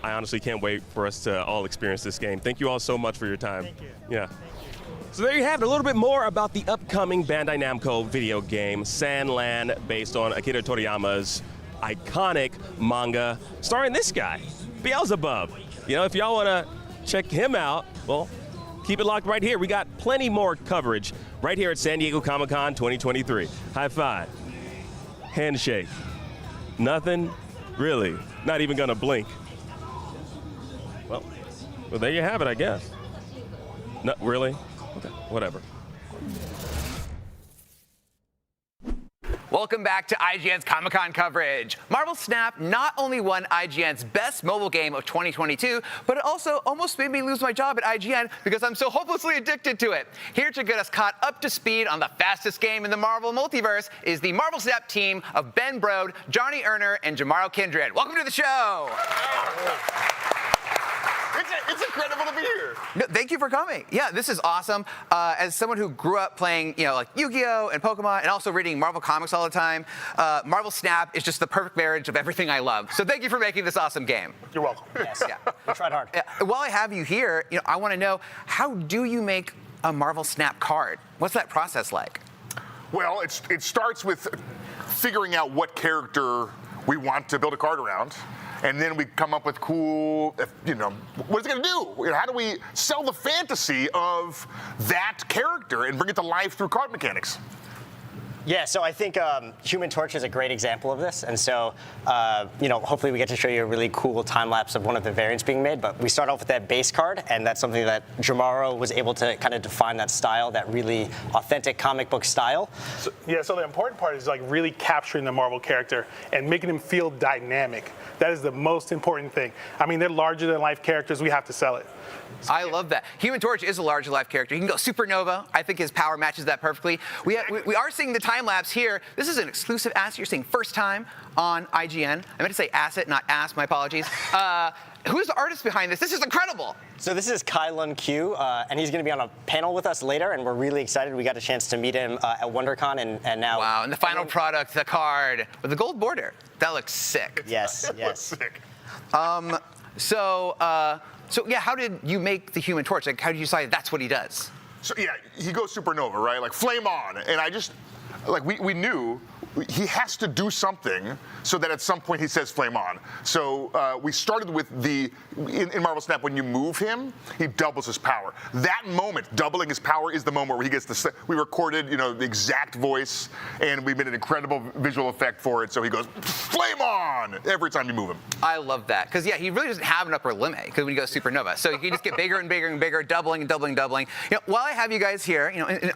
I honestly can't wait for us to all experience this game. Thank you all so much for your time. Thank you. Yeah. So there you have it, a little bit more about the upcoming Bandai Namco video game, Sandland, based on Akira Toriyama's iconic manga, starring this guy, Beelzebub. If y'all want to check him out, well, keep it locked right here. We got plenty more coverage right here at San Diego Comic-Con 2023. High five, handshake, nothing, really, not even gonna blink. Well, there you have it, I guess. No, really? Okay, whatever. Welcome back to IGN's Comic-Con coverage. Marvel Snap not only won IGN's Best Mobile Game of 2022, but it also almost made me lose my job at IGN because I'm so hopelessly addicted to it. Here to get us caught up to speed on the fastest game in the Marvel multiverse is the Marvel Snap team of Ben Brode, Johnny Erner, and Jamaro Kindred. Welcome to the show. It's incredible to be here. No, thank you for coming. Yeah, this is awesome. As someone who grew up playing, like Yu-Gi-Oh! And Pokemon, and also reading Marvel comics all the time, Marvel Snap is just the perfect marriage of everything I love. So thank you for making this awesome game. You're welcome. Yes. We tried hard. While I have you here, I want to know, how do you make a Marvel Snap card? What's that process like? Well, it starts with figuring out what character we want to build a card around. And then we come up with cool, what is it going to do? How do we sell the fantasy of that character and bring it to life through card mechanics? Yeah, so I think Human Torch is a great example of this, and so hopefully we get to show you a really cool time lapse of one of the variants being made. But we start off with that base card, and that's something that Jamaro was able to kind of define that style, that really authentic comic book style. So the important part is like really capturing the Marvel character and making them feel dynamic. That is the most important thing. I mean, they're larger than life characters. We have to sell it. I love that. Human Torch is a larger life character. He can go supernova. I think his power matches that perfectly. We are seeing the time lapse here. This is an exclusive asset you're seeing first time on IGN. I meant to say asset, not ass. My apologies. Who's the artist behind this? This is incredible. So this is Kai Lun Q, and he's going to be on a panel with us later, and we're really excited. We got a chance to meet him at WonderCon, and now. Wow! And the final product, the card with the gold border. That looks sick. Yes. Sick. So yeah, how did you make the Human Torch? Like, how did you decide that's what he does? So yeah, he goes supernova, right? Like flame on, and I just we knew he has to do something so that at some point he says flame on. So we started with in Marvel Snap, when you move him, he doubles his power. That moment, doubling his power, is the moment where he gets we recorded, the exact voice, and we made an incredible visual effect for it. So he goes flame on every time you move him. I love that, because yeah, he really doesn't have an upper limit because when he goes supernova, so you can just get bigger and bigger and bigger, doubling and doubling and doubling. While I have you guys here,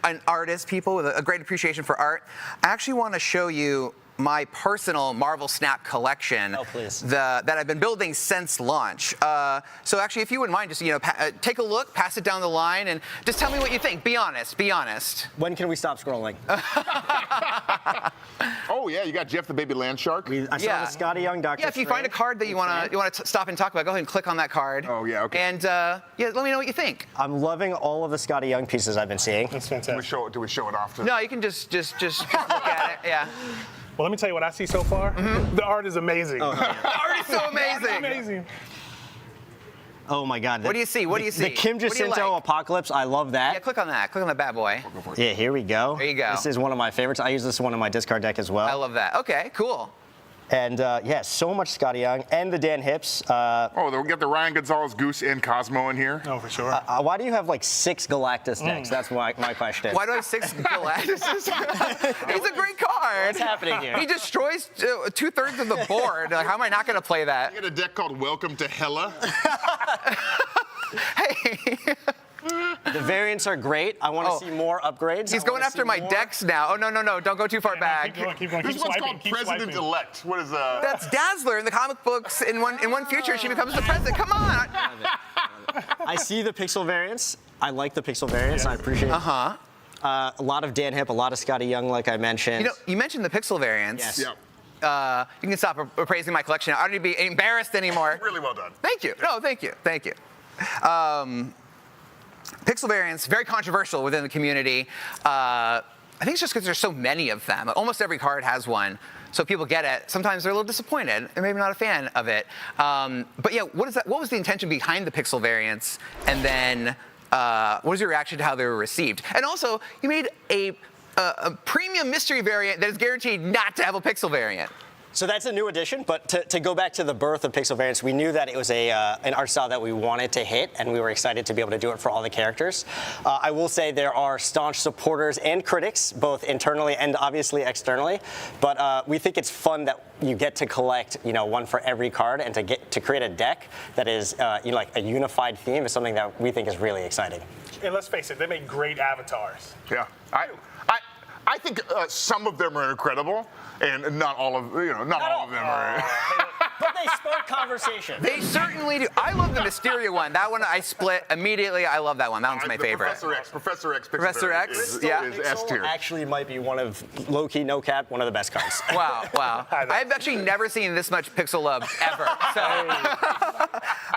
an artist, people with a great appreciation for art, I actually want to show you my personal Marvel Snap collection. Oh, please. That I've been building since launch. So actually, if you wouldn't mind, just take a look, pass it down the line, and just tell me what you think. Be honest. Be honest. When can we stop scrolling? Oh yeah, you got Jeff the Baby Land Shark. I saw the Scotty Young Doctor. Yeah, if you find a card that you want to stop and talk about, go ahead and click on that card. Oh yeah, okay. And let me know what you think. I'm loving all of the Scotty Young pieces I've been seeing. That's fantastic. Do we show it off? No, you can just look at it. Yeah. Well, let me tell you what I see so far. The art is amazing. Oh, yeah. The art is so amazing. Amazing. Oh my God. What do you see? What do you see? The Kim Jacinto Apocalypse. I love that. Yeah, click on that. Click on that bad boy. Yeah, here we go. There you go. This is one of my favorites. I use this one in my discard deck as well. I love that. Okay, cool. And yeah, so much Scotty Young and the Dan Hips. We got the Ryan Gonzalez Goose and Cosmo in here. Oh, for sure. Why do you have like 6 Galactus decks? That's my question. Why do I have 6 Galactus? He's a great card. What's happening here? He destroys 2/3 of the board. Like, how am I not going to play that? I got a deck called Welcome to Hella. Hey. The variants are great. I want to see more upgrades. He's going after my decks now. Oh, no. Don't go too far back. Keep going. This one's called President-elect. What is that? That's Dazzler in the comic books. In one future, she becomes the president. Come on. I see the pixel variants. I like the pixel variants. Yeah. I appreciate it. A lot of Dan Hip, a lot of Scotty Young, like I mentioned. You mentioned the pixel variants. Yes. Yep. You can stop appraising my collection. I don't need to be embarrassed anymore. Really well done. Thank you. No, thank you. Thank you. Pixel variants, very controversial within the community. I think it's just because there's so many of them. Almost every card has one. So people get it. Sometimes they're a little disappointed. They're maybe not a fan of it. But yeah, what was the intention behind the pixel variants? And then what was your reaction to how they were received? And also, you made a premium mystery variant that is guaranteed not to have a pixel variant. So that's a new addition, but to go back to the birth of pixel variants, we knew that it was an art style that we wanted to hit, and we were excited to be able to do it for all the characters. I will say there are staunch supporters and critics, both internally and obviously externally, but we think it's fun that you get to collect, one for every card, and to create a deck that is like a unified theme is something that we think is really exciting. And let's face it, they make great avatars. Yeah. I think some of them are incredible, and not all of all of them are. But they spark conversation. They certainly do. I love the Mysteria one. That one I split immediately. I love that one. That one's my favorite. Professor X. Professor X. Is S tier. Actually, might be one of low-key, no cap, one of the best cards. Wow. I've actually never seen this much pixel love ever. So.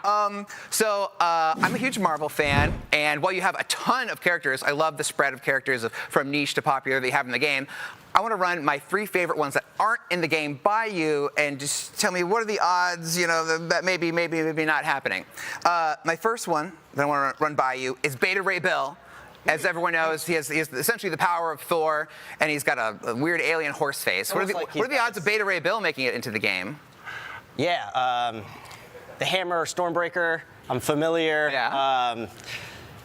I'm a huge Marvel fan, and while you have a ton of characters, I love the spread of characters from niche to popular that you have in the game. I want to run my 3 favorite ones that aren't in the game by you, and just tell me what are the odds, that maybe not happening. My first one that I want to run by you is Beta Ray Bill. As everyone knows, he has essentially the power of Thor, and he's got a weird alien horse face. What are the odds of Beta Ray Bill making it into the game? Yeah, the Hammer, Stormbreaker, I'm familiar. Yeah.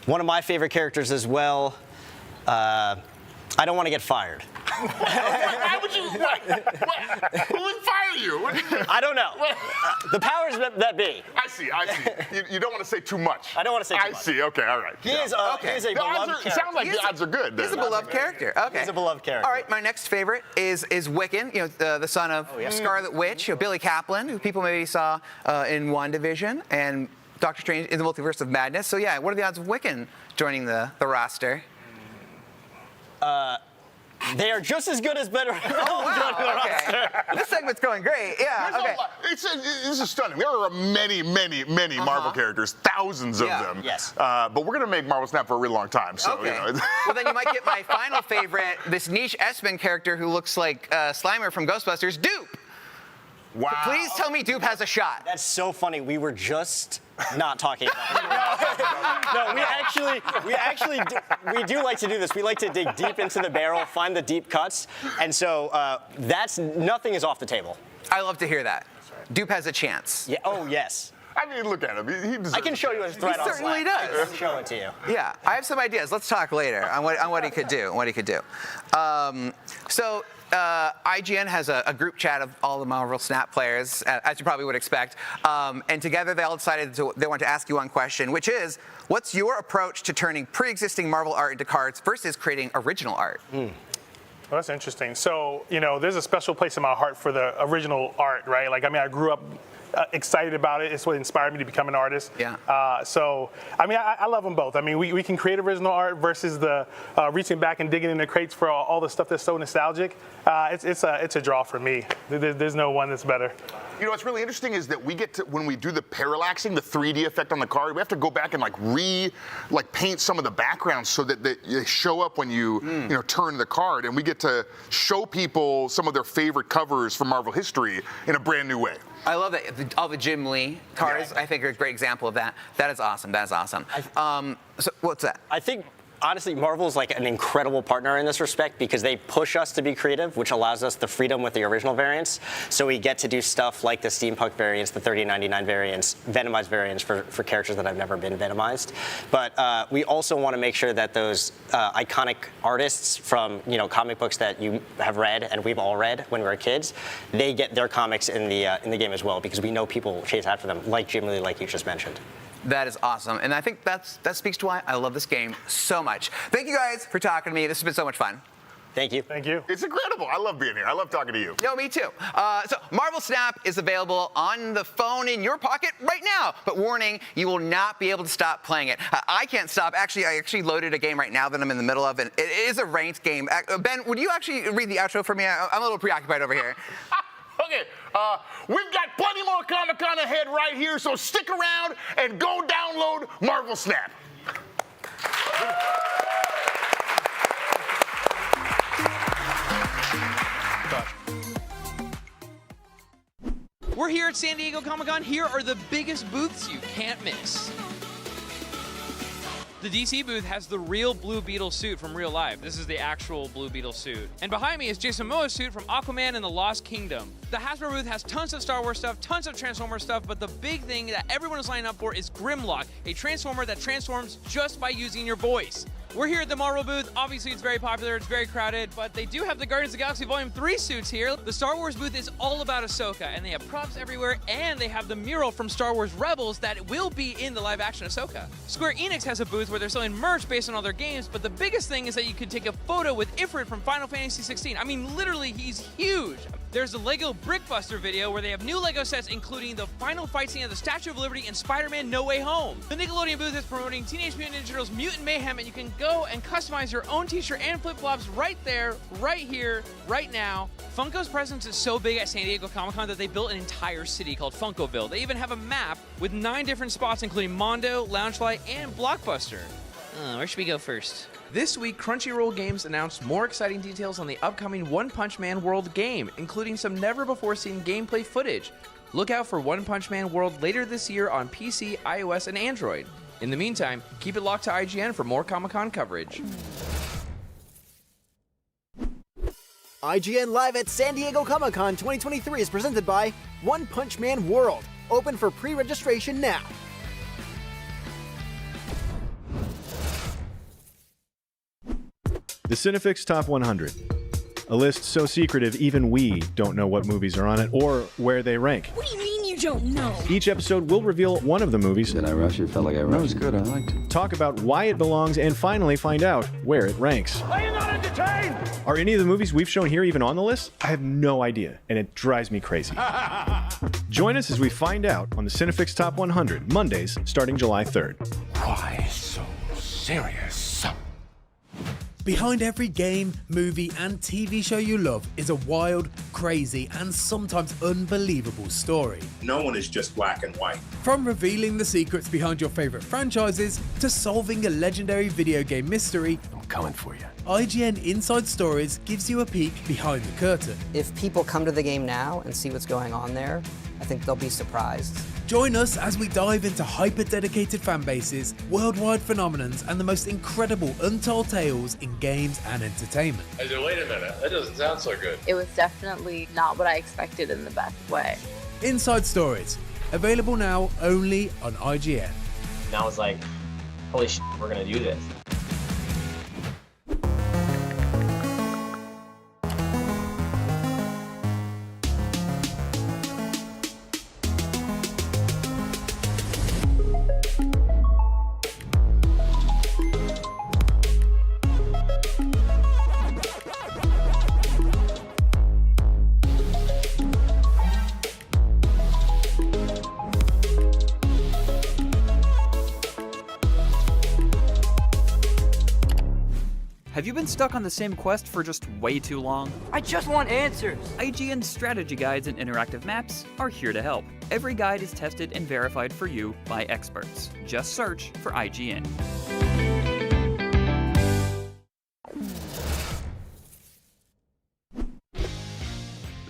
One of my favorite characters as well. I don't want to get fired. Why would you? What? Who would fire you? I don't know. The powers that be. I see. You don't want to say too much. I don't want to say too much. I see. Okay. All right. He is a beloved character. It sounds like the odds are good. He's a beloved character. Okay. He's a beloved character. All right. My next favorite is Wiccan. The son of Scarlet Witch. Billy Kaplan, who people maybe saw in WandaVision, and Doctor Strange in the Multiverse of Madness. So yeah, what are the odds of Wiccan joining the roster? They are just as good as better. Oh, wow. Okay. This segment's going great. Yeah. Okay. This is stunning. There are many Marvel characters, thousands of them. Yes. But we're going to make Marvel Snap for a really long time. So, okay. Well, then you might get my final favorite, this niche S-Men character who looks like Slimer from Ghostbusters, Dupe. Wow. Please tell me Dupe has a shot. That's so funny. We were just not talking about that. No, we do like to do this. We like to dig deep into the barrel, find the deep cuts, and so nothing is off the table. I love to hear that. Dupe has a chance. Yeah. Oh yes. I mean, look at him. He deserves I can show you his threat on certainly Slack. does. I can show it to you. Yeah, I have some ideas. Let's talk later on what he could do. IGN has a group chat of all the Marvel Snap players, as you probably would expect. And together they all decided they want to ask you one question, which is, what's your approach to turning pre-existing Marvel art into cards versus creating original art? Well, that's interesting. So, there's a special place in my heart for the original art, right? I grew up excited about it. It's what inspired me to become an artist. Yeah. I love them both. We can create original art versus the reaching back and digging in the crates for all the stuff that's so nostalgic. It's a draw for me. There's no one that's better. What's really interesting is that we get to, when we do the parallaxing, the 3D effect on the card, we have to go back and paint some of the backgrounds so that they show up when you turn the card, and we get to show people some of their favorite covers from Marvel history in a brand new way. I love that. All the Jim Lee cards, I think, are a great example of that. That is awesome. So what's that? I think, honestly, Marvel is like an incredible partner in this respect because they push us to be creative, which allows us the freedom with the original variants. So we get to do stuff like the steampunk variants, the 3099 variants, Venomized variants for characters that have never been Venomized. But we also want to make sure that those iconic artists from comic books that you have read and we've all read when we were kids, they get their comics in the game as well because we know people chase after them, like Jim Lee, like you just mentioned. That is awesome. And I think that speaks to why I love this game so much. Thank you guys for talking to me. This has been so much fun. Thank you. Thank you. It's incredible. I love being here. I love talking to you. No, me too. So Marvel Snap is available on the phone in your pocket right now. But warning, you will not be able to stop playing it. I can't stop. Actually, I loaded a game right now that I'm in the middle of, and it is a ranked game. Ben, would you actually read the outro for me? I'm a little preoccupied over here. Okay, we've got plenty more Comic-Con ahead right here, so stick around and go download Marvel Snap. We're here at San Diego Comic-Con. Here are the biggest booths you can't miss. The DC booth has the real Blue Beetle suit from real life. This is the actual Blue Beetle suit. And behind me is Jason Momoa's suit from Aquaman and the Lost Kingdom. The Hasbro booth has tons of Star Wars stuff, tons of Transformers stuff, but the big thing that everyone is lining up for is Grimlock, a Transformer that transforms just by using your voice. We're here at the Marvel booth. Obviously, it's very popular, it's very crowded, but they do have the Guardians of the Galaxy Volume 3 suits here. The Star Wars booth is all about Ahsoka, and they have props everywhere, and they have the mural from Star Wars Rebels that will be in the live-action Ahsoka. Square Enix has a booth where they're selling merch based on all their games, but the biggest thing is that you can take a photo with Ifrit from Final Fantasy 16. I mean, literally, he's huge. There's the Lego Brickbuster video where they have new Lego sets including the final fight scene of the Statue of Liberty and Spider-Man No Way Home. The Nickelodeon booth is promoting Teenage Mutant Ninja Turtles Mutant Mayhem, and you can go and customize your own t-shirt and flip-flops right there, right here, right now. Funko's presence is so big at San Diego Comic-Con that they built an entire city called Funkoville. They even have a map with 9 different spots including Mondo, Loungefly, and Blockbuster. Where should we go first? This week, Crunchyroll Games announced more exciting details on the upcoming One Punch Man World game, including some never-before-seen gameplay footage. Look out for One Punch Man World later this year on PC, iOS, and Android. In the meantime, keep it locked to IGN for more Comic-Con coverage. IGN Live at San Diego Comic-Con 2023 is presented by One Punch Man World. Open for pre-registration now. The Cinefix Top 100. A list so secretive even we don't know what movies are on it or where they rank. What do you mean you don't know? Each episode will reveal one of the movies. Did I rush it? Felt like I rushed. That was good. I liked it. Talk about why it belongs and finally find out where it ranks. Are you not entertained? Are any of the movies we've shown here even on the list? I have no idea, and it drives me crazy. Join us as we find out on the Cinefix Top 100, Mondays starting July 3rd. Why so serious? Behind every game, movie, and TV show you love is a wild, crazy, and sometimes unbelievable story. No one is just black and white. From revealing the secrets behind your favorite franchises to solving a legendary video game mystery, I'm coming for you. IGN Inside Stories gives you a peek behind the curtain. If people come to the game now and see what's going on there, I think they'll be surprised. Join us as we dive into hyper-dedicated fan bases, worldwide phenomenons, and the most incredible untold tales in games and entertainment. I said, wait a minute, that doesn't sound so good. It was definitely not what I expected in the best way. Inside Stories, available now only on IGN. And I was like, holy shit, we're gonna do this. Have you been stuck on the same quest for just way too long? I just want answers. IGN's strategy guides and interactive maps are here to help. Every guide is tested and verified for you by experts. Just search for IGN.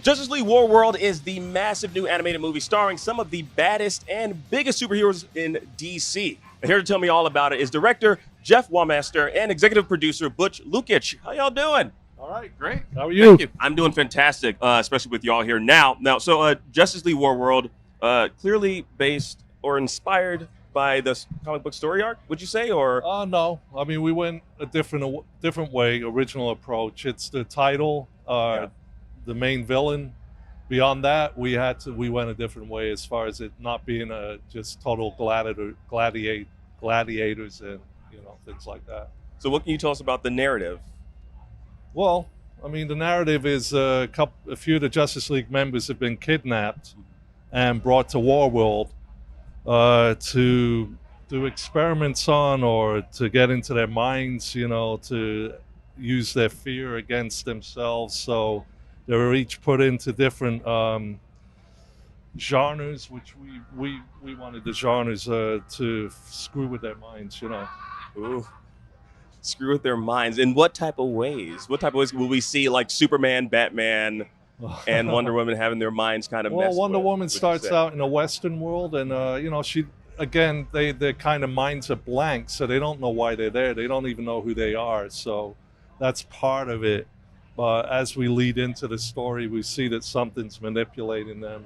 Justice League War World is the massive new animated movie starring some of the baddest and biggest superheroes in DC. And here to tell me all about it is director Jeff Wamaster and executive producer Butch Lukic. How y'all doing? All right, great. How are you? I'm doing fantastic, especially with y'all here now. So Justice League War World, clearly based or inspired by the comic book story arc, would you say, or? No. I mean, we went a different way, original approach. It's the title, the main villain. Beyond that, we went a different way as far as it not being a just total gladiators and things like that. So what can you tell us about the narrative? Well, I mean, the narrative is a few of the Justice League members have been kidnapped and brought to Warworld to do experiments on or to get into their minds, to use their fear against themselves. So they were each put into different genres, which we wanted the genres to screw with their minds, Ooh. Screw with their minds. In what type of ways? What type of ways will we see, like Superman, Batman, and Wonder Woman having their minds kind of messed with? Well, Wonder Woman starts out in a Western world, and their kind of minds are blank, so they don't know why they're there. They don't even know who they are. So that's part of it. But as we lead into the story, we see that something's manipulating them.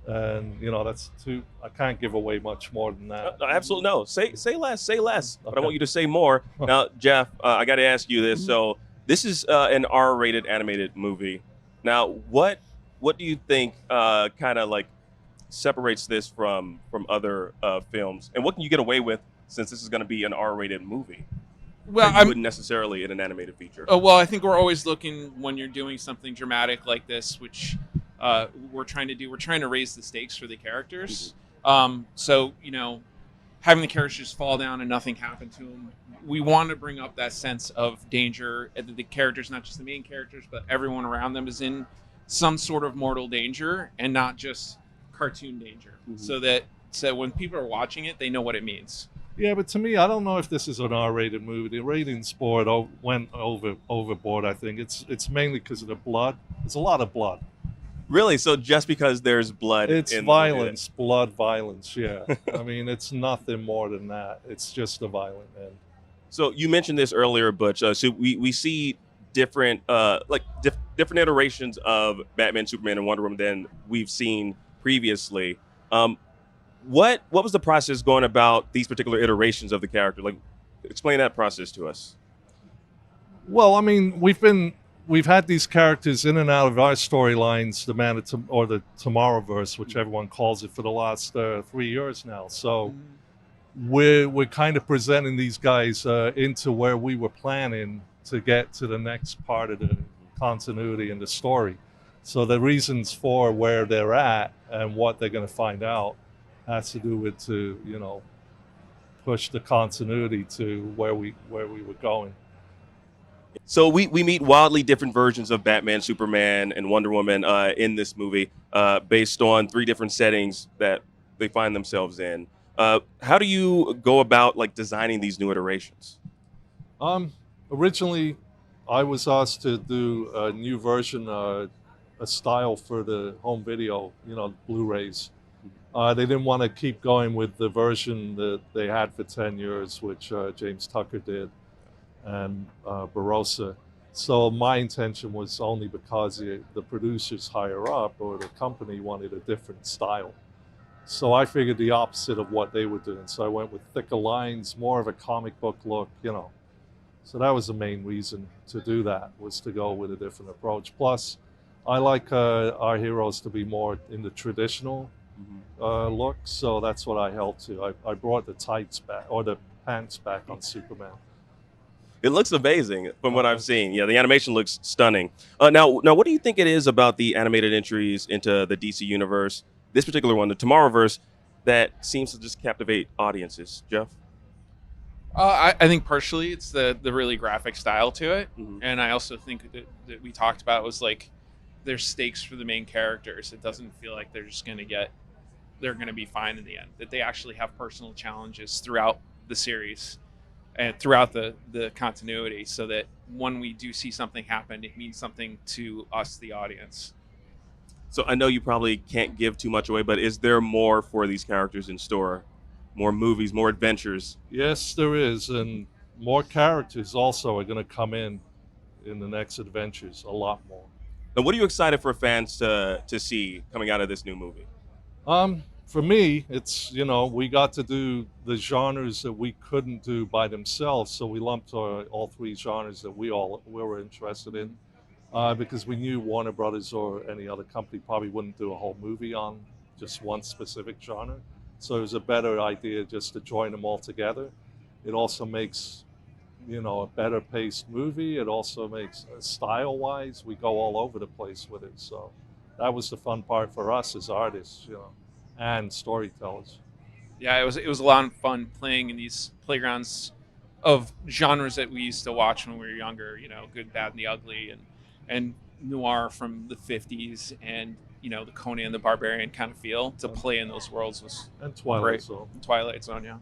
And that's too. I can't give away much more than that. Absolutely no. Say less. Okay. But I want you to say more. Now, Jeff, I got to ask you this. So this is an R-rated animated movie. Now, what do you think kind of like separates this from other films, and what can you get away with since this is going to be an R-rated movie? Well, that you wouldn't necessarily in an animated feature. Well, I think we're always looking when you're doing something dramatic like this, which we're trying to do. We're trying to raise the stakes for the characters. So, you know, having the characters just fall down and nothing happen to them, we want to bring up that sense of danger. The characters, not just the main characters, but everyone around them is in some sort of mortal danger and not just cartoon danger. So when people are watching it, they know what it means. Yeah, but to me, I don't know if this is an R-rated movie. The ratings for it went overboard. I think it's mainly because of the blood. There's a lot of blood. Really? So just because there's blood, it's in violence, blood violence. Yeah, I mean, it's nothing more than that. It's just a violent end. So you mentioned this earlier, Butch. So we see different different iterations of Batman, Superman, and Wonder Woman than we've seen previously. What was the process going about these particular iterations of the character? Like, explain that process to us. Well, I mean, we've had these characters in and out of our storylines, the Tomorrowverse, which everyone calls it, for the last 3 years now. So we're kind of presenting these guys into where we were planning to get to the next part of the continuity in the story. So the reasons for where they're at and what they're going to find out has to do with push the continuity to where we were going. So we meet wildly different versions of Batman, Superman, and Wonder Woman in this movie based on 3 different settings that they find themselves in. How do you go about designing these new iterations? Originally, I was asked to do a new version, a style for the home video, Blu-rays. They didn't want to keep going with the version that they had for 10 years, which James Tucker did, and Barossa. So my intention was only because the producers higher up or the company wanted a different style. So I figured the opposite of what they were doing. So I went with thicker lines, more of a comic book look, So that was the main reason to do that, was to go with a different approach. Plus, I like our heroes to be more in the traditional look, so that's what I held to. I brought the tights back, or the pants back on Superman. It looks amazing from what I've seen. Yeah, the animation looks stunning. Now, what do you think it is about the animated entries into the DC universe, this particular one, the Tomorrowverse, that seems to just captivate audiences? Jeff? I think partially it's the really graphic style to it, and I also think that we talked about was there's stakes for the main characters. It doesn't feel like they're just they're going to be fine in the end. That they actually have personal challenges throughout the series and throughout the continuity, so that when we do see something happen, it means something to us, the audience. So I know you probably can't give too much away, but is there more for these characters in store? More movies, more adventures? Yes, there is, and more characters also are going to come in the next adventures, a lot more. Now, what are you excited for fans to see coming out of this new movie? For me, it's, we got to do the genres that we couldn't do by themselves, so we lumped all 3 genres that we were interested in, because we knew Warner Brothers or any other company probably wouldn't do a whole movie on just one specific genre. So it was a better idea just to join them all together. It also makes, a better paced movie. It also makes, style-wise, we go all over the place with it. So that was the fun part for us as artists, and storytellers. Yeah, it was a lot of fun playing in these playgrounds of genres that we used to watch when we were younger. Good, Bad, and the Ugly, and noir from the 50s, and the Conan the Barbarian kind of feel. To play in those worlds was and Twilight great. Zone. Twilight Zone, yeah.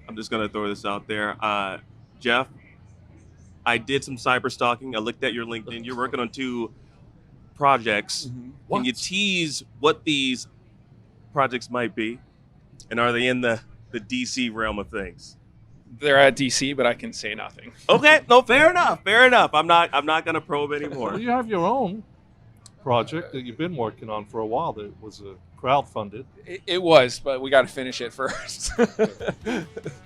I'm just gonna throw this out there, Jeff. I did some cyber stalking. I looked at your LinkedIn. You're working on 2 projects. Can you tease what these projects might be, and are they in the DC realm of things? They're at DC, but I can say nothing. Okay, no, fair enough. I'm not gonna probe anymore. Well, you have your own project that you've been working on for a while that was crowdfunded. It was, but we got to finish it first.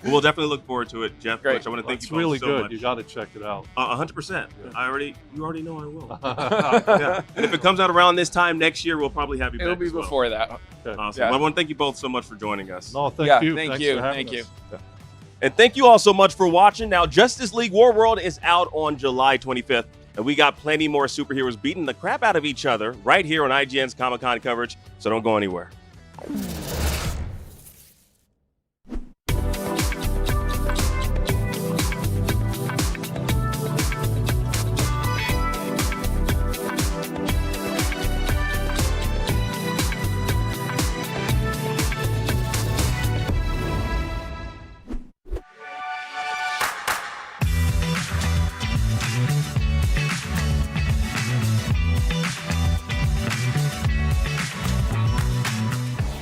We'll definitely look forward to it, Jeff. Great. I want to thank you both really so good. much. You got to check it out. 100%. You already know I will. Yeah. And if it comes out around this time next year, we'll probably have you back. It'll be before that. Awesome. Yeah. Well, I want to thank you both so much for joining us. No, thank you. Thank Thanks you. for having Thank us. you. And thank you all so much for watching. Now, Justice League War World is out on July 25th, and we got plenty more superheroes beating the crap out of each other right here on IGN's Comic-Con coverage, so don't go anywhere.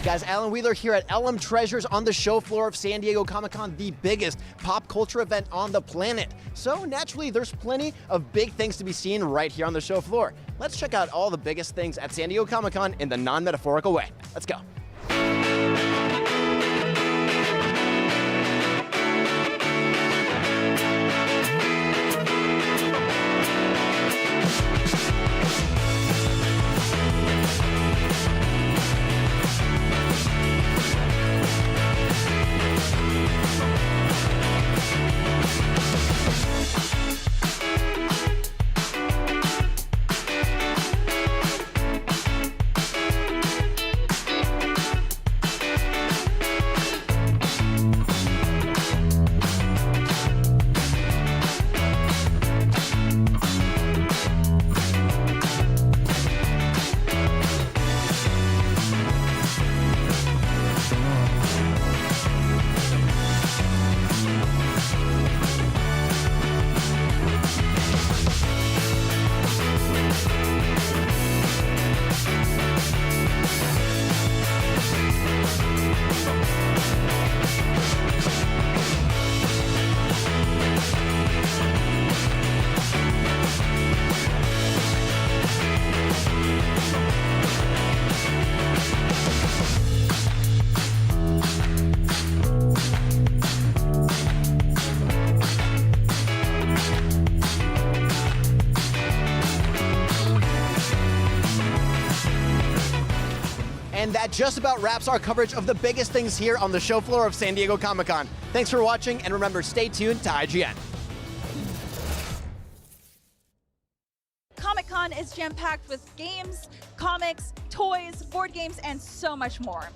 Guys, Alan Wheeler here at LM Treasures on the show floor of San Diego Comic-Con, the biggest pop culture event on the planet. So naturally, there's plenty of big things to be seen right here on the show floor. Let's check out all the biggest things at San Diego Comic-Con in the non-metaphorical way. Let's go. And that just about wraps our coverage of the biggest things here on the show floor of San Diego Comic-Con. Thanks for watching, and remember, stay tuned to IGN. Comic-Con is jam-packed with games, comics, toys, board games, and so much more.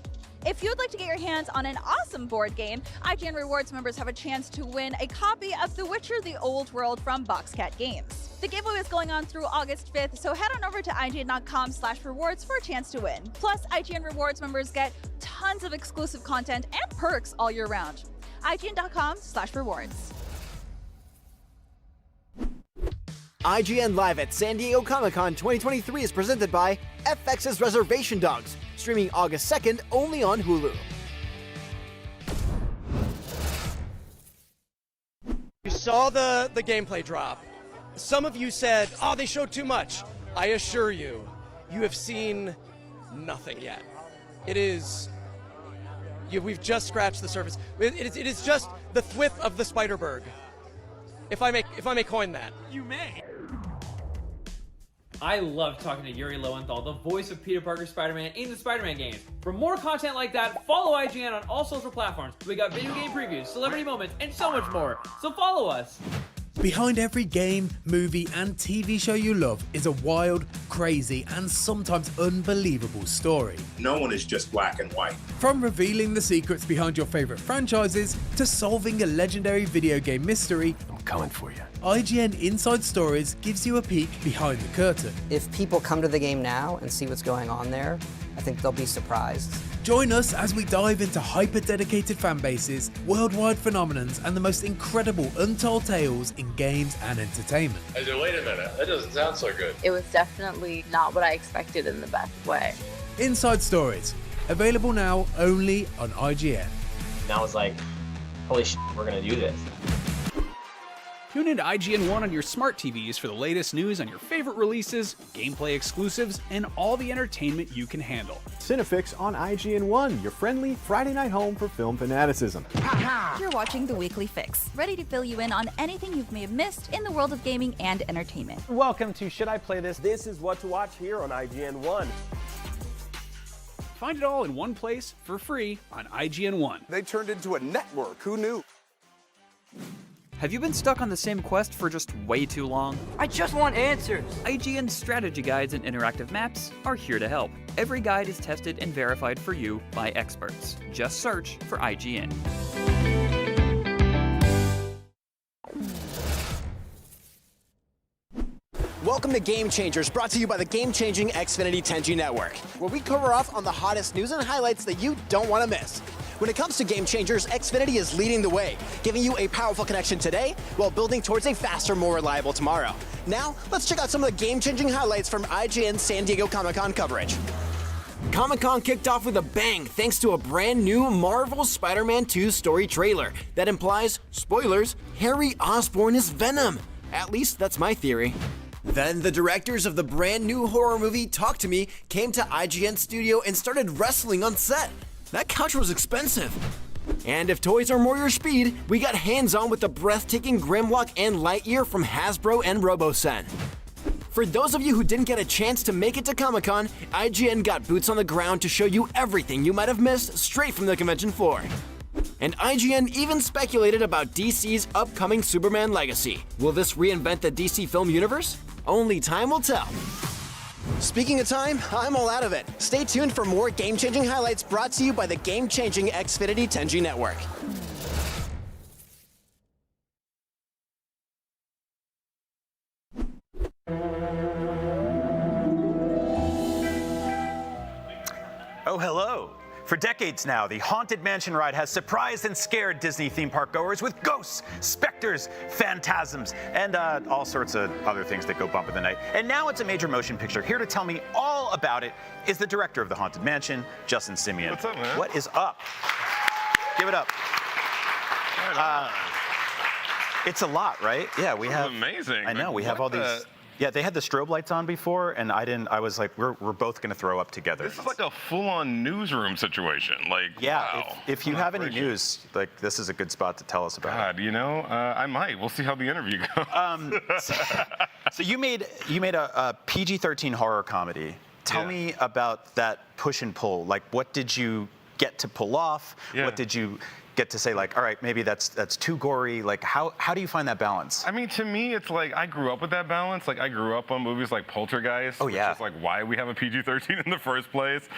If you'd like to get your hands on an awesome board game, IGN Rewards members have a chance to win a copy of The Witcher: The Old World from Boxcat Games. The giveaway is going on through August 5th, so head on over to IGN.com/rewards for a chance to win. Plus, IGN Rewards members get tons of exclusive content and perks all year round. IGN.com/rewards. IGN Live at San Diego Comic-Con 2023 is presented by FX's Reservation Dogs, streaming August 2nd only on Hulu. You saw the gameplay drop. Some of you said, oh, they showed too much. I assure you, you have seen nothing yet. It is, we've just scratched the surface. It is just the thwip of the Spider-Berg. If I may coin that. You may. I love talking to Yuri Lowenthal, the voice of Peter Parker Spider-Man in the Spider-Man games. For more content like that, follow IGN on all social platforms. We got video game previews, celebrity moments, and so much more. So follow us. Behind every game, movie, and TV show you love is a wild, crazy, and sometimes unbelievable story. No one is just black and white. From revealing the secrets behind your favorite franchises to solving a legendary video game mystery, I'm coming for you. IGN Inside Stories gives you a peek behind the curtain. If people come to the game now and see what's going on there, I think they'll be surprised. Join us as we dive into hyper-dedicated fan bases, worldwide phenomenons, and the most incredible untold tales in games and entertainment. I said, wait a minute, that doesn't sound so good. It was definitely not what I expected in the best way. Inside Stories, available now only on IGN. And I was like, holy shit, we're gonna do this. Tune into IGN 1 on your smart TVs for the latest news on your favorite releases, gameplay exclusives, and all the entertainment you can handle. Cinefix on IGN 1, your friendly Friday night home for film fanaticism. You're watching The Weekly Fix, ready to fill you in on anything you may have missed in the world of gaming and entertainment. Welcome to Should I Play This? This is what to watch here on IGN 1. Find it all in one place for free on IGN 1. They turned into a network. Who knew? Have you been stuck on the same quest for just way too long? I just want answers. IGN strategy guides and interactive maps are here to help. Every guide is tested and verified for you by experts. Just search for IGN. Welcome to Game Changers, brought to you by the game-changing Xfinity 10G network, where we cover off on the hottest news and highlights that you don't want to miss. When it comes to Game Changers, Xfinity is leading the way, giving you a powerful connection today while building towards a faster, more reliable tomorrow. Now, let's check out some of the game-changing highlights from IGN's San Diego Comic-Con coverage. Comic-Con kicked off with a bang thanks to a brand new Marvel Spider-Man 2 story trailer that implies, spoilers, Harry Osborn is Venom. At least that's my theory. Then the directors of the brand new horror movie Talk to Me came to IGN studio and started wrestling on set. That couch was expensive. And if toys are more your speed, we got hands-on with the breathtaking Grimlock and Lightyear from Hasbro and Robosen. For those of you who didn't get a chance to make it to Comic-Con, IGN got boots on the ground to show you everything you might have missed straight from the convention floor. And IGN even speculated about DC's upcoming Superman legacy. Will this reinvent the DC film universe? Only time will tell. Speaking of time, I'm all out of it. Stay tuned for more game-changing highlights brought to you by the game-changing Xfinity 10G network. Oh, hello. For decades now, the Haunted Mansion ride has surprised and scared Disney theme park goers with ghosts, specters, phantasms, and all sorts of other things that go bump in the night. And now it's a major motion picture. Here to tell me all about it is the director of the Haunted Mansion, Justin Simien. What's up, man? What is up? Give it up. It's a lot, right? Yeah, we have. Amazing. I know, we have all these. Yeah, they had the strobe lights on before, and I was like, we're both gonna throw up together. This is like a full-on newsroom situation. Like, yeah, wow. if you have any news, like, this is a good spot to tell us about. God, you know, I might. We'll see how the interview goes. So you made a PG-13 horror comedy. Tell me about that push and pull. Like, what did you get to pull off? Yeah. What did you get to say, like, all right, maybe that's too gory? Like, how do you find that balance? I mean, to me, it's like I grew up with that balance. Like, I grew up on movies like Poltergeist. Oh, yeah. Which is like why we have a PG-13 in the first place.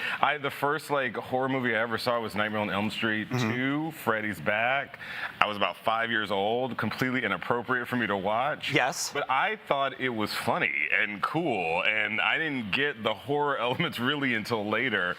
The first like horror movie I ever saw was Nightmare on Elm Street 2, Freddy's Back. I was about 5 years old, completely inappropriate for me to watch. Yes. But I thought it was funny and cool, and I didn't get the horror elements really until later.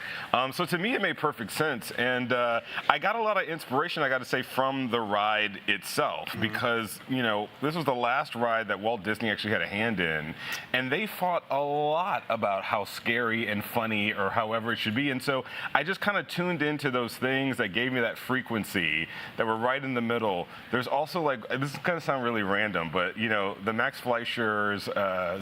So to me, it made perfect sense. And I got a lot of inspiration, I got to say, from the ride itself, because, you know, this was the last ride that Walt Disney actually had a hand in, and they fought a lot about how scary and funny or however it should be. And so I just kind of tuned into those things that gave me that frequency that were right in the middle. There's also, like, this is going to sound really random, but, you know, the Max Fleischer's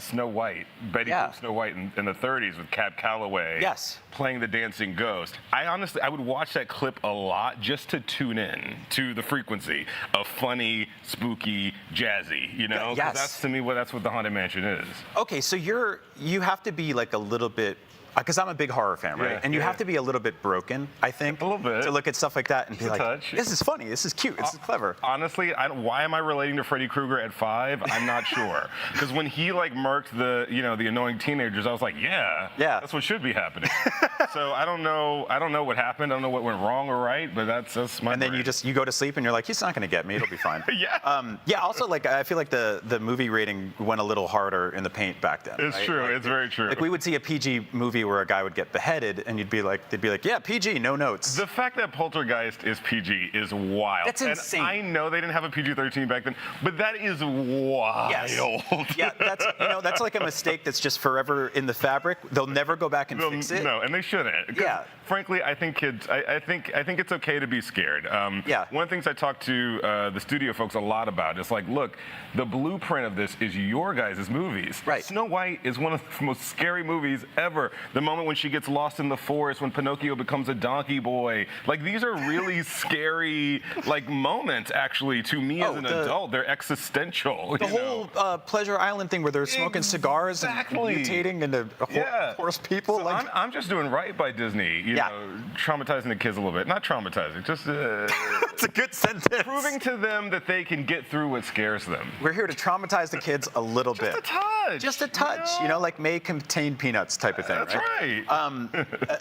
Snow White, Betty Boop Snow White in the 30s with Cab Calloway playing the dancing ghost. I would watch that clip a lot just to tune in to the frequency of funny, spooky, jazzy, you know? 'Cause that's, to me, that's what the Haunted Mansion is. Okay, so you have to be like a little bit, because I'm a big horror fan, right? Yeah, and you have to be a little bit broken, I think, a little bit, to look at stuff like that and be like, this is funny, this is cute, this is clever. Honestly, why am I relating to Freddy Krueger at 5? I'm not sure. Because when he like murked the annoying teenagers, I was like, yeah, that's what should be happening. So I don't know what happened. I don't know what went wrong or right, but that's my. And then you go to sleep and you're like, he's not going to get me. It'll be fine. Yeah. Also, like, I feel like the movie rating went a little harder in the paint back then. It's true. Like, it's very true. Like, we would see a PG movie where a guy would get beheaded, and they'd be like, yeah, PG, no notes. The fact that Poltergeist is PG is wild. That's insane. And I know they didn't have a PG-13 back then, but that is wild. Yeah, that's like a mistake that's just forever in the fabric. They'll never go back and fix it. No, and they shouldn't. Yeah. Frankly, I think kids. I think it's okay to be scared. One of the things I talk to the studio folks a lot about is like, look, the blueprint of this is your guys' movies. Right. Snow White is one of the most scary movies ever. the moment when she gets lost in the forest, when Pinocchio becomes a donkey boy. Like, these are really scary, like, moments, actually, to me as an adult. They're existential. The whole Pleasure Island thing where they're smoking cigars and mutating into horse people. So I'm just doing right by Disney, you know, traumatizing the kids a little bit. Not traumatizing, just it's a good sentence. Proving to them that they can get through what scares them. We're here to traumatize the kids a little bit. Just a touch. Just a touch. You know, like may contain peanuts type of thing, That's right.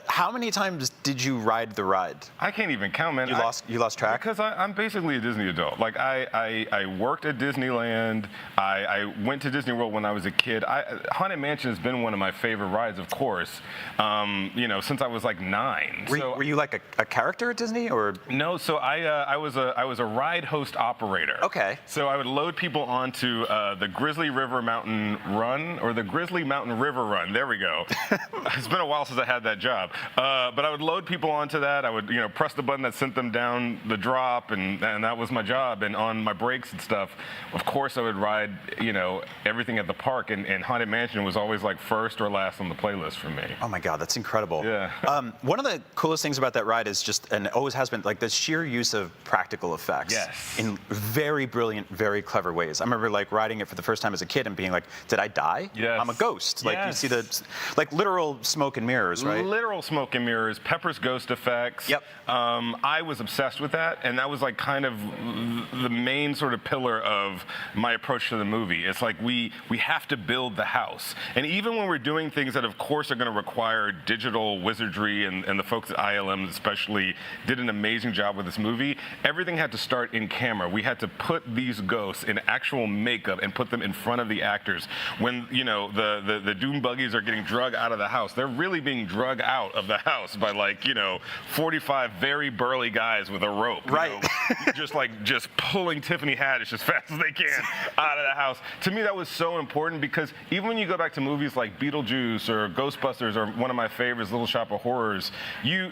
How many times did you ride the ride? I can't even count, man. You lost track? Because I'm basically a Disney adult. Like, I worked at Disneyland. I went to Disney World when I was a kid. Haunted Mansion has been one of my favorite rides, of course, you know, since I was like 9. Were you like a character at Disney, or? No, so I was a ride host operator. Okay. So I would load people onto the Grizzly River Mountain Run, or the Grizzly Mountain River Run. There we go. It's been a while since I had that job. But I would load people onto that. I would, you know, press the button that sent them down the drop, and that was my job. And on my breaks and stuff, of course, I would ride, you know, everything at the park. And Haunted Mansion was always like first or last on the playlist for me. Oh my God, that's incredible. Yeah. One of the coolest things about that ride is just, and always has been, like the sheer use of practical effects. Yes. In very brilliant, very clever ways. I remember like riding it for the first time as a kid and being like, did I die? Yes. I'm a ghost. Like you see the, like literal smoke and mirrors, right? Literal smoke and mirrors, Pepper's ghost effects. Yep. I was obsessed with that, and that was like kind of the main sort of pillar of my approach to the movie. It's like we have to build the house. And even when we're doing things that of course are going to require digital wizardry, and the folks at ILM especially did an amazing job with this movie, everything had to start in camera. We had to put these ghosts in actual makeup and put them in front of the actors. When, you know, the Doom buggies are getting drug out of the house, they're really being drug out of the house by, like, you know, 45 very burly guys with a rope. Right. You know, just pulling Tiffany Haddish as fast as they can out of the house. To me, that was so important, because even when you go back to movies like Beetlejuice or Ghostbusters, or one of my favorites, Little Shop of Horrors, you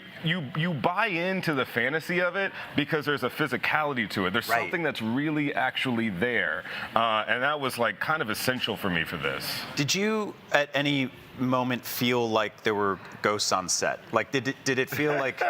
buy into the fantasy of it because there's a physicality to it. There's something that's really actually there. And that was like kind of essential for me for this. Did you at any moment feel like there were ghosts on set? Like, did it feel like,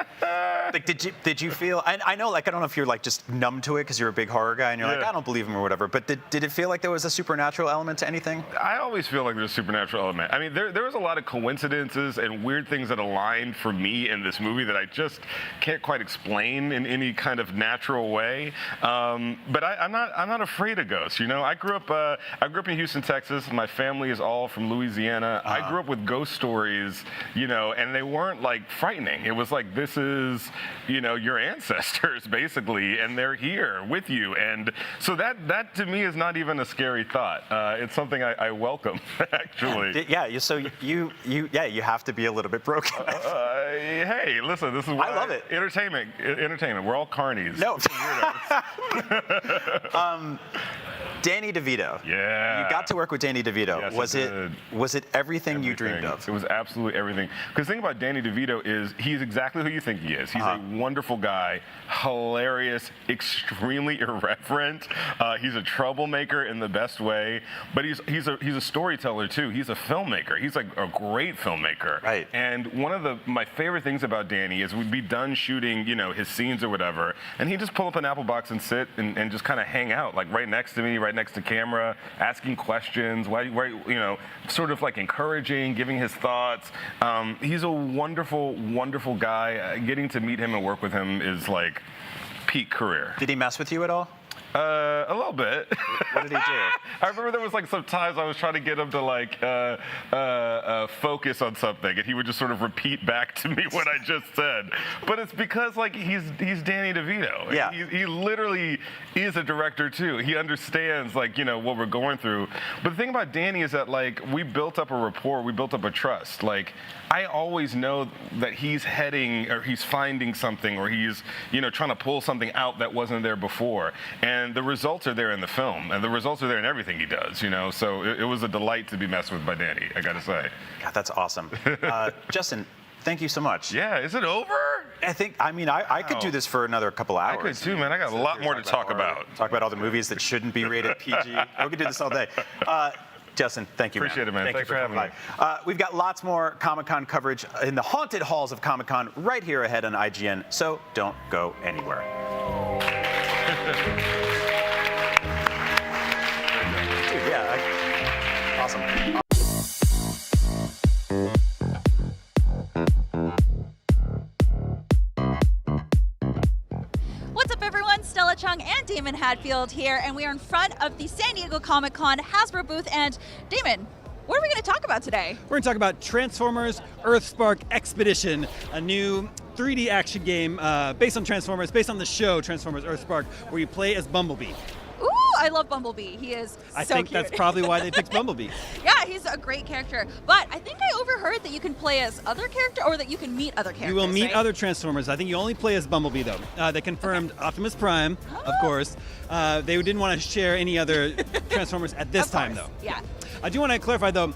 like did you feel? I know, like, I don't know if you're like just numb to it because you're a big horror guy and you're like, I don't believe him or whatever. But did it feel like there was a supernatural element to anything? I always feel like there's a supernatural element. I mean, there was a lot of coincidences and weird things that aligned for me in this movie that I just can't quite explain in any kind of natural way. But I'm not afraid of ghosts. You know, I grew up in Houston, Texas. My family is all from Louisiana. I grew up with ghost stories, you know, and they weren't like frightening. It was like, this is, you know, your ancestors basically, and they're here with you. And so that to me is not even a scary thought. It's something I welcome, actually. Yeah. So you have to be a little bit broken. Hey, listen, this is what I love it. Entertainment. We're all carnies. No. Danny DeVito. Yeah. You got to work with Danny DeVito. Yes, was it everything you dreamed of? It was absolutely everything. Because the thing about Danny DeVito is he's exactly who you think he is. He's a wonderful guy, hilarious, extremely irreverent. He's a troublemaker in the best way, but he's a storyteller too. He's a filmmaker. He's like a great filmmaker. Right. And one of my favorite things about Danny is we'd be done shooting, you know, his scenes or whatever, and he'd just pull up an Apple box and sit and just kind of hang out, like right next to me, right next to camera, asking questions, why, you know, sort of like encouraging, giving his thoughts. He's a wonderful, wonderful guy. Getting to meet him and work with him is like peak career. Did he mess with you at all? A little bit. What did he do? I remember there was like some times I was trying to get him to like focus on something, and he would just sort of repeat back to me what I just said. But it's because like he's Danny DeVito. Yeah. He literally is a director too. He understands like, you know, what we're going through. But the thing about Danny is that like we built up a rapport, we built up a trust. Like I always know that he's heading or he's finding something or he's, you know, trying to pull something out that wasn't there before. And the results are there in the film, and the results are there in everything he does, you know. So it was a delight to be messed with by Danny, I gotta say. God, that's awesome. Justin, thank you so much. Yeah, is it over? I mean, I could do this for another couple hours. I could too, man. I got a lot more to talk about. Talk about all the movies that shouldn't be rated PG. We could do this all day. Justin, thank you, Appreciate it, man. Thank Thanks you for having coming by. We've got lots more Comic-Con coverage in the haunted halls of Comic-Con right here ahead on IGN, so don't go anywhere. Dude, yeah, awesome. What's up, everyone? Stella Chung and Damon Hadfield here, and we are in front of the San Diego Comic-Con Hasbro booth. And Damon, what are we going to talk about today? We're going to talk about Transformers Earthspark Expedition, a new 3D action game based on Transformers, based on the show Transformers Earthspark, where you play as Bumblebee. Ooh, I love Bumblebee. He is I so think cute. that's probably why they picked Bumblebee. Yeah, he's a great character. But I think I overheard that you can play as other characters, or that you can meet other characters. You will meet right? other Transformers. I think you only play as Bumblebee, though. They confirmed Optimus Prime, of course. They didn't want to share any other Transformers at this time, though. Yeah. I do want to clarify, though,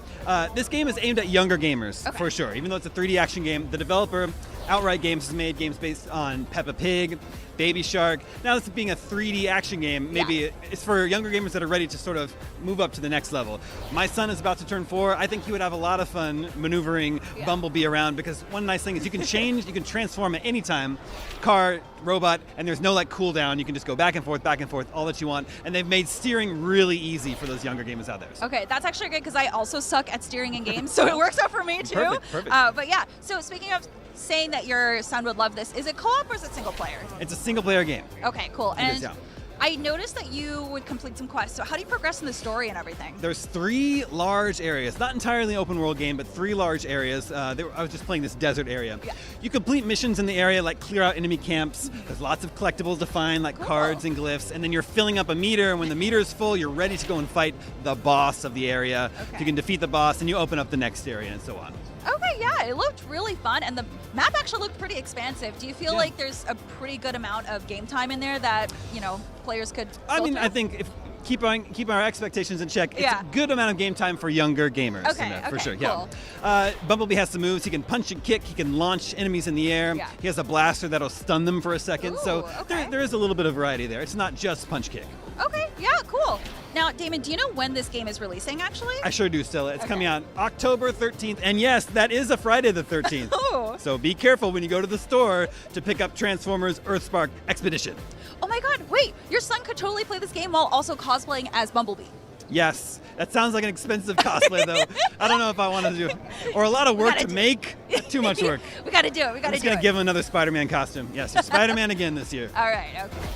this game is aimed at younger gamers, for sure. Even though it's a 3D action game, the developer, Outright Games, has made games based on Peppa Pig, Baby Shark. Now this being a 3D action game, maybe it's for younger gamers that are ready to sort of move up to the next level. My son is about to turn 4. I think he would have a lot of fun maneuvering Bumblebee around, because one nice thing is you can change, you can transform at any time, car, robot, and there's no like cooldown. You can just go back and forth, all that you want. And they've made steering really easy for those younger gamers out there. So. Okay, that's actually great because I also suck at steering in games, so it works out for me too. Perfect. But yeah, so speaking of saying that your son would love this, is it co-op or is it single player? It's a single player game. Okay, cool. It is, And I noticed that you would complete some quests. So how do you progress in the story and everything? There's 3 large areas, not entirely open world game, but 3 large areas. I was just playing this desert area. Yeah. You complete missions in the area, like clear out enemy camps. There's lots of collectibles to find, like cards and glyphs, and then you're filling up a meter, and when the meter is full, you're ready to go and fight the boss of the area. Okay. You can defeat the boss, and you open up the next area, and so on. Okay, yeah, it looked really fun, and the map actually looked pretty expansive. Do you feel like there's a pretty good amount of game time in there that, you know, players could I mean, through? I think if keep our expectations in check. It's a good amount of game time for younger gamers. Okay, for sure. cool. Yeah. Bumblebee has some moves. He can punch and kick. He can launch enemies in the air. Yeah. He has a blaster that'll stun them for a second. So okay. there is a little bit of variety there. It's not just punch kick. Okay, yeah, cool. Now, Damon, do you know when this game is releasing, actually? I sure do, Stella. It's coming out October 13th. And yes, that is a Friday the 13th. Oh. So be careful when you go to the store to pick up Transformers Earthspark Expedition. Oh my god, wait, your son could totally play this game while also cosplaying as Bumblebee. Yes, that sounds like an expensive cosplay, though. I don't know if I want to do it. Or a lot of work to make. Too much work. We gotta do it, I'm just going to give him another Spider-Man costume. Yes, you're Spider-Man again this year. All right, okay.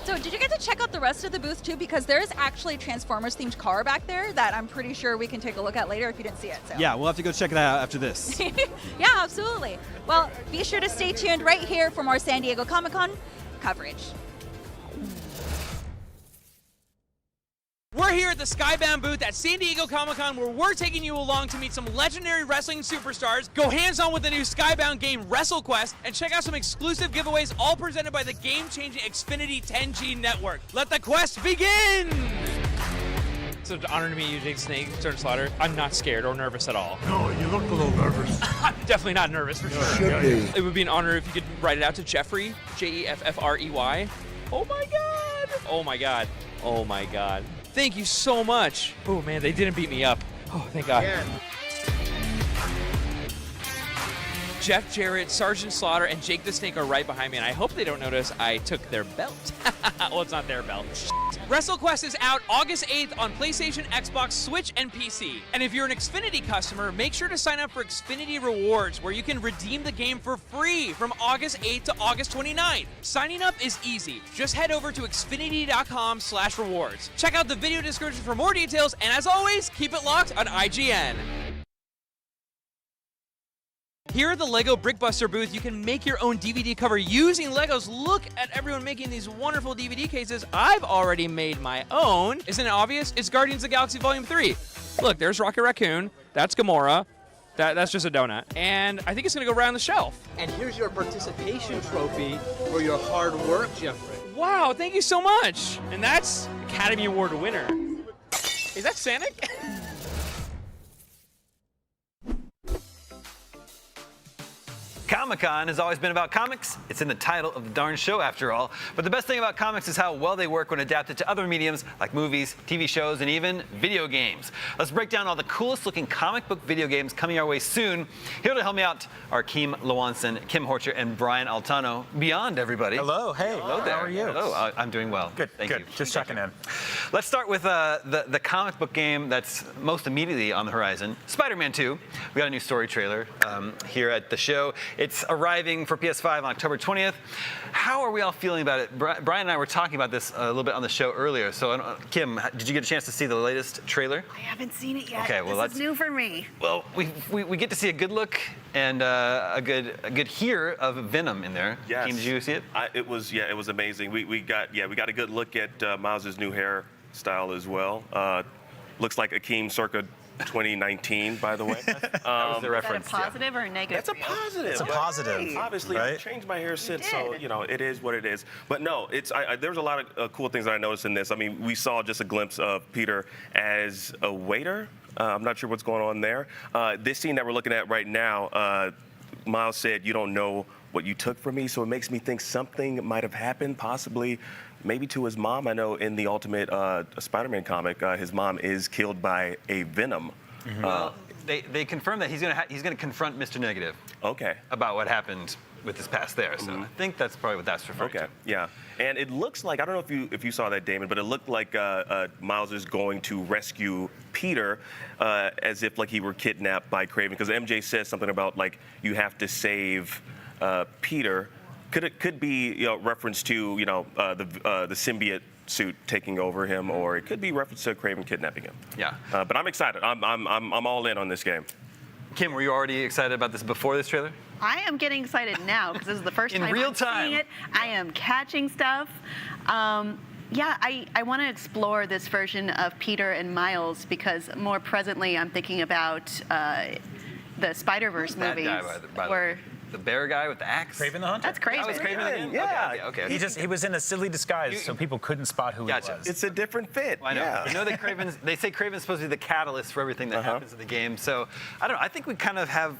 So did you get to check out the rest of the booth too? Because there is actually a Transformers themed car back there that I'm pretty sure we can take a look at later if you didn't see it. So. Yeah, we'll have to go check that out after this. Yeah, absolutely. Well, be sure to stay tuned right here for more San Diego Comic-Con coverage. We're here at the Skybound booth at San Diego Comic-Con, where we're taking you along to meet some legendary wrestling superstars, go hands-on with the new Skybound game WrestleQuest, and check out some exclusive giveaways, all presented by the game-changing Xfinity 10G network. Let the quest begin! It's an honor to meet you, Jake Snake, Stern Slaughter. I'm not scared or nervous at all. No, you look a little nervous. I'm definitely not nervous, for sure. Should be. It would be an honor if you could write it out to Jeffrey, Jeffrey. Oh my god! Oh my god. Oh my god. Thank you so much. Oh man, they didn't beat me up. Oh, thank God. Yeah. Jeff Jarrett, Sergeant Slaughter, and Jake the Snake are right behind me, and I hope they don't notice I took their belt. Well, it's not their belt. WrestleQuest is out August 8th on PlayStation, Xbox, Switch, and PC. And if you're an Xfinity customer, make sure to sign up for Xfinity Rewards, where you can redeem the game for free from August 8th to August 29th. Signing up is easy. Just head over to xfinity.com/rewards. Check out the video description for more details, and as always, keep it locked on IGN. Here at the LEGO Brickbuster booth, you can make your own DVD cover using Legos. Look at everyone making these wonderful DVD cases. I've already made my own. Isn't it obvious? It's Guardians of the Galaxy Volume 3. Look, there's Rocket Raccoon. That's Gamora. That's just a donut. And I think it's going to go right on the shelf. And here's your participation trophy for your hard work, Jeffrey. Wow, thank you so much. And that's Academy Award winner. Is that Sonic? Comic-Con has always been about comics. It's in the title of the darn show, after all. But the best thing about comics is how well they work when adapted to other mediums like movies, TV shows, and even video games. Let's break down all the coolest looking comic book video games coming our way soon. Here to help me out are Kim Lewanson, Kim Horcher, and Brian Altano. Beyond, everybody. Hello. Hey. Hello there. How are you? Hello. I'm doing well. Good. Thank you. Just checking in. Let's start with the comic book game that's most immediately on the horizon, Spider-Man 2. We got a new story trailer here at the show. It's arriving for PS5 on October 20th. How are we all feeling about it? Brian and I were talking about this a little bit on the show earlier. So, Kim, did you get a chance to see the latest trailer? I haven't seen it yet. Okay, well, this is new for me. Well, we get to see a good look and a good hear of Venom in there. Yes. Kim, did you see it? It was amazing. We got a good look at Miles's new hairstyle as well. Looks like Akeem circa 2019, by the way. That was the reference. Is that a positive or a negative? That's a positive. It's a positive. Right. Obviously, right? I've changed my hair since, so it is what it is. But no, there's a lot of cool things that I noticed in this. I mean, we saw just a glimpse of Peter as a waiter. I'm not sure what's going on there. This scene that we're looking at right now, Miles said, "You don't know what you took from me," so it makes me think something might have happened, possibly. Maybe to his mom. I know in the Ultimate Spider-Man comic, his mom is killed by a Venom. Mm-hmm. Well, they confirmed that he's gonna confront Mr. Negative. Okay. About what happened with his past there. So I think that's probably what that's referring to. Okay. Yeah. And it looks like, I don't know if you saw that, Damon, but it looked like Miles is going to rescue Peter as if like he were kidnapped by Kraven, because MJ says something about like you have to save Peter. Could be reference to the symbiote suit taking over him, or it could be reference to Kraven kidnapping him. Yeah. But I'm excited. I'm all in on this game. Kim, were you already excited about this before this trailer? I am getting excited now because this is the first In time real I'm time. seeing it. I am catching stuff. Yeah, I want to explore this version of Peter and Miles because more presently I'm thinking about the Spider-Verse movies. Where the bear guy with the axe? Kraven the Hunter? That's Kraven. That was Kraven. Yeah. Okay. He was in a silly disguise, so people couldn't spot who he was. It's a different fit. I know. Yeah. I know that they say Kraven's supposed to be the catalyst for everything that happens in the game. So I don't know. I think we kind of have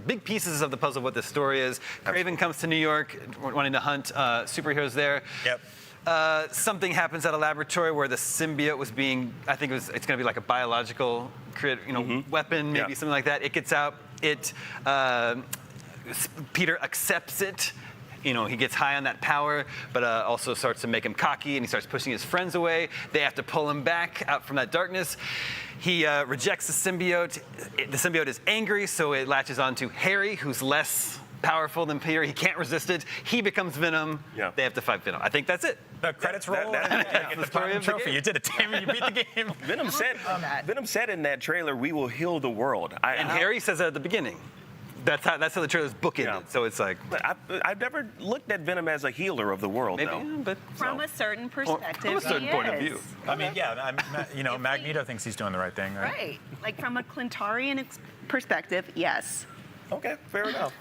big pieces of the puzzle of what this story is. Kraven comes to New York wanting to hunt superheroes there. Yep. Something happens at a laboratory where the symbiote was being, I think it's going to be like a biological weapon, maybe something like that. It gets out. Peter accepts it. He gets high on that power, but also starts to make him cocky, and he starts pushing his friends away. They have to pull him back out from that darkness. He rejects the symbiote. The symbiote is angry, so it latches onto Harry, who's less powerful than Peter. He can't resist it. He becomes Venom. Yeah. They have to fight Venom. I think that's it. The credits roll. Get the platinum trophy. You did it, Damon. You beat the game. Venom said in that trailer, "We will heal the world." And Harry says that at the beginning. That's how the trailer's bookended. Yeah. So it's like. But I've never looked at Venom as a healer of the world, maybe, though. But from a certain perspective, from a certain point of view. I mean, yeah, Magneto thinks he's doing the right thing, right? Right. Like from a Clintarian perspective, yes. Okay, fair enough.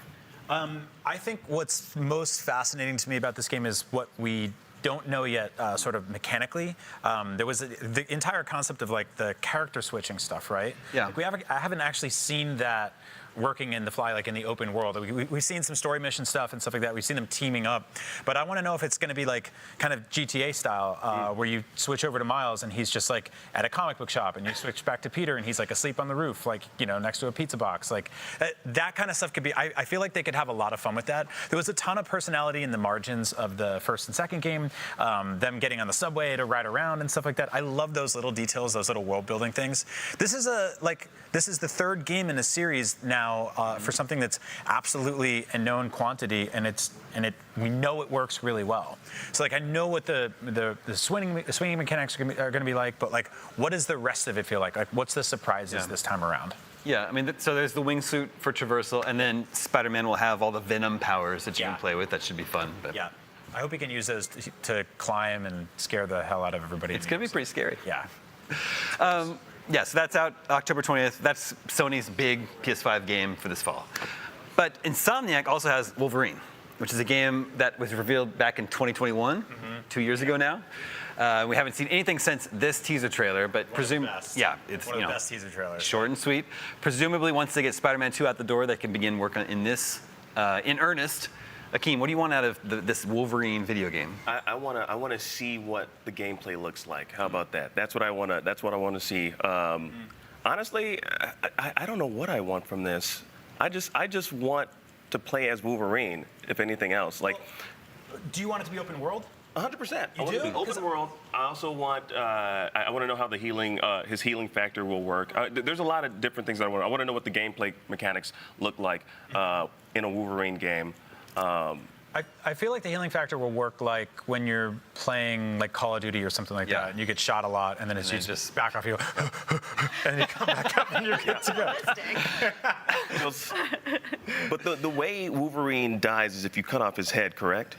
I think what's most fascinating to me about this game is what we don't know yet, sort of mechanically. There was the entire concept of like the character switching stuff, right? Yeah. Like I haven't actually seen that working in the fly, like in the open world. We've seen some story mission stuff and stuff like that. We've seen them teaming up, but I want to know if it's going to be like kind of GTA style, where you switch over to Miles and he's just like at a comic book shop, and you switch back to Peter and he's like asleep on the roof, like next to a pizza box. Like that kind of stuff could be. I feel like they could have a lot of fun with that. There was a ton of personality in the margins of the first and second game. Them getting on the subway to ride around and stuff like that. I love those little details, those little world building things. This is the third game in a series now for something that's absolutely a known quantity, and we know it works really well. So like I know what the swinging mechanics are going to be like, but like what does the rest of it feel like? Like what's the surprises this time around? Yeah, I mean, so there's the wingsuit for traversal, and then Spider-Man will have all the Venom powers that you can play with. That should be fun. But. Yeah. I hope he can use those to climb and scare the hell out of everybody. It's going to be pretty scary. Yeah. Yeah, so that's out October 20th. That's Sony's big PS5 game for this fall. But Insomniac also has Wolverine, which is a game that was revealed back in 2021, 2 years ago now. We haven't seen anything since this teaser trailer, but it's one of the best teaser trailers. Short and sweet. Presumably, once they get Spider-Man 2 out the door, they can begin working in this in earnest. Akeem, what do you want out of this Wolverine video game? I want to see what the gameplay looks like. How about that? That's what I want to see. Honestly, I don't know what I want from this. I just want to play as Wolverine, if anything else. Like, do you want it to be open world? 100%. You I want it to do? be open world. I also want. I want to know how the his healing factor will work. There's a lot of different things that I want. I want to know what the gameplay mechanics look like in a Wolverine game. I feel like the healing factor will work like when you're playing like Call of Duty or something like that, and you get shot a lot, and then it's just back off, you go, and then you come back up, and you're good to go. But the way Wolverine dies is if you cut off his head, correct?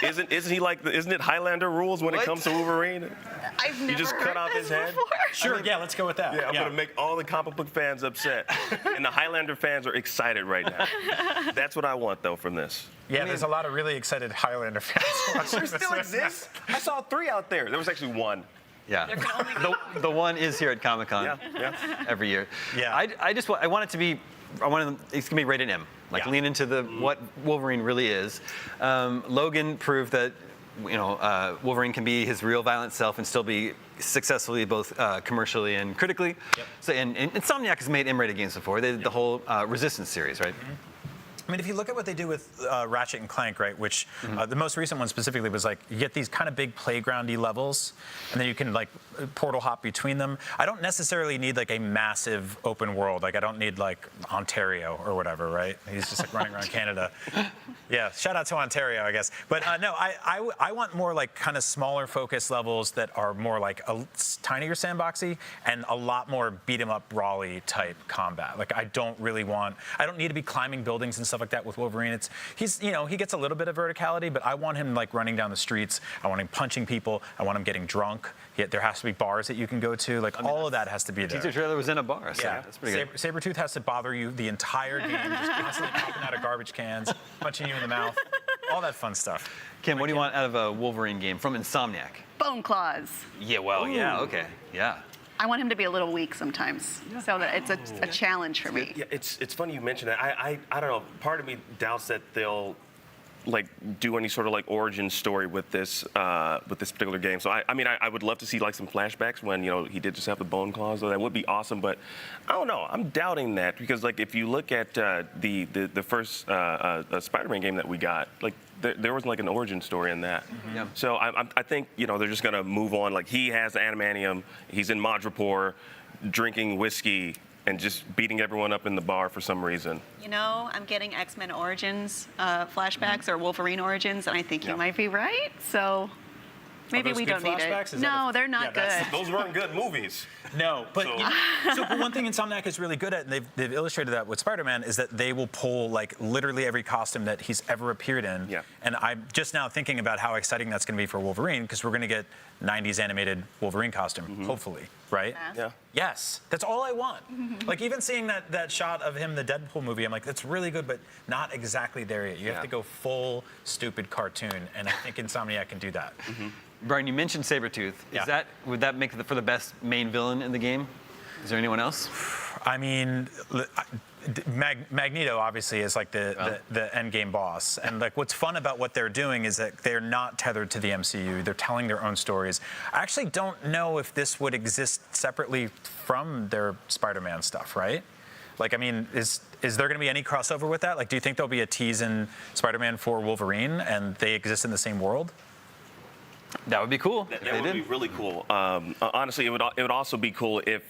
Isn't it Highlander rules when it comes to Wolverine? I've never You just cut off his head? Sure, yeah, let's go with that. Yeah, I'm gonna make all the comic book fans upset, and the Highlander fans are excited right now. That's what I want though from this. Yeah, there's a lot of really excited Highlander fans watching There still exists. I saw 3 out there. There was actually 1. Yeah, the one is here at Comic-Con every year. Yeah, I want it to be. It's gonna be rated M. Like lean into what Wolverine really is. Logan proved that Wolverine can be his real violent self and still be successfully both commercially and critically. So and Insomniac has made M-rated games before. They did the whole Resistance series, right? I mean, if you look at what they do with Ratchet and Clank, right, which the most recent one specifically was like, you get these kind of big playgroundy levels, and then you can like portal hop between them. I don't necessarily need like a massive open world. Like I don't need like Ontario or whatever, right? He's just like running around Canada. Yeah, shout out to Ontario, I guess. But no, I want more like kind of smaller focus levels that are more like a tinier sandboxy and a lot more beat 'em up brawly type combat. Like I don't need to be climbing buildings and stuff like that with Wolverine. He gets a little bit of verticality, but I want him like running down the streets. I want him punching people. I want him getting drunk. There has to be bars that you can go to. Like all of that has to be there. The teaser trailer was in a bar, so that's pretty good. Sabretooth has to bother you the entire game, just constantly popping out of garbage cans, punching you in the mouth, all that fun stuff. Kim, what do you want out of a Wolverine game from Insomniac? Bone claws. Yeah, well, okay, yeah. I want him to be a little weak sometimes, so that it's a challenge for me. Yeah, it's funny you mentioned that. I don't know. Part of me doubts that they'll like do any sort of like origin story with this particular game. So I would love to see like some flashbacks when he did just have the bone claws. So that would be awesome. But I don't know. I'm doubting that because like if you look at the first Spider-Man game that we got, like there was like an origin story in that. Yeah. So I think they're just gonna move on. Like he has the adamantium. He's in Madripoor, drinking whiskey and just beating everyone up in the bar for some reason. I'm getting X-Men Origins flashbacks or Wolverine Origins, and I think you might be right. So maybe we don't need it. No, they're not good. Those weren't good movies. No, but so one thing Insomniac is really good at, and they've illustrated that with Spider-Man, is that they will pull like literally every costume that he's ever appeared in. Yeah. And I'm just now thinking about how exciting that's going to be for Wolverine, because we're going to get 90s animated Wolverine costume, hopefully, right? Yeah. Yes, that's all I want. Like even seeing that shot of him in the Deadpool movie, I'm like, that's really good, but not exactly there yet. You have to go full stupid cartoon, and I think Insomniac can do that. Brian, you mentioned Sabretooth. Would that make for the best main villain in the game? Is there anyone else? I mean, Magneto obviously is like the end game boss, and like what's fun about what they're doing is that they're not tethered to the MCU. They're telling their own stories. I actually don't know if this would exist separately from their Spider-Man stuff, right? Like, I mean, is there going to be any crossover with that? Like, do you think there'll be a tease in Spider-Man for Wolverine, and they exist in the same world? That would be cool. That would be really cool. Honestly, it would also be cool if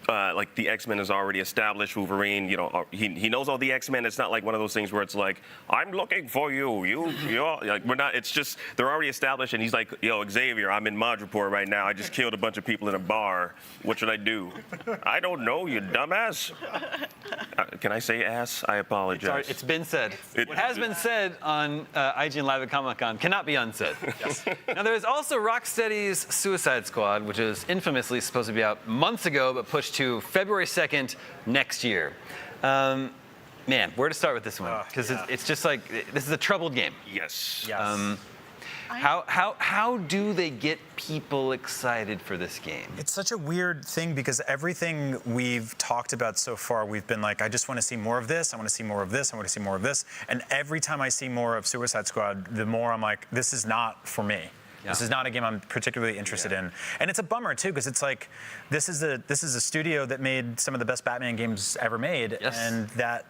like the X-Men is already established. Wolverine, he knows all the X-Men. It's not like one of those things where it's like, I'm looking for you. You're like, we're not. It's just they're already established, and he's like, Xavier, I'm in Madripoor right now. I just killed a bunch of people in a bar. What should I do? I don't know, you dumbass. Can I say ass? I apologize. Sorry, it's been said. What has been said on IGN Live at Comic-Con cannot be unsaid. Yes. Now there's also Rocksteady's Suicide Squad, which is infamously supposed to be out months ago, but pushed to February 2nd next year. Man, where to start with this one? Because it's just like, this is a troubled game. Yes. How do they get people excited for this game? It's such a weird thing because everything we've talked about so far, we've been like, I just want to see more of this, I want to see more of this, I want to see more of this. And every time I see more of Suicide Squad, the more I'm like, this is not for me. Yeah. This is not a game I'm particularly interested in. And it's a bummer too, because it's like, this is a studio that made some of the best Batman games ever made. Yes. And that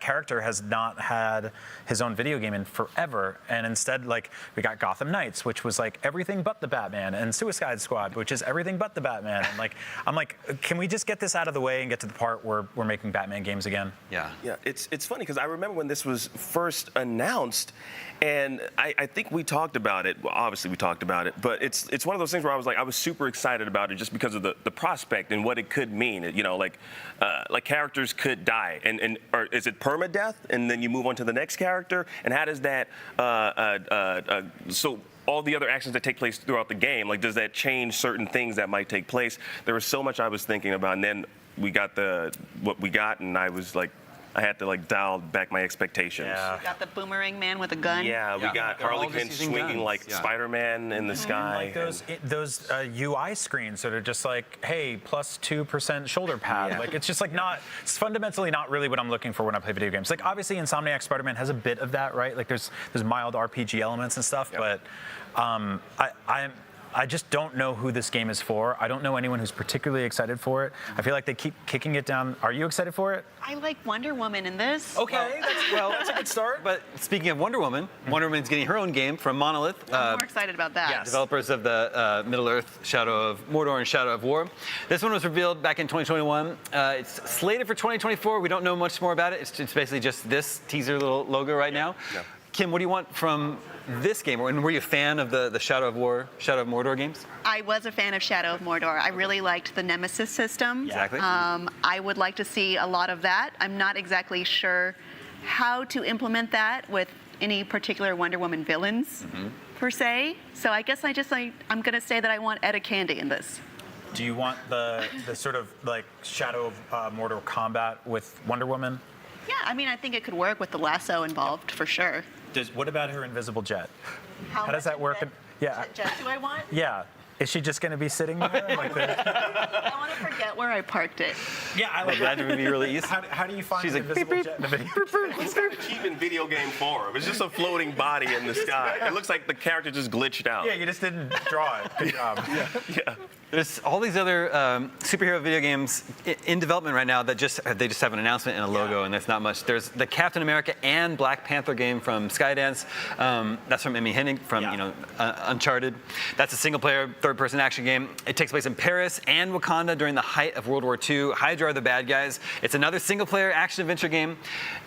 character has not had his own video game in forever, and instead, like, we got Gotham Knights, which was like everything but the Batman, and Suicide Squad, which is everything but the Batman. And like, I'm like, can we just get this out of the way and get to the part where we're making Batman games again? Yeah. Yeah, it's funny because I remember when this was first announced, and I think we talked about it. Well, obviously we talked about it, but it's one of those things where I was super excited about it just because of the prospect and what it could mean. You know, like characters could die, or is it permadeath, and then you move on to the next character, and how does that so all the other actions that take place throughout the game, like, does that change certain things that might take place? There was so much I was thinking about, and then we got what we got, and I was like, I had to like dial back my expectations. Yeah. We got the boomerang man with a gun. Yeah, we got Harley Quinn swinging like Spider-Man in the sky. Like those UI screens that are just like, hey, plus 2% shoulder pad. Yeah. Like, it's just like it's fundamentally not really what I'm looking for when I play video games. Like, obviously Insomniac Spider-Man has a bit of that, right? Like, there's mild RPG elements and stuff, but I just don't know who this game is for. I don't know anyone who's particularly excited for it. I feel like they keep kicking it down. Are you excited for it? I like Wonder Woman in this. Okay, that's a good start. But speaking of Wonder Woman, Wonder Woman's getting her own game from Monolith. I'm more excited about that. Yes. Developers of the Middle-earth, Shadow of Mordor, and Shadow of War. This one was revealed back in 2021. It's slated for 2024. We don't know much more about it. It's basically just this teaser little logo right now. Yeah. Kim, what do you want from this game? And were you a fan of the Shadow of Mordor games? I was a fan of Shadow of Mordor. I really liked the Nemesis system. Exactly. I would like to see a lot of that. I'm not exactly sure how to implement that with any particular Wonder Woman villains, per se. So I guess I'm going to say that I want Etta Candy in this. Do you want the sort of like Shadow of Mordor combat with Wonder Woman? Yeah, I mean, I think it could work with the lasso involved, for sure. What about her invisible jet? How does that work? Jet do I want? Yeah. Is she just going to be sitting there? I want to forget where I parked it. Yeah, I like that. It would be really easy. How do you find She's an invisible jet in the video? It's kind of cheap in video game form. It's just a floating body in the sky. It looks like the character just glitched out. Yeah, you just didn't draw it. Good job. Yeah. There's all these other superhero video games in development right now that they just have an announcement and a logo, and that's not much. There's the Captain America and Black Panther game from Skydance. That's from Amy Hennig from Uncharted. That's a single-player, third-person action game. It takes place in Paris and Wakanda during the height of World War II. Hydra are the bad guys. It's another single-player action-adventure game,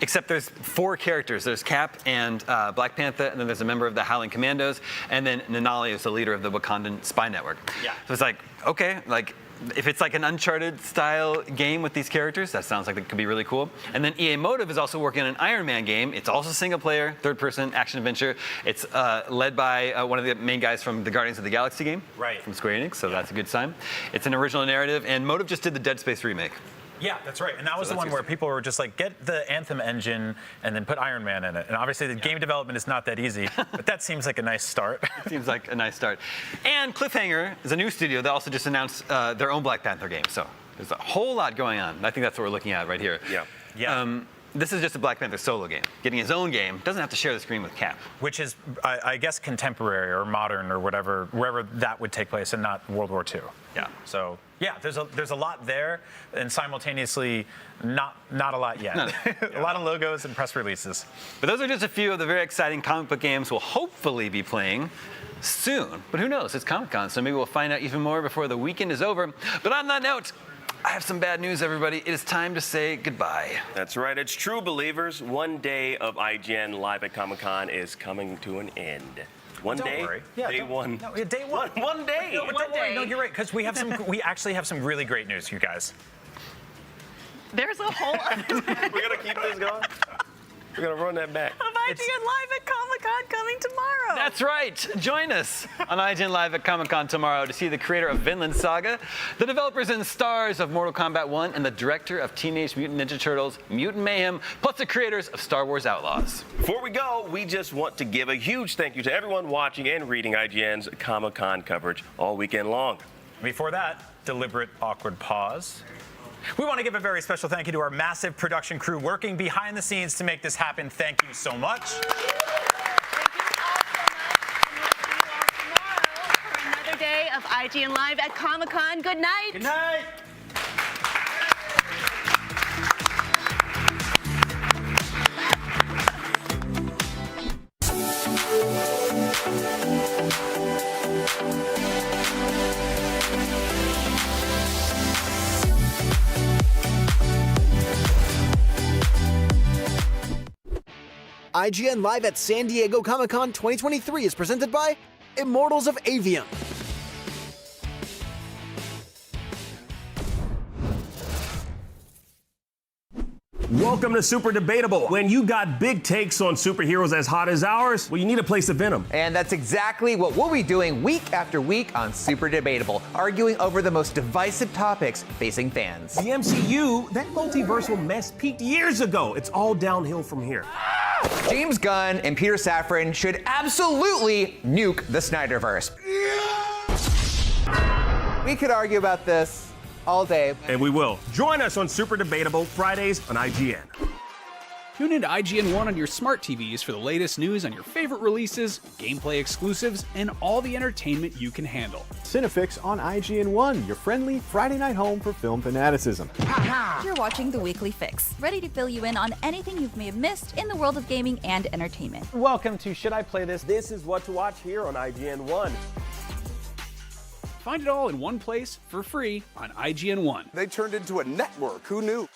except there's 4 characters. There's Cap and Black Panther, and then there's a member of the Howling Commandos, and then Nanali is the leader of the Wakandan spy network. Yeah. So it's like, okay, like, if it's like an Uncharted style game with these characters, that sounds like it could be really cool. And then EA Motive is also working on an Iron Man game. It's also single player, third person action adventure. It's led by one of the main guys from the Guardians of the Galaxy game, from Square Enix, so that's a good sign. It's an original narrative, and Motive just did the Dead Space remake. Yeah, that's right. And that was the one where people were just like, get the Anthem engine and then put Iron Man in it. And obviously the game development is not that easy, but that seems like a nice start. It seems like a nice start. And Cliffhanger is a new studio that also just announced their own Black Panther game. So there's a whole lot going on. I think that's what we're looking at right here. Yeah. This is just a Black Panther solo game. Getting his own game, doesn't have to share the screen with Cap. Which is, I guess, contemporary or modern or whatever, wherever that would take place and not World War II. Yeah. So, yeah, there's a lot there and simultaneously not a lot yet. A lot of logos and press releases. But those are just a few of the very exciting comic book games we'll hopefully be playing soon. But who knows? It's Comic-Con, so maybe we'll find out even more before the weekend is over. But on that note, I have some bad news, everybody. It is time to say goodbye. That's right. It's true, believers. One day of IGN live at Comic-Con is coming to an end. One day? Worry. Yeah, day one. No, day one. One day. No, don't worry. No, you're right, because we actually have some really great news, you guys. There's a whole other We're going to keep this going? We're going to run that back. of IGN live at Comic-Con. Comic-Con coming tomorrow. That's right. Join us on IGN Live at Comic-Con tomorrow to see the creator of Vinland Saga, the developers and stars of Mortal Kombat 1, and the director of Teenage Mutant Ninja Turtles, Mutant Mayhem, plus the creators of Star Wars Outlaws. Before we go, we just want to give a huge thank you to everyone watching and reading IGN's Comic-Con coverage all weekend long. Before that, deliberate, awkward pause. We want to give a very special thank you to our massive production crew working behind the scenes to make this happen. Thank you so much. Another day of IGN Live at Comic-Con. Good night. Good night. IGN Live at San Diego Comic-Con 2023 is presented by Immortals of Aveum. Welcome to Super Debatable. When you got big takes on superheroes as hot as ours, well, you need a place to vent them. And that's exactly what we'll be doing week after week on Super Debatable, arguing over the most divisive topics facing fans. The MCU, that multiversal mess peaked years ago. It's all downhill from here. James Gunn and Peter Safran should absolutely nuke the Snyderverse. We could argue about this all day. And we will. Join us on Super Debatable Fridays on IGN. Tune into IGN 1 on your smart TVs for the latest news on your favorite releases, gameplay exclusives, and all the entertainment you can handle. Cinefix on IGN 1, your friendly Friday night home for film fanaticism. You're watching The Weekly Fix, ready to fill you in on anything you may have missed in the world of gaming and entertainment. Welcome to Should I Play This? This is what to watch here on IGN 1. Find it all in one place for free on IGN 1. They turned into a network. Who knew?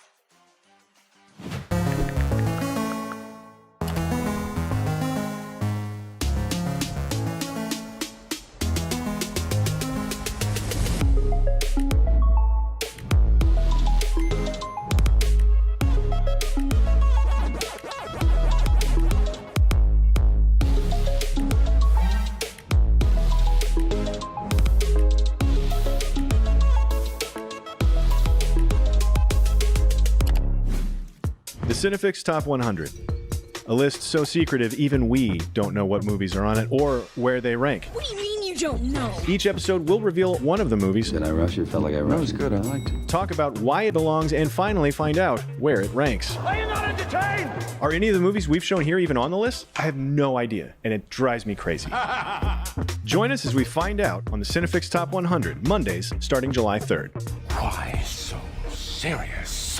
The Cinefix Top 100. A list so secretive even we don't know what movies are on it or where they rank. What do you mean you don't know? Each episode will reveal one of the movies. Did I rush it? Felt like I rushed it. That was good. I liked it. Talk about why it belongs and finally find out where it ranks. Are you not entertained? Are any of the movies we've shown here even on the list? I have no idea, and it drives me crazy. Join us as we find out on the Cinefix Top 100, Mondays starting July 3rd. Why so serious?